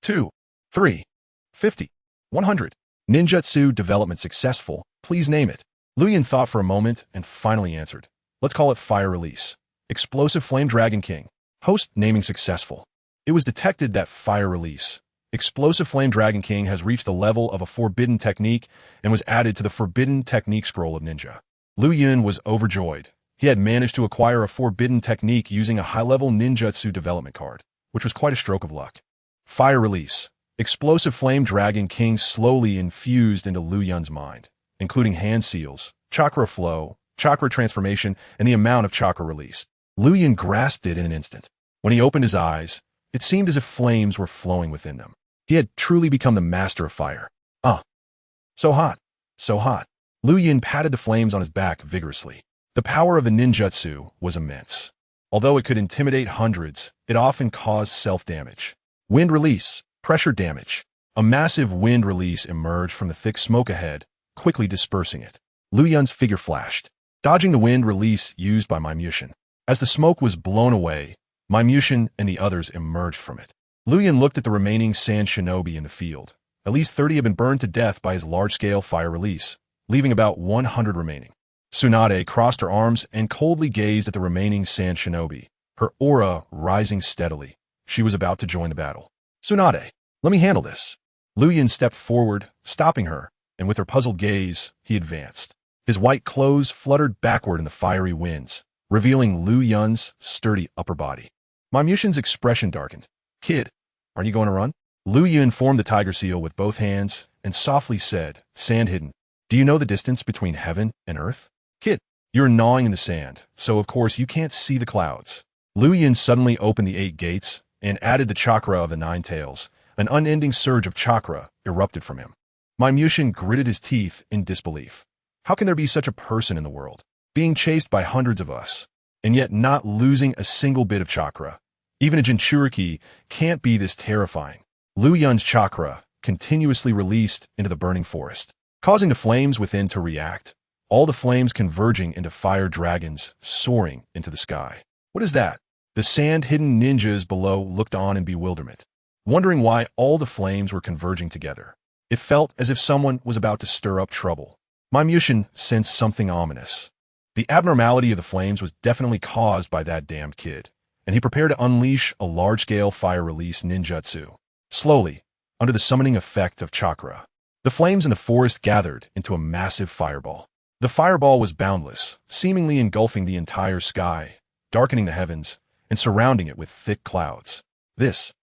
Speaker 1: 2, 3, 50, 100. Ninjutsu development successful. Please name it. Liu Yun thought for a moment and finally answered. "Let's call it Fire Release. Explosive Flame Dragon King. Host naming successful." It was detected that Fire Release, Explosive Flame Dragon King, has reached the level of a forbidden technique and was added to the Forbidden Technique Scroll of Ninja. Liu Yun was overjoyed. He had managed to acquire a forbidden technique using a high-level ninjutsu development card, which was quite a stroke of luck. Fire Release. Explosive Flame Dragon King slowly infused into Liu Yun's mind, including hand seals, chakra flow, chakra transformation, and the amount of chakra released. Liu Yun grasped it in an instant. When he opened his eyes, it seemed as if flames were flowing within them. He had truly become the master of fire. So hot, so hot. Liu Yun patted the flames on his back vigorously. The power of the ninjutsu was immense. Although it could intimidate hundreds, it often caused self-damage. Wind Release. Pressure damage. A massive wind release emerged from the thick smoke ahead, quickly dispersing it. Liu Yun's figure flashed, dodging the wind release used by Mushin. As the smoke was blown away, Mushin and the others emerged from it. Liu Yun looked at the remaining sand shinobi in the field. At least 30 had been burned to death by his large-scale fire release, leaving about 100 remaining. Tsunade crossed her arms and coldly gazed at the remaining sand shinobi, her aura rising steadily. She was about to join the battle. "Tsunade, let me handle this." Liu Yun stepped forward, stopping her, and with her puzzled gaze, he advanced. His white clothes fluttered backward in the fiery winds, revealing Liu Yun's sturdy upper body. Mushin's expression darkened. "Kid, are you going to run?" Liu Yun formed the tiger seal with both hands and softly said, sand hidden, "Do you know the distance between heaven and earth?" "Kid, you're gnawing in the sand, so of course you can't see the clouds." Liu Yun suddenly opened the 8 gates and added the chakra of the 9 tails. An unending surge of chakra erupted from him. Mushin gritted his teeth in disbelief. How can there be such a person in the world, being chased by hundreds of us, and yet not losing a single bit of chakra? Even a Jinchuriki can't be this terrifying. Liu Yun's chakra continuously released into the burning forest, causing the flames within to react, all the flames converging into fire dragons soaring into the sky. What is that? The sand-hidden ninjas below looked on in bewilderment, wondering why all the flames were converging together. It felt as if someone was about to stir up trouble. Mushin sensed something ominous. The abnormality of the flames was definitely caused by that damned kid, and he prepared to unleash a large-scale fire release ninjutsu. Slowly, under the summoning effect of chakra, the flames in the forest gathered into a massive fireball. The fireball was boundless, seemingly engulfing the entire sky, darkening the heavens, and surrounding it with thick clouds. This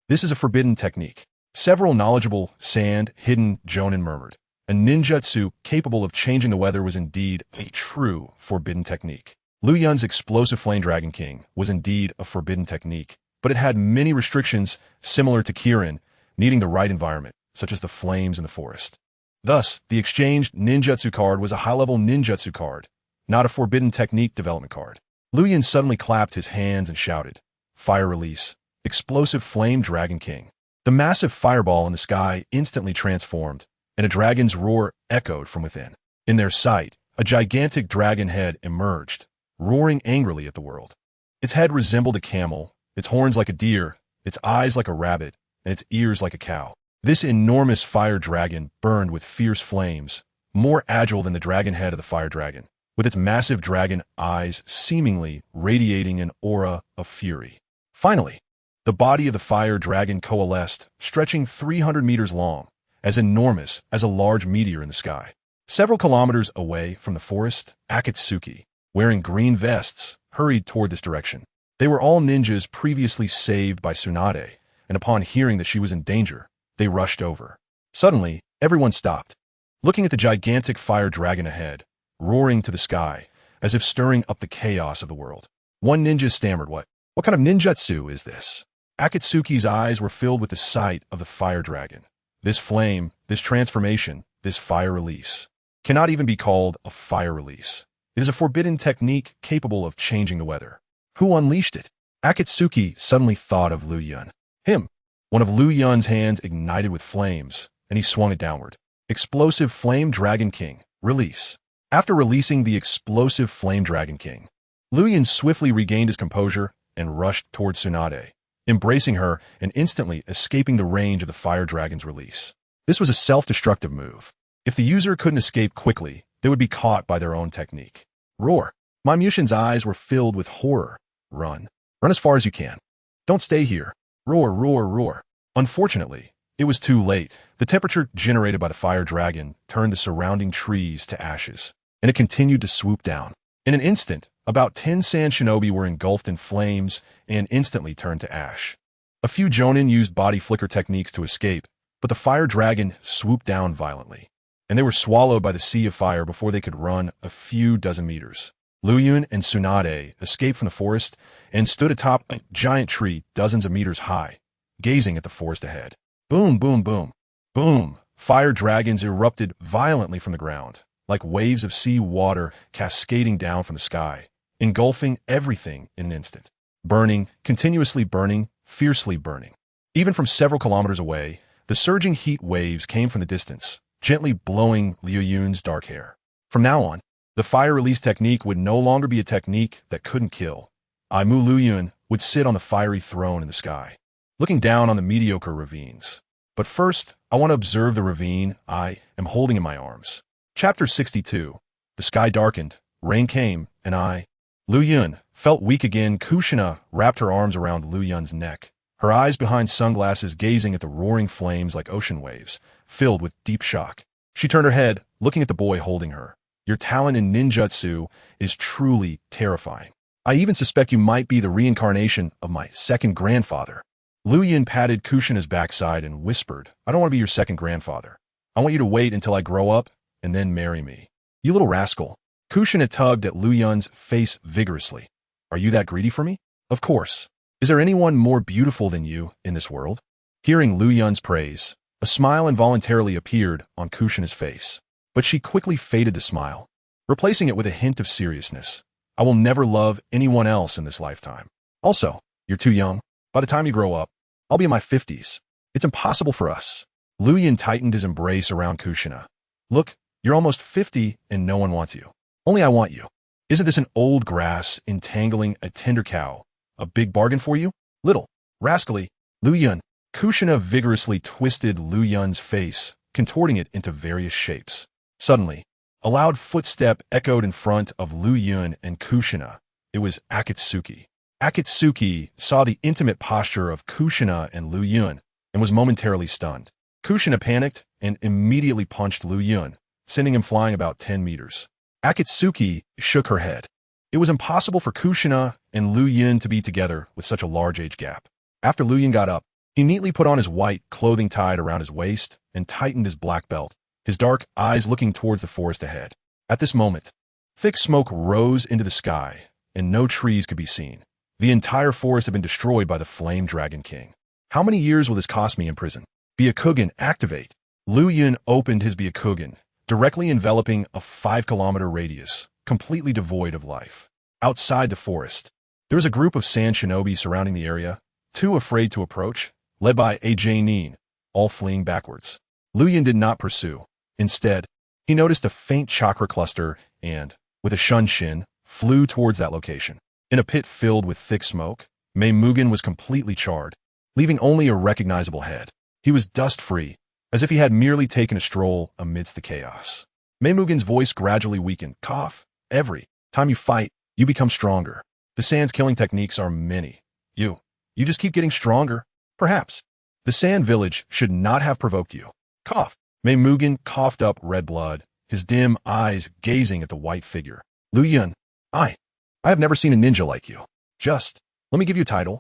Speaker 1: is a forbidden technique. Several knowledgeable, sand-hidden jonin murmured. A ninjutsu capable of changing the weather was indeed a true forbidden technique. Liu Yun's explosive Flame Dragon King was indeed a forbidden technique, but it had many restrictions similar to Kirin, needing the right environment, such as the flames in the forest. Thus, the exchanged ninjutsu card was a high-level ninjutsu card, not a forbidden technique development card. Liu Yun suddenly clapped his hands and shouted, "Fire release! Explosive Flame Dragon King!" The massive fireball in the sky instantly transformed, and a dragon's roar echoed from within. In their sight, a gigantic dragon head emerged, roaring angrily at the world. Its head resembled a camel, its horns like a deer, its eyes like a rabbit, and its ears like a cow. This enormous fire dragon burned with fierce flames, more agile than the dragon head of the fire dragon, with its massive dragon eyes seemingly radiating an aura of fury. Finally, the body of the fire dragon coalesced, stretching 300 meters long, as enormous as a large meteor in the sky. Several kilometers away from the forest, Akatsuki, wearing green vests, hurried toward this direction. They were all ninjas previously saved by Tsunade, and upon hearing that she was in danger, they rushed over. Suddenly, everyone stopped, looking at the gigantic fire dragon ahead, roaring to the sky, as if stirring up the chaos of the world. One ninja stammered, What kind of ninjutsu is this?" Akatsuki's eyes were filled with the sight of the fire dragon. This flame, this transformation, this fire release cannot even be called a fire release. It is a forbidden technique capable of changing the weather. Who unleashed it? Akatsuki suddenly thought of Liu Yun. Him. One of Liu Yun's hands ignited with flames, and he swung it downward. Explosive Flame Dragon King. Release. After releasing the explosive Flame Dragon King, Liu Yun swiftly regained his composure and rushed towards Tsunade, embracing her and instantly escaping the range of the fire dragon's release. This was a self-destructive move. If the user couldn't escape quickly, they would be caught by their own technique. Roar. Mushin's eyes were filled with horror. Run. Run as far as you can. Don't stay here. Roar, roar, roar. Unfortunately, it was too late. The temperature generated by the fire dragon turned the surrounding trees to ashes, and it continued to swoop down. In an instant, about 10 sand shinobi were engulfed in flames and instantly turned to ash. A few jonin used body flicker techniques to escape, but the fire dragon swooped down violently, and they were swallowed by the sea of fire before they could run a few dozen meters. Liu Yun and Tsunade escaped from the forest and stood atop a giant tree dozens of meters high, gazing at the forest ahead. Boom, boom, boom. Boom! Fire dragons erupted violently from the ground, like waves of sea water cascading down from the sky, engulfing everything in an instant. Burning, continuously burning, fiercely burning. Even from several kilometers away, the surging heat waves came from the distance, gently blowing Liu Yun's dark hair. From now on, the fire release technique would no longer be a technique that couldn't kill. Liu Yun would sit on the fiery throne in the sky, looking down on the mediocre ravines. But first, I want to observe the ravine I am holding in my arms. Chapter 62. The sky darkened, rain came, and Liu Yun, felt weak again. Kushina wrapped her arms around Liu Yun's neck, her eyes behind sunglasses gazing at the roaring flames like ocean waves, filled with deep shock. She turned her head, looking at the boy holding her. Your talent in ninjutsu is truly terrifying. I even suspect you might be the reincarnation of my second grandfather. Liu Yun patted Kushina's backside and whispered, I don't want to be your second grandfather. I want you to wait until I grow up and then marry me. You little rascal. Kushina tugged at Liu Yun's face vigorously. Are you that greedy for me? Of course. Is there anyone more beautiful than you in this world? Hearing Liu Yun's praise, a smile involuntarily appeared on Kushina's face, but she quickly faded the smile, replacing it with a hint of seriousness. I will never love anyone else in this lifetime. Also, you're too young. By the time you grow up, I'll be in my 50s. It's impossible for us. Liu Yun tightened his embrace around Kushina. Look, you're almost 50 and no one wants you. Only I want you. Isn't this an old grass entangling a tender cow? A big bargain for you? Little. Rascally. Liu Yun. Kushina vigorously twisted Liu Yun's face, contorting it into various shapes. Suddenly, a loud footstep echoed in front of Liu Yun and Kushina. It was Akatsuki. Akatsuki saw the intimate posture of Kushina and Liu Yun and was momentarily stunned. Kushina panicked and immediately punched Liu Yun, sending him flying about 10 meters. Akatsuki shook her head. It was impossible for Kushina and Liu Yun to be together with such a large age gap. After Liu Yun got up, he neatly put on his white clothing tied around his waist and tightened his black belt, his dark eyes looking towards the forest ahead. At this moment, thick smoke rose into the sky, and no trees could be seen. The entire forest had been destroyed by the Flame Dragon King. How many years will this cost me in prison? Byakugan, activate. Liu Yun opened his Byakugan, directly enveloping a 5-kilometer radius, completely devoid of life. Outside the forest, there was a group of sand shinobi surrounding the area, too afraid to approach, led by Nin, all fleeing backwards. Liu Yun did not pursue. Instead, he noticed a faint chakra cluster and, with a shunshin, flew towards that location. In a pit filled with thick smoke, Mugen was completely charred, leaving only a recognizable head. He was dust-free, as if he had merely taken a stroll amidst the chaos. Mugen's voice gradually weakened. Cough. Every time you fight, you become stronger. The sand's killing techniques are many. You just keep getting stronger. Perhaps. The sand village should not have provoked you. Cough. Mugen coughed up red blood, his dim eyes gazing at the white figure. Liu Yun. I have never seen a ninja like you. Just, let me give you a title.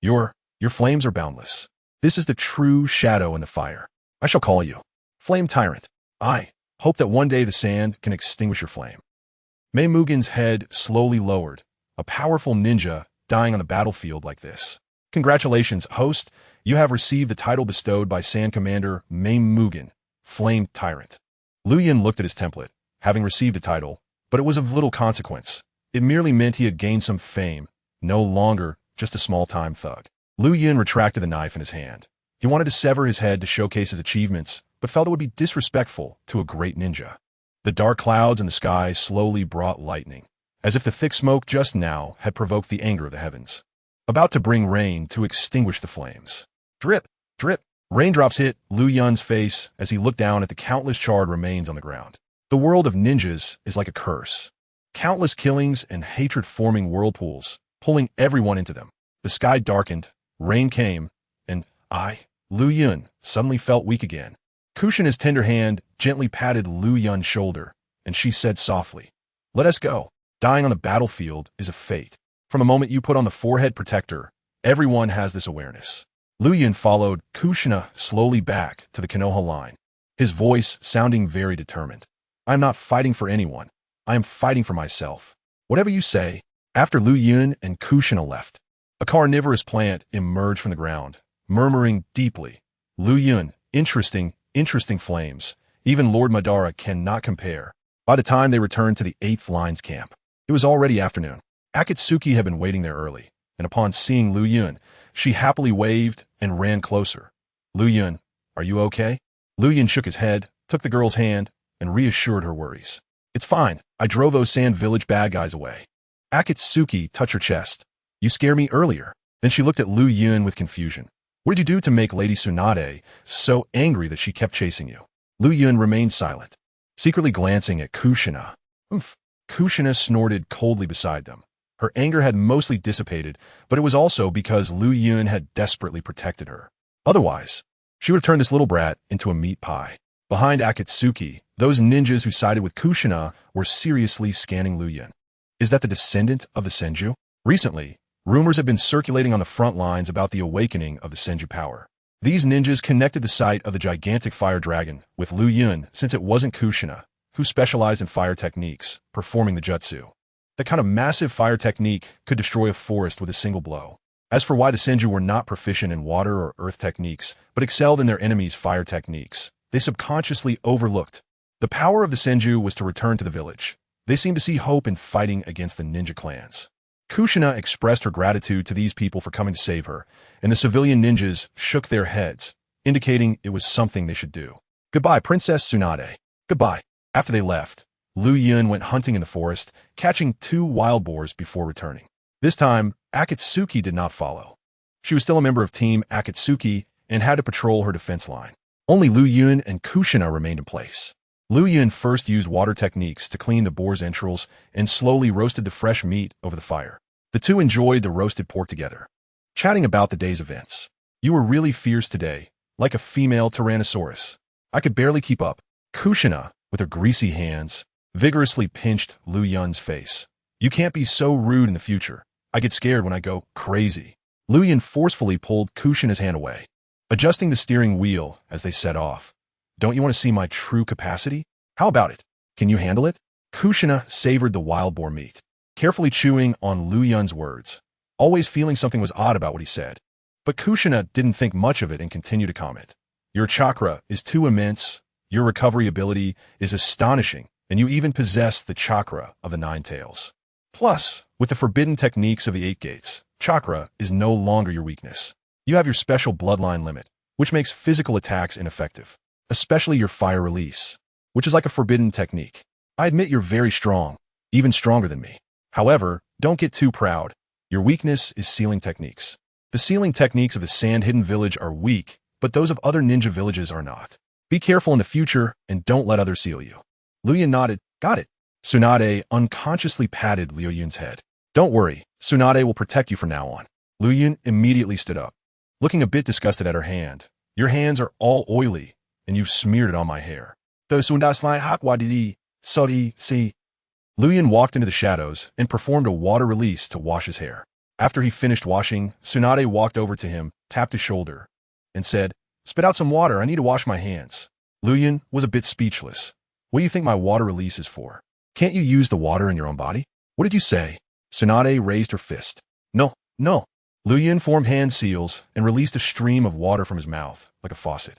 Speaker 1: Your flames are boundless. This is the true shadow in the fire. I shall call you Flame Tyrant. I hope that one day the sand can extinguish your flame. Mugen's head slowly lowered, a powerful ninja dying on the battlefield like this. Congratulations, host. You have received the title bestowed by Sand Commander Mugen, Flame Tyrant. Liu Yun looked at his template, having received a title, but it was of little consequence. It merely meant he had gained some fame, no longer just a small-time thug. Liu Yun retracted the knife in his hand. He wanted to sever his head to showcase his achievements, but felt it would be disrespectful to a great ninja. The dark clouds in the sky slowly brought lightning, as if the thick smoke just now had provoked the anger of the heavens, about to bring rain to extinguish the flames. Drip, drip. Raindrops hit Liu Yun's face as he looked down at the countless charred remains on the ground. The world of ninjas is like a curse. Countless killings and hatred-forming whirlpools, pulling everyone into them. The sky darkened, rain came, and Liu Yun, suddenly felt weak again. Kushina's tender hand gently patted Liu Yun's shoulder, and she said softly, Let us go. Dying on the battlefield is a fate. From the moment you put on the forehead protector, everyone has this awareness. Liu Yun followed Kushina slowly back to the Konoha line, his voice sounding very determined. I am not fighting for anyone. I am fighting for myself. Whatever you say. After Liu Yun and Kushina left, a carnivorous plant emerged from the ground, murmuring deeply. Liu Yun, interesting flames. Even Lord Madara cannot compare. By the time they returned to the 8th Line's camp, it was already afternoon. Akatsuki had been waiting there early, and upon seeing Liu Yun, She happily waved and ran closer. Liu Yun, are you okay? Liu Yun shook his head, took the girl's hand, and reassured her worries. It's fine. I drove those Sand Village bad guys away. Akatsuki touched her chest. You scared me earlier. Then she looked at Liu Yun with confusion. What did you do to make Lady Tsunade so angry that she kept chasing you? Liu Yun remained silent, secretly glancing at Kushina. Oof. Kushina snorted coldly beside them. Her anger had mostly dissipated, but it was also because Liu Yun had desperately protected her. Otherwise, she would have turned this little brat into a meat pie. Behind Akatsuki, those ninjas who sided with Kushina were seriously scanning Liu Yun. Is that the descendant of the Senju? Recently, rumors have been circulating on the front lines about the awakening of the Senju power. These ninjas connected the sight of the gigantic fire dragon with Liu Yun since it wasn't Kushina, who specialized in fire techniques, performing the jutsu. That kind of massive fire technique could destroy a forest with a single blow. As for why the Senju were not proficient in water or earth techniques, but excelled in their enemies' fire techniques, they subconsciously overlooked. The power of the Senju was to return to the village. They seemed to see hope in fighting against the ninja clans. Kushina expressed her gratitude to these people for coming to save her, and the civilian ninjas shook their heads, indicating it was something they should do. Goodbye, Princess Tsunade. Goodbye. After they left, Liu Yun went hunting in the forest, catching 2 wild boars before returning. This time, Akatsuki did not follow. She was still a member of Team Akatsuki and had to patrol her defense line. Only Liu Yun and Kushina remained in place. Liu Yun first used water techniques to clean the boar's entrails and slowly roasted the fresh meat over the fire. The two enjoyed the roasted pork together, chatting about the day's events. You were really fierce today, like a female Tyrannosaurus. I could barely keep up. Kushina, with her greasy hands, vigorously pinched Liu Yun's face. You can't be so rude in the future. I get scared when I go crazy. Liu Yun forcefully pulled Kushina's hand away, adjusting the steering wheel as they set off. Don't you want to see my true capacity? How about it? Can you handle it? Kushina savored the wild boar meat, carefully chewing on Liu Yun's words, always feeling something was odd about what he said. But Kushina didn't think much of it and continued to comment. Your chakra is too immense, your recovery ability is astonishing, and you even possess the chakra of the 9 tails. Plus, with the forbidden techniques of the 8 gates, chakra is no longer your weakness. You have your special bloodline limit, which makes physical attacks ineffective, especially your fire release, which is like a forbidden technique. I admit you're very strong, even stronger than me. However, don't get too proud. Your weakness is sealing techniques. The sealing techniques of the Sand Hidden Village are weak, but those of other ninja villages are not. Be careful in the future and don't let others seal you. Liu Yun nodded. Got it. Tsunade unconsciously patted Liu Yun's head. Don't worry, Tsunade will protect you from now on. Liu Yun immediately stood up, looking a bit disgusted at her hand. Your hands are all oily, and you've smeared it on my hair. Liu Yun walked into the shadows and performed a water release to wash his hair. After he finished washing, Tsunade walked over to him, tapped his shoulder, and said, Spit out some water, I need to wash my hands. Liu Yun was a bit speechless. What do you think my water release is for? Can't you use the water in your own body? What did you say? Tsunade raised her fist. No. Liu Yun formed hand seals and released a stream of water from his mouth, like a faucet.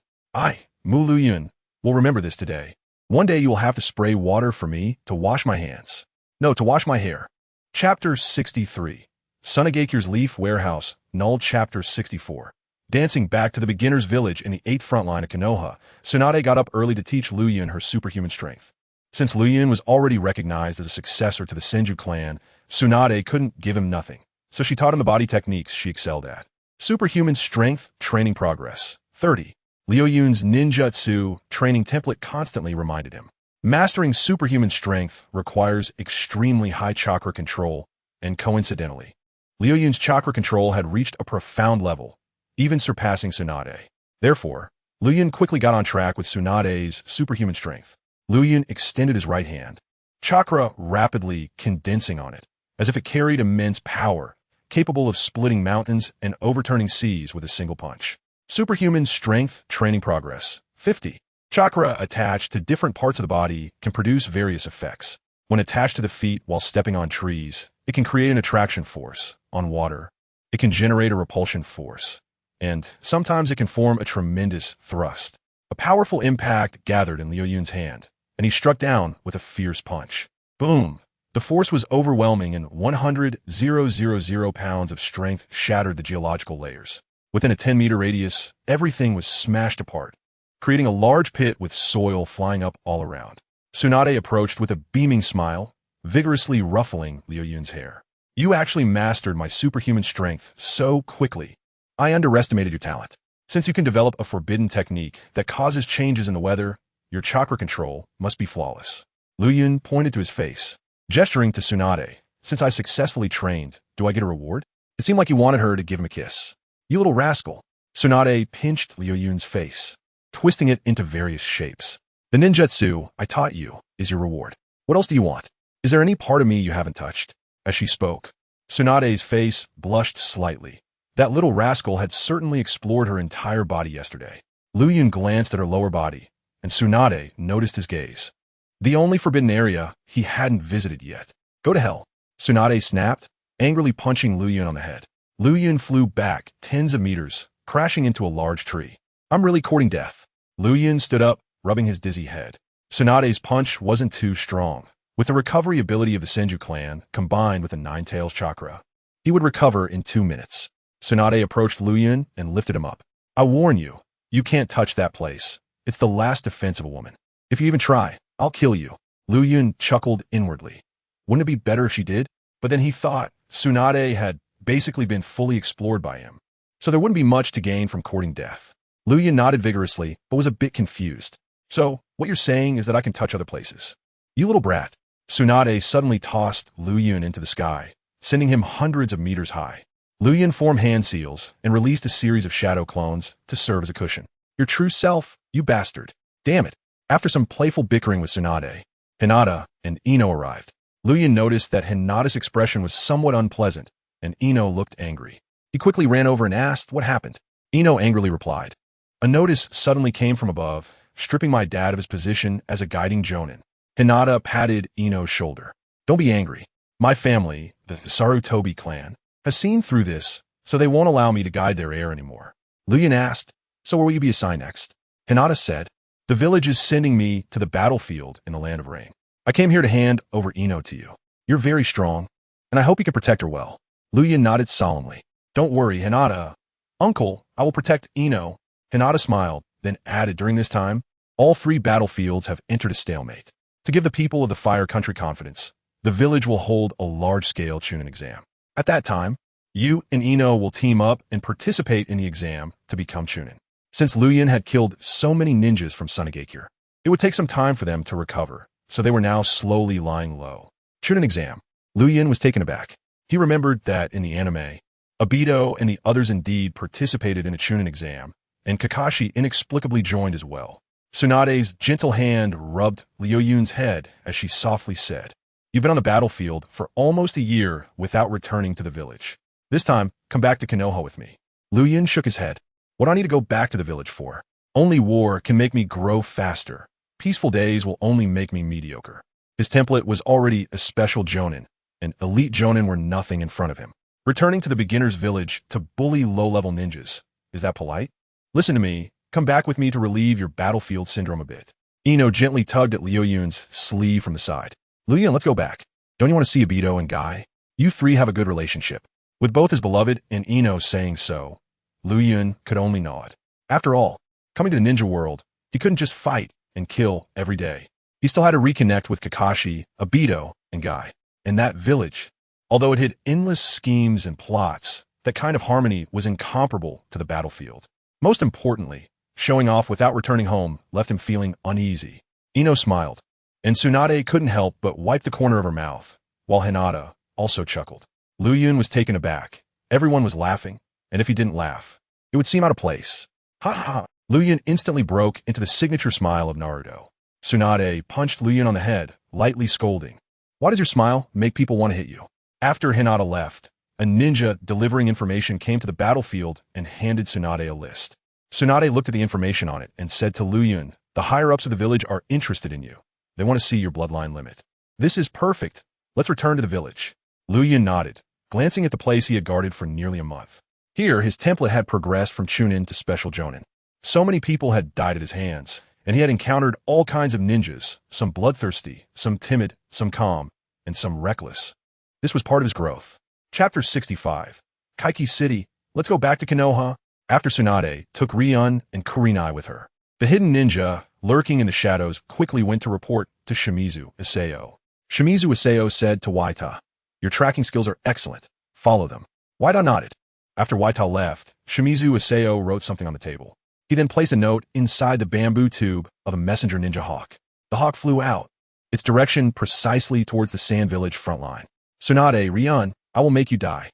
Speaker 1: Liu Yun will remember this today. One day you will have to spray water for me to wash my hands. No, to wash my hair. Chapter 63. Sunegakure's Leaf Warehouse, Null Chapter 64. Dancing back to the beginner's village in the 8th front line of Konoha, Tsunade got up early to teach Liu Yun her superhuman strength. Since Liu Yun was already recognized as a successor to the Senju clan, Tsunade couldn't give him nothing, so she taught him the body techniques she excelled at. Superhuman Strength Training Progress 30. Liu Yun's ninjutsu training template constantly reminded him. Mastering superhuman strength requires extremely high chakra control, and coincidentally, Liu Yun's chakra control had reached a profound level, even surpassing Tsunade. Therefore, Liu Yun quickly got on track with Tsunade's superhuman strength. Liu Yun extended his right hand, chakra rapidly condensing on it, as if it carried immense power, capable of splitting mountains and overturning seas with a single punch. Superhuman Strength Training Progress 50. Chakra attached to different parts of the body can produce various effects. When attached to the feet while stepping on trees, it can create an attraction force. On water, it can generate a repulsion force. And sometimes it can form a tremendous thrust. A powerful impact gathered in Liu Yun's hand, and he struck down with a fierce punch. Boom! The force was overwhelming, and 100,000 pounds of strength shattered the geological layers. Within a 10-meter radius, everything was smashed apart, creating a large pit with soil flying up all around. Tsunade approached with a beaming smile, vigorously ruffling Liu Yun's hair. You actually mastered my superhuman strength so quickly. I underestimated your talent. Since you can develop a forbidden technique that causes changes in the weather, your chakra control must be flawless. Liu Yun pointed to his face, gesturing to Tsunade. Since I successfully trained, do I get a reward? It seemed like he wanted her to give him a kiss. You little rascal. Tsunade pinched Liu Yun's face, twisting it into various shapes. The ninjutsu I taught you is your reward. What else do you want? Is there any part of me you haven't touched? As she spoke, Tsunade's face blushed slightly. That little rascal had certainly explored her entire body yesterday. Liu Yun glanced at her lower body, and Tsunade noticed his gaze. The only forbidden area he hadn't visited yet. Go to hell. Tsunade snapped, angrily punching Liu Yun on the head. Liu Yun flew back tens of meters, crashing into a large tree. I'm really courting death. Liu Yun stood up, rubbing his dizzy head. Tsunade's punch wasn't too strong. With the recovery ability of the Senju clan, combined with the Nine Tails chakra, he would recover in 2 minutes. Tsunade approached Liu Yun and lifted him up. I warn you, you can't touch that place. It's the last defense of a woman. If you even try, I'll kill you. Liu Yun chuckled inwardly. Wouldn't it be better if she did? But then he thought Tsunade had basically been fully explored by him, so there wouldn't be much to gain from courting death. Liu Yun nodded vigorously, but was a bit confused. So, what you're saying is that I can touch other places? You little brat. Tsunade suddenly tossed Liu Yun into the sky, sending him hundreds of meters high. Liu Yun formed hand seals and released a series of shadow clones to serve as a cushion. Your true self, you bastard. Damn it. After some playful bickering with Tsunade, Hinata and Ino arrived. Liu Yun noticed that Hinata's expression was somewhat unpleasant, and Ino looked angry. He quickly ran over and asked what happened. Ino angrily replied, a notice suddenly came from above, stripping my dad of his position as a guiding jonin. Hinata patted Ino's shoulder. Don't be angry. My family, the Sarutobi clan, has seen through this, so they won't allow me to guide their heir anymore. Liu Yun asked, so where will you be assigned next? Hinata said, the village is sending me to the battlefield in the land of rain. I came here to hand over Ino to you. You're very strong, and I hope you can protect her well. Liu Yun nodded solemnly. Don't worry, Hinata. Uncle, I will protect Ino. Hinata smiled, then added during this time, all 3 battlefields have entered a stalemate. To give the people of the Fire Country confidence, the village will hold a large-scale Chunin exam. At that time, you and Ino will team up and participate in the exam to become Chunin. Since Liu Yun had killed so many ninjas from Sunagakure, it would take some time for them to recover, so they were now slowly lying low. Chunin exam. Liu Yun was taken aback. He remembered that in the anime, Obito and the others indeed participated in a Chunin exam, and Kakashi inexplicably joined as well. Tsunade's gentle hand rubbed Liu Yun's head as she softly said, you've been on the battlefield for almost a year without returning to the village. This time, come back to Konoha with me. Liu Yun shook his head. What do I need to go back to the village for? Only war can make me grow faster. Peaceful days will only make me mediocre. His template was already a special jonin, and elite jonin were nothing in front of him. Returning to the beginner's village to bully low-level ninjas, is that polite? Listen to me. Come back with me to relieve your battlefield syndrome a bit. Ino gently tugged at Liu Yun's sleeve from the side. Liu Yun, let's go back. Don't you want to see Obito and Guy? You 3 have a good relationship. With both his beloved and Ino saying so, Liu Yun could only nod. After all, coming to the ninja world, he couldn't just fight and kill every day. He still had to reconnect with Kakashi, Obito, and Guy. And that village, although it had endless schemes and plots, that kind of harmony was incomparable to the battlefield. Most importantly, showing off without returning home left him feeling uneasy. Ino smiled, and Tsunade couldn't help but wipe the corner of her mouth, while Hinata also chuckled. Liu Yun was taken aback. Everyone was laughing, and if he didn't laugh, it would seem out of place. Ha ha! Liu Yun instantly broke into the signature smile of Naruto. Tsunade punched Liu Yun on the head, lightly scolding. Why does your smile make people want to hit you? After Hinata left, a ninja delivering information came to the battlefield and handed Tsunade a list. Tsunade looked at the information on it and said to Liu Yun, the higher-ups of the village are interested in you. They want to see your bloodline limit. This is perfect. Let's return to the village. Liu Yun nodded, glancing at the place he had guarded for nearly a month. Here, his template had progressed from Chunin to Special Jonin. So many people had died at his hands, and he had encountered all kinds of ninjas, some bloodthirsty, some timid, some calm, and some reckless. This was part of his growth. Chapter 65. Kaiki City. Let's go back to Konoha. After Tsunade took Ryun and Kurenai with her, the hidden ninja, lurking in the shadows, quickly went to report to Shimizu Isao. Shimizu Isao said to Waita, "Your tracking skills are excellent. Follow them." Waita nodded. After Waita left, Shimizu Isao wrote something on the table. He then placed a note inside the bamboo tube of a messenger ninja hawk. The hawk flew out, its direction precisely towards the Sand Village front line. "Tsunade, Ryun, I will make you die."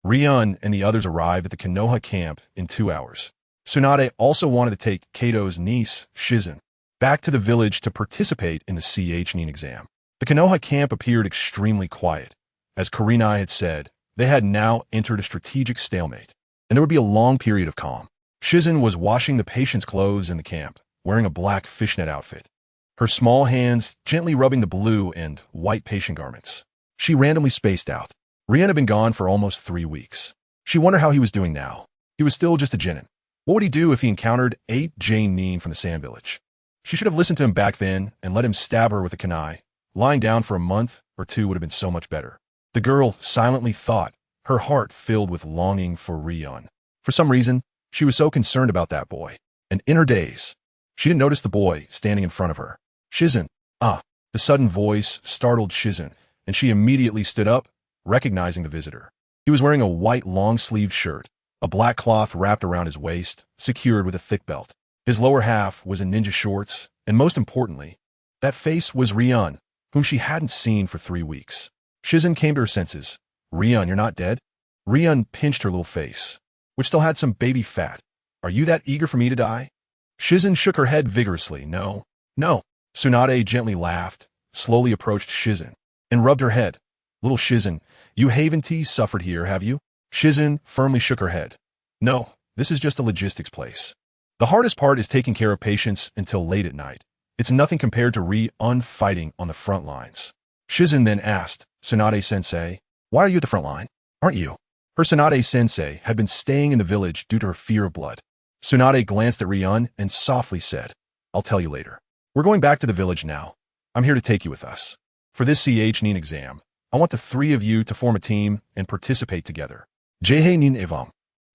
Speaker 1: Ryun and the others arrived at the Konoha camp in 2 hours. Tsunade also wanted to take Kato's niece, Shizen, back to the village to participate in the Nin exam. The Konoha camp appeared extremely quiet. As Kurenai had said, they had now entered a strategic stalemate, and there would be a long period of calm. Shizen was washing the patient's clothes in the camp, wearing a black fishnet outfit, her small hands gently rubbing the blue and white patient garments. She randomly spaced out. Ryun had been gone for almost 3 weeks. She wondered how he was doing now. He was still just a genin. What would he do if he encountered 8 Nin from the Sand Village? She should have listened to him back then and let him stab her with a kunai. Lying down for a month or 2 would have been so much better. The girl silently thought, her heart filled with longing for Ryun. For some reason, she was so concerned about that boy. And in her daze, she didn't notice the boy standing in front of her. "Shizen." The sudden voice startled Shizen, and she immediately stood up, recognizing the visitor. He was wearing a white long-sleeved shirt, a black cloth wrapped around his waist, secured with a thick belt. His lower half was in ninja shorts, and most importantly, that face was Ryun, whom she hadn't seen for 3 weeks. Shizen came to her senses. "Ryun, you're not dead?" Ryun pinched her little face, which still had some baby fat. "Are you that eager for me to die?" Shizen shook her head vigorously. No. Tsunade gently laughed, slowly approached Shizen, and rubbed her head. "Little Shizen, you Haven-T suffered here, have you?" Shizen firmly shook her head. "No, this is just a logistics place. The hardest part is taking care of patients until late at night. It's nothing compared to Ryun fighting on the front lines." Shizen then asked, "Tsunade-sensei, why are you at the front line? Aren't you?" Her Tsunade-sensei had been staying in the village due to her fear of blood. Tsunade glanced at Ryun and softly said, "I'll tell you later. We're going back to the village now. I'm here to take you with us. For this Nin exam, I want the 3 of you to form a team and participate together." "Jehei nin evam,"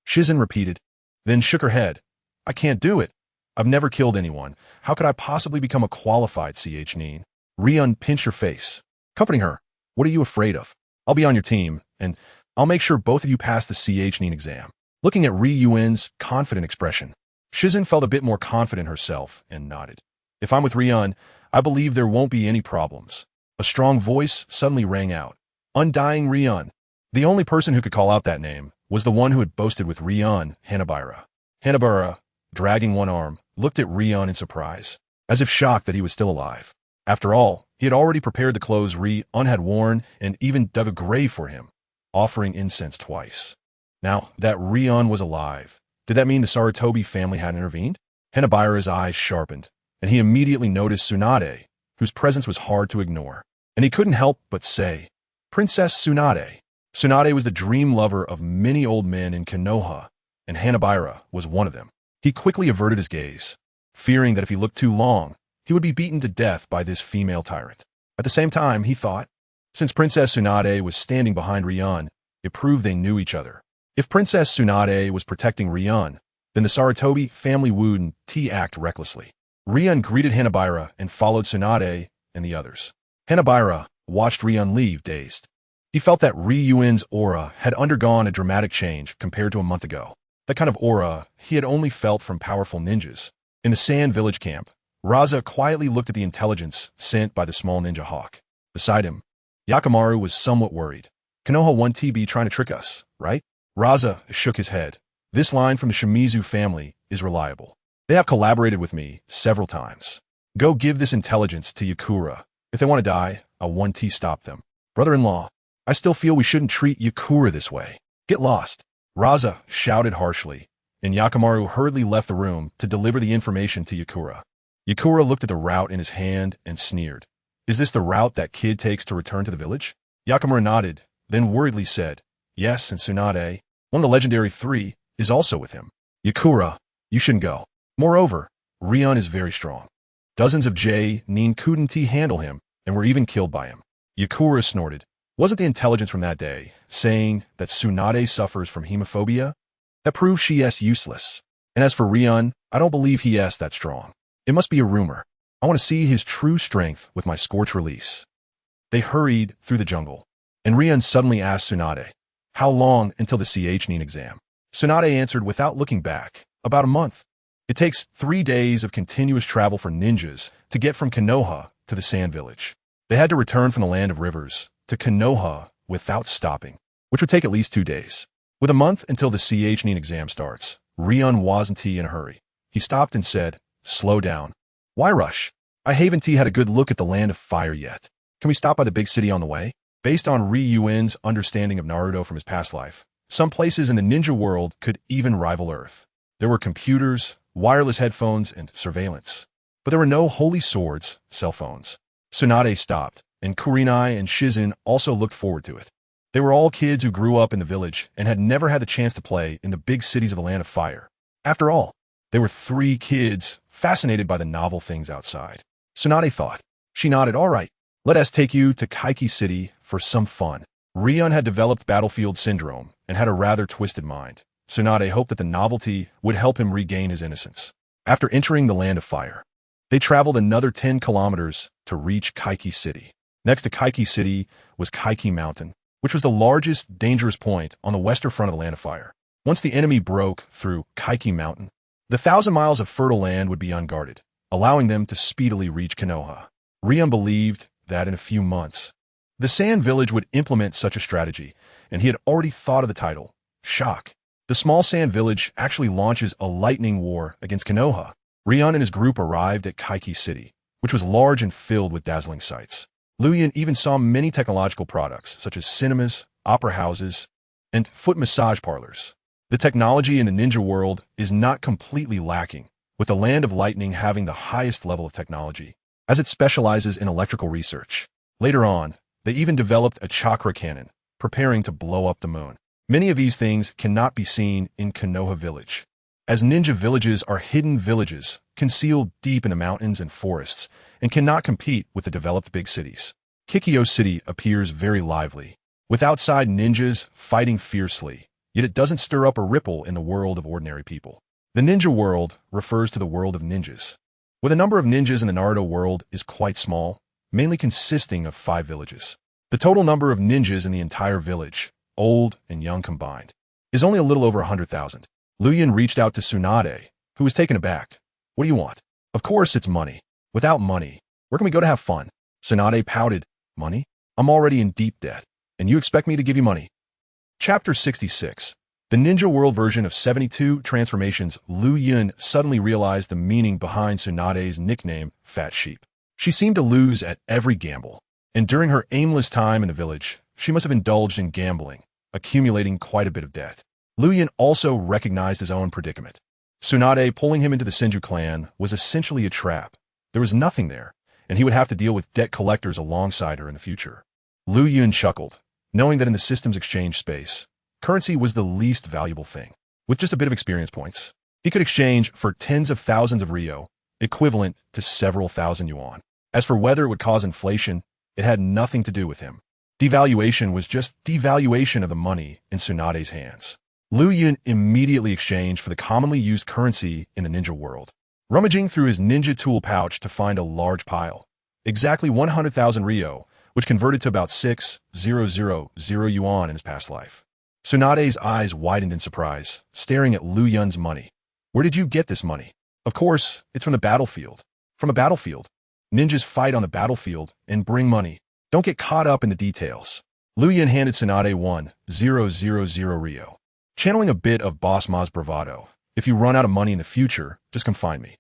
Speaker 1: Shizen repeated, then shook her head. "I can't do it. I've never killed anyone. How could I possibly become a qualified Nin?" Ryun pinched her face, comforting her. "What are you afraid of? I'll be on your team, and I'll make sure both of you pass the Nin exam." Looking at Ryun's confident expression, Shizen felt a bit more confident herself and nodded. "If I'm with Ryun, I believe there won't be any problems." A strong voice suddenly rang out. "Undying Ryun." The only person who could call out that name was the one who had boasted with Ryun, Hanabara. Hanabara, dragging one arm, looked at Ryun in surprise, as if shocked that he was still alive. After all, he had already prepared the clothes Ryun had worn and even dug a grave for him, offering incense twice. Now that Ryun was alive, did that mean the Sarutobi family had intervened? Hanabara's eyes sharpened, and he immediately noticed Tsunade, whose presence was hard to ignore. And he couldn't help but say, "Princess Tsunade." Tsunade was the dream lover of many old men in Konoha, and Hanabara was one of them. He quickly averted his gaze, fearing that if he looked too long, he would be beaten to death by this female tyrant. At the same time, he thought, since Princess Tsunade was standing behind Ryun, it proved they knew each other. If Princess Tsunade was protecting Ryun, then the Sarutobi family wouldn't act recklessly. Ryun greeted Hanabara and followed Tsunade and the others. Hanabara watched Ryun leave, dazed. He felt that Ryun's aura had undergone a dramatic change compared to a month ago. That kind of aura he had only felt from powerful ninjas. In the Sand Village camp, Raza quietly looked at the intelligence sent by the small ninja hawk. Beside him, Yakamaru was somewhat worried. "Konoha 1TB trying to trick us, right?" Raza shook his head. "This line from the Shimizu family is reliable. They have collaborated with me several times. Go give this intelligence to Yakura. If they want to die, I'll 1T stop them. Brother-in-law, I still feel we shouldn't treat Yakura this way. Get lost." Raza shouted harshly, and Yakamaru hurriedly left the room to deliver the information to Yakura. Yakura looked at the route in his hand and sneered. "Is this the route that kid takes to return to the village?" Yakamaru nodded, then worriedly said, "Yes, and Tsunade, one of the legendary 3, is also with him." "Yakura, you shouldn't go. Moreover, Ryun is very strong. Dozens of Nin couldn't handle him and were even killed by him. Yakura snorted. Wasn't the intelligence from that day saying that Tsunade suffers from hemophobia? That proves she is useless. And as for Ryun, I don't believe he is that strong. It must be a rumor. I want to see his true strength with my scorch release. They hurried through the jungle, and Ryun suddenly asked Tsunade, how long until the CHNIN exam? Tsunade answered without looking back, about a month. It takes 3 days of continuous travel for ninjas to get from Konoha to the Sand Village. They had to return from the Land of Rivers to Konoha without stopping, which would take at least 2 days. With a month until the CHNIN exam starts, Ryun wasn't in a hurry. He stopped and said, slow down. Why rush? I haven't had a good look at the Land of Fire yet. Can we stop by the big city on the way? Based on Ryun's understanding of Naruto from his past life, some places in the ninja world could even rival Earth. There were computers, wireless headphones, and surveillance. But there were no holy swords, cell phones. Tsunade stopped, and Kurenai and Shizun also looked forward to it. They were all kids who grew up in the village and had never had the chance to play in the big cities of the Land of Fire. After all, they were 3 kids fascinated by the novel things outside. Tsunade thought. She nodded, all right, let us take you to Kaiki City for some fun. Ryun had developed battlefield syndrome and had a rather twisted mind. Tsunade hoped that the novelty would help him regain his innocence. After entering the Land of Fire, they traveled another 10 kilometers to reach Kaiki City. Next to Kaiki City was Kaiki Mountain, which was the largest dangerous point on the western front of the Land of Fire. Once the enemy broke through Kaiki Mountain, the 1,000 miles of fertile land would be unguarded, allowing them to speedily reach Konoha. Ryun believed that in a few months, the Sand Village would implement such a strategy, and he had already thought of the title, Shock. The small Sand Village actually launches a lightning war against Konoha. Ryun and his group arrived at Kaiki City, which was large and filled with dazzling sights. Liu Yun even saw many technological products, such as cinemas, opera houses, and foot massage parlors. The technology in the ninja world is not completely lacking, with the Land of Lightning having the highest level of technology, as it specializes in electrical research. Later on, they even developed a chakra cannon, preparing to blow up the moon. Many of these things cannot be seen in Konoha Village, as ninja villages are hidden villages, concealed deep in the mountains and forests, and cannot compete with the developed big cities. Kikyo City appears very lively, with outside ninjas fighting fiercely, yet it doesn't stir up a ripple in the world of ordinary people. The ninja world refers to the world of ninjas, where the number of ninjas in the Naruto world is quite small, mainly consisting of 5 villages. The total number of ninjas in the entire village, old and young combined, is only a little over 100,000. Liu Yun reached out to Tsunade, who was taken aback. What do you want? Of course it's money. Without money, where can we go to have fun? Tsunade pouted. Money? I'm already in deep debt, and you expect me to give you money? Chapter 66. The Ninja World version of 72 Transformations. Liu Yun suddenly realized the meaning behind Tsunade's nickname, Fat Sheep. She seemed to lose at every gamble, and during her aimless time in the village, she must have indulged in gambling, accumulating quite a bit of debt. Liu Yun also recognized his own predicament. Tsunade pulling him into the Senju clan was essentially a trap. There was nothing there, and he would have to deal with debt collectors alongside her in the future. Liu Yun chuckled, knowing that in the system's exchange space, currency was the least valuable thing. With just a bit of experience points, he could exchange for tens of thousands of Ryo, equivalent to several thousand yuan. As for whether it would cause inflation, it had nothing to do with him. Devaluation was just devaluation of the money in Tsunade's hands. Liu Yun immediately exchanged for the commonly used currency in the ninja world, rummaging through his ninja tool pouch to find a large pile, exactly 100,000 Ryo, which converted to about 6,000 yuan in his past life. Tsunade's eyes widened in surprise, staring at Liu Yun's money. Where did you get this money? Of course, it's from the battlefield. From a battlefield. Ninjas fight on the battlefield and bring money. Don't get caught up in the details. Liu Yun handed Tsunade 1,000 Ryo, channeling a bit of Boss Ma's bravado. If you run out of money in the future, just come find me.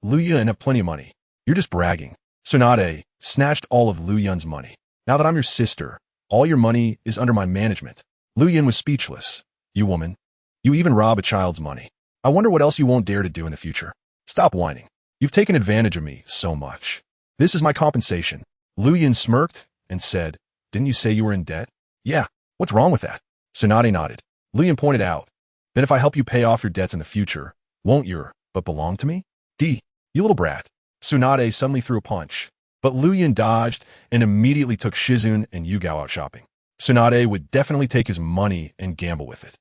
Speaker 1: Liu Yun, have plenty of money. You're just bragging. Tsunade snatched all of Liu Yun's money. Now that I'm your sister, all your money is under my management. Liu Yun was speechless. You woman. You even rob a child's money. I wonder what else you won't dare to do in the future. Stop whining. You've taken advantage of me so much. This is my compensation. Liu Yun smirked and said, didn't you say you were in debt? Yeah. What's wrong with that? Tsunade nodded. Liu Yun pointed out, then if I help you pay off your debts in the future, won't you but belong to me? You little brat. Tsunade suddenly threw a punch. But Liu Yun dodged and immediately took Shizun and Yugao out shopping. Tsunade would definitely take his money and gamble with it.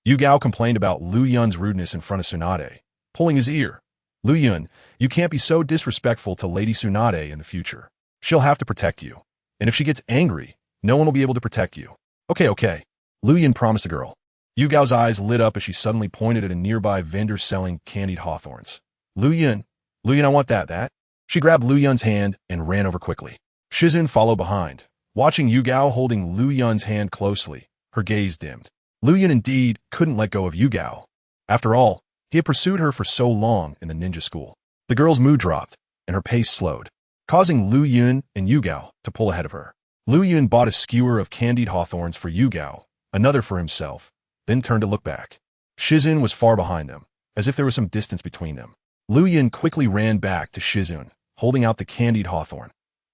Speaker 1: Yugao complained about Liu Yun's rudeness in front of Tsunade, pulling his ear. Liu Yun, you can't be so disrespectful to Lady Tsunade in the future. She'll have to protect you. And if she gets angry, no one will be able to protect you. Okay. Liu Yun promised the girl. Yugao's eyes lit up as she suddenly pointed at a nearby vendor selling candied hawthorns. Liu Yun, I want that. She grabbed Liu Yun's hand and ran over quickly. Shizun followed behind, watching Yugao holding Liu Yun's hand closely. Her gaze dimmed. Liu Yun indeed couldn't let go of Yugao. After all, he had pursued her for so long in the ninja school. The girl's mood dropped, and her pace slowed, causing Liu Yun and Yugao to pull ahead of her. Liu Yun bought a skewer of candied hawthorns for Yugao, another for himself, then turned to look back. Shizun was far behind them, as if there was some distance between them. Liu Yun quickly ran back to Shizun, holding out the candied hawthorn.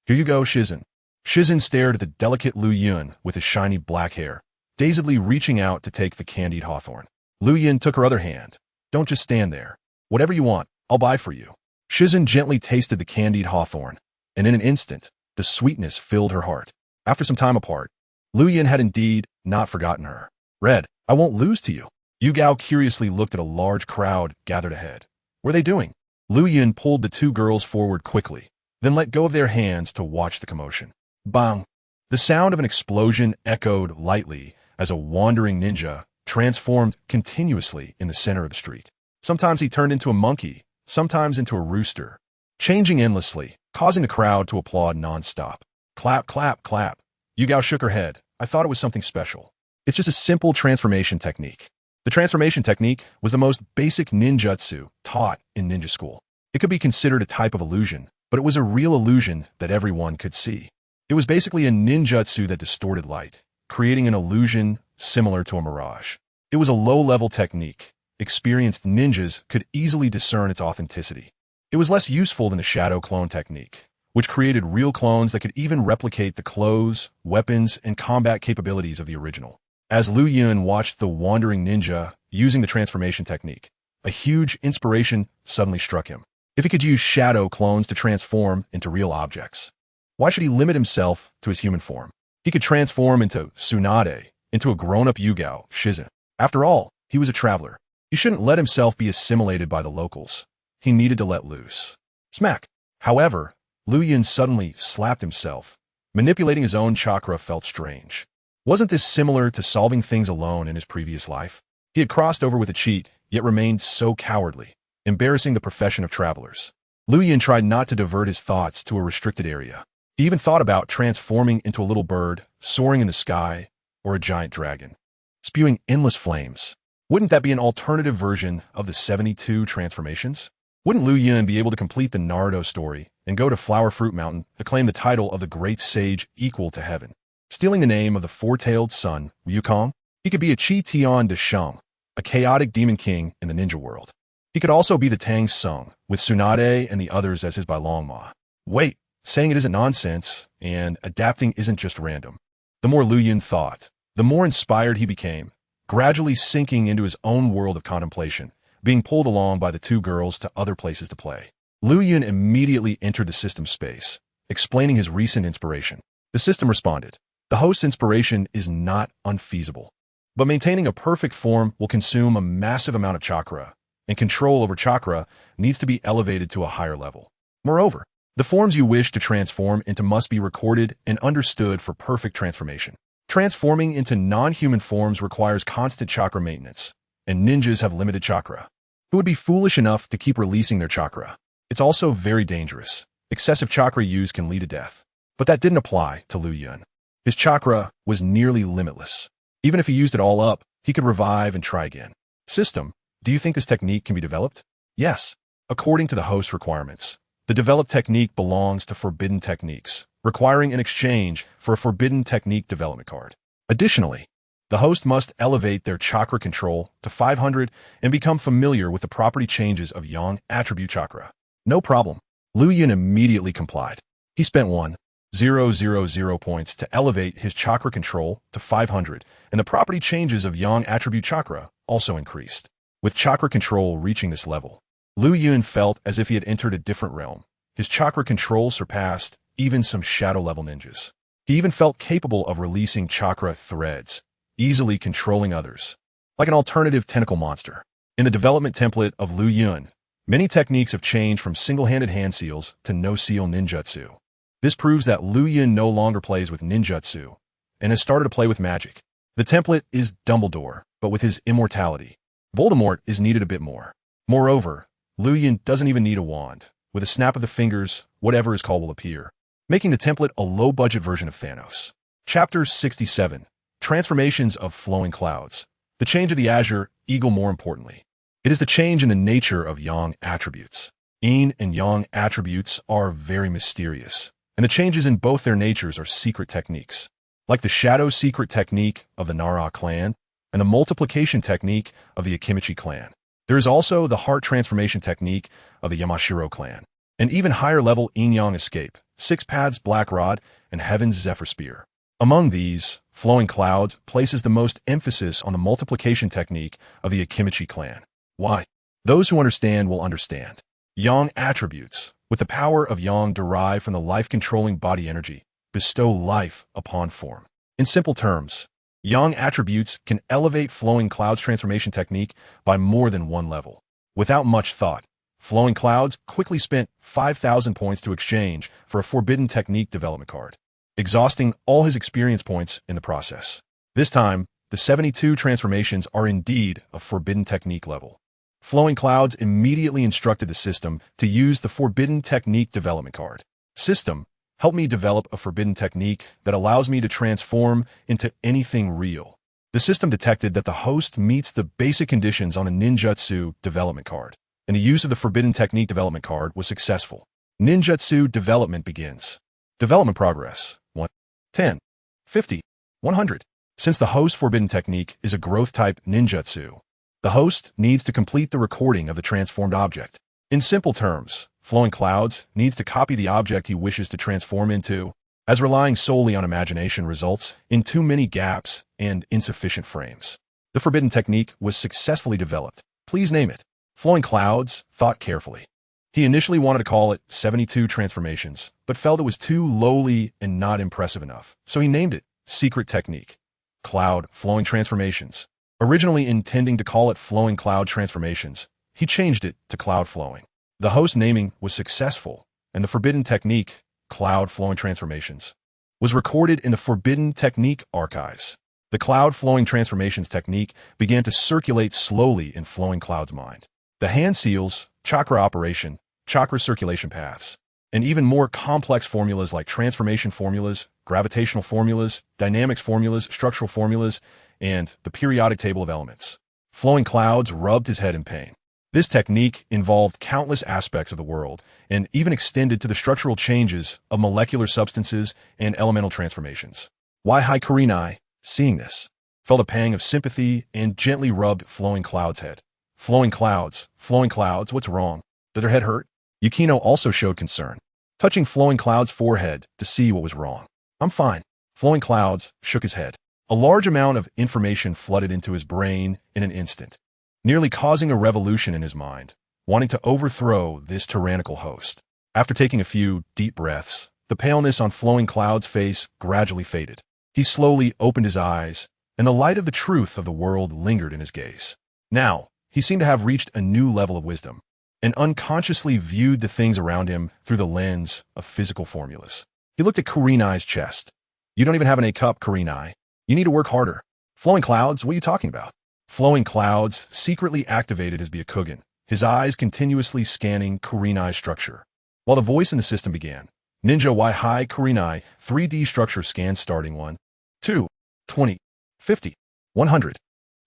Speaker 1: Here you go, Shizun. Shizun stared at the delicate Liu Yun with his shiny black hair, dazedly reaching out to take the candied hawthorn. Liu Yun took her other hand. Don't just stand there. Whatever you want, I'll buy for you. Shizun gently tasted the candied hawthorn, and in an instant, the sweetness filled her heart. After some time apart, Liu Yun had indeed not forgotten her. Red, I won't lose to you. Yugao curiously looked at a large crowd gathered ahead. What are they doing? Liu Yun pulled the two girls forward quickly, then let go of their hands to watch the commotion. Bang! The sound of an explosion echoed lightly as a wandering ninja transformed continuously in the center of the street. Sometimes he turned into a monkey, sometimes into a rooster, changing endlessly, causing the crowd to applaud non-stop. Clap, clap, clap. Yugao shook her head. I thought it was something special. It's just a simple transformation technique. The transformation technique was the most basic ninjutsu taught in ninja school. It could be considered a type of illusion, but it was a real illusion that everyone could see. It was basically a ninjutsu that distorted light, creating an illusion similar to a mirage. It was a low-level technique. Experienced ninjas could easily discern its authenticity. It was less useful than the shadow clone technique, which created real clones that could even replicate the clothes, weapons, and combat capabilities of the original. As Liu Yun watched the wandering ninja using the transformation technique, a huge inspiration suddenly struck him. If he could use shadow clones to transform into real objects, why should he limit himself to his human form? He could transform into Tsunade, into a grown-up Yugao, Shizun. After all, he was a traveler. He shouldn't let himself be assimilated by the locals. He needed to let loose. Smack! However, Liu Yun suddenly slapped himself. Manipulating his own chakra felt strange. Wasn't this similar to solving things alone in his previous life? He had crossed over with a cheat, yet remained so cowardly, embarrassing the profession of travelers. Liu Yun tried not to divert his thoughts to a restricted area. He even thought about transforming into a little bird, soaring in the sky, or a giant dragon, spewing endless flames. Wouldn't that be an alternative version of the 72 transformations? Wouldn't Liu Yun be able to complete the Naruto story and go to Flower Fruit Mountain to claim the title of the great sage equal to heaven? Stealing the name of the four-tailed son, Wukong, he could be a Chi Tian de Sheng, a chaotic demon king in the ninja world. He could also be the Tang Sung, with Tsunade and the others as his Bailongma. Wait, saying it isn't nonsense, and adapting isn't just random. The more Liu Yun thought, the more inspired he became, gradually sinking into his own world of contemplation, being pulled along by the two girls to other places to play. Liu Yun immediately entered the system space, explaining his recent inspiration. The system responded, the host's inspiration is not unfeasible, but maintaining a perfect form will consume a massive amount of chakra, and control over chakra needs to be elevated to a higher level. Moreover, the forms you wish to transform into must be recorded and understood for perfect transformation. Transforming into non-human forms requires constant chakra maintenance, and ninjas have limited chakra. Who would be foolish enough to keep releasing their chakra? It's also very dangerous. Excessive chakra use can lead to death. But that didn't apply to Liu Yun. His chakra was nearly limitless. Even if he used it all up, he could revive and try again. System, do you think this technique can be developed? Yes. According to the host's requirements, the developed technique belongs to forbidden techniques, requiring an exchange for a forbidden technique development card. Additionally, the host must elevate their chakra control to 500 and become familiar with the property changes of yang attribute chakra. No problem. Liu Yun immediately complied. He spent 1,000 points to elevate his chakra control to 500, and the property changes of yang attribute chakra also increased. With chakra control reaching this level, Liu Yun felt as if he had entered a different realm. His chakra control surpassed even some shadow-level ninjas. He even felt capable of releasing chakra threads, easily controlling others, like an alternative tentacle monster. In the development template of Liu Yun, many techniques have changed from single-handed hand seals to no-seal ninjutsu. This proves that Liu Yun no longer plays with ninjutsu and has started to play with magic. The template is Dumbledore, but with his immortality. Voldemort is needed a bit more. Moreover, Liu Yun doesn't even need a wand. With a snap of the fingers, whatever is called will appear, making the template a low-budget version of Thanos. Chapter 67. Transformations of Flowing Clouds. The change of the Azure Eagle. More importantly, it is the change in the nature of Yang attributes. Yin and Yang attributes are very mysterious, and the changes in both their natures are secret techniques, like the shadow secret technique of the Nara clan and the multiplication technique of the Akimichi clan. There is also the heart transformation technique of the Yamashiro clan, and even higher-level yin-yang escape, Six Paths Black Rod, and Heaven's Zephyr Spear. Among these, Flowing Clouds places the most emphasis on the multiplication technique of the Akimichi clan. Why? Those who understand will understand. Yang attributes, with the power of Yang derived from the life-controlling body energy, bestow life upon form. In simple terms, Yang attributes can elevate Flowing Clouds transformation technique by more than one level. Without much thought, Flowing Clouds quickly spent 5,000 points to exchange for a Forbidden Technique development card, exhausting all his experience points in the process. This time, the 72 transformations are indeed a Forbidden Technique level. Flowing Clouds immediately instructed the system to use the Forbidden Technique development card. System, help me develop a forbidden technique that allows me to transform into anything real. The system detected that the host meets the basic conditions on a ninjutsu development card, and the use of the forbidden technique development card was successful. Ninjutsu development begins. Development progress: 1, 10, 50, 100. Since the host forbidden technique is a growth-type ninjutsu, the host needs to complete the recording of the transformed object. In simple terms, Flowing Clouds needs to copy the object he wishes to transform into, as relying solely on imagination results in too many gaps and insufficient frames. The forbidden technique was successfully developed. Please name it. Flowing Clouds thought carefully. He initially wanted to call it 72 Transformations, but felt it was too lowly and not impressive enough, so he named it Secret Technique. Cloud Flowing Transformations. Originally intending to call it Flowing Cloud Transformations, he changed it to Cloud Flowing. The host naming was successful, and the forbidden technique, Cloud Flowing Transformations, was recorded in the Forbidden Technique archives. The Cloud Flowing Transformations technique began to circulate slowly in Flowing Cloud's mind. The hand seals, chakra operation, chakra circulation paths, and even more complex formulas like transformation formulas, gravitational formulas, dynamics formulas, structural formulas, and the periodic table of elements. Flowing Clouds rubbed his head in pain. This technique involved countless aspects of the world and even extended to the structural changes of molecular substances and elemental transformations. Wai Kurenai, seeing this, felt a pang of sympathy and gently rubbed Flowing Cloud's head. Flowing Clouds, what's wrong? Did her head hurt? Yukino also showed concern, touching Flowing Cloud's forehead to see what was wrong. I'm fine. Flowing Clouds shook his head. A large amount of information flooded into his brain in an instant, nearly causing a revolution in his mind, wanting to overthrow this tyrannical host. After taking a few deep breaths, the paleness on Flowing Cloud's face gradually faded. He slowly opened his eyes, and the light of the truth of the world lingered in his gaze. Now, he seemed to have reached a new level of wisdom, and unconsciously viewed the things around him through the lens of physical formulas. He looked at Kurenai's chest. You don't even have an A cup, Kurenai. You need to work harder. Flowing Clouds, what are you talking about? Flowing Clouds secretly activated his Byakugan, his eyes continuously scanning Kurenai's structure. While the voice in the system began, Ninja Wai Kurenai 3D structure scan starting 1, 2, 20, 50, 100.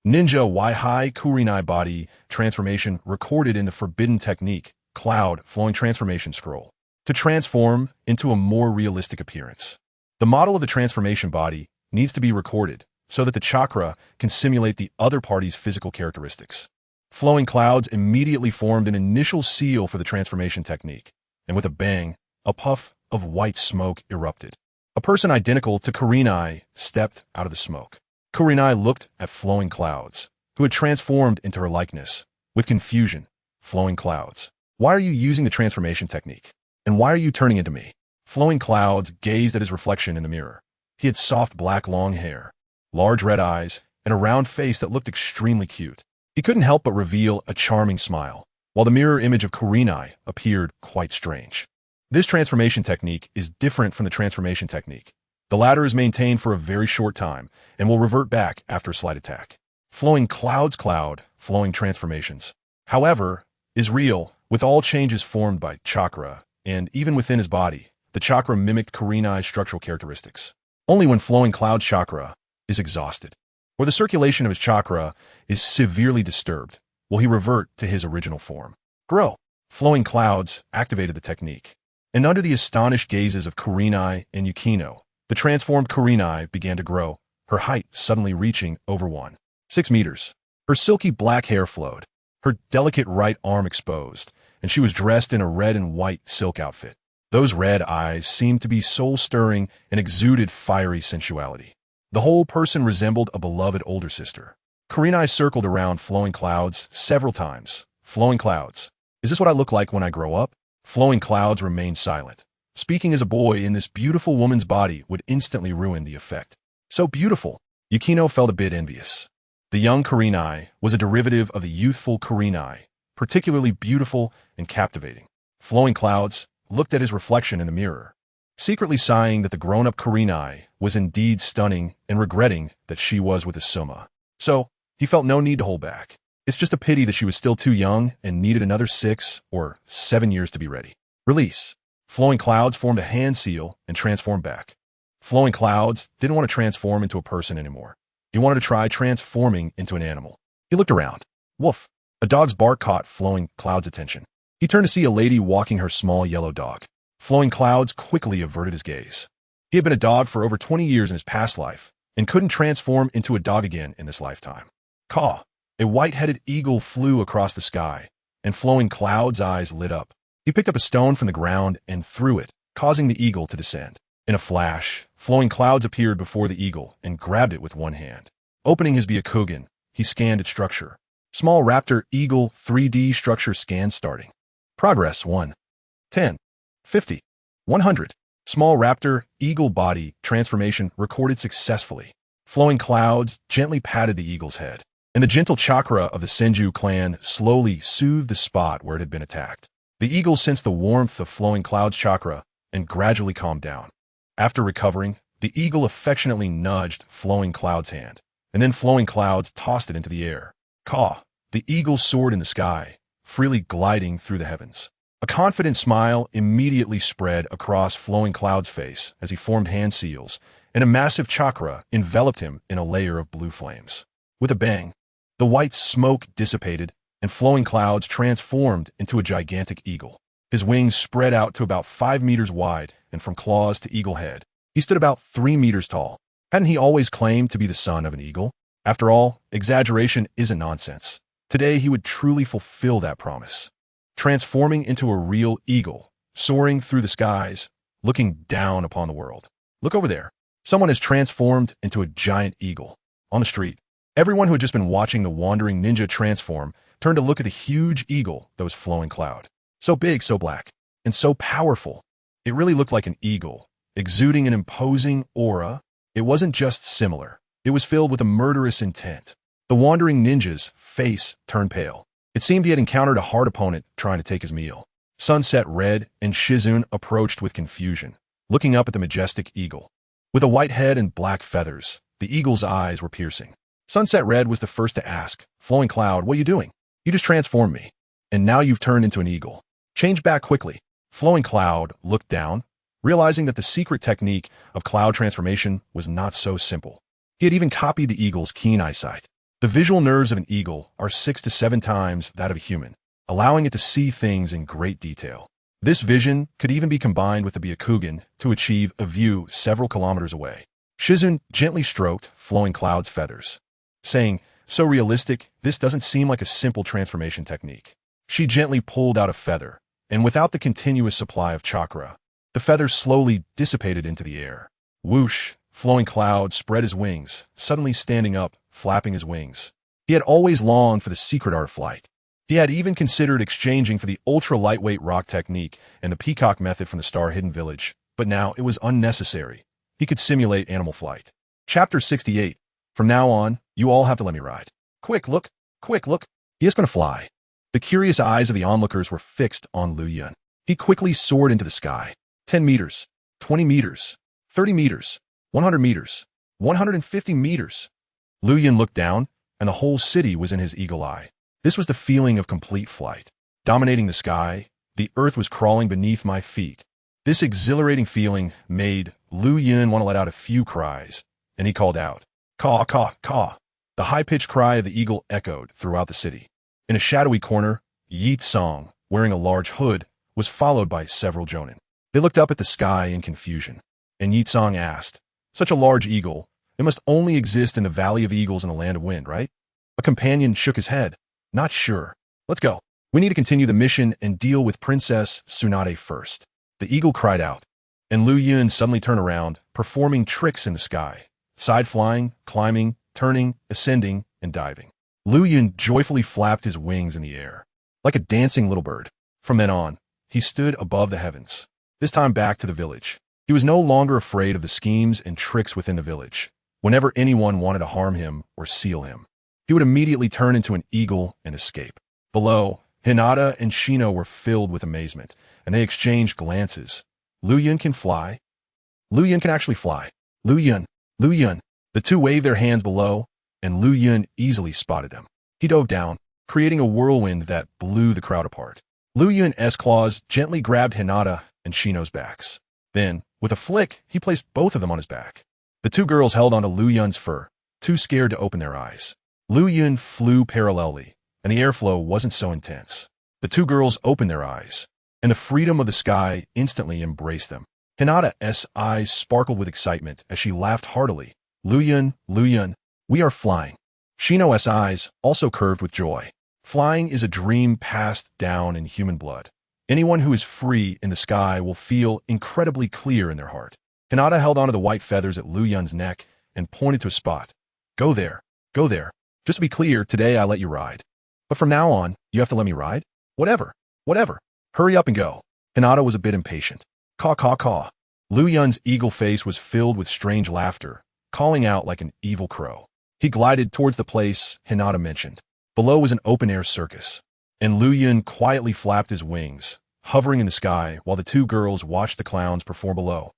Speaker 1: Ninja Wai Kurenai body transformation recorded in the Forbidden Technique, Cloud Flowing Transformation Scroll, to transform into a more realistic appearance. The model of the transformation body needs to be recorded so that the chakra can simulate the other party's physical characteristics. Flowing Clouds immediately formed an initial seal for the transformation technique, and with a bang, a puff of white smoke erupted. A person identical to Kurenai stepped out of the smoke. Kurenai looked at Flowing Clouds, who had transformed into her likeness, with confusion. Flowing Clouds, why are you using the transformation technique? And why are you turning into me? Flowing Clouds gazed at his reflection in the mirror. He had soft black long hair, large red eyes, and a round face that looked extremely cute. He couldn't help but reveal a charming smile, while the mirror image of Kurenai appeared quite strange. This transformation technique is different from the transformation technique. The latter is maintained for a very short time and will revert back after a slight attack. Flowing Clouds flowing transformations, however, is real, with all changes formed by chakra, and even within his body, the chakra mimicked Kurenai's structural characteristics. Only when Flowing Clouds chakra is exhausted, or the circulation of his chakra is severely disturbed, will he revert to his original form. Grow. Flowing Clouds activated the technique, and under the astonished gazes of Kurenai and Yukino, the transformed Kurenai began to grow, her height suddenly reaching over 1.6 meters. Her silky black hair flowed, her delicate right arm exposed, and she was dressed in a red and white silk outfit. Those red eyes seemed to be soul-stirring and exuded fiery sensuality. The whole person resembled a beloved older sister. Kurenai circled around Flowing Clouds several times. Flowing Clouds, is this what I look like when I grow up? Flowing Clouds remained silent. Speaking as a boy in this beautiful woman's body would instantly ruin the effect. So beautiful. Yukino felt a bit envious. The young Kurenai was a derivative of the youthful Kurenai, particularly beautiful and captivating. Flowing Clouds looked at his reflection in the mirror, secretly sighing that the grown-up Kurenai was indeed stunning and regretting that she was with a Soma. So, he felt no need to hold back. It's just a pity that she was still too young and needed another 6 or 7 years to be ready. Release. Flowing Clouds formed a hand seal and transformed back. Flowing Clouds didn't want to transform into a person anymore. He wanted to try transforming into an animal. He looked around. Woof! A dog's bark caught Flowing Clouds' attention. He turned to see a lady walking her small yellow dog. Flowing Clouds quickly averted his gaze. He had been a dog for over 20 years in his past life and couldn't transform into a dog again in this lifetime. Caw! A white-headed eagle flew across the sky, and Flowing Clouds' eyes lit up. He picked up a stone from the ground and threw it, causing the eagle to descend. In a flash, Flowing Clouds appeared before the eagle and grabbed it with one hand. Opening his Byakugan, he scanned its structure. Small raptor eagle 3D structure scan starting. Progress 1. 10. 50. 100. Small raptor eagle body transformation recorded successfully. Flowing Clouds gently patted the eagle's head, and the gentle chakra of the Senju clan slowly soothed the spot where it had been attacked. The eagle sensed the warmth of Flowing Clouds' chakra and gradually calmed down. After recovering, the eagle affectionately nudged Flowing Clouds' hand, and then Flowing Clouds tossed it into the air. Caw! The eagle soared in the sky, freely gliding through the heavens. A confident smile immediately spread across Flowing Clouds' face as he formed hand seals, and a massive chakra enveloped him in a layer of blue flames. With a bang, the white smoke dissipated, and Flowing Clouds transformed into a gigantic eagle. His wings spread out to about 5 meters wide, and from claws to eagle head, he stood about 3 meters tall. Hadn't he always claimed to be the son of an eagle? After all, exaggeration isn't nonsense. Today he would truly fulfill that promise. Transforming into a real eagle, soaring through the skies, looking down upon the world. Look over there. Someone has transformed into a giant eagle. On the street, everyone who had just been watching the wandering ninja transform turned to look at the huge eagle that was Flowing Cloud. So big, so black, and so powerful. It really looked like an eagle, exuding an imposing aura. It wasn't just similar. It was filled with a murderous intent. The wandering ninja's face turned pale. It seemed he had encountered a hard opponent trying to take his meal. Sunset Red and Shizune approached with confusion, looking up at the majestic eagle. With a white head and black feathers, the eagle's eyes were piercing. Sunset Red was the first to ask, Flowing Cloud, what are you doing? You just transformed me, and now you've turned into an eagle. Change back quickly. Flowing Cloud looked down, realizing that the secret technique of cloud transformation was not so simple. He had even copied the eagle's keen eyesight. The visual nerves of an eagle are 6 to 7 times that of a human, allowing it to see things in great detail. This vision could even be combined with the Byakugan to achieve a view several kilometers away. Shizune gently stroked Flowing Cloud's feathers, saying, so realistic, this doesn't seem like a simple transformation technique. She gently pulled out a feather, and without the continuous supply of chakra, the feather slowly dissipated into the air. Whoosh! Flowing Cloud spread his wings, suddenly standing up, flapping his wings. He had always longed for the secret art of flight. He had even considered exchanging for the ultra-lightweight rock technique and the peacock method from the Star Hidden Village, but now it was unnecessary. He could simulate animal flight. Chapter 68. From now on, you all have to let me ride. Quick, look. Quick, look. He is going to fly. The curious eyes of the onlookers were fixed on Liu Yun. He quickly soared into the sky. 10 meters, 20 meters, 30 meters, 100 meters, 150 meters. Liu Yun looked down, and the whole city was in his eagle eye. This was the feeling of complete flight. Dominating the sky, the earth was crawling beneath my feet. This exhilarating feeling made Liu Yun want to let out a few cries, and he called out, "Caw, caw, caw." The high-pitched cry of the eagle echoed throughout the city. In a shadowy corner, Yi Tsang, wearing a large hood, was followed by several jonin. They looked up at the sky in confusion, and Yi Tsang asked, "Such a large eagle, it must only exist in the Valley of Eagles in the Land of Wind, right?" A companion shook his head. "Not sure. Let's go. We need to continue the mission and deal with Princess Tsunade first." The eagle cried out, and Liu Yun suddenly turned around, performing tricks in the sky, side-flying, climbing, turning, ascending, and diving. Liu Yun joyfully flapped his wings in the air, like a dancing little bird. From then on, he stood above the heavens, this time back to the village. He was no longer afraid of the schemes and tricks within the village. Whenever anyone wanted to harm him or seal him, he would immediately turn into an eagle and escape. Below, Hinata and Shino were filled with amazement, and they exchanged glances. Liu Yun can fly? Liu Yun can actually fly. Liu Yun, Liu Yun. The two waved their hands below, and Liu Yun easily spotted them. He dove down, creating a whirlwind that blew the crowd apart. Liu Yun's claws gently grabbed Hinata and Shino's backs. Then, with a flick, he placed both of them on his back. The two girls held onto Liu Yun's fur, too scared to open their eyes. Liu Yun flew parallelly, and the airflow wasn't so intense. The two girls opened their eyes, and the freedom of the sky instantly embraced them. Hinata's eyes sparkled with excitement as she laughed heartily. Liu Yun, we are flying." Shino's eyes also curved with joy. Flying is a dream passed down in human blood. Anyone who is free in the sky will feel incredibly clear in their heart. Hinata held onto the white feathers at Liu Yun's neck and pointed to a spot. Go there. Go there. Just to be clear, today I let you ride. But from now on, you have to let me ride? Whatever. Hurry up and go." Hinata was a bit impatient. Caw, caw, caw. Liu Yun's eagle face was filled with strange laughter, calling out like an evil crow. He glided towards the place Hinata mentioned. Below was an open-air circus, and Liu Yun quietly flapped his wings, hovering in the sky while the two girls watched the clowns perform below.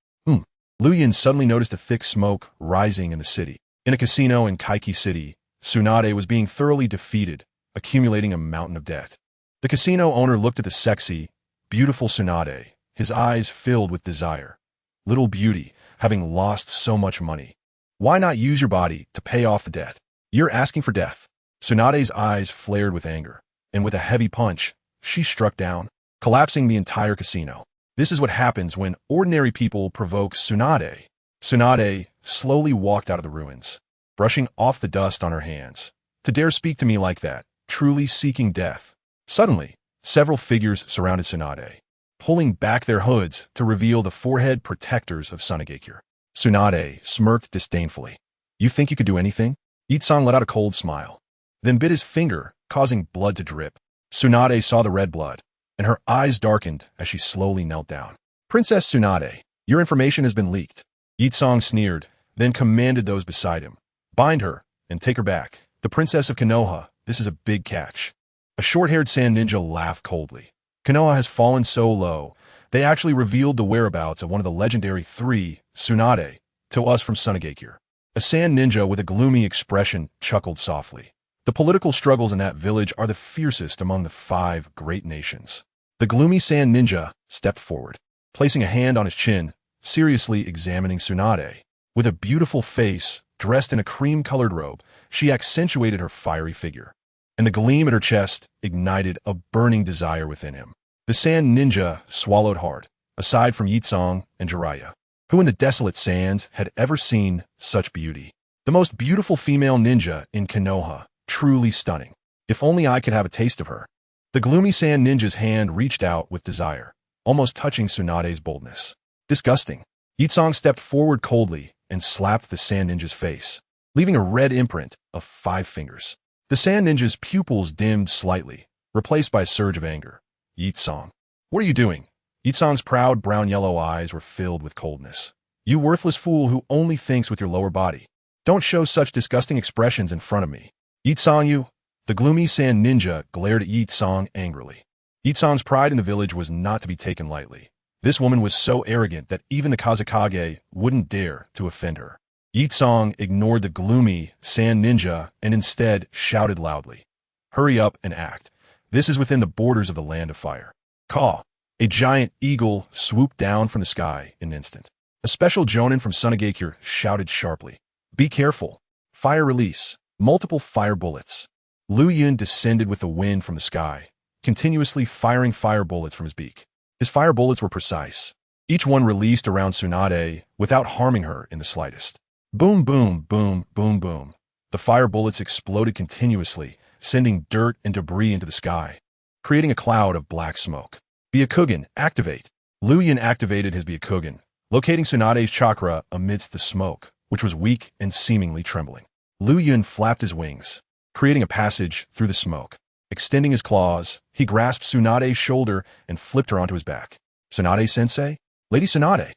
Speaker 1: Liu Yun suddenly noticed a thick smoke rising in the city. In a casino in Kaiki City, Tsunade was being thoroughly defeated, accumulating a mountain of debt. The casino owner looked at the sexy, beautiful Tsunade, his eyes filled with desire. Little beauty, having lost so much money. Why not use your body to pay off the debt? You're asking for death. Tsunade's eyes flared with anger, and with a heavy punch, she struck down, collapsing the entire casino. This is what happens when ordinary people provoke Tsunade. Tsunade slowly walked out of the ruins, brushing off the dust on her hands. To dare speak to me like that, truly seeking death. Suddenly, several figures surrounded Tsunade, pulling back their hoods to reveal the forehead protectors of Sunagakure. Tsunade smirked disdainfully. "You think you could do anything?" Itsang let out a cold smile, then bit his finger, causing blood to drip. Tsunade saw the red blood, and her eyes darkened as she slowly knelt down. "Princess Tsunade, your information has been leaked." Itsang sneered, then commanded those beside him, "Bind her and take her back. The Princess of Konoha, this is a big catch." A short-haired sand ninja laughed coldly. Konoha has fallen so low, they actually revealed the whereabouts of one of the legendary three, Tsunade, to us from Sunagakure. A sand ninja with a gloomy expression chuckled softly. The political struggles in that village are the fiercest among the 5 great nations. The gloomy sand ninja stepped forward, placing a hand on his chin, seriously examining Tsunade. With a beautiful face, dressed in a cream-colored robe, she accentuated her fiery figure, and the gleam at her chest ignited a burning desire within him. The sand ninja swallowed hard, aside from Yitsong and Jiraiya, who in the desolate sands had ever seen such beauty. The most beautiful female ninja in Konoha, truly stunning. If only I could have a taste of her. The gloomy sand ninja's hand reached out with desire, almost touching Tsunade's boldness. Disgusting. Yitsong stepped forward coldly and slapped the sand ninja's face, leaving a red imprint of 5 fingers. The sand ninja's pupils dimmed slightly, replaced by a surge of anger. "Yitsong, what are you doing?" Yitsong's proud brown-yellow eyes were filled with coldness. You worthless fool who only thinks with your lower body. Don't show such disgusting expressions in front of me. Yitsong, you! The gloomy sand ninja glared at Yitsong angrily. Yitsong's pride in the village was not to be taken lightly. This woman was so arrogant that even the Kazekage wouldn't dare to offend her. Yitsong ignored the gloomy sand ninja and instead shouted loudly. Hurry up and act. This is within the borders of the land of fire. Caw! A giant eagle swooped down from the sky in an instant. A special jonin from Sunagakure shouted sharply. Be careful. Fire release. Multiple fire bullets. Liu Yun descended with the wind from the sky, continuously firing fire bullets from his beak. His fire bullets were precise, each one released around Tsunade without harming her in the slightest. Boom, boom, boom, boom, boom. The fire bullets exploded continuously, sending dirt and debris into the sky, creating a cloud of black smoke. Byakugan, activate. Liu Yun activated his Byakugan, locating Tsunade's chakra amidst the smoke, which was weak and seemingly trembling. Liu Yun flapped his wings, creating a passage through the smoke. Extending his claws, he grasped Tsunade's shoulder and flipped her onto his back. Tsunade-sensei? Lady Tsunade!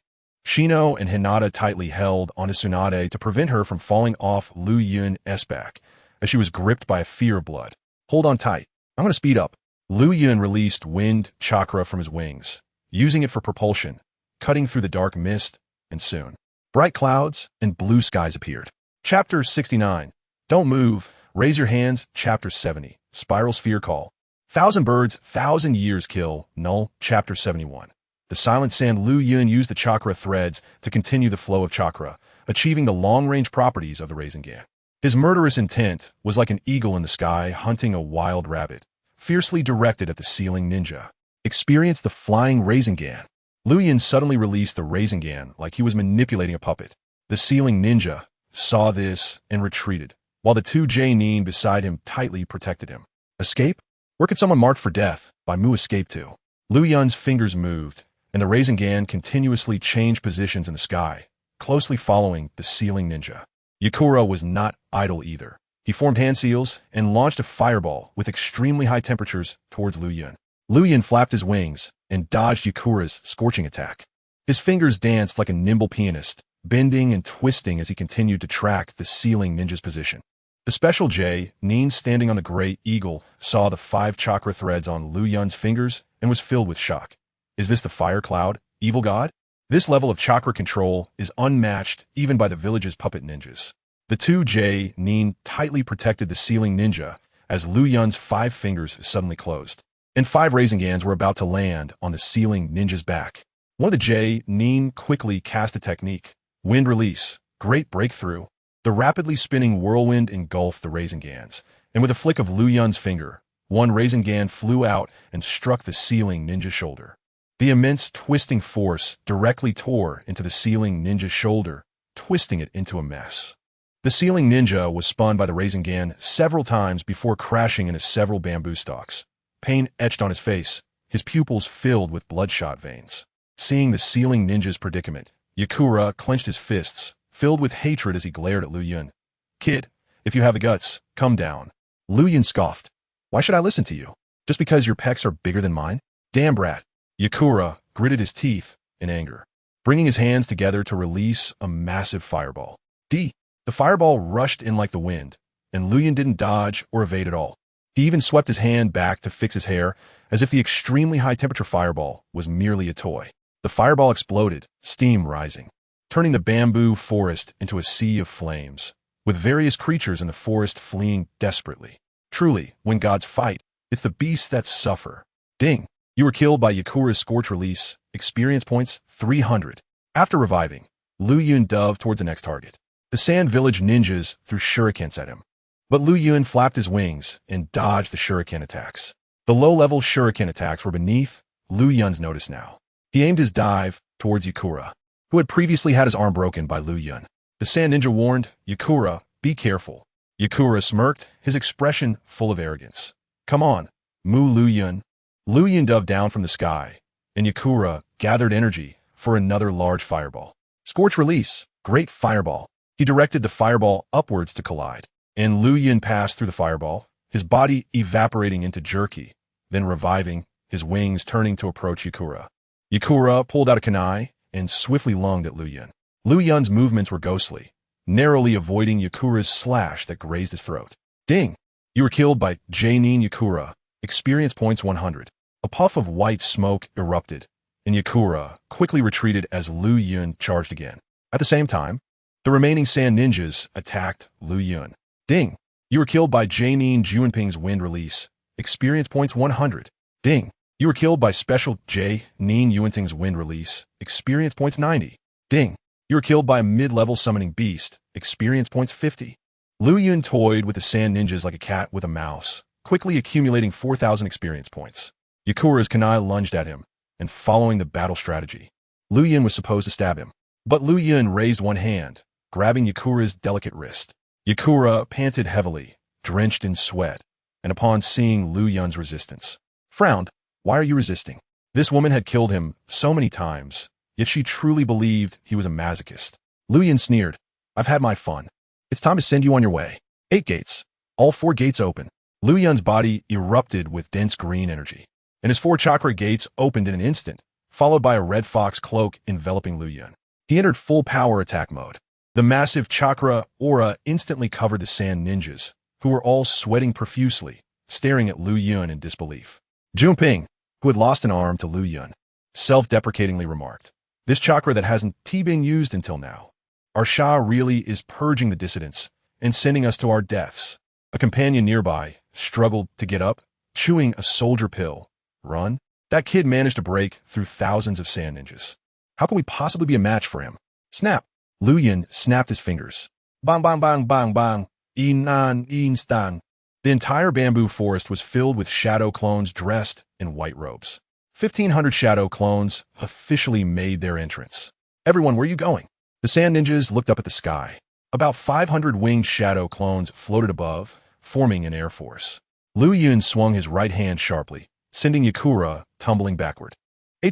Speaker 1: Shino and Hinata tightly held onto Tsunade to prevent her from falling off Liu Yun's back, as she was gripped by a fear of blood. Hold on tight. I'm going to speed up. Liu Yun released wind chakra from his wings, using it for propulsion, cutting through the dark mist, and soon, bright clouds and blue skies appeared. Chapter 69. Don't move. Raise your hands. Chapter 70. Spiral Sphere Call. 1,000 birds, 1,000 years kill. Null. Chapter 71. The silent sand. Liu Yun used the chakra threads to continue the flow of chakra, achieving the long-range properties of the Rasengan. His murderous intent was like an eagle in the sky hunting a wild rabbit, fiercely directed at the ceiling ninja. Experience the flying Rasengan. Liu Yun suddenly released the Rasengan like he was manipulating a puppet. The ceiling ninja saw this and retreated, while the two J-nin beside him tightly protected him. Escape? Where could someone marked for death by Mu escape to? Liu Yun's fingers moved, and the Rasengan continuously changed positions in the sky, closely following the ceiling ninja. Yakura was not idle either. He formed hand seals and launched a fireball with extremely high temperatures towards Liu Yun. Liu Yun flapped his wings and dodged Yakura's scorching attack. His fingers danced like a nimble pianist, bending and twisting as he continued to track the ceiling ninja's position. The special J-nin standing on the gray eagle saw the 5 chakra threads on Liu Yun's fingers and was filled with shock. Is this the fire cloud, evil god? This level of chakra control is unmatched even by the village's puppet ninjas. The two J-nin tightly protected the ceiling ninja as Liu Yun's 5 fingers suddenly closed, and 5 Rasengans were about to land on the ceiling ninja's back. One of the J-nin quickly cast a technique. Wind release, great breakthrough. The rapidly spinning whirlwind engulfed the Rasengans, and with a flick of Liu Yun's finger, one Rasengan flew out and struck the ceiling ninja's shoulder. The immense twisting force directly tore into the ceiling ninja's shoulder, twisting it into a mess. The ceiling ninja was spun by the Rasengan several times before crashing into several bamboo stalks. Pain etched on his face, his pupils filled with bloodshot veins. Seeing the ceiling ninja's predicament, Yakura clenched his fists, filled with hatred as he glared at Liu Yun. Kid, if you have the guts, come down. Liu Yun scoffed. Why should I listen to you? Just because your pecs are bigger than mine? Damn brat. Yakura gritted his teeth in anger, bringing his hands together to release a massive fireball. The fireball rushed in like the wind, and Liu Yun didn't dodge or evade at all. He even swept his hand back to fix his hair, as if the extremely high-temperature fireball was merely a toy. The fireball exploded, steam rising, turning the bamboo forest into a sea of flames, with various creatures in the forest fleeing desperately. Truly, when gods fight, it's the beasts that suffer. Ding! You were killed by Yakura's Scorch Release, experience points 300. After reviving, Liu Yun dove towards the next target. The Sand Village ninjas threw shurikens at him, but Liu Yun flapped his wings and dodged the shuriken attacks. The low-level shuriken attacks were beneath Liu Yun's notice now. He aimed his dive towards Yakura, who had previously had his arm broken by Liu Yun. The Sand Ninja warned, Yakura, be careful. Yakura smirked, his expression full of arrogance. Come on, Mu Liu Yun. Liu Yun dove down from the sky, and Yakura gathered energy for another large fireball. Scorch Release, great fireball. He directed the fireball upwards to collide, and Liu Yun passed through the fireball, his body evaporating into jerky, then reviving, his wings turning to approach Yakura. Yakura pulled out a kunai and swiftly lunged at Liu Yun. Liu Yun's movements were ghostly, narrowly avoiding Yakura's slash that grazed his throat. Ding! You were killed by J-Nin Yakura. Experience points 100. A puff of white smoke erupted, and Yakura quickly retreated as Liu Yun charged again. At the same time, the remaining Sand Ninjas attacked Liu Yun. Ding! You were killed by J-Nin Junping's wind release. Experience points 100. Ding! You were killed by Special J-Nin Yuanting's wind release. Experience points 90. Ding! You were killed by a mid-level summoning beast. Experience points 50. Liu Yun toyed with the Sand Ninjas like a cat with a mouse, quickly accumulating 4,000 experience points. Yakura's kunai lunged at him, and following the battle strategy, Liu Yun was supposed to stab him. But Liu Yun raised one hand, grabbing Yakura's delicate wrist. Yakura panted heavily, drenched in sweat, and upon seeing Liu Yun's resistance, frowned. Why are you resisting? This woman had killed him so many times, yet she truly believed he was a masochist. Liu Yun sneered. I've had my fun. It's time to send you on your way. 8 gates. All 4 gates open. Liu Yun's body erupted with dense green energy, and his 4 chakra gates opened in an instant, followed by a red fox cloak enveloping Liu Yun. He entered full power attack mode. The massive chakra aura instantly covered the Sand Ninjas, who were all sweating profusely, staring at Liu Yun in disbelief. Junping, who had lost an arm to Liu Yun, self-deprecatingly remarked, "This chakra that hasn't been used until now. Our Shah really is purging the dissidents and sending us to our deaths." A companion nearby struggled to get up, chewing a soldier pill. Run? That kid managed to break through thousands of Sand Ninjas. How can we possibly be a match for him? Snap! Liu Yun snapped his fingers. Bang, bang, bang, bang, bang. In stan. The entire bamboo forest was filled with shadow clones dressed in white robes. 1,500 shadow clones officially made their entrance. Everyone, where are you going? The Sand Ninjas looked up at the sky. About 500 winged shadow clones floated above, forming an air force. Liu Yun swung his right hand sharply, sending Yakura tumbling backward.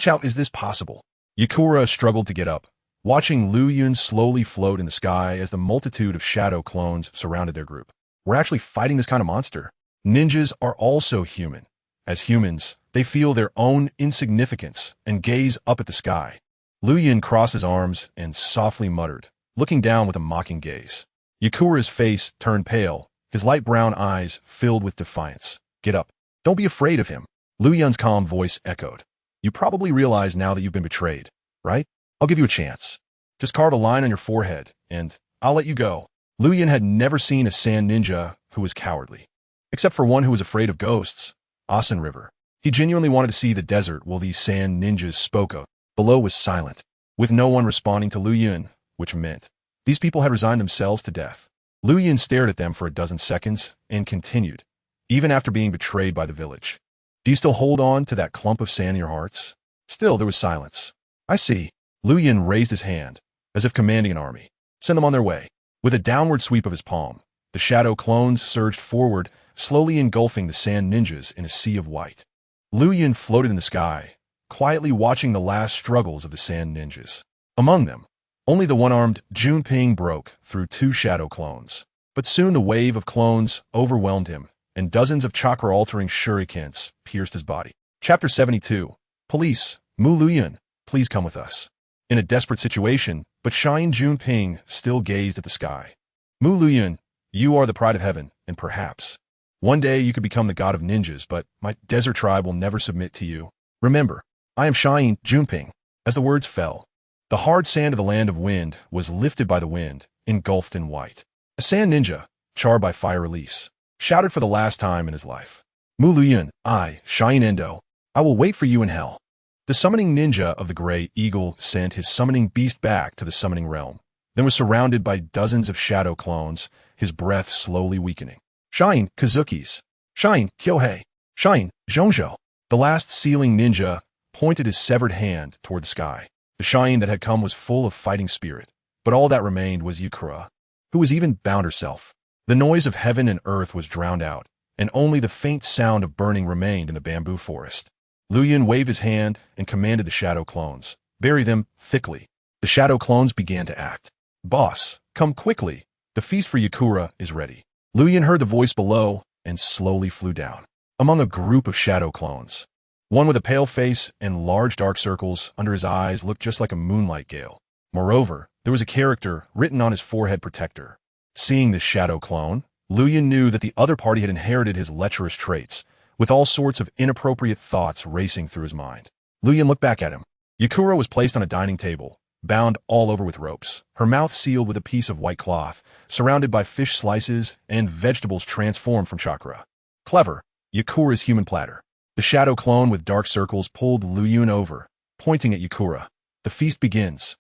Speaker 1: How is this possible? Yakura struggled to get up, watching Liu Yun slowly float in the sky as the multitude of shadow clones surrounded their group. We're actually fighting this kind of monster. Ninjas are also human. As humans, they feel their own insignificance and gaze up at the sky. Liu Yun crossed his arms and softly muttered, looking down with a mocking gaze. Yakura's face turned pale, his light brown eyes filled with defiance. Get up. Don't be afraid of him. Liu Yun's calm voice echoed. You probably realize now that you've been betrayed, right? I'll give you a chance. Just carve a line on your forehead, and I'll let you go. Liu Yun had never seen a Sand Ninja who was cowardly, except for one who was afraid of ghosts, Asan River. He genuinely wanted to see the desert while these Sand Ninjas spoke of. Below was silent, with no one responding to Liu Yun, which meant these people had resigned themselves to death. Liu Yun stared at them for a dozen seconds and continued, even after being betrayed by the village. Do you still hold on to that clump of sand in your hearts? Still, there was silence. I see. Liu Yun raised his hand, as if commanding an army. Send them on their way. With a downward sweep of his palm, the shadow clones surged forward, slowly engulfing the Sand Ninjas in a sea of white. Liu Yun floated in the sky, quietly watching the last struggles of the Sand Ninjas. Among them, only the one-armed Junping broke through 2 shadow clones. But soon the wave of clones overwhelmed him, and dozens of chakra-altering shurikens pierced his body. Chapter 72. Police, Liu Yun, please come with us. In a desperate situation, but Shine Junping still gazed at the sky. Liu Yun, you are the pride of heaven, and perhaps one day you could become the god of ninjas, but my desert tribe will never submit to you. Remember, I am Shine Junping. As the words fell, the hard sand of the land of wind was lifted by the wind, engulfed in white. A Sand Ninja, charred by fire release, shouted for the last time in his life. Liu Yun, I, Shine Endo, I will wait for you in hell. The summoning ninja of the Gray Eagle sent his summoning beast back to the summoning realm, then was surrounded by dozens of shadow clones, his breath slowly weakening. Shine Kazukis. Shine Kyohei. Shine Zhongzhou. The last sealing ninja pointed his severed hand toward the sky. The Shine that had come was full of fighting spirit, but all that remained was Yakura, who was even bound herself. The noise of heaven and earth was drowned out, and only the faint sound of burning remained in the bamboo forest. Liu Yun waved his hand and commanded the shadow clones, bury them thickly. The shadow clones began to act. Boss, come quickly. The feast for Yakura is ready. Liu Yun heard the voice below and slowly flew down. Among a group of shadow clones, One with a pale face and large dark circles under his eyes looked just like a moonlight gale. Moreover, there was a character written on his forehead protector. Seeing this shadow clone, Liu Yun knew that the other party had inherited his lecherous traits, with all sorts of inappropriate thoughts racing through his mind. Liu Yun looked back at him. Yakura was placed on a dining table, bound all over with ropes, her mouth sealed with a piece of white cloth, surrounded by fish slices and vegetables transformed from chakra. Clever, Yakura's human platter. The shadow clone with dark circles pulled Liu Yun over, pointing at Yakura. The feast begins.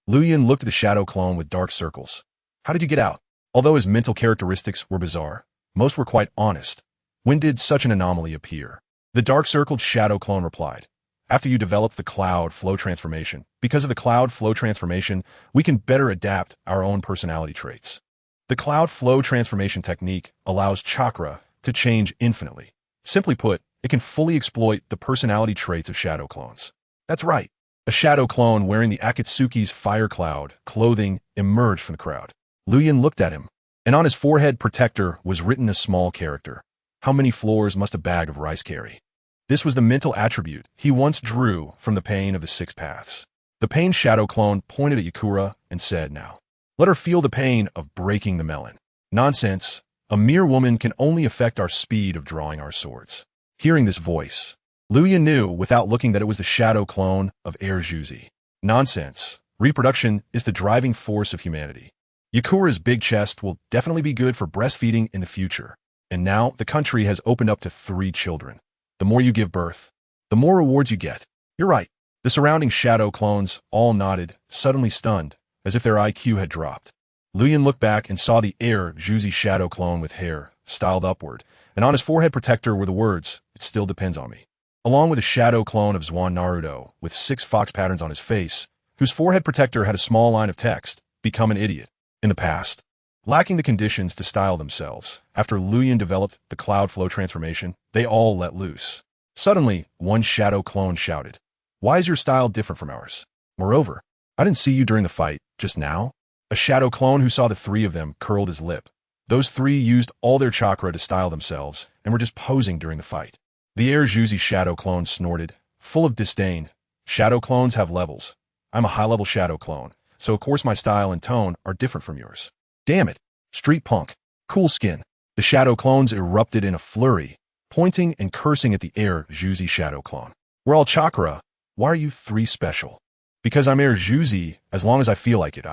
Speaker 1: Liu Yun looked at the shadow clone with dark circles. How did you get out? Although his mental characteristics were bizarre, most were quite honest. When did such an anomaly appear? The dark-circled shadow clone replied. After you develop the cloud flow transformation. Because of the cloud flow transformation, we can better adapt our own personality traits. The cloud flow transformation technique allows chakra to change infinitely. Simply put, it can fully exploit the personality traits of shadow clones. That's right. A shadow clone wearing the Akatsuki's fire cloud clothing emerged from the crowd. Liu Yun looked at him, and on his forehead protector was written a small character. How many floors must a bag of rice carry? This was the mental attribute he once drew from the pain of the 6 paths. The pain shadow clone pointed at Yakura and said, now, let her feel the pain of breaking the melon. Nonsense. A mere woman can only affect our speed of drawing our swords. Hearing this voice, Liu Yun knew without looking that it was the shadow clone of Heir Juzi. Nonsense. Reproduction is the driving force of humanity. Yakura's big chest will definitely be good for breastfeeding in the future. And now the country has opened up to 3 children. The more you give birth, the more rewards you get. You're right. The surrounding shadow clones all nodded, suddenly stunned, as if their IQ had dropped. Liu Yun looked back and saw the Heir Juzi shadow clone with hair styled upward, and on his forehead protector were the words, "It still depends on me." Along with a shadow clone of Zwan Naruto, with 6 fox patterns on his face, whose forehead protector had a small line of text, "Become an idiot." In the past, lacking the conditions to style themselves, after Liu Yun developed the cloud flow transformation, they all let loose. Suddenly, one shadow clone shouted, "Why is your style different from ours? Moreover, I didn't see you during the fight, just now." A shadow clone who saw the 3 of them curled his lip. Those 3 used all their chakra to style themselves and were just posing during the fight. The Heir Juzi shadow clone snorted, full of disdain. Shadow clones have levels. I'm a high-level shadow clone, so of course my style and tone are different from yours. Damn it. Street punk. Cool skin. The shadow clones erupted in a flurry, pointing and cursing at the Heir Juzi shadow clone. We're all chakra. Why are you 3 special? Because I'm Heir Juzi, as long as I feel like it,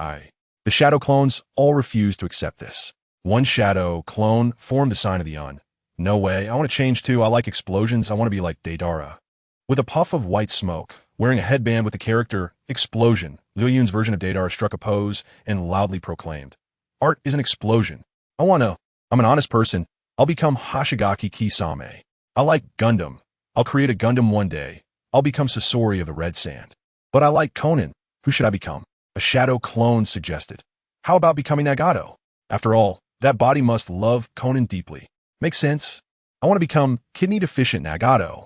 Speaker 1: The shadow clones all refused to accept this. One shadow clone formed the sign of the Yun. No way, I want to change too. I like explosions. I want to be like Deidara. With a puff of white smoke, wearing a headband with the character Explosion, Liu Yun's version of Deidara struck a pose and loudly proclaimed, "Art is an explosion. I'm an honest person. I'll become Hoshigaki Kisame. I like Gundam. I'll create a Gundam one day. I'll become Sasori of the Red Sand. But I like Conan. Who should I become?" A shadow clone suggested. How about becoming Nagato? After all, that body must love Conan deeply. Makes sense. I want to become kidney-deficient Nagato.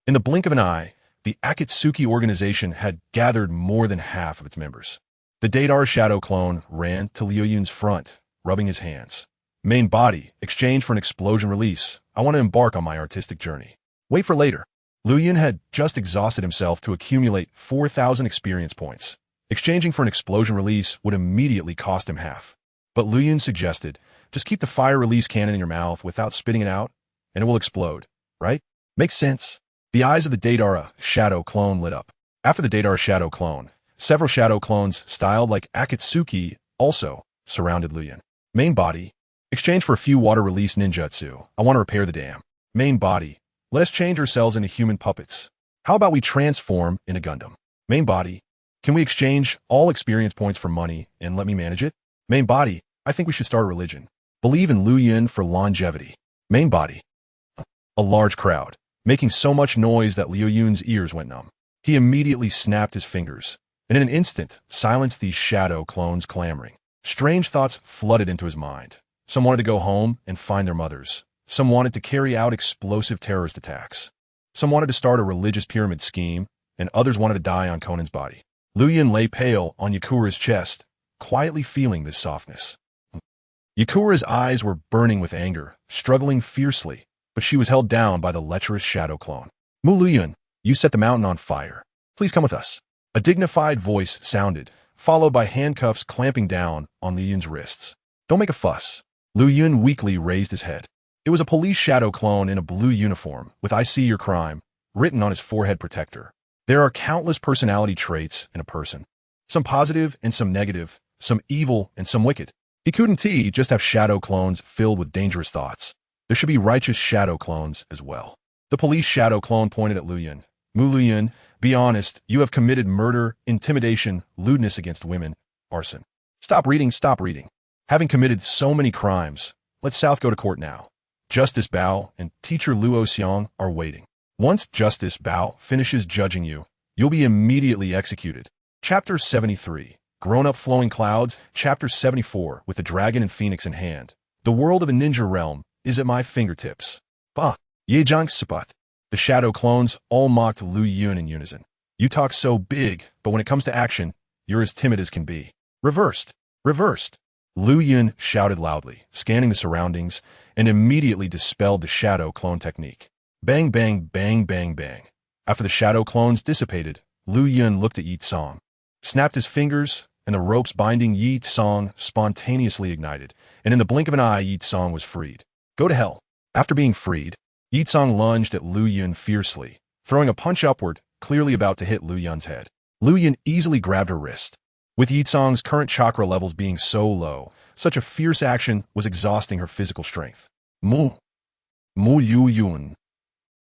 Speaker 1: In the blink of an eye, the Akatsuki organization had gathered more than half of its members. The Deidara shadow clone ran to Liu Yun's front, rubbing his hands. Main body, exchange for an explosion release. I want to embark on my artistic journey. Wait for later. Liu Yun had just exhausted himself to accumulate 4,000 experience points. Exchanging for an explosion release would immediately cost him half. But Liu Yun suggested, just keep the fire release cannon in your mouth without spitting it out, and it will explode, right? Makes sense. The eyes of the Deidara shadow clone lit up. After the Deidara shadow clone, several shadow clones styled like Akatsuki also surrounded Liu Yun. Main body, exchange for a few water release ninjutsu. I want to repair the dam. Main body, let us change ourselves into human puppets. How about we transform in a Gundam? Main body, can we exchange all experience points for money and let me manage it? Main body, I think we should start a religion. Believe in Liu Yun for longevity. Main body. A large crowd, making so much noise that Liu Yun's ears went numb. He immediately snapped his fingers, and in an instant silenced these shadow clones clamoring. Strange thoughts flooded into his mind. Some wanted to go home and find their mothers. Some wanted to carry out explosive terrorist attacks. Some wanted to start a religious pyramid scheme, and others wanted to die on Conan's body. Liu Yun lay pale on Yakura's chest, quietly feeling this softness. Yakura's eyes were burning with anger, struggling fiercely, but she was held down by the lecherous shadow clone. Mu Liu Yun, you set the mountain on fire. Please come with us. A dignified voice sounded, followed by handcuffs clamping down on Liu Yun's wrists. Don't make a fuss. Liu Yun weakly raised his head. It was a police shadow clone in a blue uniform, with "I see your crime" written on his forehead protector. There are countless personality traits in a person. Some positive and some negative, some evil and some wicked. He couldn't just have shadow clones filled with dangerous thoughts. There should be righteous shadow clones as well. The police shadow clone pointed at Liu Yun. Mu Liu Yun, be honest, you have committed murder, intimidation, lewdness against women, arson. Stop reading. Having committed so many crimes, let South go to court now. Justice Bao and Teacher Luo Xiang are waiting. Once Justice Bao finishes judging you, you'll be immediately executed. Chapter 73, Grown-Up Flowing Clouds, Chapter 74, with the dragon and phoenix in hand. The world of the ninja realm is at my fingertips. Bah, ye jiang sipat. The shadow clones all mocked Liu Yun in unison. You talk so big, but when it comes to action, you're as timid as can be. Reversed. Liu Yun shouted loudly, scanning the surroundings, and immediately dispelled the shadow clone technique. Bang, bang, bang, bang, bang. After the shadow clones dissipated, Liu Yun looked at Yi Tsong, snapped his fingers, and the ropes binding Yi Tsong spontaneously ignited, and in the blink of an eye, Yi Tsong was freed. Go to hell. After being freed, Yi Tsong lunged at Liu Yun fiercely, throwing a punch upward, clearly about to hit Liu Yun's head. Liu Yun easily grabbed her wrist. With Yi Tsong's current chakra levels being so low, such a fierce action was exhausting her physical strength. Mu Liu Yun.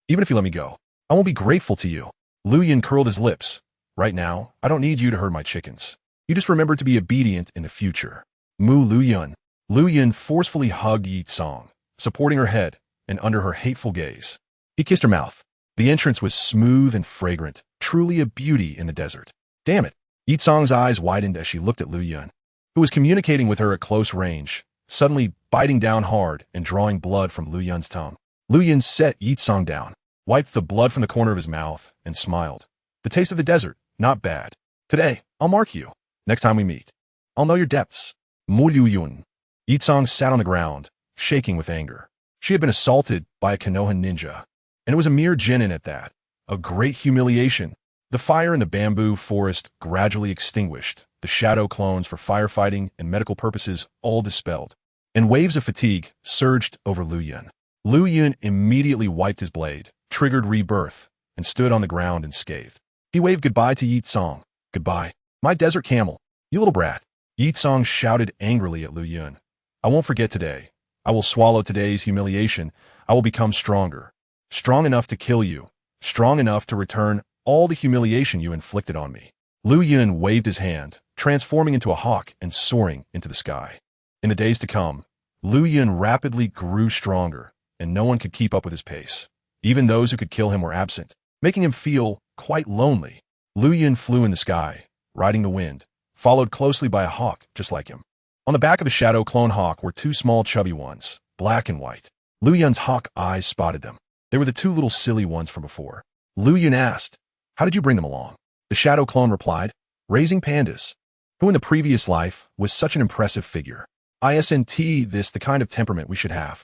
Speaker 1: Even if you let me go, I won't be grateful to you. Liu Yun curled his lips. Right now, I don't need you to herd my chickens. You just remember to be obedient in the future. Mu Liu Yun. Liu Yun forcefully hugged Yi Tsong, supporting her head and under her hateful gaze. He kissed her mouth. The entrance was smooth and fragrant, truly a beauty in the desert. Damn it. Yi Tsong's eyes widened as she looked at Liu Yun, who was communicating with her at close range, suddenly biting down hard and drawing blood from Liu Yun's tongue. Liu Yun set Yi Tsong down, wiped the blood from the corner of his mouth, and smiled. The taste of the desert, not bad. Today, I'll mark you. Next time we meet, I'll know your depths. Mu Liu Yun. Yi Tsong sat on the ground, shaking with anger. She had been assaulted by a Konoha ninja, and it was a mere genin at that. A great humiliation. The fire in the bamboo forest gradually extinguished, the shadow clones for firefighting and medical purposes all dispelled, and waves of fatigue surged over Liu Yun. Liu Yun immediately wiped his blade, triggered rebirth, and stood on the ground unscathed. He waved goodbye to Yi Tsong. Goodbye, my desert camel, you little brat. Yi Tsong shouted angrily at Liu Yun. I won't forget today. I will swallow today's humiliation. I will become stronger. Strong enough to kill you. Strong enough to return all the humiliation you inflicted on me. Liu Yun waved his hand, transforming into a hawk and soaring into the sky. In the days to come, Liu Yun rapidly grew stronger, and no one could keep up with his pace. Even those who could kill him were absent, making him feel quite lonely. Liu Yun flew in the sky, riding the wind, followed closely by a hawk just like him. On the back of the shadow clone hawk were two small chubby ones, black and white. Liu Yun's hawk eyes spotted them. They were the two little silly ones from before. Liu Yun asked, how did you bring them along? The shadow clone replied, raising pandas. Who in the previous life was such an impressive figure? Isn't this the kind of temperament we should have?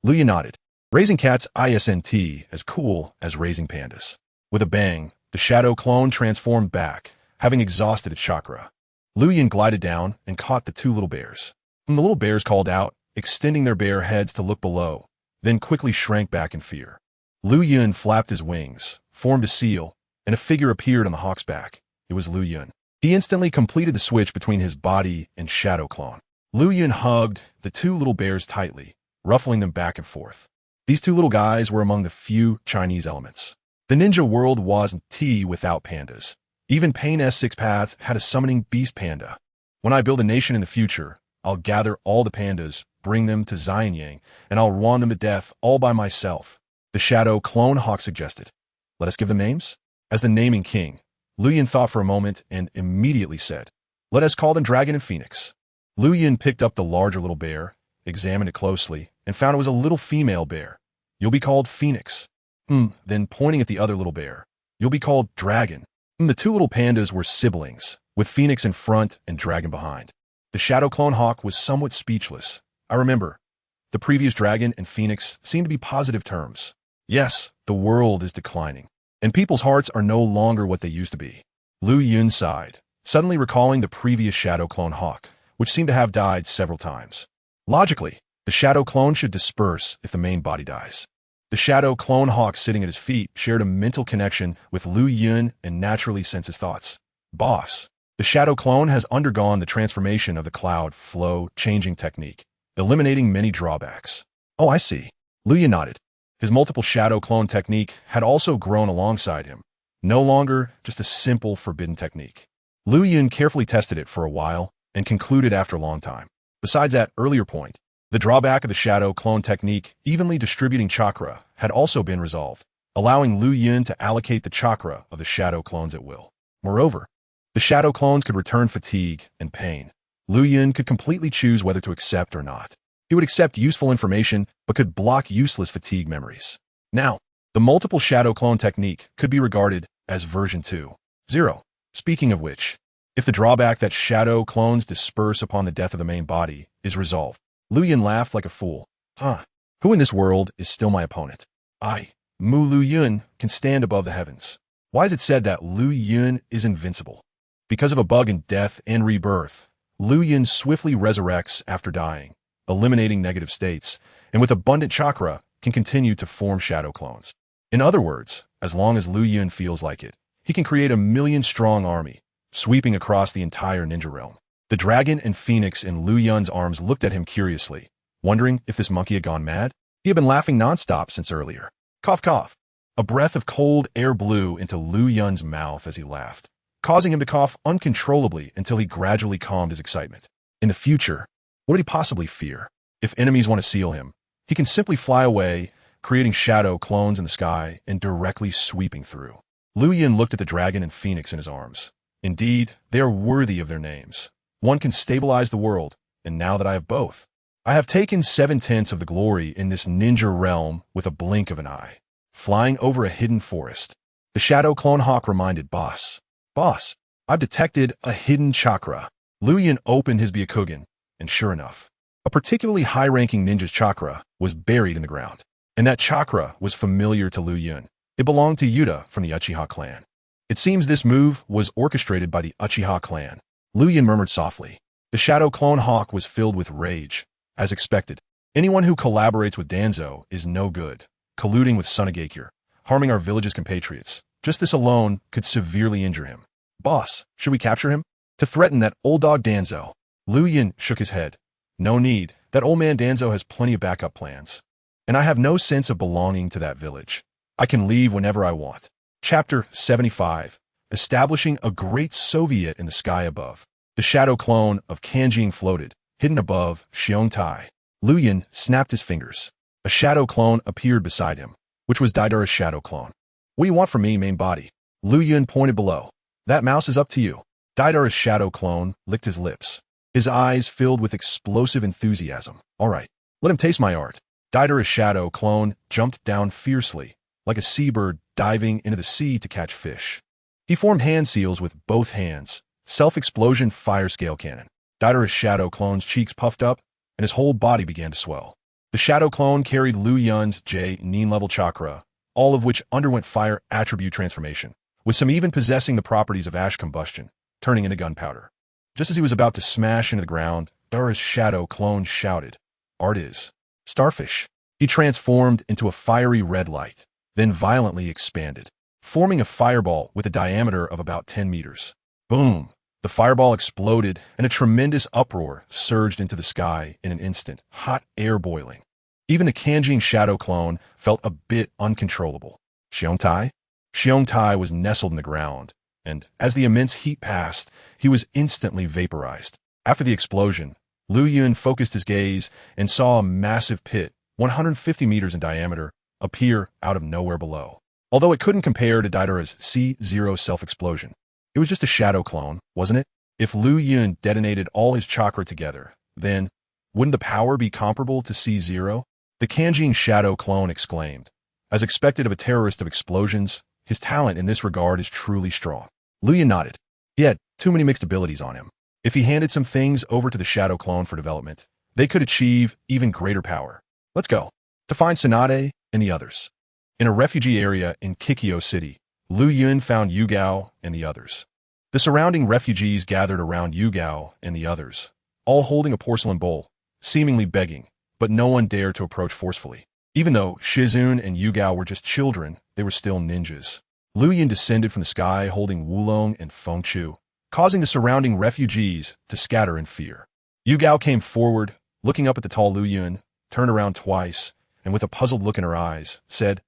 Speaker 1: Liu Yun nodded. Raising cats isn't as cool as raising pandas. With a bang, the shadow clone transformed back, having exhausted its chakra. Liu Yun glided down and caught the two little bears. And the little bears called out, extending their bare heads to look below, then quickly shrank back in fear. Liu Yun flapped his wings, formed a seal, and a figure appeared on the hawk's back. It was Liu Yun. He instantly completed the switch between his body and shadow clone. Liu Yun hugged the two little bears tightly, ruffling them back and forth. These two little guys were among the few Chinese elements. The ninja world wasn't without pandas. Even Pain S6 Path had a summoning beast panda. When I build a nation in the future, I'll gather all the pandas, bring them to Xianyang, and I'll run them to death all by myself. The shadow clone hawk suggested. Let us give them names? As the naming king, Liu Yun thought for a moment and immediately said, let us call them Dragon and Phoenix. Liu Yun picked up the larger little bear, examined it closely, and found it was a little female bear. You'll be called Phoenix. Then pointing at the other little bear, you'll be called Dragon. The two little pandas were siblings, with Phoenix in front and Dragon behind. The shadow clone hawk was somewhat speechless. I remember. The previous Dragon and Phoenix seemed to be positive terms. Yes, the world is declining, and people's hearts are no longer what they used to be. Liu Yun sighed, suddenly recalling the previous shadow clone Hawk, which seemed to have died several times. Logically, the shadow clone should disperse if the main body dies. The shadow clone Hawk sitting at his feet shared a mental connection with Liu Yun and naturally sensed his thoughts. Boss, the shadow clone has undergone the transformation of the cloud flow changing technique, eliminating many drawbacks. Oh, I see. Liu Yun nodded. His multiple shadow clone technique had also grown alongside him, no longer just a simple forbidden technique. Liu Yun carefully tested it for a while and concluded after a long time. Besides that earlier point, the drawback of the shadow clone technique, evenly distributing chakra, had also been resolved, allowing Liu Yun to allocate the chakra of the shadow clones at will. Moreover, the shadow clones could return fatigue and pain. Liu Yun could completely choose whether to accept or not. He would accept useful information, but could block useless fatigue memories. Now, the multiple shadow clone technique could be regarded as version 2.0. Speaking of which, if the drawback that shadow clones disperse upon the death of the main body is resolved, Liu Yun laughed like a fool. Who in this world is still my opponent? I, Liu Yun, can stand above the heavens. Why is it said that Liu Yun is invincible? Because of a bug in death and rebirth, Liu Yun swiftly resurrects after dying, eliminating negative states, and with abundant chakra, can continue to form shadow clones. In other words, as long as Liu Yun feels like it, he can create a 1,000,000-strong army, sweeping across the entire ninja realm. The dragon and phoenix in Liu Yun's arms looked at him curiously, wondering if this monkey had gone mad. He had been laughing nonstop since earlier. Cough, cough. A breath of cold air blew into Liu Yun's mouth as he laughed, causing him to cough uncontrollably until he gradually calmed his excitement. In the future, what did he possibly fear? If enemies want to seal him, he can simply fly away, creating shadow clones in the sky and directly sweeping through. Liu Yun looked at the dragon and phoenix in his arms. Indeed, they are worthy of their names. One can stabilize the world, and now that I have both, I have taken 7/10 of the glory in this ninja realm with a blink of an eye. Flying over a hidden forest, the shadow clone Hawk reminded Boss, I've detected a hidden chakra. Liu Yun opened his Byakugan, and sure enough, a particularly high-ranking ninja's chakra was buried in the ground. And that chakra was familiar to Liu Yun. It belonged to Yuta from the Uchiha clan. It seems this move was orchestrated by the Uchiha clan. Liu Yun murmured softly. The shadow clone Hawk was filled with rage. As expected, anyone who collaborates with Danzo is no good, colluding with Sunagakure, harming our village's compatriots. Just this alone could severely injure him. Boss, should we capture him? To threaten that old dog Danzo. Liu Yun shook his head. No need. That old man Danzo has plenty of backup plans. And I have no sense of belonging to that village. I can leave whenever I want. Chapter 75. Establishing a great Soviet in the sky above. The shadow clone of Kanjing floated, hidden above Xiongtai. Liu Yun snapped his fingers. A shadow clone appeared beside him, which was Daidara's shadow clone. What do you want from me, main body? Liu Yun pointed below. That mouse is up to you. Daidara's shadow clone licked his lips, his eyes filled with explosive enthusiasm. All right, let him taste my art. Daidara's shadow clone jumped down fiercely, like a seabird diving into the sea to catch fish. He formed hand seals with both hands, self-explosion fire scale cannon. Daidara's shadow clone's cheeks puffed up, and his whole body began to swell. The shadow clone carried Liu Yun's Nin level chakra, all of which underwent fire attribute transformation, with some even possessing the properties of ash combustion, turning into gunpowder. Just as he was about to smash into the ground, Daidara's shadow clone shouted, "Art is starfish." He transformed into a fiery red light, then violently expanded, forming a fireball with a diameter of about 10 meters. Boom! The fireball exploded, and a tremendous uproar surged into the sky in an instant, hot air boiling. Even the Kanjing shadow clone felt a bit uncontrollable. Xiongtai? Xiongtai was nestled in the ground, and as the immense heat passed, he was instantly vaporized. After the explosion, Liu Yun focused his gaze and saw a massive pit, 150 meters in diameter, appear out of nowhere below. Although it couldn't compare to Daidara's C0 self-explosion, it was just a shadow clone, wasn't it? If Liu Yun detonated all his chakra together, then wouldn't the power be comparable to C0? The Kanjing shadow clone exclaimed. As expected of a terrorist of explosions, his talent in this regard is truly strong. Liu Yun nodded. He had too many mixed abilities on him. If he handed some things over to the shadow clone for development, they could achieve even greater power. Let's go. To find Tsunade and the others. In a refugee area in Kikyo City, Liu Yun found Yu Gao and the others. The surrounding refugees gathered around Yu Gao and the others, all holding a porcelain bowl, seemingly begging, but no one dared to approach forcefully. Even though Shizun and Yu Gao were just children, they were still ninjas. Liu Yun descended from the sky holding Wulong and Fengchu, causing the surrounding refugees to scatter in fear. Yu Gao came forward, looking up at the tall Liu Yun, turned around twice, and with a puzzled look in her eyes, said,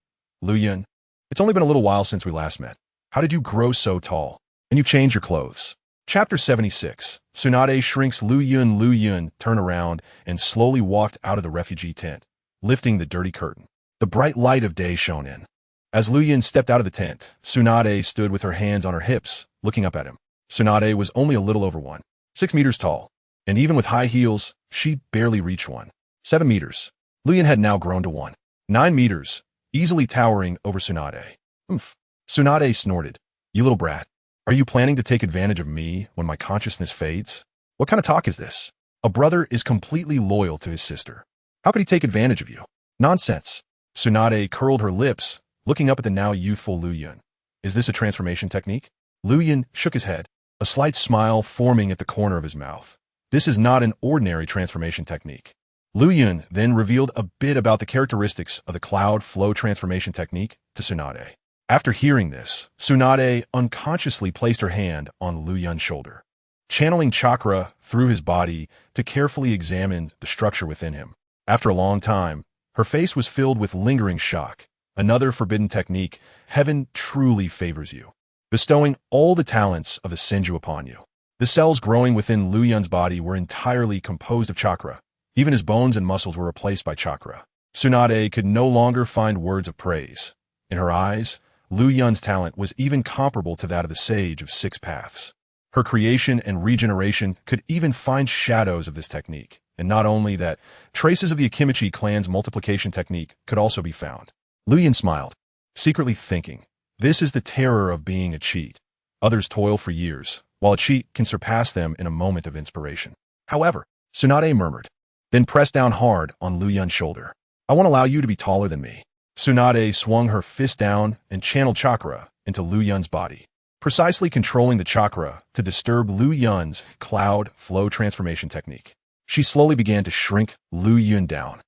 Speaker 1: "Liu Yun, it's only been a little while since we last met. How did you grow so tall? And you change your clothes?" Chapter 76. Tsunade shrinks Liu Yun. Liu Yun turned around and slowly walked out of the refugee tent, lifting the dirty curtain. The bright light of day shone in. As Liu Yun stepped out of the tent, Tsunade stood with her hands on her hips, looking up at him. Tsunade was only a little over 1.6 meters tall, and even with high heels, she barely reached 1.7 meters. Liu Yun had now grown to 1.9 meters, easily towering over Tsunade. "Oomph." Tsunade snorted. "You little brat. Are you planning to take advantage of me when my consciousness fades? What kind of talk is this? A brother is completely loyal to his sister. How could he take advantage of you? Nonsense." Tsunade curled her lips, looking up at the now youthful Liu Yun. "Is this a transformation technique?" Liu Yun shook his head, a slight smile forming at the corner of his mouth. "This is not an ordinary transformation technique." Liu Yun then revealed a bit about the characteristics of the cloud flow transformation technique to Tsunade. After hearing this, Tsunade unconsciously placed her hand on Liu Yun's shoulder, channeling chakra through his body to carefully examine the structure within him. After a long time, her face was filled with lingering shock. Another forbidden technique. Heaven truly favors you, bestowing all the talents of a Senju upon you. The cells growing within Liu Yun's body were entirely composed of chakra. Even his bones and muscles were replaced by chakra. Tsunade could no longer find words of praise. In her eyes, Liu Yun's talent was even comparable to that of the Sage of Six Paths. Her creation and regeneration could even find shadows of this technique. And not only that, traces of the Akimichi clan's multiplication technique could also be found. Liu Yun smiled, secretly thinking, this is the terror of being a cheat. Others toil for years, while a cheat can surpass them in a moment of inspiration. However, Tsunade murmured, then pressed down hard on Liu Yun's shoulder. "I won't allow you to be taller than me." Tsunade swung her fist down and channeled chakra into Liu Yun's body, precisely controlling the chakra to disturb Liu Yun's cloud flow transformation technique. She slowly began to shrink Liu Yun down.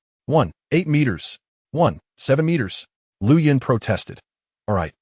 Speaker 1: 8 meters. 7 meters. Liu Yun protested. All right,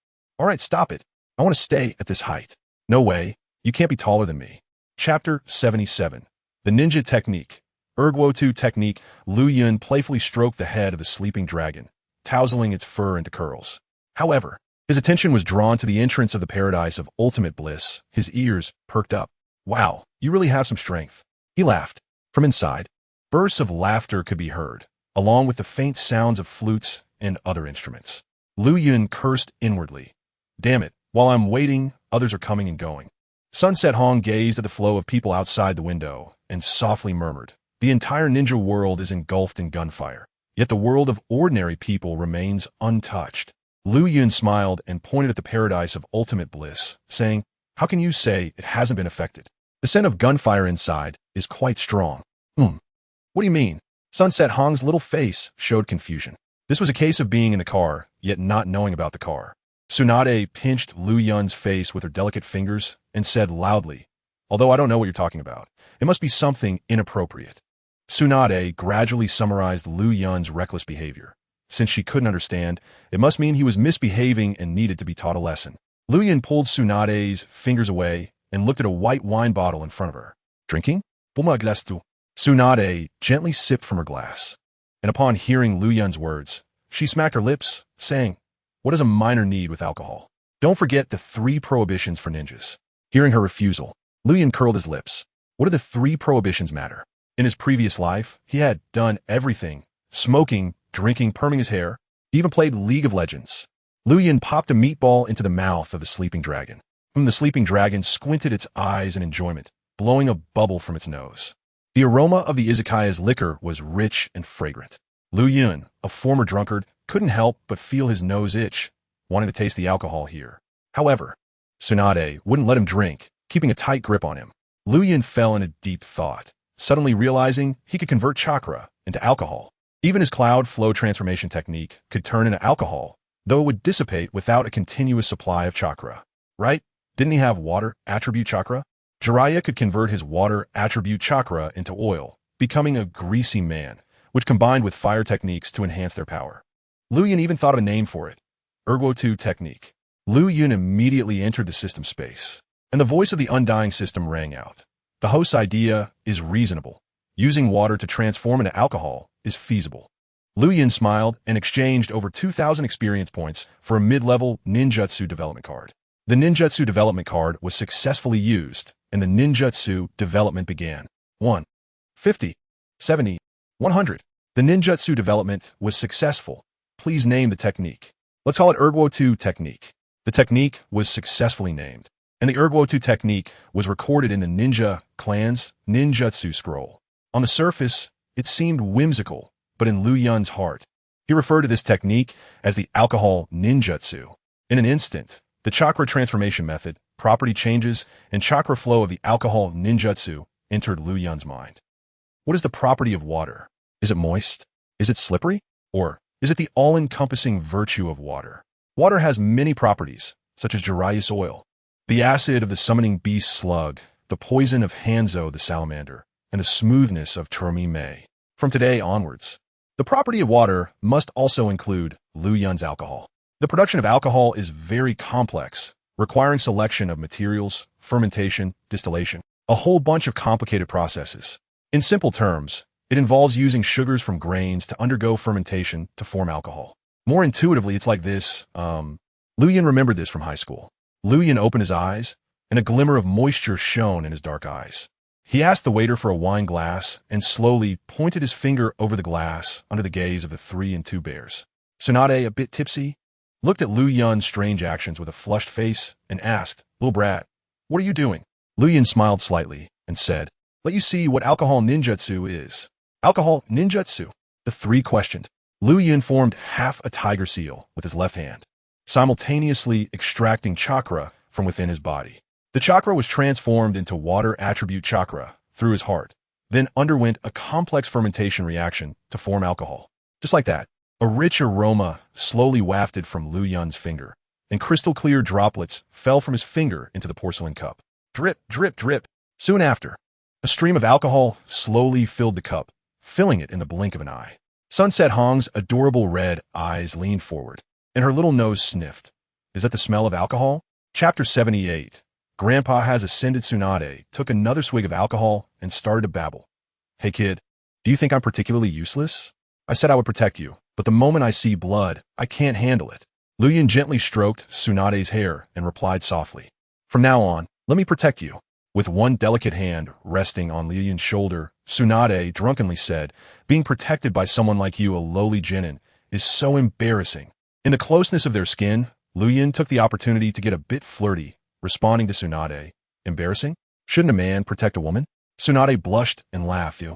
Speaker 1: stop it. I want to stay at this height. No way, you can't be taller than me. Chapter 77. The Ninja Technique. Erguotu Technique. Liu Yun playfully stroked the head of the sleeping dragon, tousling its fur into curls. However, his attention was drawn to the entrance of the paradise of ultimate bliss. His ears perked up. Wow, you really have some strength. He laughed. From inside, bursts of laughter could be heard, along with the faint sounds of flutes and other instruments. Liu Yun cursed inwardly. Damn it, while I'm waiting, others are coming and going. Sunset Hong gazed at the flow of people outside the window and softly murmured, the entire ninja world is engulfed in gunfire, yet the world of ordinary people remains untouched. Liu Yun smiled and pointed at the paradise of ultimate bliss, saying, how can you say it hasn't been affected? The scent of gunfire inside is quite strong. What do you mean? Sunset Hong's little face showed confusion. This was a case of being in the car, yet not knowing about the car. Tsunade pinched Liu Yun's face with her delicate fingers and said loudly, although I don't know what you're talking about, it must be something inappropriate. Tsunade gradually summarized Liu Yun's reckless behavior. Since she couldn't understand, it must mean he was misbehaving and needed to be taught a lesson. Liu Yun pulled Tsunade's fingers away and looked at a white wine bottle in front of her. Drinking? Tsunade gently sipped from her glass, and upon hearing Liu Yun's words, she smacked her lips, saying, what does a minor need with alcohol? Don't forget the 3 prohibitions for ninjas. Hearing her refusal, Liu Yun curled his lips. What do the 3 prohibitions matter? In his previous life, he had done everything. Smoking, drinking, perming his hair, he even played League of Legends. Liu Yun popped a meatball into the mouth of the sleeping dragon. The sleeping dragon squinted its eyes in enjoyment, blowing a bubble from its nose. The aroma of the izakaya's liquor was rich and fragrant. Liu Yun, a former drunkard, couldn't help but feel his nose itch, wanting to taste the alcohol here. However, Tsunade wouldn't let him drink, keeping a tight grip on him. Liu Yun fell into deep thought, suddenly realizing he could convert chakra into alcohol. Even his cloud flow transformation technique could turn into alcohol, though it would dissipate without a continuous supply of chakra. Right? Didn't he have water attribute chakra? Jiraiya could convert his water attribute chakra into oil, becoming a greasy man, which combined with fire techniques to enhance their power. Liu Yun even thought of a name for it, Erguo-2 technique. Liu Yun immediately entered the system space, and the voice of the Undying system rang out. The host's idea is reasonable. Using water to transform into alcohol is feasible. Liu Yun smiled and exchanged over 2,000 experience points for a mid-level ninjutsu development card. The ninjutsu development card was successfully used, and the ninjutsu development began. 1. 50. 70. 100. The ninjutsu development was successful. Please name the technique. Let's call it Erguo-2 technique. The technique was successfully named, and the Erguo-2 technique was recorded in the ninja clan's ninjutsu scroll. On the surface, it seemed whimsical, but in Liu Yun's heart, he referred to this technique as the alcohol ninjutsu. In an instant, the chakra transformation method, property changes, and chakra flow of the alcohol ninjutsu entered Liu Yun's mind. What is the property of water? Is it moist? Is it slippery? Or is it the all-encompassing virtue of water? Water has many properties, such as Jiraiya's oil, the acid of the summoning beast slug, the poison of Hanzo the salamander, and the smoothness of Turmi Mei. From today onwards, the property of water must also include Liu Yun's alcohol. The production of alcohol is very complex, requiring selection of materials, fermentation, distillation, a whole bunch of complicated processes. In simple terms, it involves using sugars from grains to undergo fermentation to form alcohol. More intuitively, it's like this. Liu Yun remembered this from high school. Liu Yun opened his eyes, and a glimmer of moisture shone in his dark eyes. He asked the waiter for a wine glass and slowly pointed his finger over the glass under the gaze of the 3 and 2 bears. Tsunade, a bit tipsy, looked at Liu Yun's strange actions with a flushed face and asked, "Little brat, what are you doing?" Liu Yun smiled slightly and said, "Let you see what alcohol ninjutsu is." Alcohol ninjutsu? The 3 questioned. Liu Yun formed half a tiger seal with his left hand, simultaneously extracting chakra from within his body. The chakra was transformed into water attribute chakra through his heart, then underwent a complex fermentation reaction to form alcohol. Just like that, a rich aroma slowly wafted from Liu Yun's finger, and crystal-clear droplets fell from his finger into the porcelain cup. Drip, drip, drip. Soon after, a stream of alcohol slowly filled the cup, filling it in the blink of an eye. Sunset Hong's adorable red eyes leaned forward, and her little nose sniffed. Is that the smell of alcohol? Chapter 78. Grandpa has ascended. Tsunade took another swig of alcohol and started to babble. "Hey kid, do you think I'm particularly useless? I said I would protect you, but the moment I see blood, I can't handle it." Liu Yun gently stroked Tsunade's hair and replied softly, "From now on, let me protect you." With one delicate hand resting on Liu Yun's shoulder, Tsunade drunkenly said, "Being protected by someone like you, a lowly genin, is so embarrassing." In the closeness of their skin, Liu Yun took the opportunity to get a bit flirty, responding to Tsunade, "Embarrassing? Shouldn't a man protect a woman?" Tsunade blushed and laughed. "You.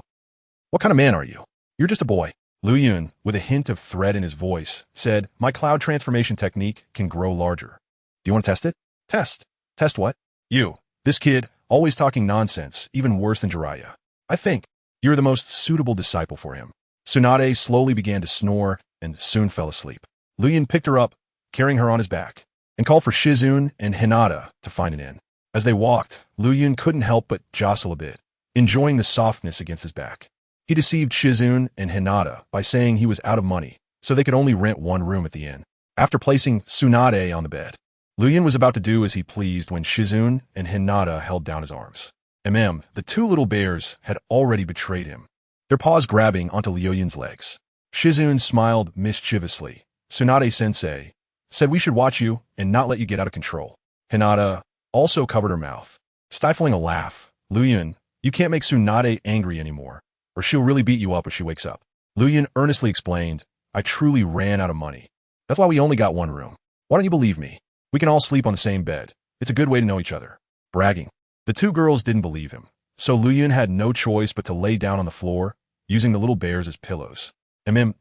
Speaker 1: What kind of man are you? You're just a boy." Liu Yun, with a hint of threat in his voice, said, "My cloud transformation technique can grow larger. Do you want to test it?" "Test? Test what?" "You. This kid, always talking nonsense, even worse than Jiraiya. I think you're the most suitable disciple for him." Tsunade slowly began to snore and soon fell asleep. Liu Yun picked her up, carrying her on his back, and called for Shizune and Hinata to find an inn. As they walked, Liu Yun couldn't help but jostle a bit, enjoying the softness against his back. He deceived Shizune and Hinata by saying he was out of money, so they could only rent one room at the inn. After placing Tsunade on the bed, Liu Yun was about to do as he pleased when Shizune and Hinata held down his arms. The 2 little bears had already betrayed him, their paws grabbing onto Liu Yun's legs. Shizune smiled mischievously. "Tsunade-sensei said we should watch you and not let you get out of control." Hinata also covered her mouth, stifling a laugh. "Liu Yun, you can't make Tsunade angry anymore, or she'll really beat you up when she wakes up." Liu Yun earnestly explained, "I truly ran out of money. That's why we only got one room. Why don't you believe me? We can all sleep on the same bed. It's a good way to know each other." Bragging. The 2 girls didn't believe him, so Liu Yun had no choice but to lay down on the floor, using the little bears as pillows.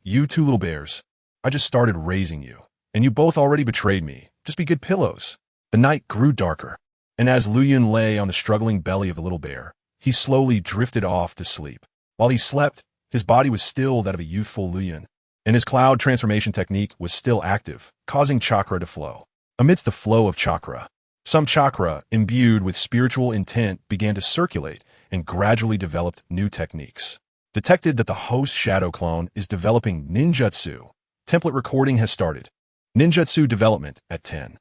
Speaker 1: You 2 little bears, I just started raising you, and you both already betrayed me. Just be good pillows." The night grew darker, and as Liu Yun lay on the struggling belly of the little bear, he slowly drifted off to sleep. While he slept, his body was still that of a youthful Liu Yun, and his cloud transformation technique was still active, causing chakra to flow. Amidst the flow of chakra, some chakra, imbued with spiritual intent, began to circulate and gradually developed new techniques. Detected that the host shadow clone is developing ninjutsu. Template recording has started. Ninjutsu development at 10.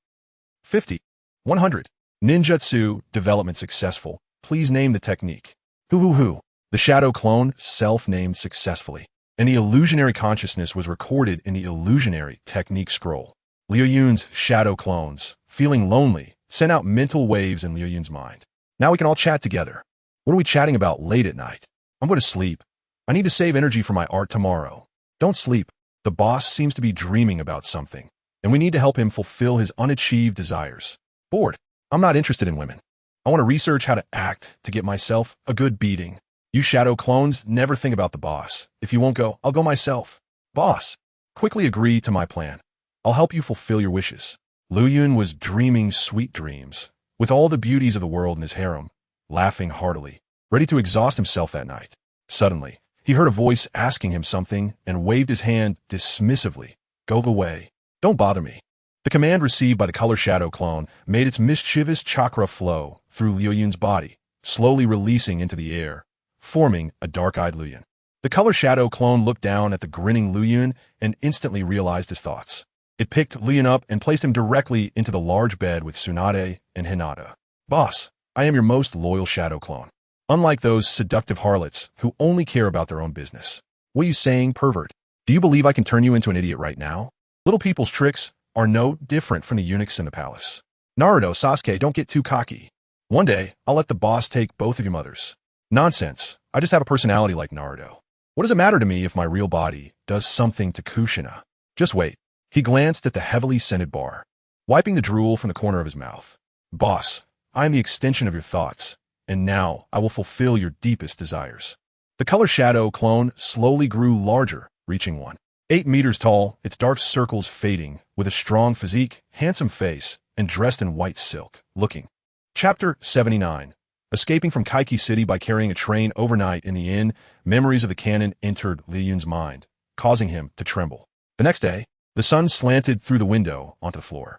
Speaker 1: 50. 100. Ninjutsu development successful. Please name the technique. Hoo. The shadow clone self-named successfully, and the illusionary consciousness was recorded in the illusionary technique scroll. Liu Yun's shadow clones, feeling lonely, sent out mental waves in Liu Yun's mind. Now we can all chat together. What are we chatting about late at night? I'm going to sleep. I need to save energy for my art tomorrow. Don't sleep. The boss seems to be dreaming about something, and we need to help him fulfill his unachieved desires. Bored. I'm not interested in women. I want to research how to act to get myself a good beating. You shadow clones never think about the boss. If you won't go, I'll go myself. Boss, quickly agree to my plan. I'll help you fulfill your wishes. Liu Yun was dreaming sweet dreams, with all the beauties of the world in his harem, laughing heartily, ready to exhaust himself that night. Suddenly, he heard a voice asking him something and waved his hand dismissively. Go away. Don't bother me. The command received by the color shadow clone made its mischievous chakra flow through Liu Yun's body, slowly releasing into the air, forming a dark-eyed Liu Yun. The color shadow clone looked down at the grinning Liu Yun and instantly realized his thoughts. It picked Liu Yun up and placed him directly into the large bed with Tsunade and Hinata. Boss, I am your most loyal shadow clone. Unlike those seductive harlots who only care about their own business. What are you saying, pervert? Do you believe I can turn you into an idiot right now? Little people's tricks are no different from the eunuchs in the palace. Naruto, Sasuke, don't get too cocky. One day, I'll let the boss take both of your mothers. Nonsense. I just have a personality like Naruto. What does it matter to me if my real body does something to Kushina? Just wait. He glanced at the heavily scented bar, wiping the drool from the corner of his mouth. Boss, I am the extension of your thoughts, and now I will fulfill your deepest desires. The color shadow clone slowly grew larger, reaching 8 meters tall, its dark circles fading, with a strong physique, handsome face, and dressed in white silk, looking. Chapter 79. Escaping from Kaiki City by carrying a train overnight in the inn, memories of the cannon entered Liu Yun's mind, causing him to tremble. The next day, the sun slanted through the window onto the floor.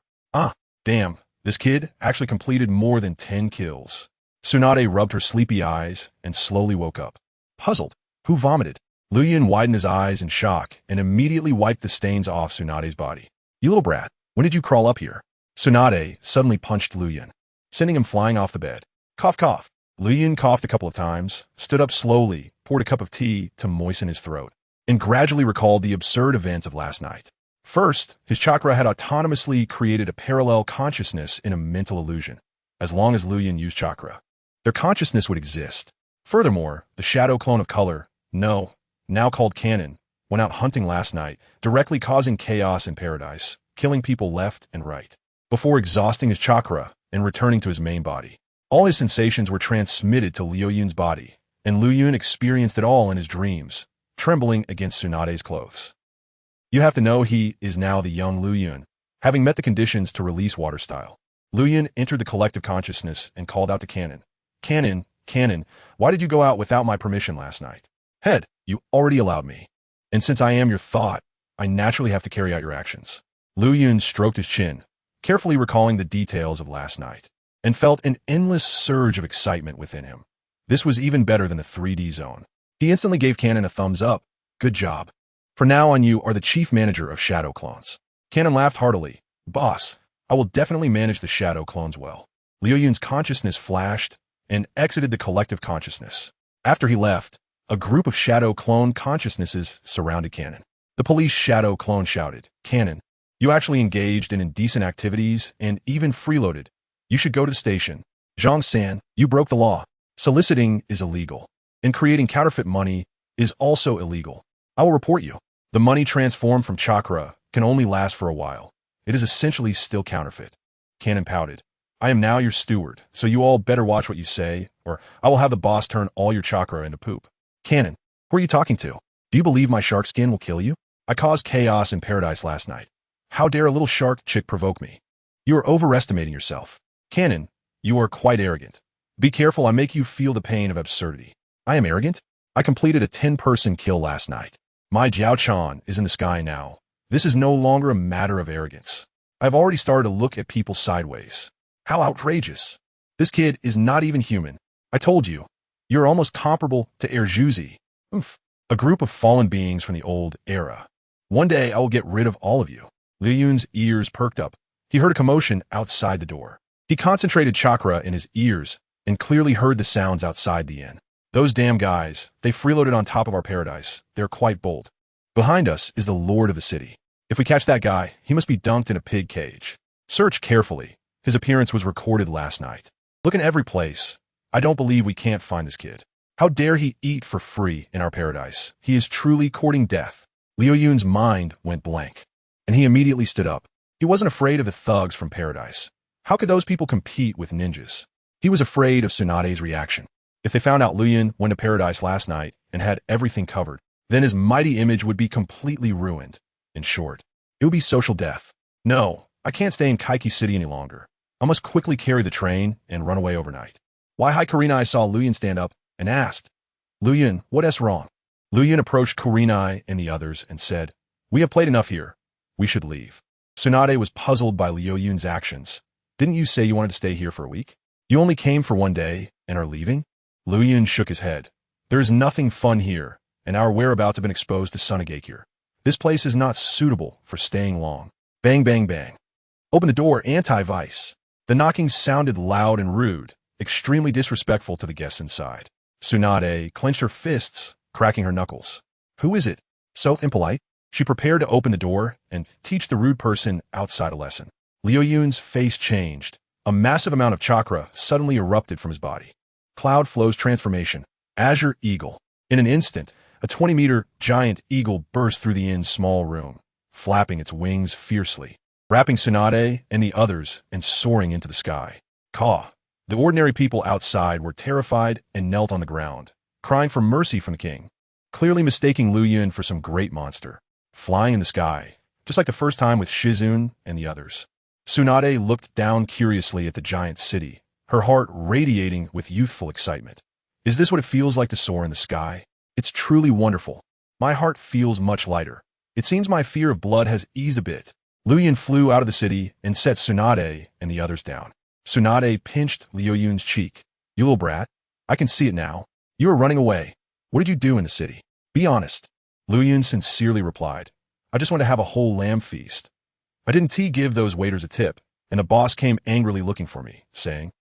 Speaker 1: Damn, this kid actually completed more than 10 kills. Tsunade rubbed her sleepy eyes and slowly woke up. Puzzled. Who vomited? Liu Yun widened his eyes in shock and immediately wiped the stains off Tsunade's body. You little brat, when did you crawl up here? Tsunade suddenly punched Liu Yun, sending him flying off the bed. Cough, cough. Liu Yun coughed a couple of times, stood up slowly, poured a cup of tea to moisten his throat, and gradually recalled the absurd events of last night. First, his chakra had autonomously created a parallel consciousness in a mental illusion. As long as Liu Yun used chakra, their consciousness would exist. Furthermore, the shadow clone of color, now called Canon, went out hunting last night, directly causing chaos in paradise, killing people left and right, before exhausting his chakra and returning to his main body. All his sensations were transmitted to Liu Yun's body, and Liu Yun experienced it all in his dreams, trembling against Tsunade's clothes. You have to know he is now the young Liu Yun, having met the conditions to release water style. Liu Yun entered the collective consciousness and called out to Canon. Canon, why did you go out without my permission last night? Head, you already allowed me. And since I am your thought, I naturally have to carry out your actions. Liu Yun stroked his chin, carefully recalling the details of last night, and felt an endless surge of excitement within him. This was even better than the 3D zone. He instantly gave Canon a thumbs up. Good job. For now on, you are the chief manager of shadow clones. Canon laughed heartily. Boss, I will definitely manage the shadow clones well. Liu Yun's consciousness flashed and exited the collective consciousness. After he left, a group of shadow clone consciousnesses surrounded Canon. The police shadow clone shouted, Canon, you actually engaged in indecent activities and even freeloaded. You should go to the station. Zhang-san, you broke the law. Soliciting is illegal, and creating counterfeit money is also illegal. I will report you. The money transformed from chakra can only last for a while. It is essentially still counterfeit. Canon pouted. I am now your steward, so you all better watch what you say, or I will have the boss turn all your chakra into poop. Canon, who are you talking to? Do you believe my shark skin will kill you? I caused chaos in paradise last night. How dare a little shark chick provoke me? You are overestimating yourself. Canon, you are quite arrogant. Be careful, I make you feel the pain of absurdity. I am arrogant? I completed a 10-person kill last night. My Jiao Chan is in the sky now, This is no longer a matter of arrogance. I've already started to look at people sideways. How outrageous. This kid is not even human. I told you. You're almost comparable to Erjuzi. Oof. A group of fallen beings from the old era. One day I will get rid of all of you. Liu Yun's ears perked up. He heard a commotion outside the door. He concentrated chakra in his ears and clearly heard the sounds outside the inn. Those damn guys, they freeloaded on top of our paradise. They're quite bold. Behind us is the lord of the city. If we catch that guy, he must be dunked in a pig cage. Search carefully. His appearance was recorded last night. Look in every place. I don't believe we can't find this kid. How dare he eat for free in our paradise? He is truly courting death. Liu Yun's mind went blank, and he immediately stood up. He wasn't afraid of the thugs from paradise. How could those people compete with ninjas? He was afraid of Tsunade's reaction. If they found out Liu Yun went to paradise last night and had everything covered, then his mighty image would be completely ruined. In short, it would be social death. No, I can't stay in Kaiki City any longer. I must quickly carry the train and run away overnight. Why Hai Kurenai saw Liu Yun stand up and asked, Liu Yun, what's wrong? Liu Yun approached Kurenai and the others and said, we have played enough here. We should leave. Tsunade was puzzled by Liu Yun's actions. Didn't you say you wanted to stay here for a week? You only came for one day and are leaving? Liu Yun shook his head. There is nothing fun here, and our whereabouts have been exposed to Sunagakure. This place is not suitable for staying long. Bang, bang, bang. Open the door, anti-vice. The knocking sounded loud and rude, extremely disrespectful to the guests inside. Tsunade clenched her fists, cracking her knuckles. Who is it? So impolite? She prepared to open the door and teach the rude person outside a lesson. Liu Yun's face changed. A massive amount of chakra suddenly erupted from his body. Cloud Flow's transformation. Azure Eagle. In an instant, a 20-meter giant eagle burst through the inn's small room, flapping its wings fiercely, wrapping Tsunade and the others and soaring into the sky. Caw. The ordinary people outside were terrified and knelt on the ground, crying for mercy from the king, clearly mistaking Liu Yun for some great monster, flying in the sky, just like the first time with Shizun and the others. Tsunade looked down curiously at the giant city, her heart radiating with youthful excitement. Is this what it feels like to soar in the sky? It's truly wonderful. My heart feels much lighter. It seems my fear of blood has eased a bit. Liu Yun flew out of the city and set Tsunade and the others down. Tsunade pinched Liu Yun's cheek. You little brat. I can see it now. You were running away. What did you do in the city? Be honest. Liu Yun sincerely replied. I just want to have a whole lamb feast. I didn't give those waiters a tip, and the boss came angrily looking for me, saying,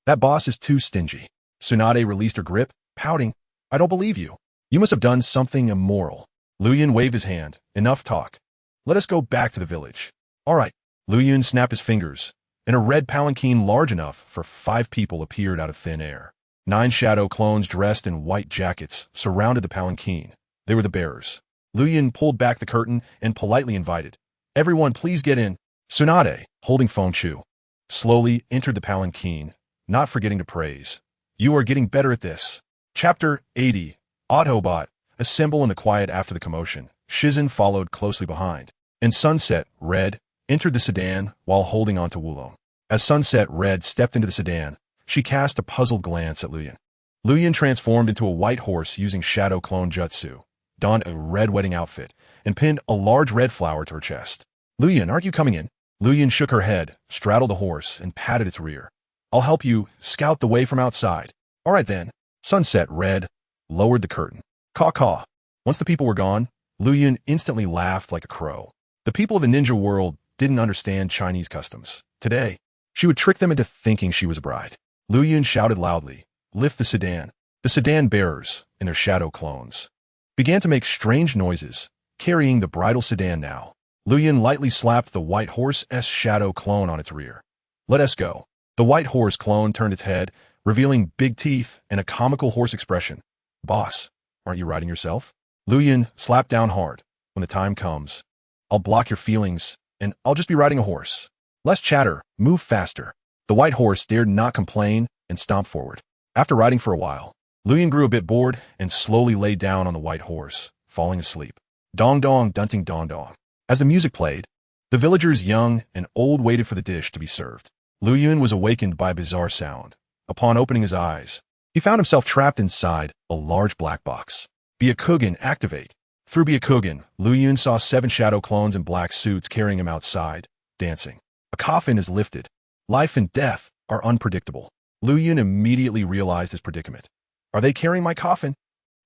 Speaker 1: that boss is too stingy. Tsunade released her grip, pouting. I don't believe you. You must have done something immoral. Liu Yun waved his hand. Enough talk. Let us go back to the village. All right. Liu Yun snapped his fingers, and a red palanquin large enough for 5 people appeared out of thin air. 9 shadow clones dressed in white jackets surrounded the palanquin. They were the bearers. Liu Yun pulled back the curtain and politely invited, everyone please get in. Tsunade, holding Feng Chu, slowly entered the palanquin, not forgetting to praise. You are getting better at this. Chapter 80. Autobot. Assemble in the quiet after the commotion. Shizun followed closely behind, and Sunset, Red, entered the sedan while holding on to Wulong. As Sunset Red stepped into the sedan, she cast a puzzled glance at Liu Yun. Liu Yun transformed into a white horse using Shadow Clone Jutsu, donned a red wedding outfit, and pinned a large red flower to her chest. Liu Yun, aren't you coming in? Liu Yun shook her head, straddled the horse, and patted its rear. I'll help you scout the way from outside. All right then. Sunset Red lowered the curtain. Caw-caw. Once the people were gone, Liu Yun instantly laughed like a crow. The people of the ninja world didn't understand Chinese customs. Today, she would trick them into thinking she was a bride. Liu Yun shouted loudly, lift the sedan. The sedan bearers, in their shadow clones, began to make strange noises, carrying the bridal sedan now. Liu Yun lightly slapped the white horse's shadow clone on its rear. Let us go. The white horse clone turned its head, revealing big teeth and a comical horse expression. Boss, aren't you riding yourself? Liu Yun slapped down hard. When the time comes, I'll block your feelings, and I'll just be riding a horse. Less chatter, move faster. The white horse dared not complain and stomped forward. After riding for a while, Liu Yun grew a bit bored and slowly lay down on the white horse, falling asleep. Dong dong dunting dong dong. As the music played, the villagers young and old waited for the dish to be served. Liu Yun was awakened by a bizarre sound. Upon opening his eyes, he found himself trapped inside a large black box. Be a Kugan, activate. Through Byakugan, Liu Yun saw 7 shadow clones in black suits carrying him outside, dancing. A coffin is lifted. Life and death are unpredictable. Liu Yun immediately realized his predicament. Are they carrying my coffin?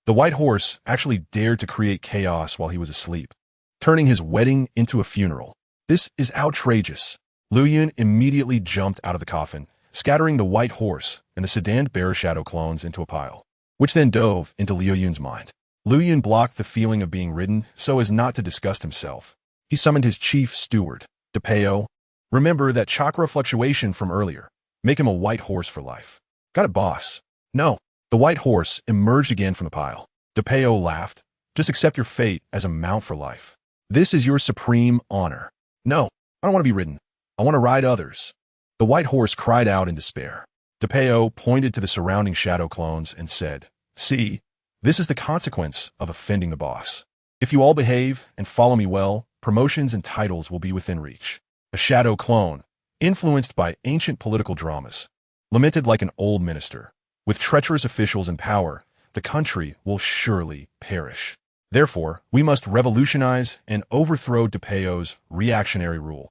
Speaker 1: The white horse actually dared to create chaos while he was asleep, turning his wedding into a funeral. This is outrageous. Liu Yun immediately jumped out of the coffin, scattering the white horse and the sedan-bearer shadow clones into a pile, which then dove into Liu Yun's mind. Liu Yun blocked the feeling of being ridden so as not to disgust himself. He summoned his chief steward, DePeo. Remember that chakra fluctuation from earlier. Make him a white horse for life. Got it, boss. No. The white horse emerged again from the pile. DePeo laughed. Just accept your fate as a mount for life. This is your supreme honor. No, I don't want to be ridden. I want to ride others. The white horse cried out in despair. DePeo pointed to the surrounding shadow clones and said, "See, this is the consequence of offending the boss. If you all behave and follow me well, promotions and titles will be within reach." A shadow clone, influenced by ancient political dramas, lamented like an old minister. With treacherous officials in power, the country will surely perish. Therefore, we must revolutionize and overthrow DePeo's reactionary rule.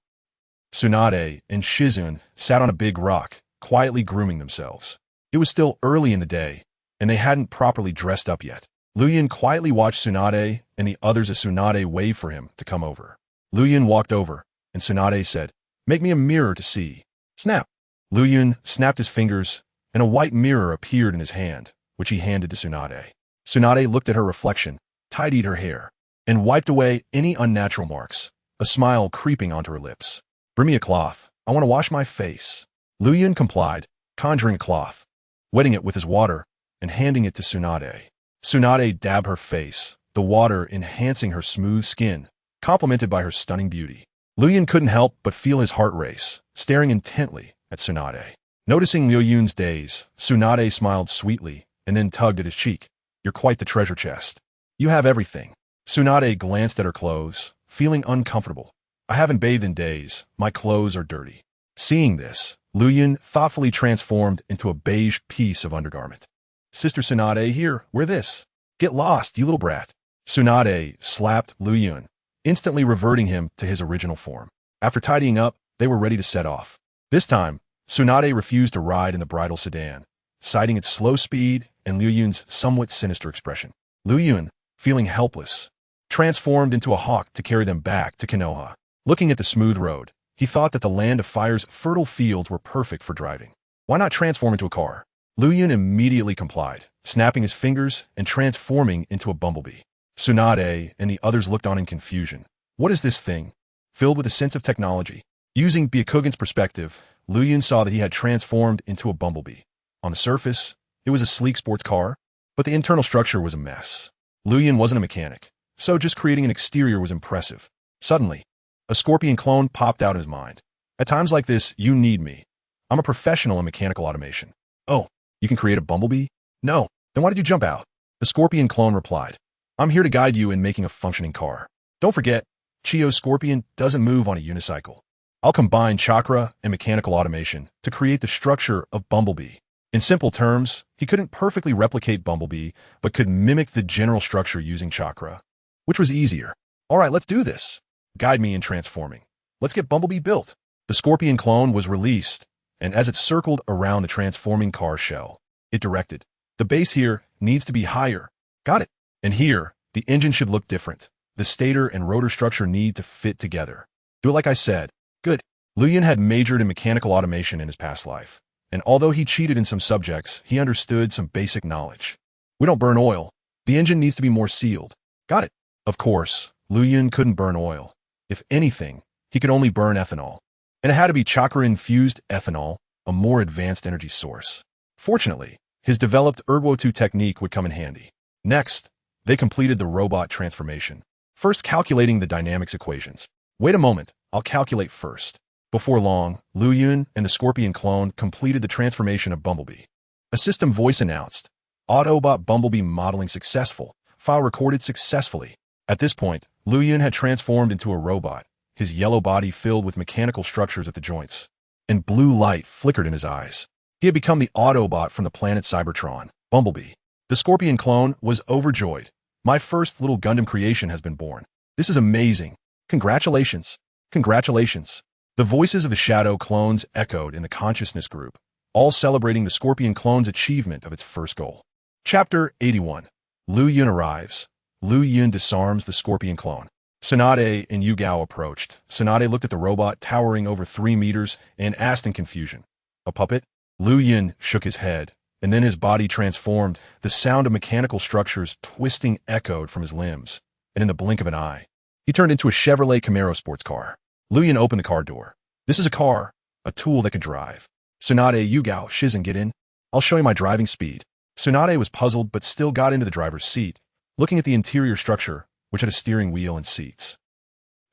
Speaker 1: Tsunade and Shizun sat on a big rock, quietly grooming themselves. It was still early in the day, and they hadn't properly dressed up yet. Liu Yun quietly watched Tsunade and the others as Tsunade waved for him to come over. Liu Yun walked over, and Tsunade said, "Make me a mirror to see." Snap! Liu Yun snapped his fingers, and a white mirror appeared in his hand, which he handed to Tsunade. Tsunade looked at her reflection, tidied her hair, and wiped away any unnatural marks, a smile creeping onto her lips. "Bring me a cloth. I want to wash my face." Liu Yun complied, conjuring a cloth, wetting it with his water, and handing it to Tsunade. Tsunade dabbed her face, the water enhancing her smooth skin, complemented by her stunning beauty. Liu Yun couldn't help but feel his heart race, staring intently at Tsunade. Noticing Liu Yun's daze, Tsunade smiled sweetly and then tugged at his cheek. "You're quite the treasure chest. You have everything." Tsunade glanced at her clothes, feeling uncomfortable. "I haven't bathed in days. My clothes are dirty." Seeing this, Liu Yun thoughtfully transformed into a beige piece of undergarment. "Sister Tsunade, here, wear this. Get lost, you little brat." Tsunade slapped Liu Yun, instantly reverting him to his original form. After tidying up, they were ready to set off. This time, Tsunade refused to ride in the bridal sedan, citing its slow speed and Liu Yun's somewhat sinister expression. Liu Yun, feeling helpless, transformed into a hawk to carry them back to Konoha. Looking at the smooth road, he thought that the Land of Fire's fertile fields were perfect for driving. Why not transform into a car? Liu Yun immediately complied, snapping his fingers and transforming into a bumblebee. Tsunade and the others looked on in confusion. What is this thing? Filled with a sense of technology. Using Byakugan's perspective, Liu Yun saw that he had transformed into a bumblebee. On the surface, it was a sleek sports car, but the internal structure was a mess. Liu Yun wasn't a mechanic, so just creating an exterior was impressive. Suddenly, a scorpion clone popped out in his mind. At times like this, you need me. I'm a professional in mechanical automation. "Oh, you can create a bumblebee?" "No. Then why did you jump out?" The scorpion clone replied, "I'm here to guide you in making a functioning car. Don't forget, Chiyo's scorpion doesn't move on a unicycle. I'll combine chakra and mechanical automation to create the structure of Bumblebee." In simple terms, he couldn't perfectly replicate Bumblebee, but could mimic the general structure using chakra, which was easier. "All right, let's do this. Guide me in transforming. Let's get Bumblebee built." The scorpion clone was released, and as it circled around the transforming car shell, it directed, "The base here needs to be higher." "Got it." "And here, the engine should look different. The stator and rotor structure need to fit together." "Do it like I said." "Good." Liu Yun had majored in mechanical automation in his past life, and although he cheated in some subjects, he understood some basic knowledge. "We don't burn oil. The engine needs to be more sealed." "Got it." Of course, Liu Yun couldn't burn oil. If anything, he could only burn ethanol. And it had to be chakra-infused ethanol, a more advanced energy source. Fortunately, his developed Ergo-2 technique would come in handy. Next, they completed the robot transformation, first calculating the dynamics equations. "Wait a moment, I'll calculate first." Before long, Liu Yun and the scorpion clone completed the transformation of Bumblebee. A system voice announced, "Autobot Bumblebee modeling successful. File recorded successfully." At this point, Liu Yun had transformed into a robot, his yellow body filled with mechanical structures at the joints, and blue light flickered in his eyes. He had become the Autobot from the planet Cybertron, Bumblebee. The scorpion clone was overjoyed, My first little Gundam creation has been born. This is amazing. Congratulations. Congratulations. The voices of the Shadow clones echoed in the consciousness group, all celebrating the Scorpion clone's achievement of its first goal. Chapter 81. Liu Yun arrives. Liu Yun disarms the Scorpion clone. Tsunade and Yugao approached. Tsunade looked at the robot towering over 3 meters and asked in confusion, "A puppet?" Liu Yun shook his head, and then his body transformed. The sound of mechanical structures twisting echoed from his limbs, and in the blink of an eye, he turned into a Chevrolet Camaro sports car. Liu Yun opened the car door. "This is a car, a tool that can drive." Tsunade, Yugao, Shizen, get in. I'll show you my driving speed. Tsunade was puzzled but still got into the driver's seat, looking at the interior structure, which had a steering wheel and seats.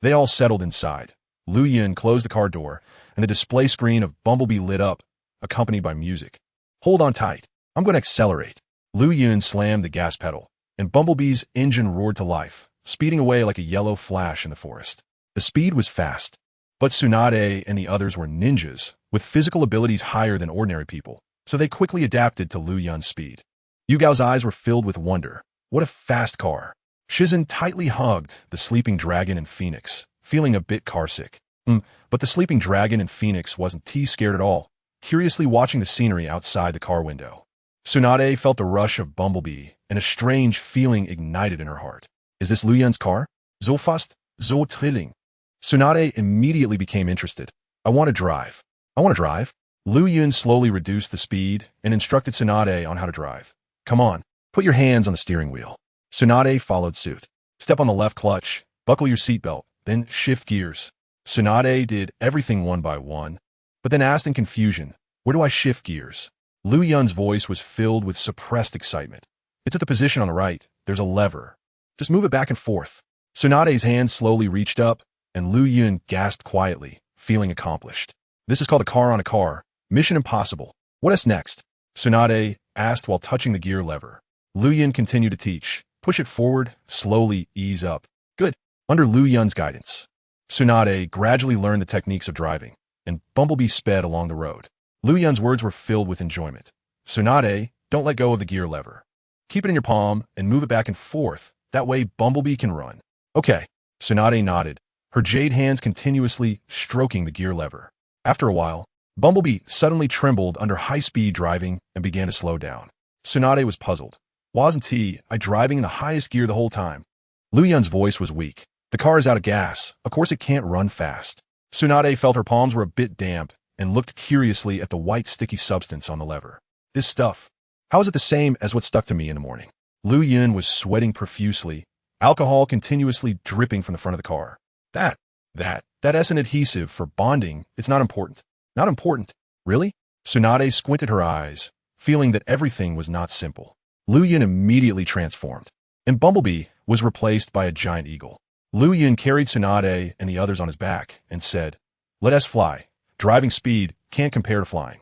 Speaker 1: They all settled inside. Liu Yun closed the car door, and the display screen of Bumblebee lit up, accompanied by music. "Hold on tight. I'm going to accelerate." Liu Yun slammed the gas pedal, and Bumblebee's engine roared to life, speeding away like a yellow flash in the forest. The speed was fast, but Tsunade and the others were ninjas, with physical abilities higher than ordinary people, so they quickly adapted to Liu Yun's speed. Yugao's eyes were filled with wonder. What a fast car. Shizen tightly hugged the sleeping dragon and Phoenix, feeling a bit carsick. But the sleeping dragon and Phoenix wasn't scared at all, curiously watching the scenery outside the car window. Tsunade felt the rush of Bumblebee, and a strange feeling ignited in her heart. Is this Liu Yun's car? So fast, so thrilling. Tsunade immediately became interested. I want to drive. I want to drive. Liu Yun slowly reduced the speed and instructed Tsunade on how to drive. Come on, put your hands on the steering wheel. Tsunade followed suit. Step on the left clutch, buckle your seatbelt, then shift gears. Tsunade did everything one by one, but then asked in confusion, where do I shift gears? Liu Yun's voice was filled with suppressed excitement. It's at the position on the right. There's a lever. Just move it back and forth. Tsunade's hand slowly reached up, and Liu Yun gasped quietly, feeling accomplished. This is called a car on a car. Mission impossible. What is next? Tsunade asked while touching the gear lever. Liu Yun continued to teach. Push it forward, slowly ease up. Good. Under Liu Yun's guidance, Tsunade gradually learned the techniques of driving, and Bumblebee sped along the road. Liu Yun's words were filled with enjoyment. Tsunade, don't let go of the gear lever. Keep it in your palm and move it back and forth. That way Bumblebee can run. Okay. Tsunade nodded, her jade hands continuously stroking the gear lever. After a while, Bumblebee suddenly trembled under high-speed driving and began to slow down. Tsunade was puzzled. Wasn't I driving in the highest gear the whole time? Liu Yun's voice was weak. The car is out of gas. Of course it can't run fast. Tsunade felt her palms were a bit damp and looked curiously at the white sticky substance on the lever. This stuff. How is it the same as what stuck to me in the morning? Liu Yun was sweating profusely, alcohol continuously dripping from the front of the car. That is an adhesive for bonding. It's not important. Not important. Really? Tsunade squinted her eyes, feeling that everything was not simple. Liu Yun immediately transformed, and Bumblebee was replaced by a giant eagle. Liu Yun carried Tsunade and the others on his back and said, "Let us fly. Driving speed can't compare to flying."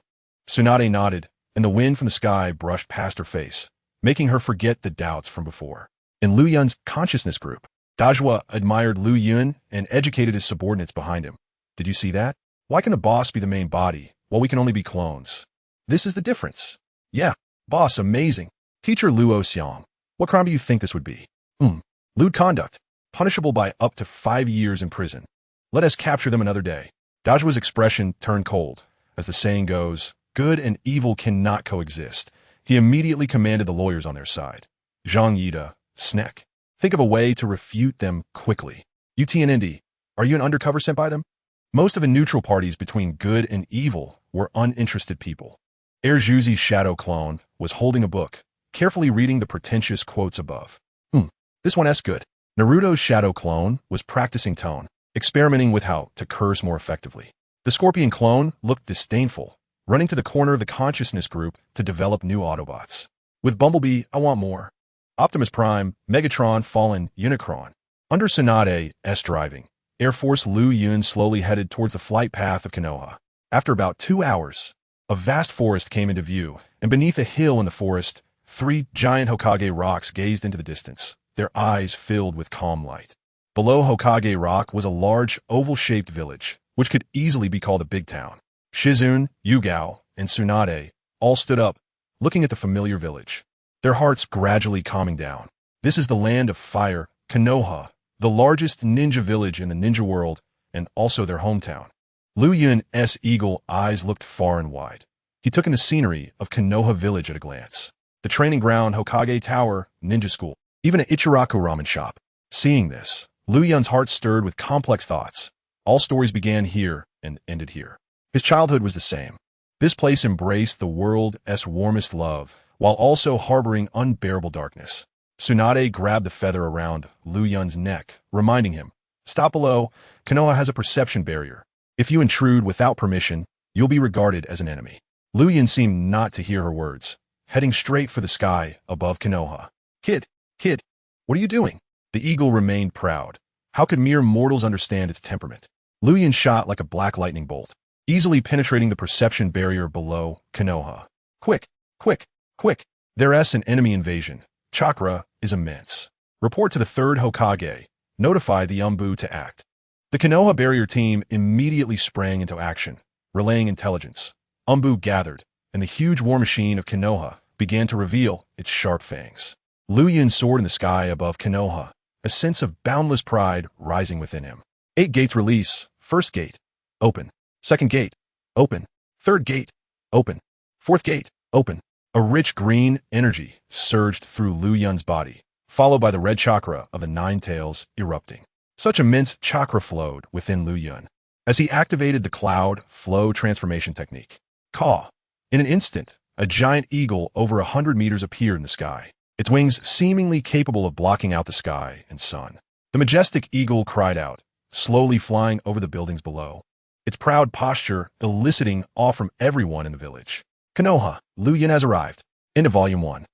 Speaker 1: Tsunade nodded, and the wind from the sky brushed past her face, making her forget the doubts from before. In Liu Yun's consciousness group, Dajua admired Liu Yun and educated his subordinates behind him. Did you see that? Why can the boss be the main body, while we can only be clones? This is the difference. Yeah, boss, amazing. Teacher Luo Xiang, what crime do you think this would be? Lewd conduct, punishable by up to 5 years in prison. Let us capture them another day. Dajua's expression turned cold. As the saying goes, good and evil cannot coexist. He immediately commanded the lawyers on their side. Zhang Yida, Sneck, think of a way to refute them quickly. UT and Indy, are you an undercover sent by them? Most of the neutral parties between good and evil were uninterested people. Erjuzi's shadow clone was holding a book, carefully reading the pretentious quotes above. This one is good. Naruto's shadow clone was practicing tone, experimenting with how to curse more effectively. The Scorpion clone looked disdainful, running to the corner of the consciousness group to develop new Autobots. With Bumblebee, I want more. Optimus Prime, Megatron, Fallen, Unicron. Under Tsunade's driving, Air Force Liu Yun slowly headed towards the flight path of Konoha. After about 2 hours, a vast forest came into view, and beneath a hill in the forest, 3 giant Hokage rocks gazed into the distance, their eyes filled with calm light. Below Hokage Rock was a large, oval-shaped village, which could easily be called a big town. Shizun, Yugao, and Tsunade all stood up, looking at the familiar village, their hearts gradually calming down. This is the land of fire, Konoha, the largest ninja village in the ninja world, and also their hometown. Liu Yun's eagle eyes looked far and wide. He took in the scenery of Konoha village at a glance. The training ground, Hokage Tower, ninja school, even an Ichiraku ramen shop. Seeing this, Liu Yun's heart stirred with complex thoughts. All stories began here and ended here. His childhood was the same. This place embraced the world's warmest love, while also harboring unbearable darkness. Tsunade grabbed the feather around Liu Yun's neck, reminding him, "Stop below, Konoha has a perception barrier. If you intrude without permission, you'll be regarded as an enemy." Liu Yun seemed not to hear her words, heading straight for the sky above Konoha. Kid, what are you doing?" The eagle remained proud. How could mere mortals understand its temperament? Liu Yun shot like a black lightning bolt, easily penetrating the perception barrier below Konoha. Quick! There's an enemy invasion. Chakra is immense. Report to the 3rd Hokage. Notify the Umbu to act. The Konoha barrier team immediately sprang into action, relaying intelligence. Umbu gathered, and the huge war machine of Konoha began to reveal its sharp fangs. Liu Yun soared in the sky above Konoha, a sense of boundless pride rising within him. 8 gates release. First gate, open. Second gate, open. Third gate, open. Fourth gate, open. A rich green energy surged through Liu Yun's body, followed by the red chakra of the 9 tails erupting. Such immense chakra flowed within Liu Yun as he activated the cloud flow transformation technique. Caw! In an instant, a giant eagle over 100 meters appeared in the sky, its wings seemingly capable of blocking out the sky and sun. The majestic eagle cried out, slowly flying over the buildings below, its proud posture eliciting awe from everyone in the village. Konoha, Liu Yun has arrived. End of Volume 1.